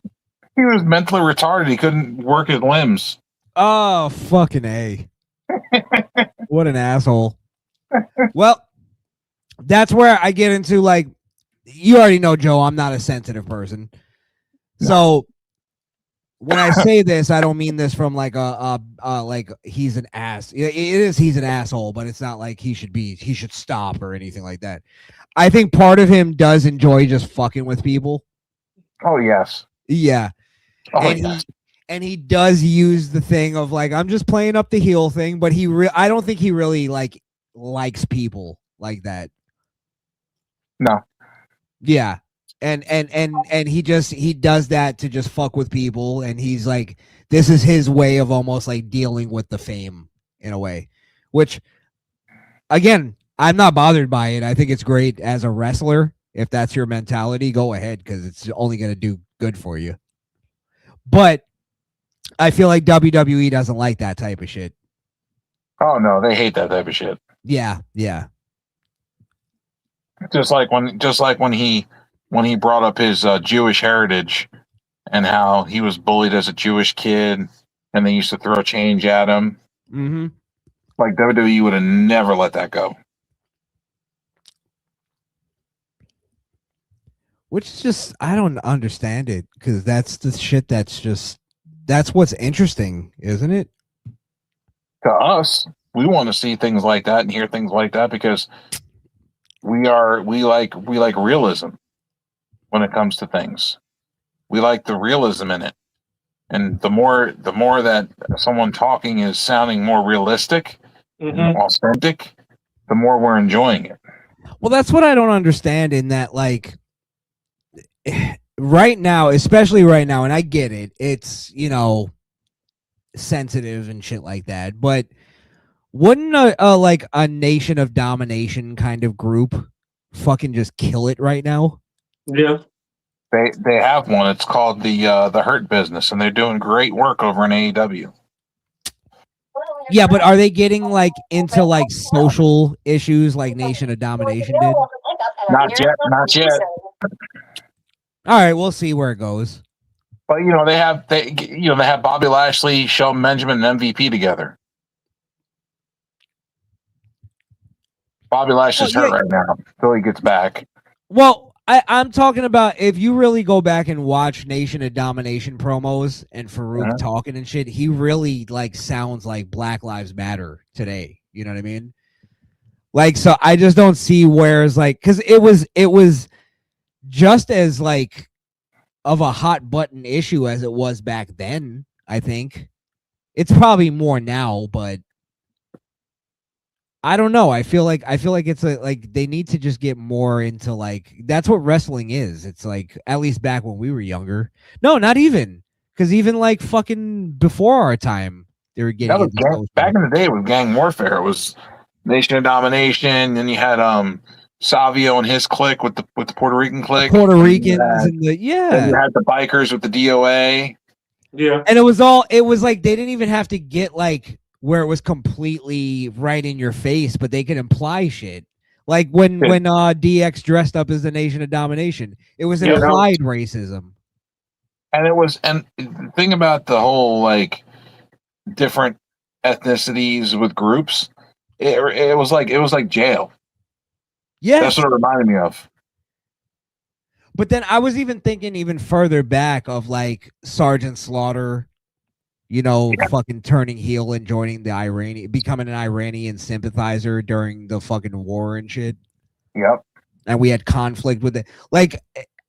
He was mentally retarded. He couldn't work his limbs. Oh, fucking A. What an asshole. Well, that's where I get into you already know, Joe, I'm not a sensitive person. No. So when I say this, I don't mean this from he's an ass. It is he's an asshole, but it's not like he should stop or anything like that. I think part of him does enjoy just fucking with people. Oh yes. Yeah. Oh, and he does use the thing of I'm just playing up the heel thing, but I don't think he really likes people like that. No. Yeah. And he does that to just fuck with people, and he's this is his way of almost dealing with the fame in a way, which again, I'm not bothered by it. I think it's great as a wrestler. If that's your mentality, go ahead, because it's only going to do good for you. But I feel like WWE doesn't like that type of shit. Oh no, they hate that type of shit. Yeah, yeah. Just like when he brought up his Jewish heritage and how he was bullied as a Jewish kid, and they used to throw change at him. Mm-hmm. Like WWE would have never let that go. Which is just, I don't understand it, because that's the shit that's what's interesting, isn't it? To us, we want to see things like that and hear things like that because we like realism when it comes to things. We like the realism in it. And the more that someone talking is sounding more realistic and authentic, the more we're enjoying it. Well, that's what I don't understand in that, right now, especially right now, and I get it, it's, sensitive and shit like that, but wouldn't a Nation of Domination kind of group fucking just kill it right now? Yeah. They have one. It's called the Hurt Business, and they're doing great work over in AEW. Yeah, but are they getting into social issues like Nation of Domination did? Not yet. All right, we'll see where it goes. But they have Bobby Lashley, Shelton Benjamin, and MVP together. Bobby Lashley's hurt right now until he gets back. Well, I'm talking about if you really go back and watch Nation of Domination promos and Farouk talking and shit, he really sounds like Black Lives Matter today. You know what I mean? So I just don't see where's because it was just as of a hot button issue as it was back then. I think it's probably more now, but I don't know. I feel like it's they need to just get more into that's what wrestling is. It's at least back when we were younger. No, not even, because even fucking before our time, they were getting back in the day with gang warfare. It was Nation of Domination, and you had Savio and his clique with the Puerto Rican clique. Puerto Ricans and then you had the bikers with the DOA. Yeah. And it was like they didn't even have to get like where it was completely right in your face, but they could imply shit. Like when DX dressed up as the Nation of Domination, it was implied racism. And the thing about the whole like different ethnicities with groups, it was like jail. Yeah, that's what it reminded me of. But then I was even thinking even further back of like Sergeant Slaughter, fucking turning heel and joining becoming an Iranian sympathizer during the fucking war and shit. Yep. And we had conflict with it. Like,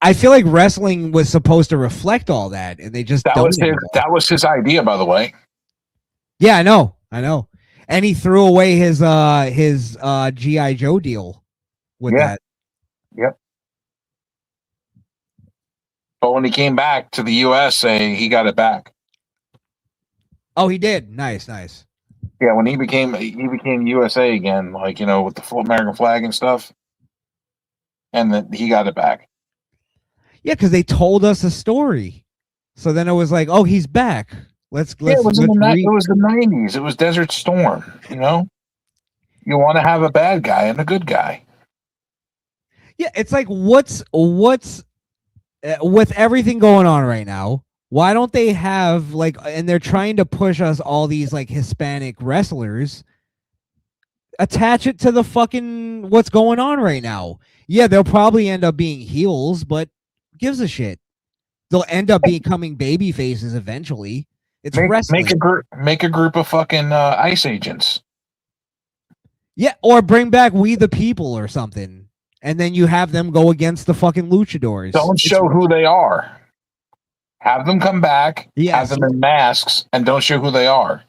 I feel like wrestling was supposed to reflect all that, and they just that was his idea, by the way. Yeah, I know. And he threw away his G.I. Joe deal with that. Yep. But when he came back to the USA, he got it back. Oh, he did. Nice. Yeah, when he became USA again, like with the full American flag and stuff, and then he got it back. Yeah, because they told us a story, so then it was like, oh, he's back. Let's. It was the 90s. It was Desert Storm. You want to have a bad guy and a good guy. Yeah, it's like what's with everything going on right now, why don't they have like, and they're trying to push us all these like Hispanic wrestlers, attach it to the fucking what's going on right now. Yeah, they'll probably end up being heels, but gives a shit. They'll end up becoming baby faces eventually. It's wrestling. Make a group of fucking ICE agents. Yeah, or bring back We the People or something. And then you have them go against the fucking luchadors. Don't show who they are. Have them come back, have them in masks, and don't show who they are.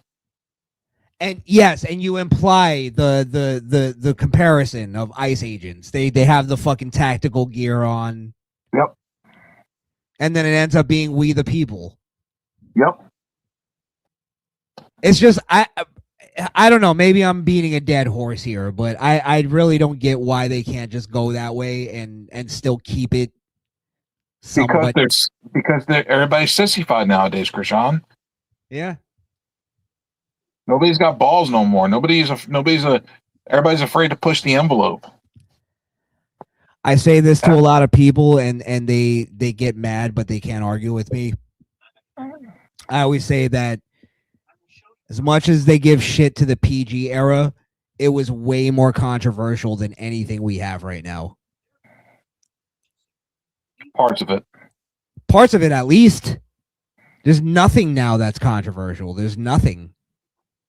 And yes, and you imply the comparison of ICE agents. They have the fucking tactical gear on. Yep. And then it ends up being We the People. Yep. It's just I don't know. Maybe I'm beating a dead horse here, but I really don't get why they can't just go that way and still keep it. Because everybody's sissified nowadays, Krishan. Yeah. Nobody's got balls no more. Everybody's afraid to push the envelope. I say this to a lot of people, and they get mad, but they can't argue with me. I always say that as much as they give shit to the PG era, it was way more controversial than anything we have right now. Parts of it, at least. There's nothing now that's controversial. There's nothing.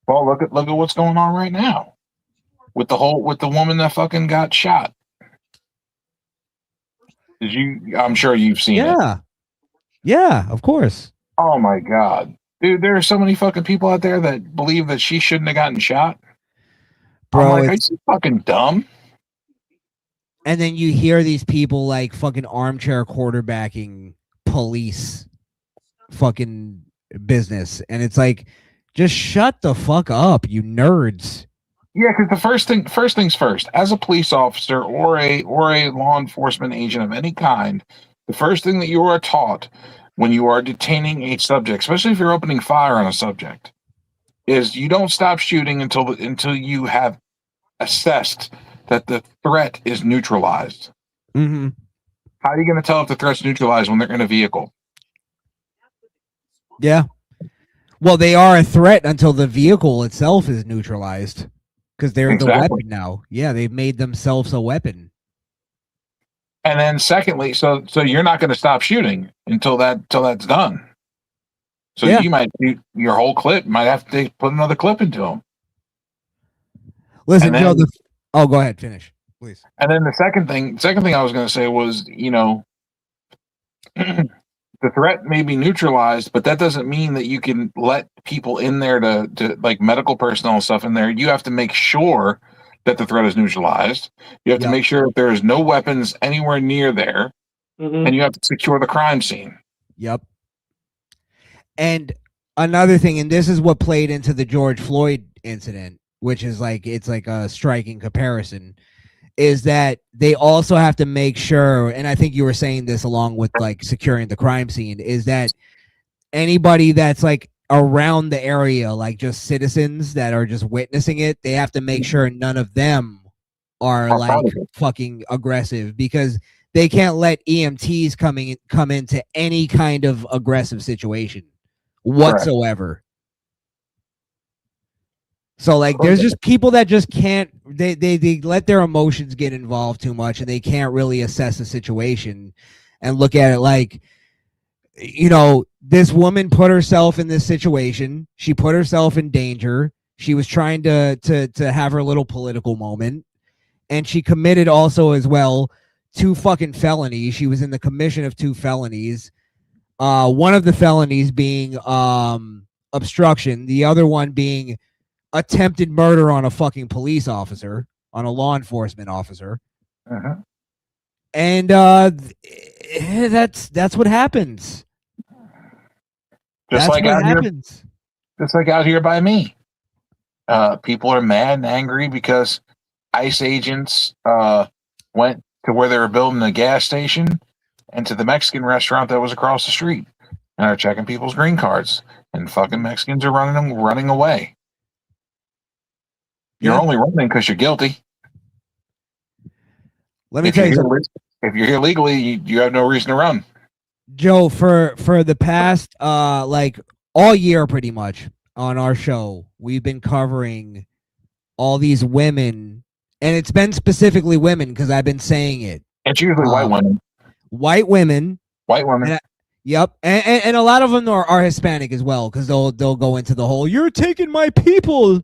Well, look at what's going on right now with the woman that fucking got shot. I'm sure you've seen it. Yeah, of course. Oh my God. Dude, there are so many fucking people out there that believe that she shouldn't have gotten shot. Bro, I'm like, are you fucking dumb? And then you hear these people like fucking armchair quarterbacking police fucking business. And it's like, just shut the fuck up, you nerds. Yeah, because the first things first, as a police officer or a law enforcement agent of any kind, the first thing that you are taught when you are detaining a subject, especially if you're opening fire on a subject, is you don't stop shooting until you have assessed that the threat is neutralized. Mm-hmm. How are you going to tell if the threat's neutralized when they're in a vehicle? Yeah. Well, they are a threat until the vehicle itself is neutralized, because they're the weapon now. Yeah, they've made themselves a weapon. And then secondly, so you're not going to stop shooting until that's done. So you might shoot your whole clip. Might have to put another clip into them. Listen, Joe. Go ahead, finish, please. And then the second thing I was going to say was, the threat may be neutralized, but that doesn't mean that you can let people in there to like medical personnel and stuff in there. You have to make sure that the threat is neutralized. You have to make sure that there is no weapons anywhere near there, and you have to secure the crime scene. Yep. And another thing, and this is what played into the George Floyd incident, which is like, it's like a striking comparison, is that they also have to make sure, and I think you were saying this along with like securing the crime scene, is that anybody that's like around the area, like just citizens that are just witnessing it, they have to make sure none of them are like fucking aggressive, because they can't let EMTs come into any kind of aggressive situation whatsoever. So like there's just people that just can't, they let their emotions get involved too much, and they can't really assess the situation and look at it like, you know, this woman put herself in this situation. She put herself in danger. She was trying to have her little political moment, and she committed also as well 2 fucking felonies. She was in the commission of 2 felonies. One of the felonies being obstruction, the other one being attempted murder on a fucking police officer, on a law enforcement officer. And that's what happens. Just like out here by me. People are mad and angry because ICE agents went to where they were building a gas station and to the Mexican restaurant that was across the street and are checking people's green cards, and fucking Mexicans are running away. You're only running because you're guilty. Let me tell you something. If you're here legally, you have no reason to run. Joe, for the past like all year pretty much on our show, we've been covering all these women, and it's been specifically women because I've been saying it. It's usually white women. White women. Yep, and a lot of them are Hispanic as well, because they'll go into the whole "you're taking my people."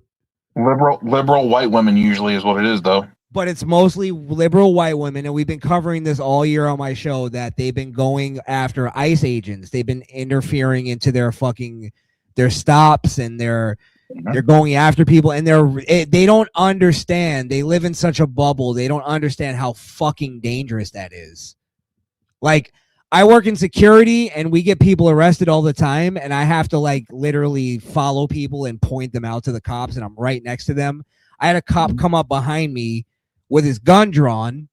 Liberal white women usually is what it is, though. But it's mostly liberal white women, and we've been covering this all year on my show, that they've been going after ICE agents. They've been interfering into their stops, and they're going after people, and they don't understand. They live in such a bubble. They don't understand how fucking dangerous that is. Like, I work in security, and we get people arrested all the time, and I have to like literally follow people and point them out to the cops, and I'm right next to them. I had a cop come up behind me with his gun drawn.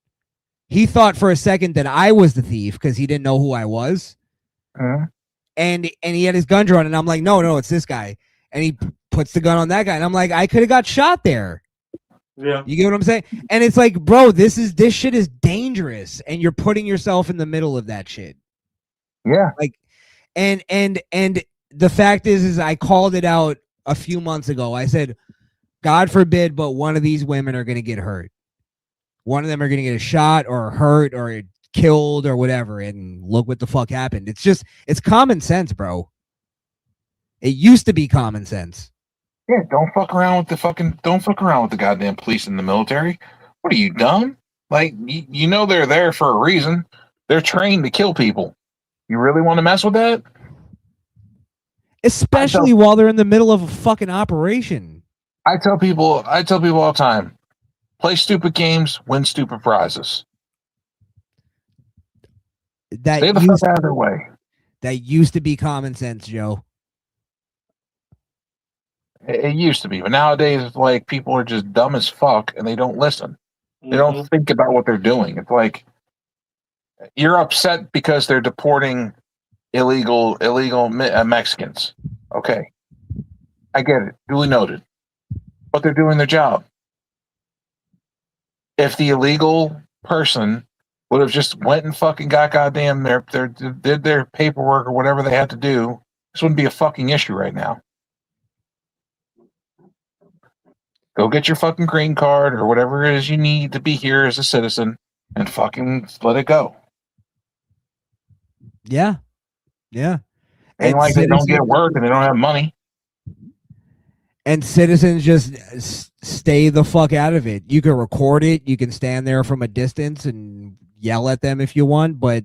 He thought for a second that I was the thief because he didn't know who I was. And he had his gun drawn, and I'm like, no, it's this guy. And he puts the gun on that guy, and I'm like, I could have got shot there. Yeah. You get what I'm saying? And it's like, bro, this shit is dangerous, and you're putting yourself in the middle of that shit. Yeah. Like, and the fact is I called it out a few months ago. I said, God forbid, but one of these women are going to get hurt. One of them are going to get a shot or hurt or killed or whatever. And look what the fuck happened. It's common sense, bro. It used to be common sense. Yeah, don't fuck around with the goddamn police and the military. What are you, dumb? Like, you know they're there for a reason. They're trained to kill people. You really want to mess with that? Especially while they're in the middle of a fucking operation. I tell people all the time, play stupid games, win stupid prizes. Stay the fuck out of their way. That used to be common sense, Joe. It used to be, but nowadays it's like people are just dumb as fuck and they don't listen. They don't think about what they're doing. It's like you're upset because they're deporting illegal Mexicans. Okay, I get it. Duly noted. But they're doing their job. If the illegal person would have just went and fucking got goddamn did their paperwork or whatever they had to do, this wouldn't be a fucking issue right now. Go get your fucking green card or whatever it is you need to be here as a citizen and fucking let it go. Yeah. Yeah. Ain't like they don't get work and they don't have money. And citizens just stay the fuck out of it. You can record it. You can stand there from a distance and yell at them if you want, but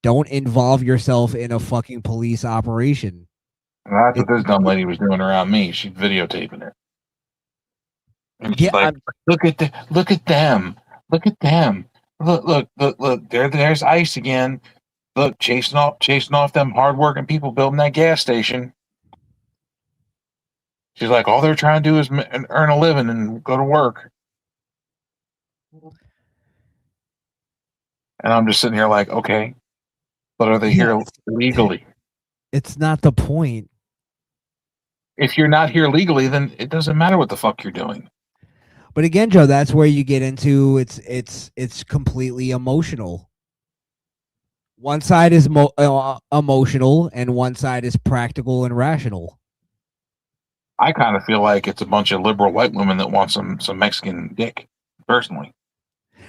don't involve yourself in a fucking police operation. That's what this dumb lady was doing around me. She's videotaping it. And she's like, look at them. Look at them. Look. There's ICE again. Look, chasing off them hardworking people building that gas station. She's like, all they're trying to do is earn a living and go to work. And I'm just sitting here like, okay, but are they here legally? It's not the point. If you're not here legally, then it doesn't matter what the fuck you're doing. But again, Joe, that's where you get into it's completely emotional. One side is emotional, and one side is practical and rational. I kind of feel like it's a bunch of liberal white women that want some Mexican dick, personally.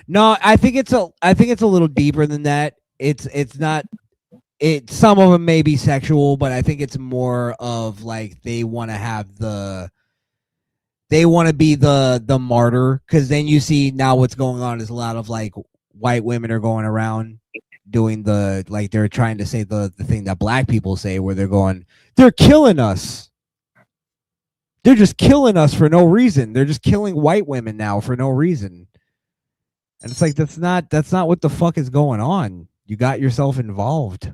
No, I think it's a little deeper than that. It's not. Some of them may be sexual, but I think it's more of like they want to be the martyr, because then you see now what's going on is a lot of like white women are going around doing they're trying to say the thing that black people say, where they're killing us. They're just killing us for no reason. They're just killing white women now for no reason. And it's like, that's not what the fuck is going on. You got yourself involved.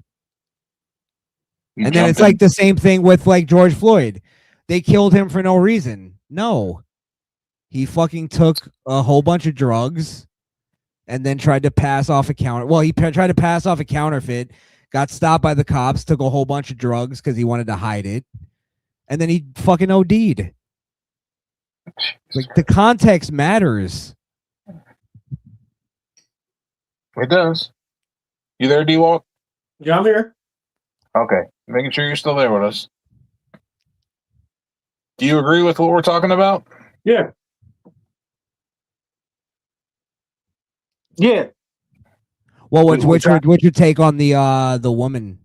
And then it's like the same thing with like George Floyd. They killed him for no reason. No. He fucking took a whole bunch of drugs and then tried to pass off a tried to pass off a counterfeit, got stopped by the cops, took a whole bunch of drugs because he wanted to hide it, and then he fucking OD'd. Like, the context matters. It does. You there, D-Walk? Yeah, I'm here. Okay. Making sure you're still there with us. Do you agree with what we're talking about? Yeah. Yeah. Well, what's your take on the woman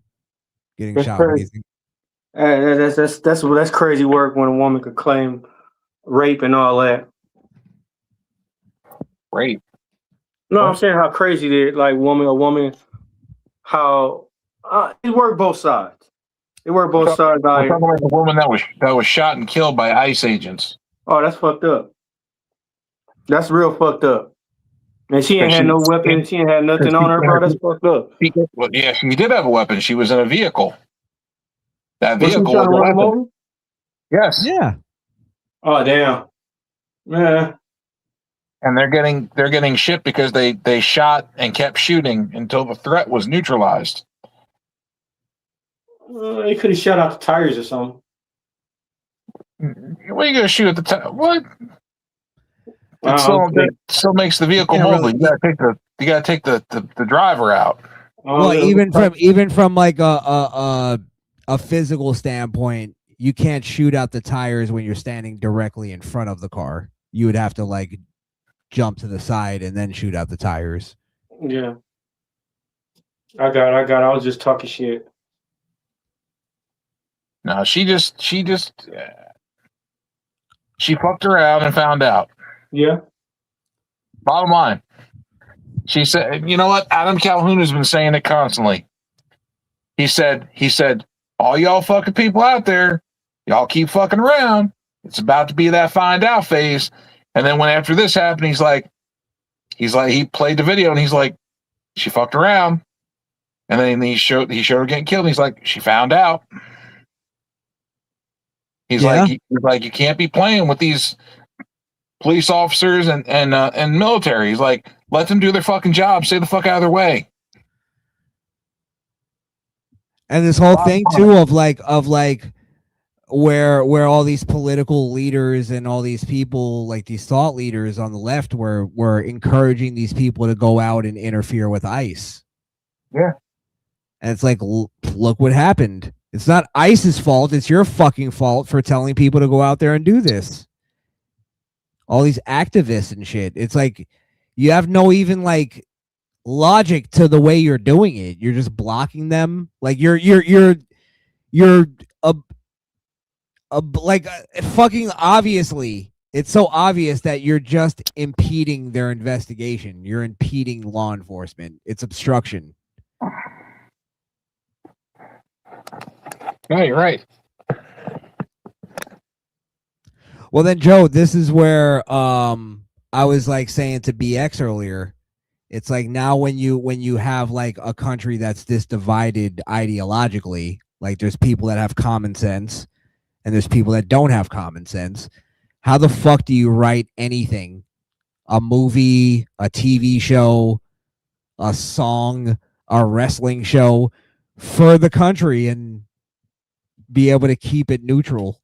getting shot? Crazy. That's crazy work when a woman could claim rape and all that. Rape? No, I'm saying how crazy it is. Like a woman, how it worked both sides. It worked both sides. We're talking about the woman that was shot and killed by ICE agents. Oh, that's fucked up. That's real fucked up. And she ain't had no weapon. She ain't had nothing on her, bro. That's fucked up. Well, yeah, she did have a weapon. She was in a vehicle. That Was vehicle she was a trying to run weapon. him over? Yes. Yeah. Oh, damn. Yeah. And they're getting shit because they shot and kept shooting until the threat was neutralized. They could have shot out the tires or something. What are you gonna shoot at the tire? What? That still makes the vehicle mobile. You gotta take the driver out. Well, even from like a physical standpoint, you can't shoot out the tires when you're standing directly in front of the car. You would have to like jump to the side and then shoot out the tires. Yeah. I got. I was just talking shit. No, she fucked around and found out. Yeah. Bottom line, she said, you know what? Adam Calhoun has been saying it constantly. He said, all y'all fucking people out there, y'all keep fucking around. It's about to be that find out phase. And then when after this happened, he's like, he played the video and he's like, she fucked around. And then he showed her getting killed. And he's like, she found out. He's like, you can't be playing with these police officers and military. He's like, let them do their fucking job. Stay the fuck out of their way. And this whole thing too of like where all these political leaders and all these people, like these thought leaders on the left, were encouraging these people to go out and interfere with ICE. Yeah. And it's like, look what happened. It's not ICE's fault. It's your fucking fault for telling people to go out there and do this. All these activists and shit. It's like you have no even like logic to the way you're doing it. You're just blocking them. Like you're fucking obviously. It's so obvious that you're just impeding their investigation. You're impeding law enforcement. It's obstruction. No, you're right. Well, then, Joe, this is where I was like saying to BX earlier. It's like now when you have like a country that's this divided ideologically, like there's people that have common sense and there's people that don't have common sense. How the fuck do you write anything a movie, a TV show, a song, a wrestling show for the country and be able to keep it neutral.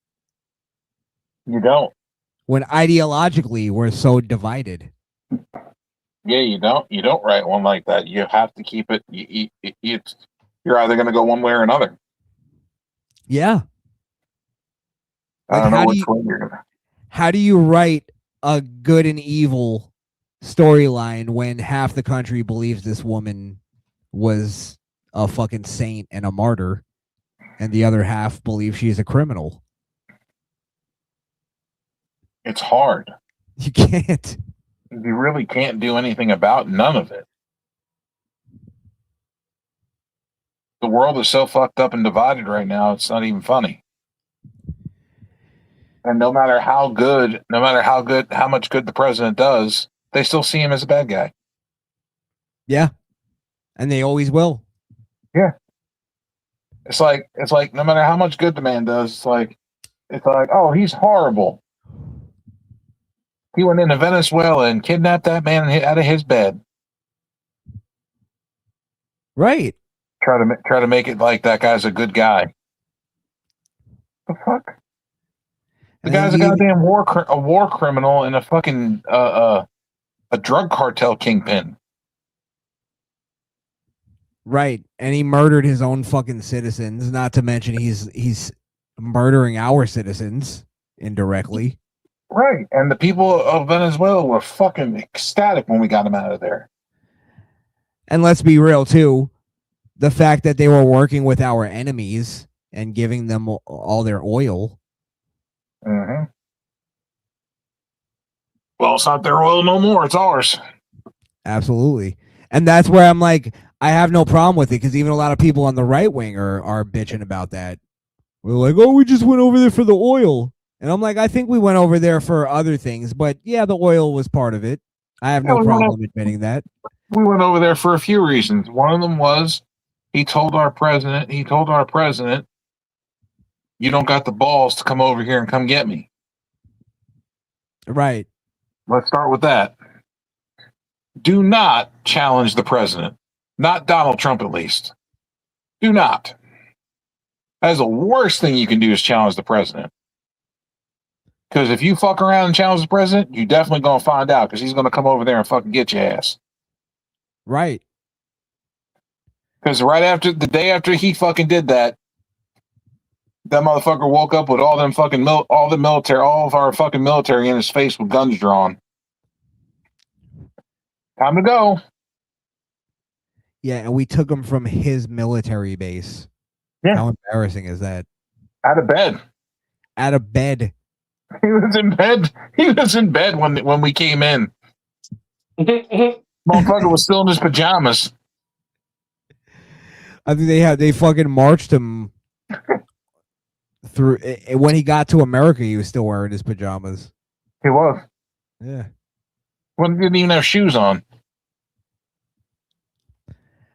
You don't. When ideologically we're so divided. Yeah, you don't. You don't write one like that. You have to keep it. You're either going to go one way or another. Yeah. I don't know which way you're going to. How do you write a good and evil storyline when half the country believes this woman was a fucking saint and a martyr, and the other half believes she's a criminal? It's hard. You can't. You really can't do anything about none of it. The world is so fucked up and divided right now, it's not even funny. And no matter how much good the president does, they still see him as a bad guy. Yeah. And they always will. Yeah. It's like no matter how much good the man does, it's like, oh, he's horrible. He went into Venezuela and kidnapped that man out of his bed. Right. Try to make it like that guy's a good guy. The fuck? The guy's a goddamn war criminal and a fucking a drug cartel kingpin. Right. And he murdered his own fucking citizens, not to mention he's murdering our citizens indirectly. Right. And the people of Venezuela were fucking ecstatic when we got him out of there. And let's be real too. The fact that they were working with our enemies and giving them all their oil. Mm-hmm. Well, it's not their oil no more. It's ours. Absolutely. And that's where I'm like, I have no problem with it, because even a lot of people on the right wing are bitching about that. We're like, oh, we just went over there for the oil. And I'm like, I think we went over there for other things. But yeah, the oil was part of it. I have no problem admitting that. We went over there for a few reasons. One of them was he told our president, you don't got the balls to come over here and come get me. Right. Let's start with that. Do not challenge the president. Not Donald Trump, at least. Do not. That is the worst thing you can do, is challenge the president. Because if you fuck around and challenge the president, you definitely going to find out, because he's going to come over there and fucking get your ass. Right. Because the day after he fucking did that, that motherfucker woke up with all of our fucking military in his face with guns drawn. Time to go. Yeah, and we took him from his military base. Yeah. How embarrassing is that? Out of bed. Out of bed. He was in bed. He was in bed when we came in. Motherfucker was still in his pajamas. I think they fucking marched him through. When he got to America, he was still wearing his pajamas. He was. Yeah. Well, he didn't even have shoes on.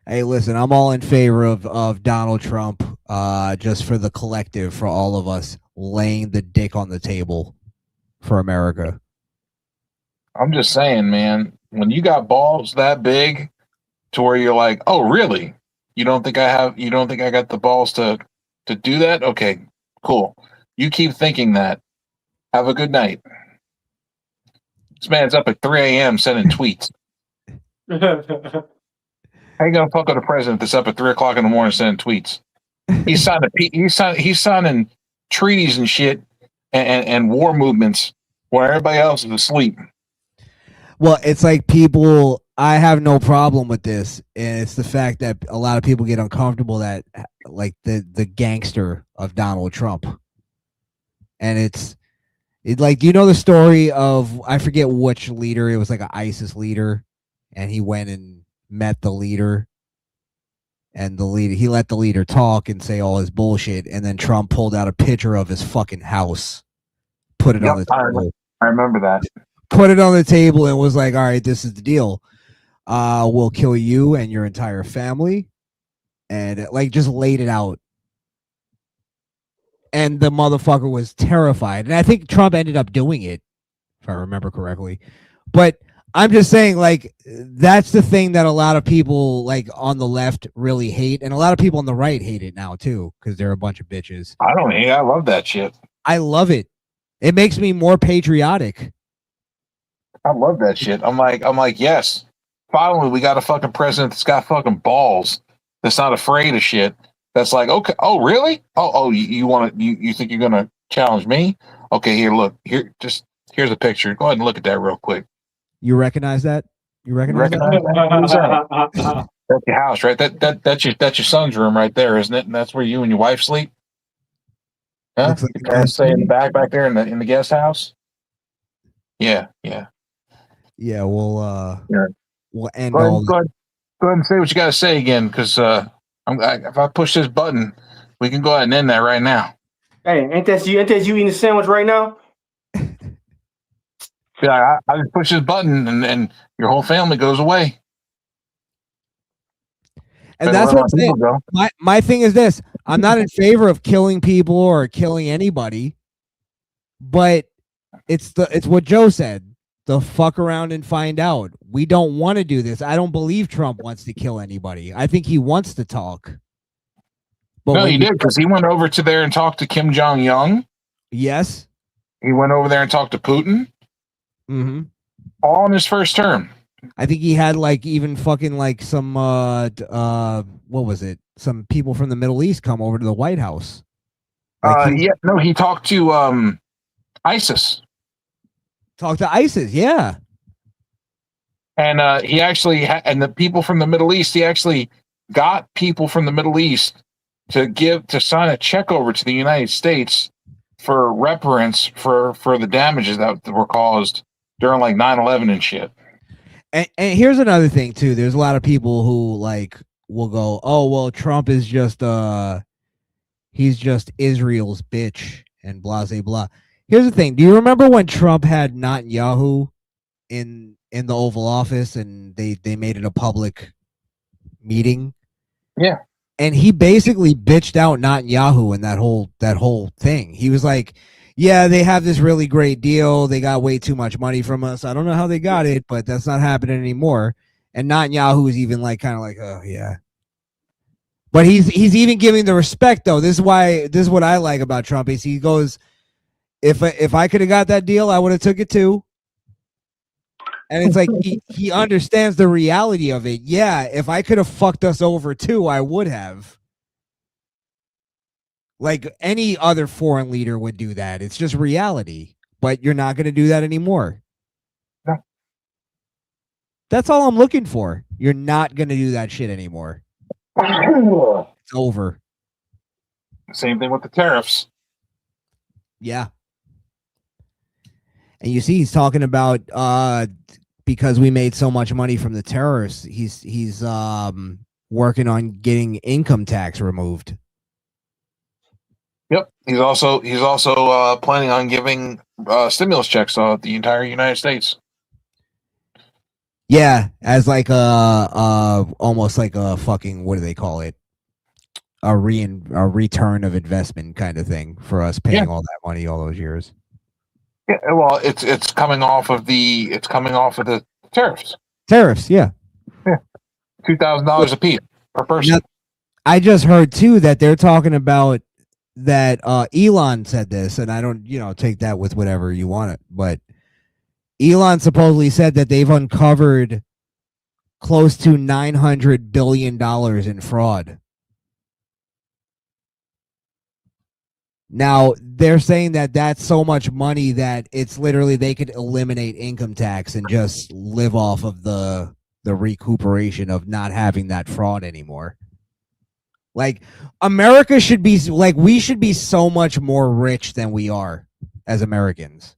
Hey, listen, I'm all in favor of Donald Trump, just for the collective, for all of us, laying the dick on the table for America. I'm just saying, man, when you got balls that big to where you're like, oh, really? You don't think I got the balls to do that? Okay, cool. You keep thinking that. Have a good night. This man's up at 3 a.m. sending tweets. How you gonna fuck with a president that's up at 3 o'clock in the morning sending tweets? He's signing treaties and shit and war movements where everybody else is asleep. Well, it's like people. I have no problem with this, and it's the fact that a lot of people get uncomfortable that, like, the gangster of Donald Trump, and it's like, you know, the story of, I forget which leader. It was like an ISIS leader, and he went and met the leader, and he let the leader talk and say all his bullshit, and then Trump pulled out a picture of his fucking house, put it on the table. I remember that. Put it on the table and was like, all right, this is the deal. We'll kill you and your entire family, and like just laid it out. And the motherfucker was terrified, and I think Trump ended up doing it, if I remember correctly. But I'm just saying, like, that's the thing that a lot of people like on the left really hate, and a lot of people on the right hate it now too because they're a bunch of bitches. I don't hate. I love that shit. I love it. It makes me more patriotic. I love that shit. I'm like, yes. Finally, we got a fucking president that's got fucking balls. That's not afraid of shit. That's like, okay, oh really? Oh, you want to? You think you're gonna challenge me? Okay, here, look, here's a picture. Go ahead and look at that real quick. You recognize that? You recognize that? Who's that? That's your house, right? That's your son's room right there, isn't it? And that's where you and your wife sleep. Huh? Looks like Your parents stay in the back there in the guest house. Yeah. Yeah, we'll end Go all. ahead and say what you got to say again, because if I push this button, we can go ahead and end that right now. Hey, ain't that you eating a sandwich right now? Yeah, I just push this button and your whole family goes away. And that's what I'm saying. My thing is this: I'm not in favor of killing people or killing anybody, but it's what Joe said. The fuck around and find out. We don't want to do this. I don't believe Trump wants to kill anybody. I think he wants to talk. But no, he did, because he went over to there and talked to Kim Jong-un. Yes. He went over there and talked to Putin. Mm-hmm. All in his first term. I think he had like even fucking like some what was it? Some people from the Middle East come over to the White House. Like he talked to ISIS. Talk to ISIS, yeah. And he actually and the people from the Middle East, he actually got people from the Middle East to sign a check over to the United States for reparance for the damages that were caused during like 9/11 and shit. And here's another thing too. There's a lot of people who like will go, "Oh, well, Trump is just he's just Israel's bitch," and blah blah blah. Here's the thing. Do you remember when Trump had Netanyahu in the Oval Office and they made it a public meeting? Yeah. And he basically bitched out Netanyahu in that whole thing. He was like, yeah, they have this really great deal. They got way too much money from us. I don't know how they got it, but that's not happening anymore. And Netanyahu is even like kind of like, oh yeah. But he's even giving the respect though. This is what I like about Trump is he goes, if I could have got that deal, I would have took it too. And it's like he understands the reality of it. Yeah, if I could have fucked us over too, I would have. Like any other foreign leader would do that. It's just reality. But you're not going to do that anymore. No. That's all I'm looking for. You're not going to do that shit anymore. It's over. Same thing with the tariffs. Yeah. And you see, he's talking about because we made so much money from the terrorists, he's working on getting income tax removed. Yep. He's also planning on giving stimulus checks to the entire United States. Yeah, as like almost like a fucking, what do they call it? A return of investment kind of thing for us paying all that money all those years. Yeah, well, it's coming off of the tariffs. Tariffs, yeah. Yeah, $2,000 a piece per person. Now, I just heard too that they're talking about that. Elon said this, and I don't, take that with whatever you want it, but Elon supposedly said that they've uncovered close to $900 billion in fraud. Now, they're saying that that's so much money that it's literally they could eliminate income tax and just live off of the recuperation of not having that fraud anymore. Like, America should be, like, we should be so much more rich than we are as Americans.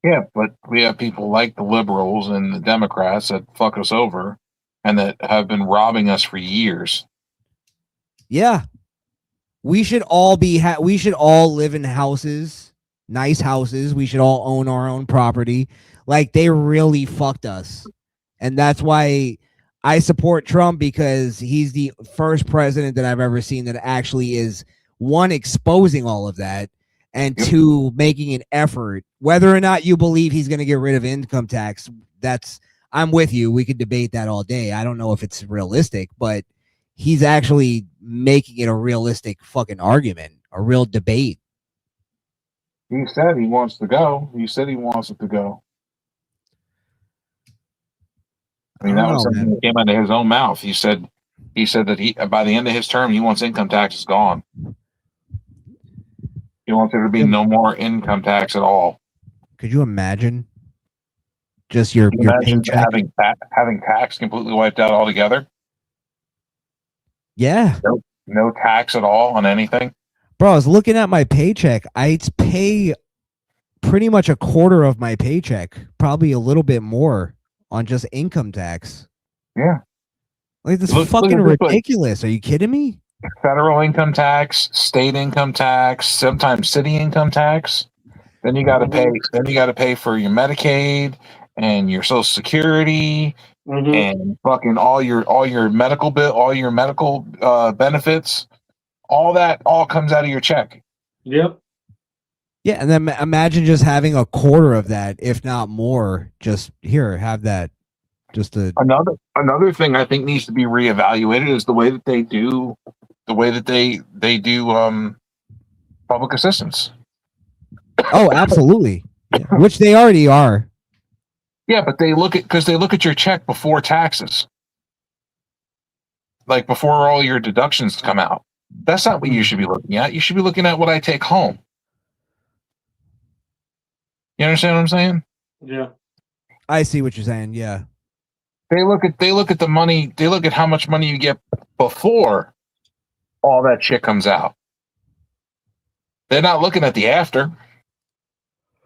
Yeah, but we have people like the liberals and the Democrats that fuck us over and that have been robbing us for years. Yeah. We should all we should all live in houses, nice houses. We should all own our own property. Like, they really fucked us. And that's why I support Trump, because he's the first president that I've ever seen that actually is, one, exposing all of that, and two, making an effort. Whether or not you believe he's going to get rid of income tax, I'm with you. We could debate that all day. I don't know if it's realistic, but he's actually making it a realistic fucking argument, a real debate. He said he wants to go. He said he wants it to go. I mean, that was something that came out of his own mouth. He said that by the end of his term, he wants income taxes gone. He wants there to be no more income tax at all. Could you imagine? Just your paycheck having tax completely wiped out altogether. Yeah. No tax at all on anything. Bro, I was looking at my paycheck. I pay pretty much a quarter of my paycheck, probably a little bit more on just income tax. Yeah. Like this fucking ridiculous. Are you kidding me? Federal income tax, state income tax, sometimes city income tax. Then you got to pay. Then you got to pay for your Medicaid and your Social Security and fucking all your medical bill, all your medical benefits. All that comes out of your check. Yep. Yeah, and then imagine just having a quarter of that, if not more. Just here, have that. Just another thing I think needs to be reevaluated is the way that they do public assistance. Oh, absolutely. Yeah. Which they already are. Yeah, but they look at your check before taxes, like before all your deductions come out. That's not what you should be looking at. You should be looking at what I take home. You understand what I'm saying? Yeah. I see what you're saying. Yeah. They look at the money. They look at how much money you get before all that shit comes out. They're not looking at the after.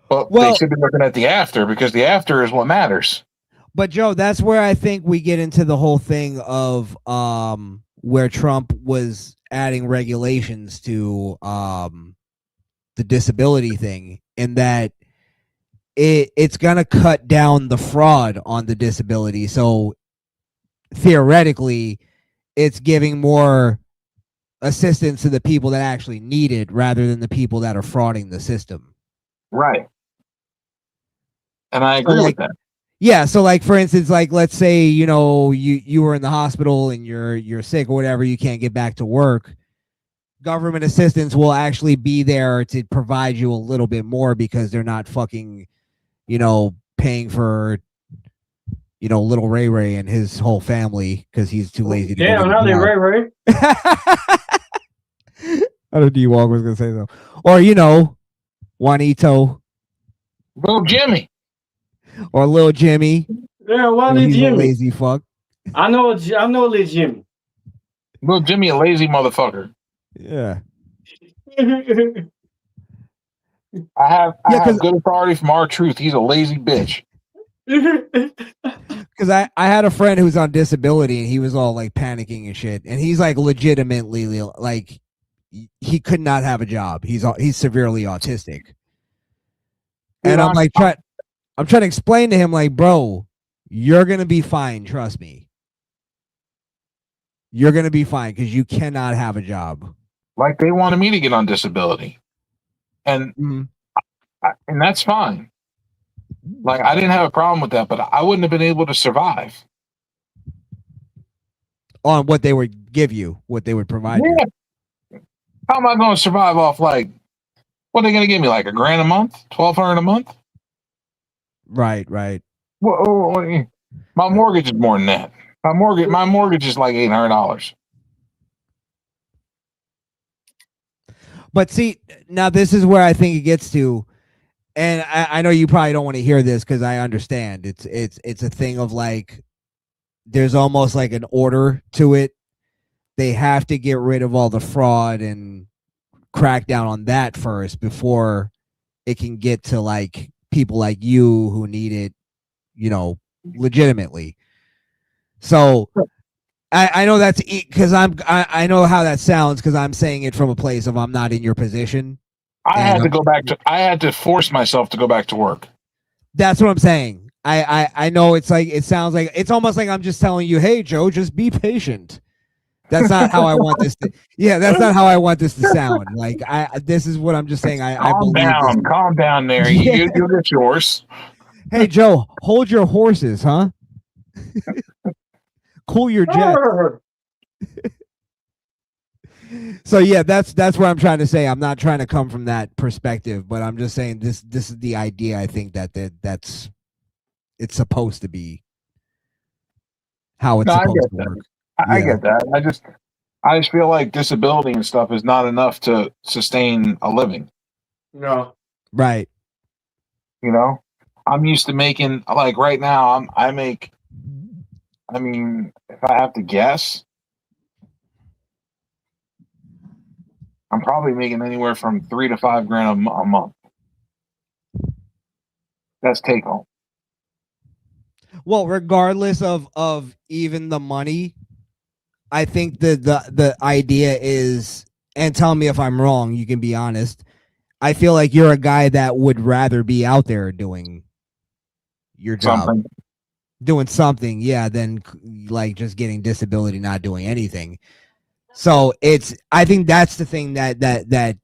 But they should be looking at the after, because the after is what matters. But Joe, that's where I think we get into the whole thing of where Trump was adding regulations to the disability thing, in that it's going to cut down the fraud on the disability. So theoretically, it's giving more assistance to the people that actually need it rather than the people that are frauding the system. Right. And I agree with that. Yeah, so like for instance, like let's say, you were in the hospital and you're sick or whatever, you can't get back to work. Government assistance will actually be there to provide you a little bit more, because they're not fucking, paying for little Ray Ray and his whole family because he's too lazy to go now they Ray Ray. I don't know, D-Walk was gonna say so. Or Juanito. Little Jimmy. Or little Jimmy. Yeah, Juanito Jimmy. A lazy fuck. I know little Jimmy. Little Jimmy, a lazy motherfucker. Yeah. I have good authority from R-Truth. He's a lazy bitch. Because I had a friend who's on disability and he was all like panicking and shit. And he's like legitimately like he could not have a job. He's severely autistic. And I'm like trying to explain to him, like, bro, you're gonna be fine. Trust me. You're gonna be fine because you cannot have a job. Like they wanted me to get on disability, and and that's fine. Like I didn't have a problem with that, but I wouldn't have been able to survive on what they would give you, what they would provide you. How am I going to survive off what are they going to give me? Like $1,000 a month, $1,200 a month? Right. Well, my mortgage is more than that. My mortgage is like $800. But see, now this is where I think it gets to, and I know you probably don't want to hear this because I understand it's a thing of like, there's almost like an order to it. They have to get rid of all the fraud and crack down on that first before it can get to like people like you who need it, legitimately. So I know that's because I know how that sounds because I'm saying it from a place of I'm not in your position. I had to force myself to go back to work. That's what I'm saying. I know it's like, it sounds like it's almost like I'm just telling you, hey Joe, just be patient. That's not how I want this to. Yeah, that's not how I want this to sound. Like this is what I'm just saying. I believe. Calm down there. You'll get yours. Hey Joe, hold your horses, huh? Cool your jet. So yeah, that's what I'm trying to say. I'm not trying to come from that perspective, but I'm just saying this is the idea. I think that's it's supposed to be how it's No, I supposed get to that. work. I Yeah. get that. I just feel like disability and stuff is not enough to sustain a living. No. Right. You know, I'm used to making like right now. I make. I mean, if I have to guess, I'm probably making anywhere from $3 to $5 grand a month. That's take home. Well, regardless of even the money, I think the idea is, and tell me if I'm wrong, you can be honest. I feel like you're a guy that would rather be out there doing your job, Something. doing something, yeah, than like just getting disability, not doing anything. So I think that's the thing that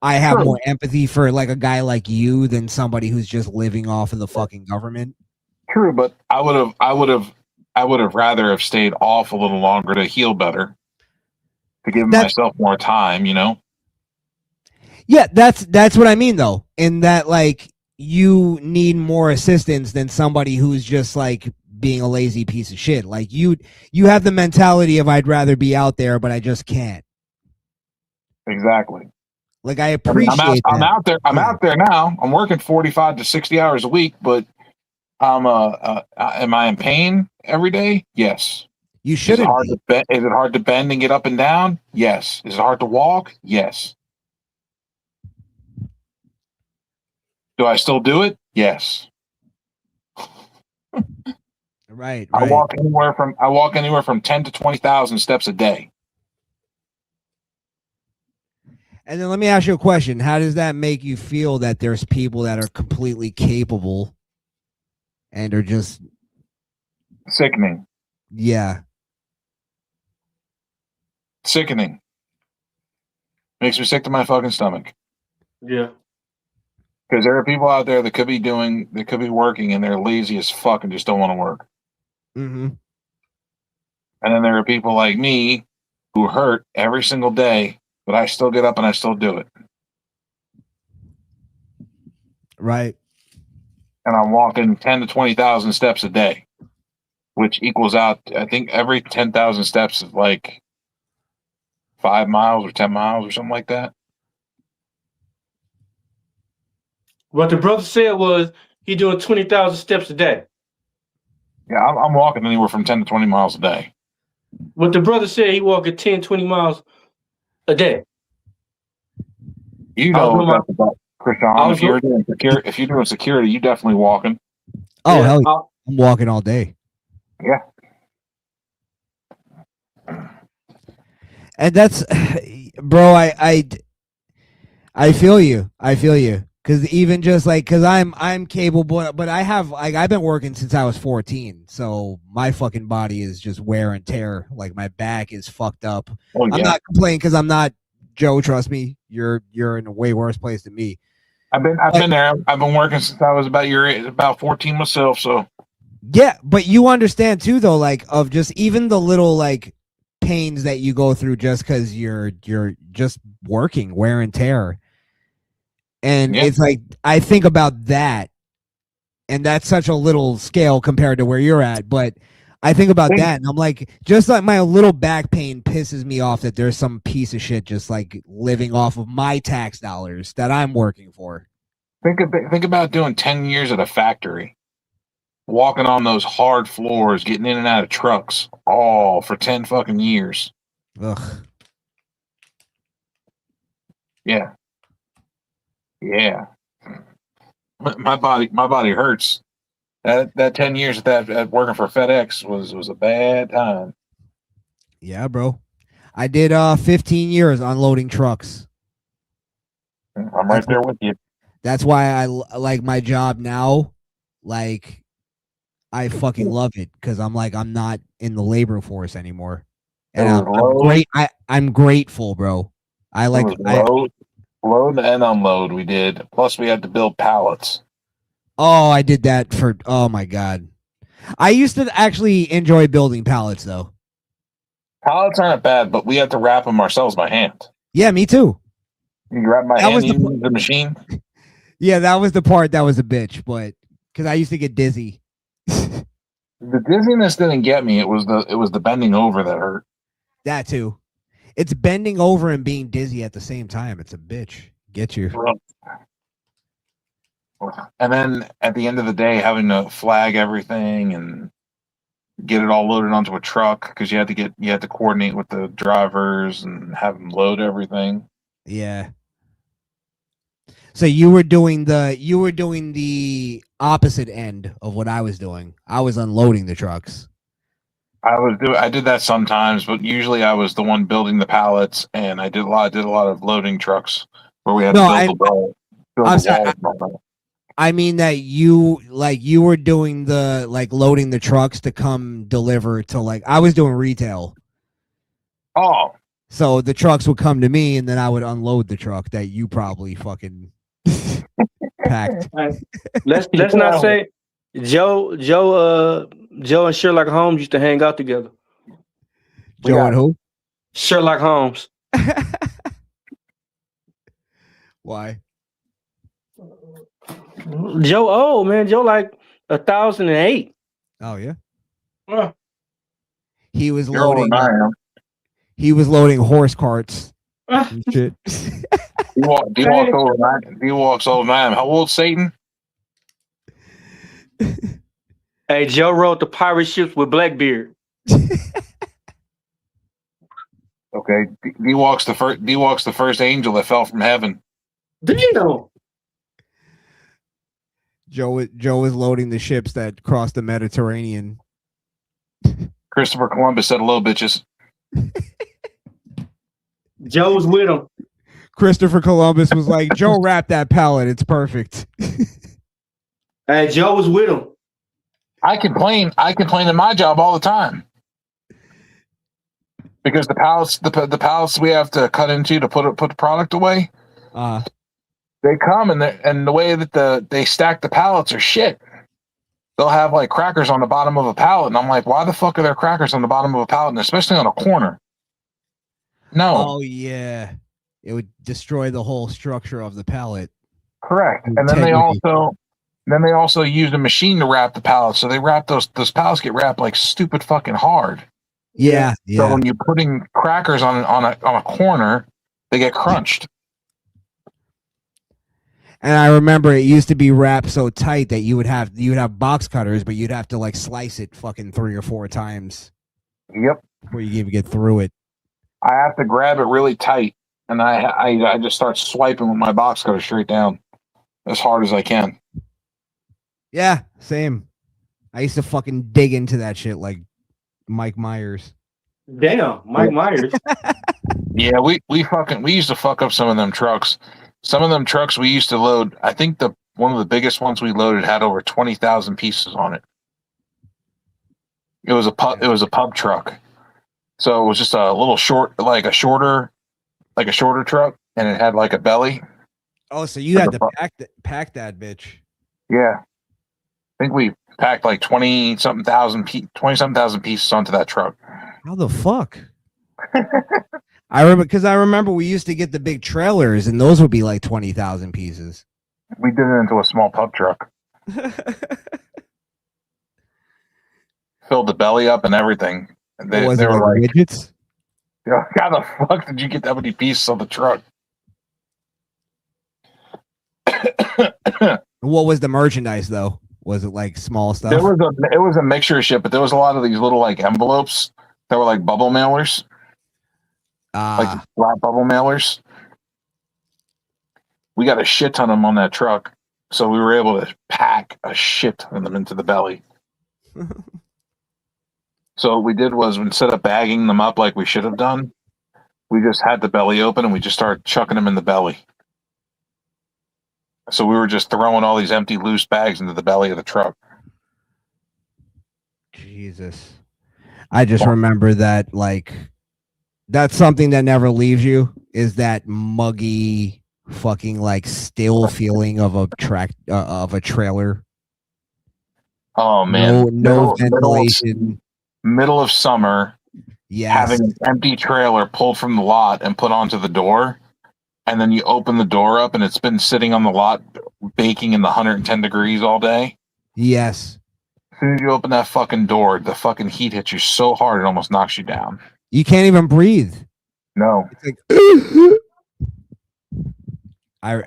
I have True. more empathy for, like a guy like you than somebody who's just living off of the fucking government. True, but I would have rather have stayed off a little longer to heal better, to give That's myself more time. You know. Yeah, that's what I mean though. In that, like, you need more assistance than somebody who's just like being a lazy piece of shit. Like you have the mentality of I'd rather be out there, but I just can't. Exactly. Like I I mean, appreciate I'm that. out there. I'm Yeah. out there now. I'm working 45 to 60 hours a week, but am I in pain every day? Yes. You Is it shouldn't hard be. to bend? Is it hard to bend and get up and down? Yes. Is it hard to walk? Yes. Do I still do it? Yes. Right, I right. walk anywhere from 10 to 20,000 steps a day. And then let me ask you a question. How does that make you feel that there's people that are completely capable and are just, Sickening. yeah. Sickening. Makes me sick to my fucking stomach. Yeah. Because there are people out there that could be working, and they're lazy as fuck and just don't want to work. Mm-hmm. And then there are people like me who hurt every single day, but I still get up and I still do it. Right. And I'm walking 10 to 20,000 steps a day, which equals out, I think every 10,000 steps is like 5 miles or 10 miles or something like that. What the brother said was he doing 20,000 steps a day. Yeah, I'm walking anywhere from 10 to 20 miles a day. What the brother said, he walking 10, 20 miles a day. You know what that's about, Christian. If you're doing security, you definitely walking. Oh, hell yeah. I'm walking all day. Yeah. And that's, bro, I feel you. I feel you. Cause even just like, cause I'm capable, but I've been working since I was 14. So my fucking body is just wear and tear. Like my back is fucked up. Oh, yeah. I'm not complaining cause I'm not Joe. Trust me. You're in a way worse place than me. I've been there. I've been working since I was about your age, about 14 myself. So yeah, but you understand too, though, like of just even the little like pains that you go through just because you're just working, wear and tear. And it's like I think about that, and that's such a little scale compared to where you're at. But I think about that, and I'm like, just like my little back pain pisses me off that there's some piece of shit just like living off of my tax dollars that I'm working for. Think about doing 10 years at a factory, walking on those hard floors, getting in and out of trucks, all for 10 fucking years. Ugh. Yeah. Yeah. My body hurts. That 10 years at working for FedEx was a bad time. Yeah, bro. I did 15 years unloading trucks. I'm right there with you. That's why I like my job now. Like, I fucking love it because I'm like, I'm not in the labor force anymore, and I'm great. I'm grateful, bro. I like load and unload. We did. Plus, we had to build pallets. Oh, I did that for. Oh my god, I used to actually enjoy building pallets though. Pallets aren't bad, but we have to wrap them ourselves by hand. Yeah, me too. You wrap my That hand, was you use the machine. yeah, that was the part that was a bitch, but because I used to get dizzy. The dizziness didn't get me. It was the bending over that hurt. That too. It's bending over and being dizzy at the same time. It's a bitch. Get you. And then at the end of the day, having to flag everything and get it all loaded onto a truck because you had to coordinate with the drivers and have them load everything. Yeah. So you were doing the opposite end of what I was doing. I was unloading the trucks. I did that sometimes, but usually I was the one building the pallets, and I did a lot of loading trucks where we had to build the wall. I'm sorry. I mean that you were doing the loading the trucks to come deliver to I was doing retail. Oh. So the trucks would come to me and then I would unload the truck that you probably fucking packed. Let's not say Joe and Sherlock Holmes used to hang out together. Joe and who? Sherlock Holmes. Why? Joe, oh man, Joe like 1,008. Oh yeah. Uh, He was loading. He was loading horse carts. And shit. He walks over man. How old Satan? Hey, Joe rode the pirate ships with Blackbeard. Okay, D walks the first angel that fell from heaven. Damn. Joe was loading the ships that crossed the Mediterranean. Christopher Columbus said, "Hello, bitches." Joe was with him. Christopher Columbus was like, "Joe, wrap that pallet. It's perfect." Hey, Joe was with him. I complain in my job all the time because the pallets we have to cut into to put the product away. They come and the way that they stack the pallets are shit. They'll have like crackers on the bottom of a pallet, and I'm like, why the fuck are there crackers on the bottom of a pallet, and especially on a corner? No. Oh yeah, it would destroy the whole structure of the pallet. Correct. And then they also use a machine to wrap the pallets. So they wrap those pallets get wrapped like stupid fucking hard. Yeah. So when you're putting crackers on a corner, they get crunched. And I remember it used to be wrapped so tight that you would have box cutters, but you'd have to like slice it fucking 3 or 4 times. Yep. Before you even get through it. I have to grab it really tight, and I just start swiping with my box cutter straight down as hard as I can. Yeah, same. I used to fucking dig into that shit like Mike Myers. Damn, Mike Myers. Yeah, we used to fuck up some of them trucks. Some of them trucks we used to load. I think one of the biggest ones we loaded had over 20,000 pieces on it. It was a pub truck, so it was just a little shorter truck, and it had like a belly. Oh, so you had to pack that bitch. Yeah, I think we packed like 20-something thousand pieces onto that truck. How the fuck? I remember we used to get the big trailers, and those would be like 20,000 pieces. We did it into a small pub truck. Filled the belly up and everything. They were like widgets. How the fuck did you get that many pieces on the truck? What was the merchandise though? Was it like small stuff? It was a mixture of shit, but there was a lot of these little like envelopes that were like bubble mailers. Like flat bubble mailers. We got a shit ton of them on that truck, so we were able to pack a shit ton of them into the belly. So what we did was, instead of bagging them up like we should have done, we just had the belly open and we just started chucking them in the belly. So we were just throwing all these empty loose bags into the belly of the truck. Jesus. I just remember that, like, that's something that never leaves you, is that muggy fucking like still feeling of a trailer. Oh man, no ventilation. Middle of summer, Yes. having an empty trailer pulled from the lot and put onto the door, and then you open the door up and it's been sitting on the lot baking in the 110 degrees all day. Yes. As soon as you open that fucking door, the fucking heat hits you so hard it almost knocks you down. You can't even breathe. No. It's like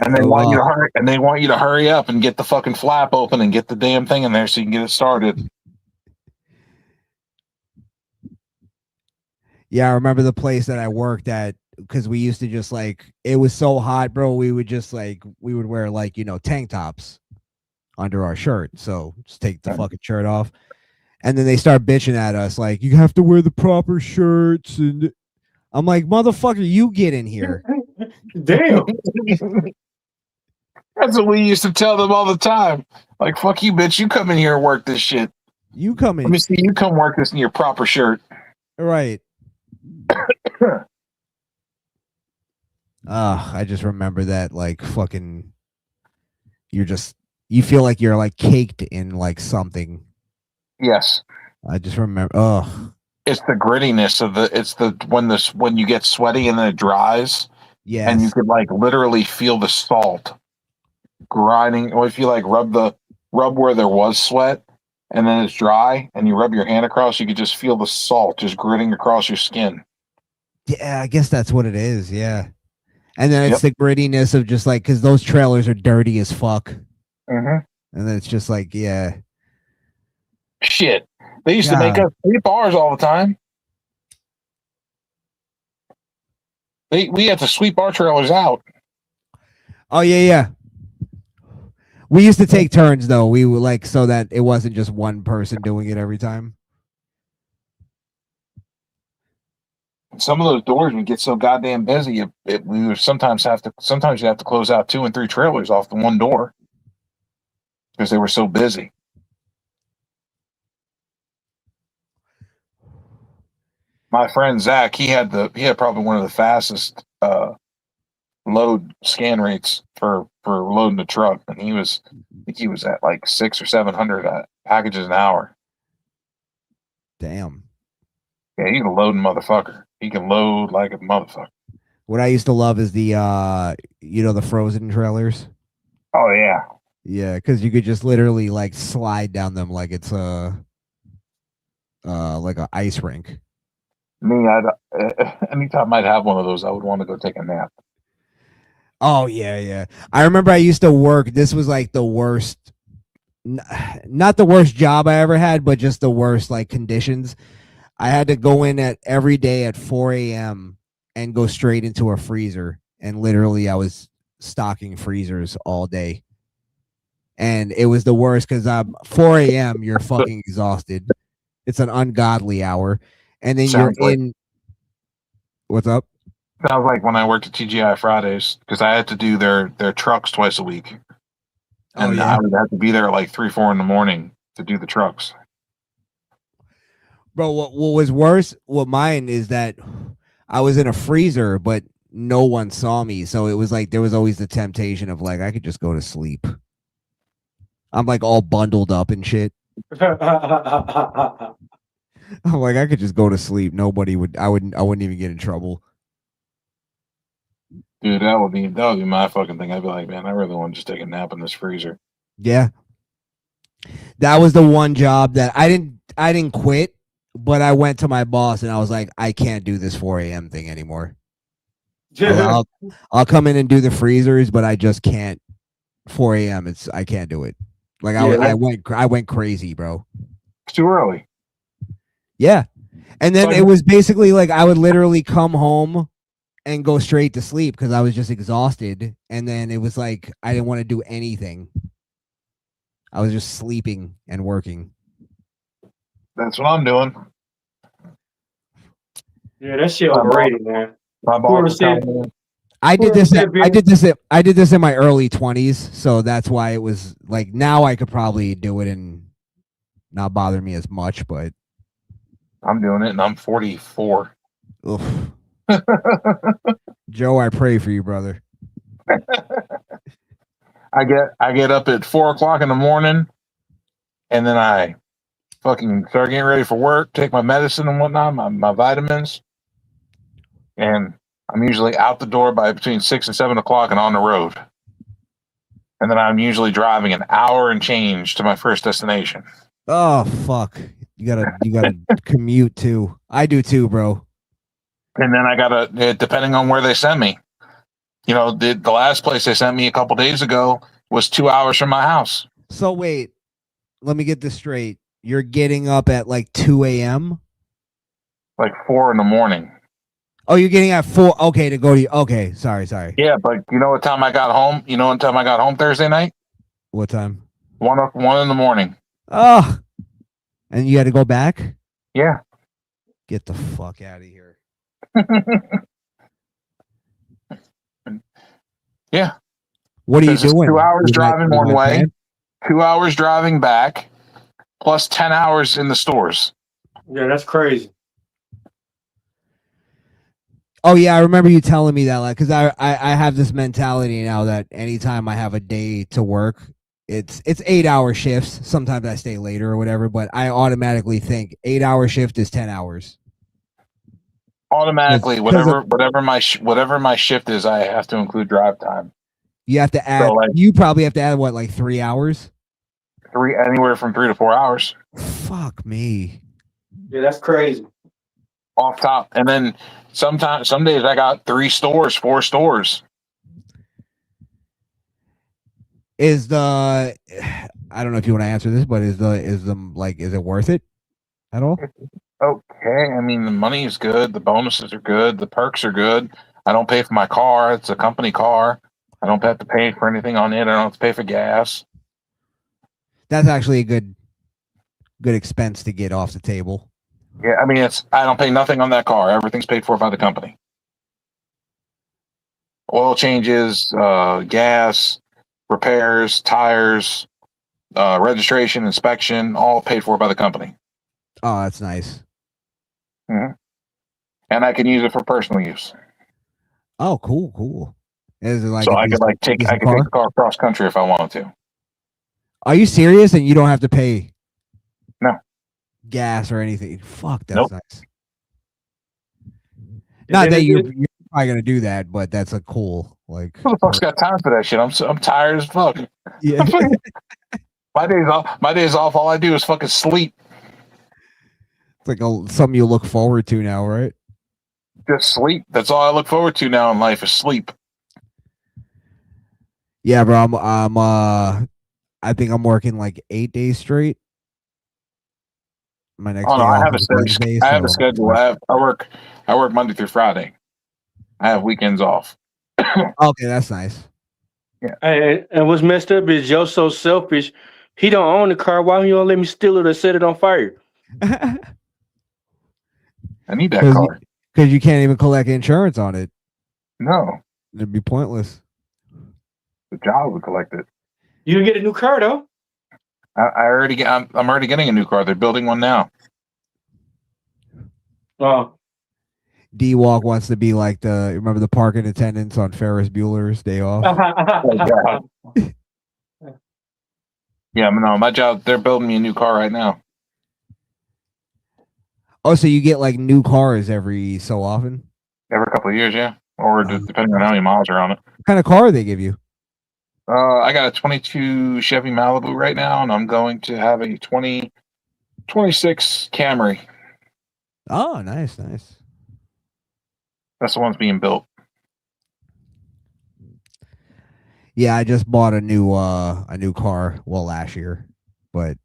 and they want you to hurry, and they want you to hurry up and get the fucking flap open and get the damn thing in there so you can get it started. Yeah, I remember the place that I worked at, because we used to just like, it was so hot, bro. We would just like, we would wear like, tank tops under our shirt. So just take the fucking shirt off. And then they start bitching at us like, you have to wear the proper shirts. And I'm like, motherfucker, you get in here. Damn. That's what we used to tell them all the time. Like, fuck you, bitch. You come in here and work this shit. You come in. Let me see you come work this in your proper shirt. Right. I just remember that, like, fucking, you feel like you're like caked in like something. Yes. I just remember, it's the grittiness of when you get sweaty and then it dries. Yes. And you could like literally feel the salt grinding. Or if you like rub where there was sweat and then it's dry and you rub your hand across, you could just feel the salt just gritting across your skin. Yeah, I guess that's what it is. Yeah. And then it's the grittiness of just like, because those trailers are dirty as fuck. Mm-hmm. And then it's just like, yeah. Shit. They used to make us sweep ours all the time. We had to sweep our trailers out. Oh, yeah. We used to take turns, though. We were like, so that it wasn't just one person doing it every time. Some of those doors would get so goddamn busy. We would sometimes you have to close out 2 and 3 trailers off the one door because they were so busy. My friend Zach, he had probably one of the fastest load scan rates for loading a truck, and I think he was at like 600 or 700 packages an hour. Damn. Yeah, he's a loading motherfucker. He can load like a motherfucker. What I used to love is the the frozen trailers. Oh yeah. Yeah, because you could just literally like slide down them like it's like an ice rink. Anytime I'd have one of those, I would want to go take a nap. Oh yeah. I remember I used to work. This was like the worst, not the worst job I ever had, but just the worst like conditions. I had to go in every day at 4 a.m. and go straight into a freezer. And literally I was stocking freezers all day. And it was the worst because 4 a.m. you're fucking exhausted. It's an ungodly hour. And then Sounds you're in. What's up? Sounds like when I worked at TGI Fridays, because I had to do their trucks twice a week. And I would have to be there at like 3, 4 in the morning to do the trucks. Bro, what was worse with mine is that I was in a freezer, but no one saw me. So it was like there was always the temptation of like I could just go to sleep. I'm like all bundled up and shit. I'm like I could just go to sleep. Nobody would. I wouldn't even get in trouble. Dude, that would be my fucking thing. I'd be like, man, I really want to just take a nap in this freezer. Yeah, that was the one job that I didn't quit. But I went to my boss and I was like, I can't do this 4 a.m. thing anymore. I'll come in and do the freezers, but I just can't. 4 a.m. I can't do it. Like I went crazy, bro. It's too early. Yeah, and then it was basically like I would literally come home and go straight to sleep because I was just exhausted. And then it was like I didn't want to do anything. I was just sleeping and working. That's what I'm doing. Yeah, that shit overrated, man. I did this in my early 20s, so that's why it was like now I could probably do it and not bother me as much, but I'm doing it and I'm 44. Oof. Joe, I pray for you, brother. I get up at 4 o'clock in the morning and then I fucking start getting ready for work, take my medicine and whatnot, my vitamins, and I'm usually out the door by between 6 and 7 o'clock and on the road. And then I'm usually driving an hour and change to my first destination. Oh fuck! You gotta commute too. I do too, bro. And then I gotta, depending on where they send me. You know, the last place they sent me a couple days ago was 2 hours from my house. So wait, let me get this straight. You're getting up at like 2 a.m. Like 4 in the morning. Oh, you're getting at 4. Okay, to go to. Okay, sorry. Yeah, but you know what time I got home? You know what time I got home Thursday night? What time? 1 in the morning. Oh, and you had to go back? Yeah. Get the fuck out of here. Yeah. What are you doing? 2 hours driving one way, 2 hours driving back, plus 10 hours in the stores. Yeah, that's crazy. Oh yeah, I remember you telling me that, like, because I have this mentality now that anytime I have a day to work, it's 8-hour shifts. Sometimes I stay later or whatever, but I automatically think 8-hour shift is 10 hours. Automatically, whatever my shift is, I have to include drive time. You have to add. So you probably have to add what, like 3 hours? Anywhere from 3 to 4 hours. Fuck me. Yeah, that's crazy. Off top, and then some days I got 3 stores, 4 stores. Is the, I don't know if you want to answer this, but is it worth it at all? Okay, I mean the money is good, the bonuses are good, the perks are good. I don't pay for my car; it's a company car. I don't have to pay for anything on it. I don't have to pay for gas. That's actually a good expense to get off the table. Yeah, I mean I don't pay nothing on that car. Everything's paid for by the company. Oil changes, gas, repairs, tires, registration, inspection, all paid for by the company. Oh, that's nice. Mm-hmm. And I can use it for personal use. Oh, cool. Is it like so I could take the car cross country if I wanted to. Are you serious? And you don't have to pay? No. Gas or anything? Fuck, that's nice. And Not that you're probably gonna do that, but that's a cool like. Who the fuck's got time for that shit? I'm tired as fuck. Yeah. My days off. All I do is fucking sleep. It's like something you look forward to now, right? Just sleep. That's all I look forward to now in life is sleep. Yeah, bro. I think I'm working like 8 days straight. My next day I have Wednesday, I have a schedule. I work Monday through Friday. I have weekends off. Okay, that's nice. Yeah. And what's messed up is Joe's so selfish. He don't own the car. Why don't you let me steal it or set it on fire? I need that car. Because you can't even collect insurance on it. No. It'd be pointless. The job would collect it. You can get a new car though. I'm already getting a new car. They're building one now. Oh. D-Walk wants to be like remember the parking attendants on Ferris Bueller's Day Off? Yeah, no, my job, they're building me a new car right now. Oh, so you get like new cars every so often? Every couple of years, yeah. Or depending on how many miles are on it. What kind of car they give you? I got a 22 Chevy Malibu right now, and I'm going to have a 2026 Camry. Oh, nice. That's the one's being built. Yeah, I just bought a new car. Well, last year, but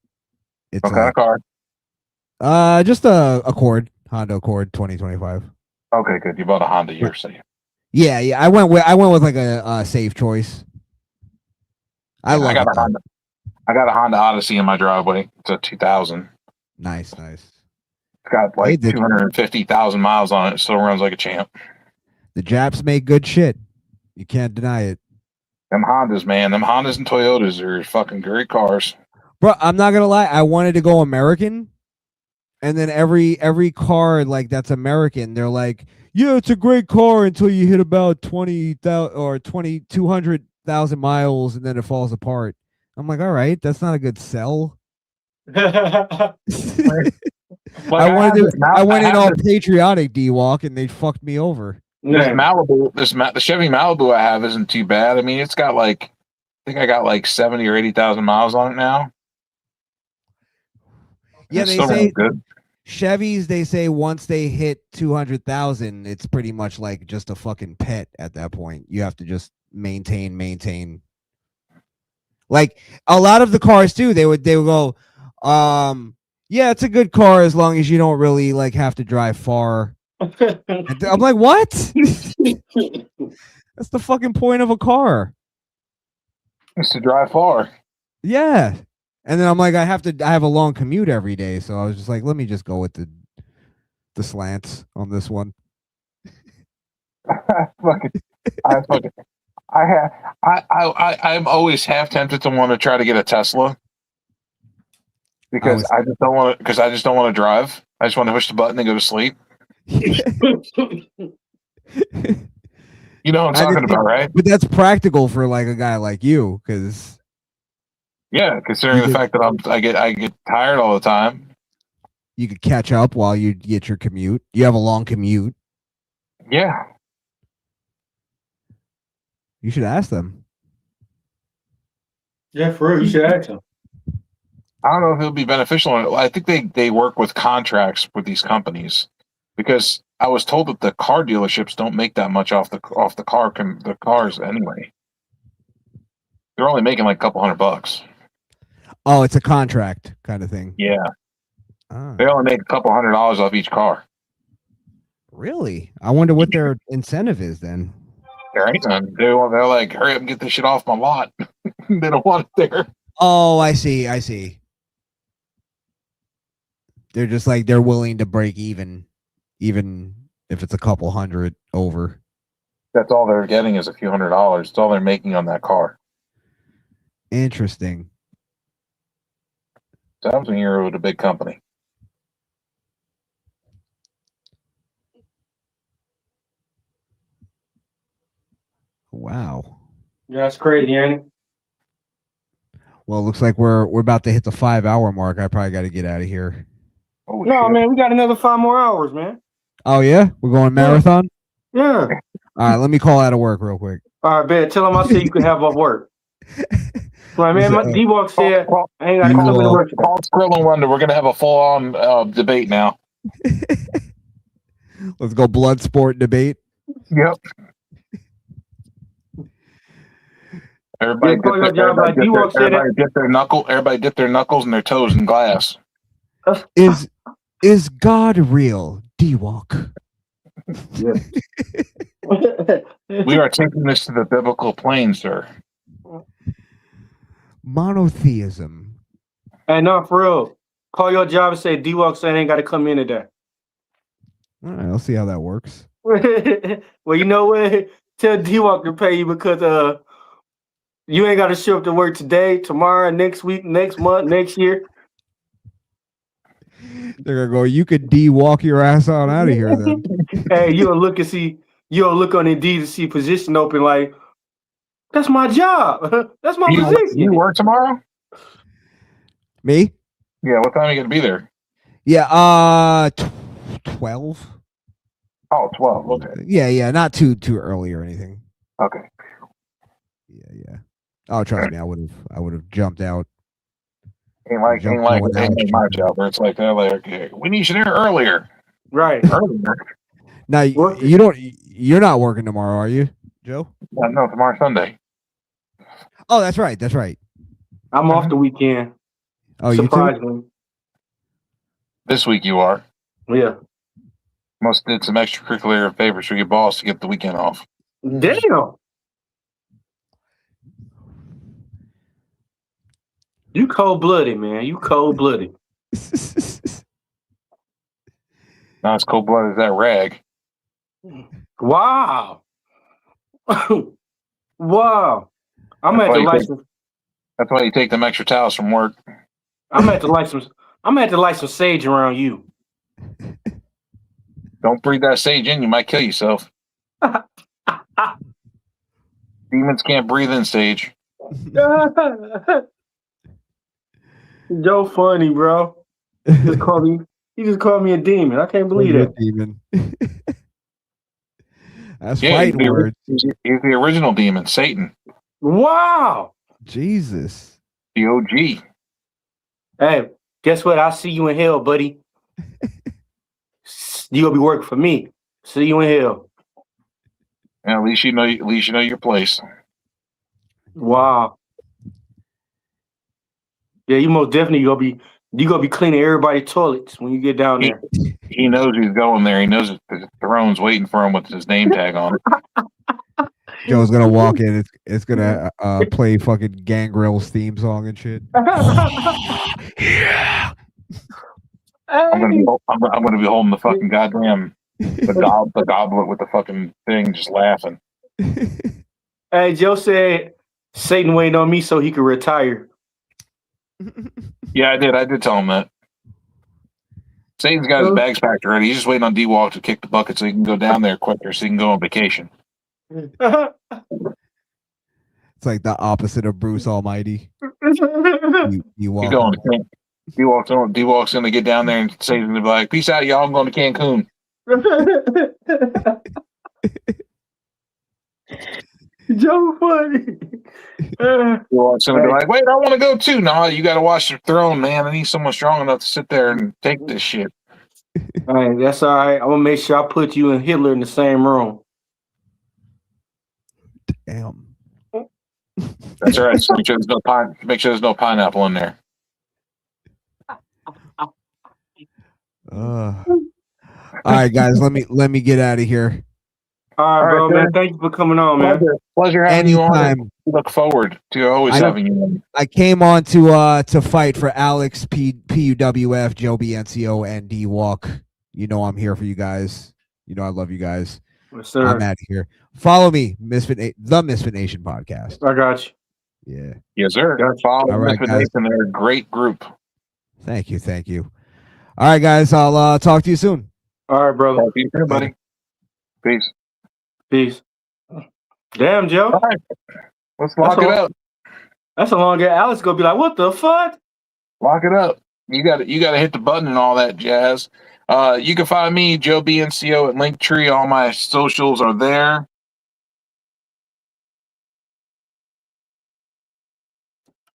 it's what kind of car? Just a Accord, Honda Accord 2025. Okay, good. You bought a Honda. You're safe. Yeah. I went with like a safe choice. I got a Honda Odyssey in my driveway. It's a 2000. Nice. It's got like 250,000 miles on it. It still runs like a champ. The Japs make good shit. You can't deny it. Them Hondas, man. Them Hondas and Toyotas are fucking great cars. Bro, I'm not gonna lie. I wanted to go American, and then every car like that's American, they're like, yeah, it's a great car until you hit about 20,000 or 200,000 miles, and then it falls apart. I'm like, all right, that's not a good sell. I went in all patriotic, D-Walk, and they fucked me over. This Malibu, the Chevy Malibu I have isn't too bad. I mean, it's got like, I think I got like 70 or 80,000 miles on it now. Yeah, they say good. Chevys, they say once they hit 200,000, it's pretty much like just a fucking pet at that point. You have to just maintain. Like a lot of the cars too, they would go, yeah, it's a good car as long as you don't really like have to drive far. I'm like, what? That's the fucking point of a car. It's to drive far. Yeah. And then I'm like, I have a long commute every day. So I was just like, let me just go with the slants on this one. I'm always half tempted to want to try to get a Tesla because I just don't want to drive. I just want to push the button and go to sleep. You know what I'm talking about, right? But that's practical for like a guy like you, because yeah, considering the fact that I get tired all the time. You could catch up while you get your commute. You have a long commute. Yeah. You should ask them. Yeah, for real, you should ask them. I don't know if it'll be beneficial. I think they work with contracts with these companies, because I was told that the car dealerships don't make that much off the cars anyway. They're only making like a couple $100. Oh, it's a contract kind of thing. Yeah. They only make a couple $100 off each car. Really? I wonder what their incentive is then. There ain't none. They're like, hurry up and get this shit off my lot. They don't want it there. Oh, I see. They're just like, they're willing to break even if it's a couple hundred over. That's all they're getting is a few $100. It's all they're making on that car. Interesting. So happens when you're with a big company. Wow. Yeah, that's crazy, ain't it? Well, it looks like we're about to hit the 5-hour mark. I probably got to get out of here. Oh, no, shit. Man, we got another 5 more hours, man. Oh yeah, we're going marathon. Yeah. All right, let me call out of work real quick. All right, Ben. Tell him I said you can have off work. Right, man. My D-Walk said I ain't got to come into work. Call Skrill and Wonder. We're gonna have a full-on debate now. Let's go blood sport debate. Yep. Everybody dip their knuckles and their toes in glass. Is God real, D-Walk? Yeah. We are taking this to the biblical plane, sir. Monotheism. Hey, no, for real. Call your job and say D-Walk said I ain't got to come in today. All right, I'll see how that works. Well, you know what? Tell D-Walk to pay you because you ain't got to show up to work today, tomorrow, next week, next month, next year. They're gonna go, you could D-Walk your ass on out of here then. Hey, you'll look on Indeed to see position open like, that's my job. That's my position. You work tomorrow? Me? Yeah, what time are you gonna be there? Yeah, 12. Oh, 12, okay. Yeah, not too early or anything. Okay. Yeah. Oh, trust me, I would have jumped out. Ain't like my job where it's like they're like, okay, we need you there earlier. Right. Earlier. Now you're not working tomorrow, are you, Joe? No, tomorrow's Sunday. Oh, that's right. I'm off the weekend. Oh, surprisingly. This week you are. Yeah. Must did some extracurricular favors for your boss to get the weekend off. Damn. You cold-blooded, man. You cold-blooded. Not as cold-blooded as that rag. Wow. Wow. I'm at the license. That's why you take them extra towels from work. I'm at the light some sage around you. Don't breathe that sage in, you might kill yourself. Demons can't breathe in sage. Joe funny, bro. He just called me a demon. I can't believe You're a that. demon. That's Yeah, fighting words. he's the original demon, Satan, Wow. Jesus. the OG. Hey, guess what? I'll see you in hell, buddy. You gonna be working for me. See you in hell. And at least you know your place. Wow. Yeah, you most definitely gonna be cleaning everybody's toilets when you get down He, there. he knows he's going there. He knows that the throne's waiting for him with his name tag on it. Joe's gonna walk in. It's gonna play fucking Gangrel's theme song and shit. Yeah. I'm gonna be holding the fucking goddamn the goblet with the fucking thing, just laughing. Hey, Joe said Satan waiting on me so he could retire. Yeah, I did tell him that. Satan's got his bags packed already. He's just waiting on D-Walk to kick the bucket so he can go down there quicker so he can go on vacation. It's like the opposite of Bruce Almighty. You walk. D-Walk's gonna get down there and Satan's gonna be like, "Peace out, y'all. I'm going to Cancun." Joe funny. D-Walk's gonna be like, "Wait, I want to go too." No, you got to watch the throne, man. I need someone strong enough to sit there and take this shit. All right, that's all right. I'm gonna make sure I put you and Hitler in the same room. Damn. That's all right. So make sure there's no pineapple in there. All right, guys. Let me get out of here. All right, bro, man. Thank you for coming on, man. Pleasure having you on. Look forward to always having you on. I came on to fight for Alex, P.U.W.F, Joe BNCO, and D-Walk. You know I'm here for you guys. You know I love you guys. Yes, sir. I'm out of here. Follow me, the Misfit Nation podcast. I got you. Yeah. Yes, sir. Follow Misfit Nation. They're a great group. Thank you. All right, guys. I'll talk to you soon. All right, brother. Talk to you soon, buddy. Peace. Damn, Joe. All right. Let's lock it up. That's a long game. Alex gonna be like, "What the fuck?" Lock it up. You got to hit the button and all that jazz. You can find me, Joe BNCO, at Linktree. All my socials are there.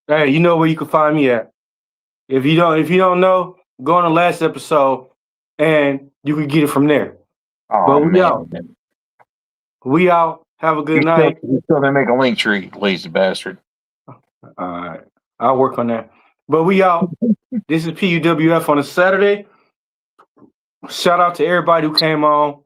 Hey, you know where you can find me at. If you don't know, go on the last episode and you can get it from there. Oh, but we man. out. We out. Have a good night. You still didn't make a Linktree, lazy bastard. All right. I'll work on that. But we out. This is P.U.W.F on a Saturday. Shout out to everybody who came on.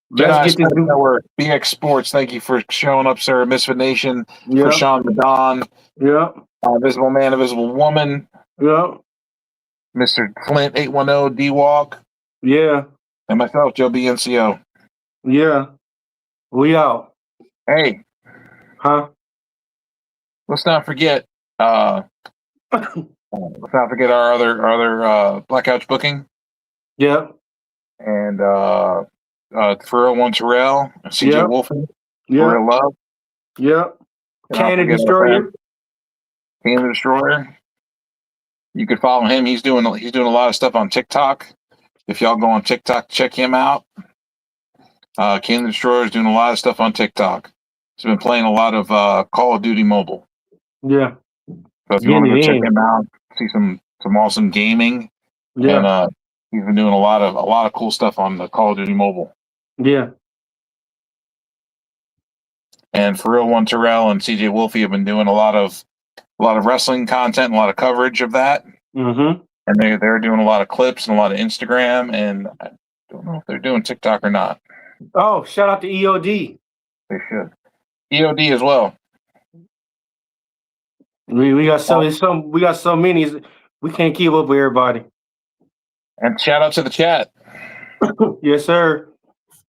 Let's get this network. BX Sports, thank you for showing up, sir. Misfit Nation, for Sean the Don. Yep. Visible Man, Invisible Woman. Yep. Mr. Flint, 810, D-Walk. Yeah. And myself, Joe BNCO. Yeah. We out. Hey. Huh? Let's not forget our other Black Couch booking. Yep. And for one Terrell and CJ Wolfen. Yeah. Real Love. Yep. Cannon Destroyer. Cannon Destroyer. You could follow him. He's doing a lot of stuff on TikTok. If y'all go on TikTok, check him out. Cannon Destroyer is doing a lot of stuff on TikTok. He's been playing a lot of Call of Duty Mobile. Yeah. So if you want to go check him out, see some awesome gaming. Yeah. And he's been doing a lot of cool stuff on the Call of Duty Mobile. Yeah. And for real one, Terrell and CJ Wolfie have been doing a lot of wrestling content, a lot of coverage of that. Mm-hmm. And they're doing a lot of clips and a lot of Instagram, and I don't know if they're doing TikTok or not. Oh, shout out to EOD. They should. EOD as well. We got so many. We can't keep up with everybody. And shout out to the chat. Yes, sir.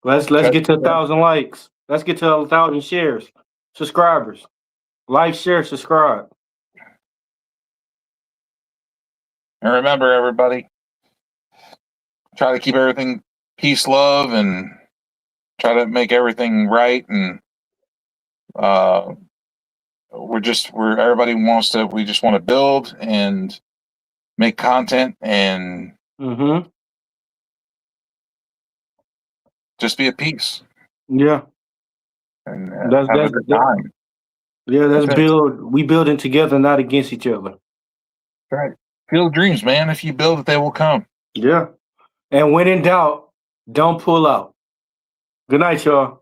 Let's get to 1,000 likes. Let's get to 1,000 shares. Subscribers. Like, share, subscribe. And remember, everybody, try to keep everything peace, love, and try to make everything right. And we just want to build and make content and just be at peace. Yeah. And have a good time. Yeah, let's build. We building together, not against each other. Right. Field dreams, man. If you build it, they will come. Yeah. And when in doubt, don't pull out. Good night, y'all.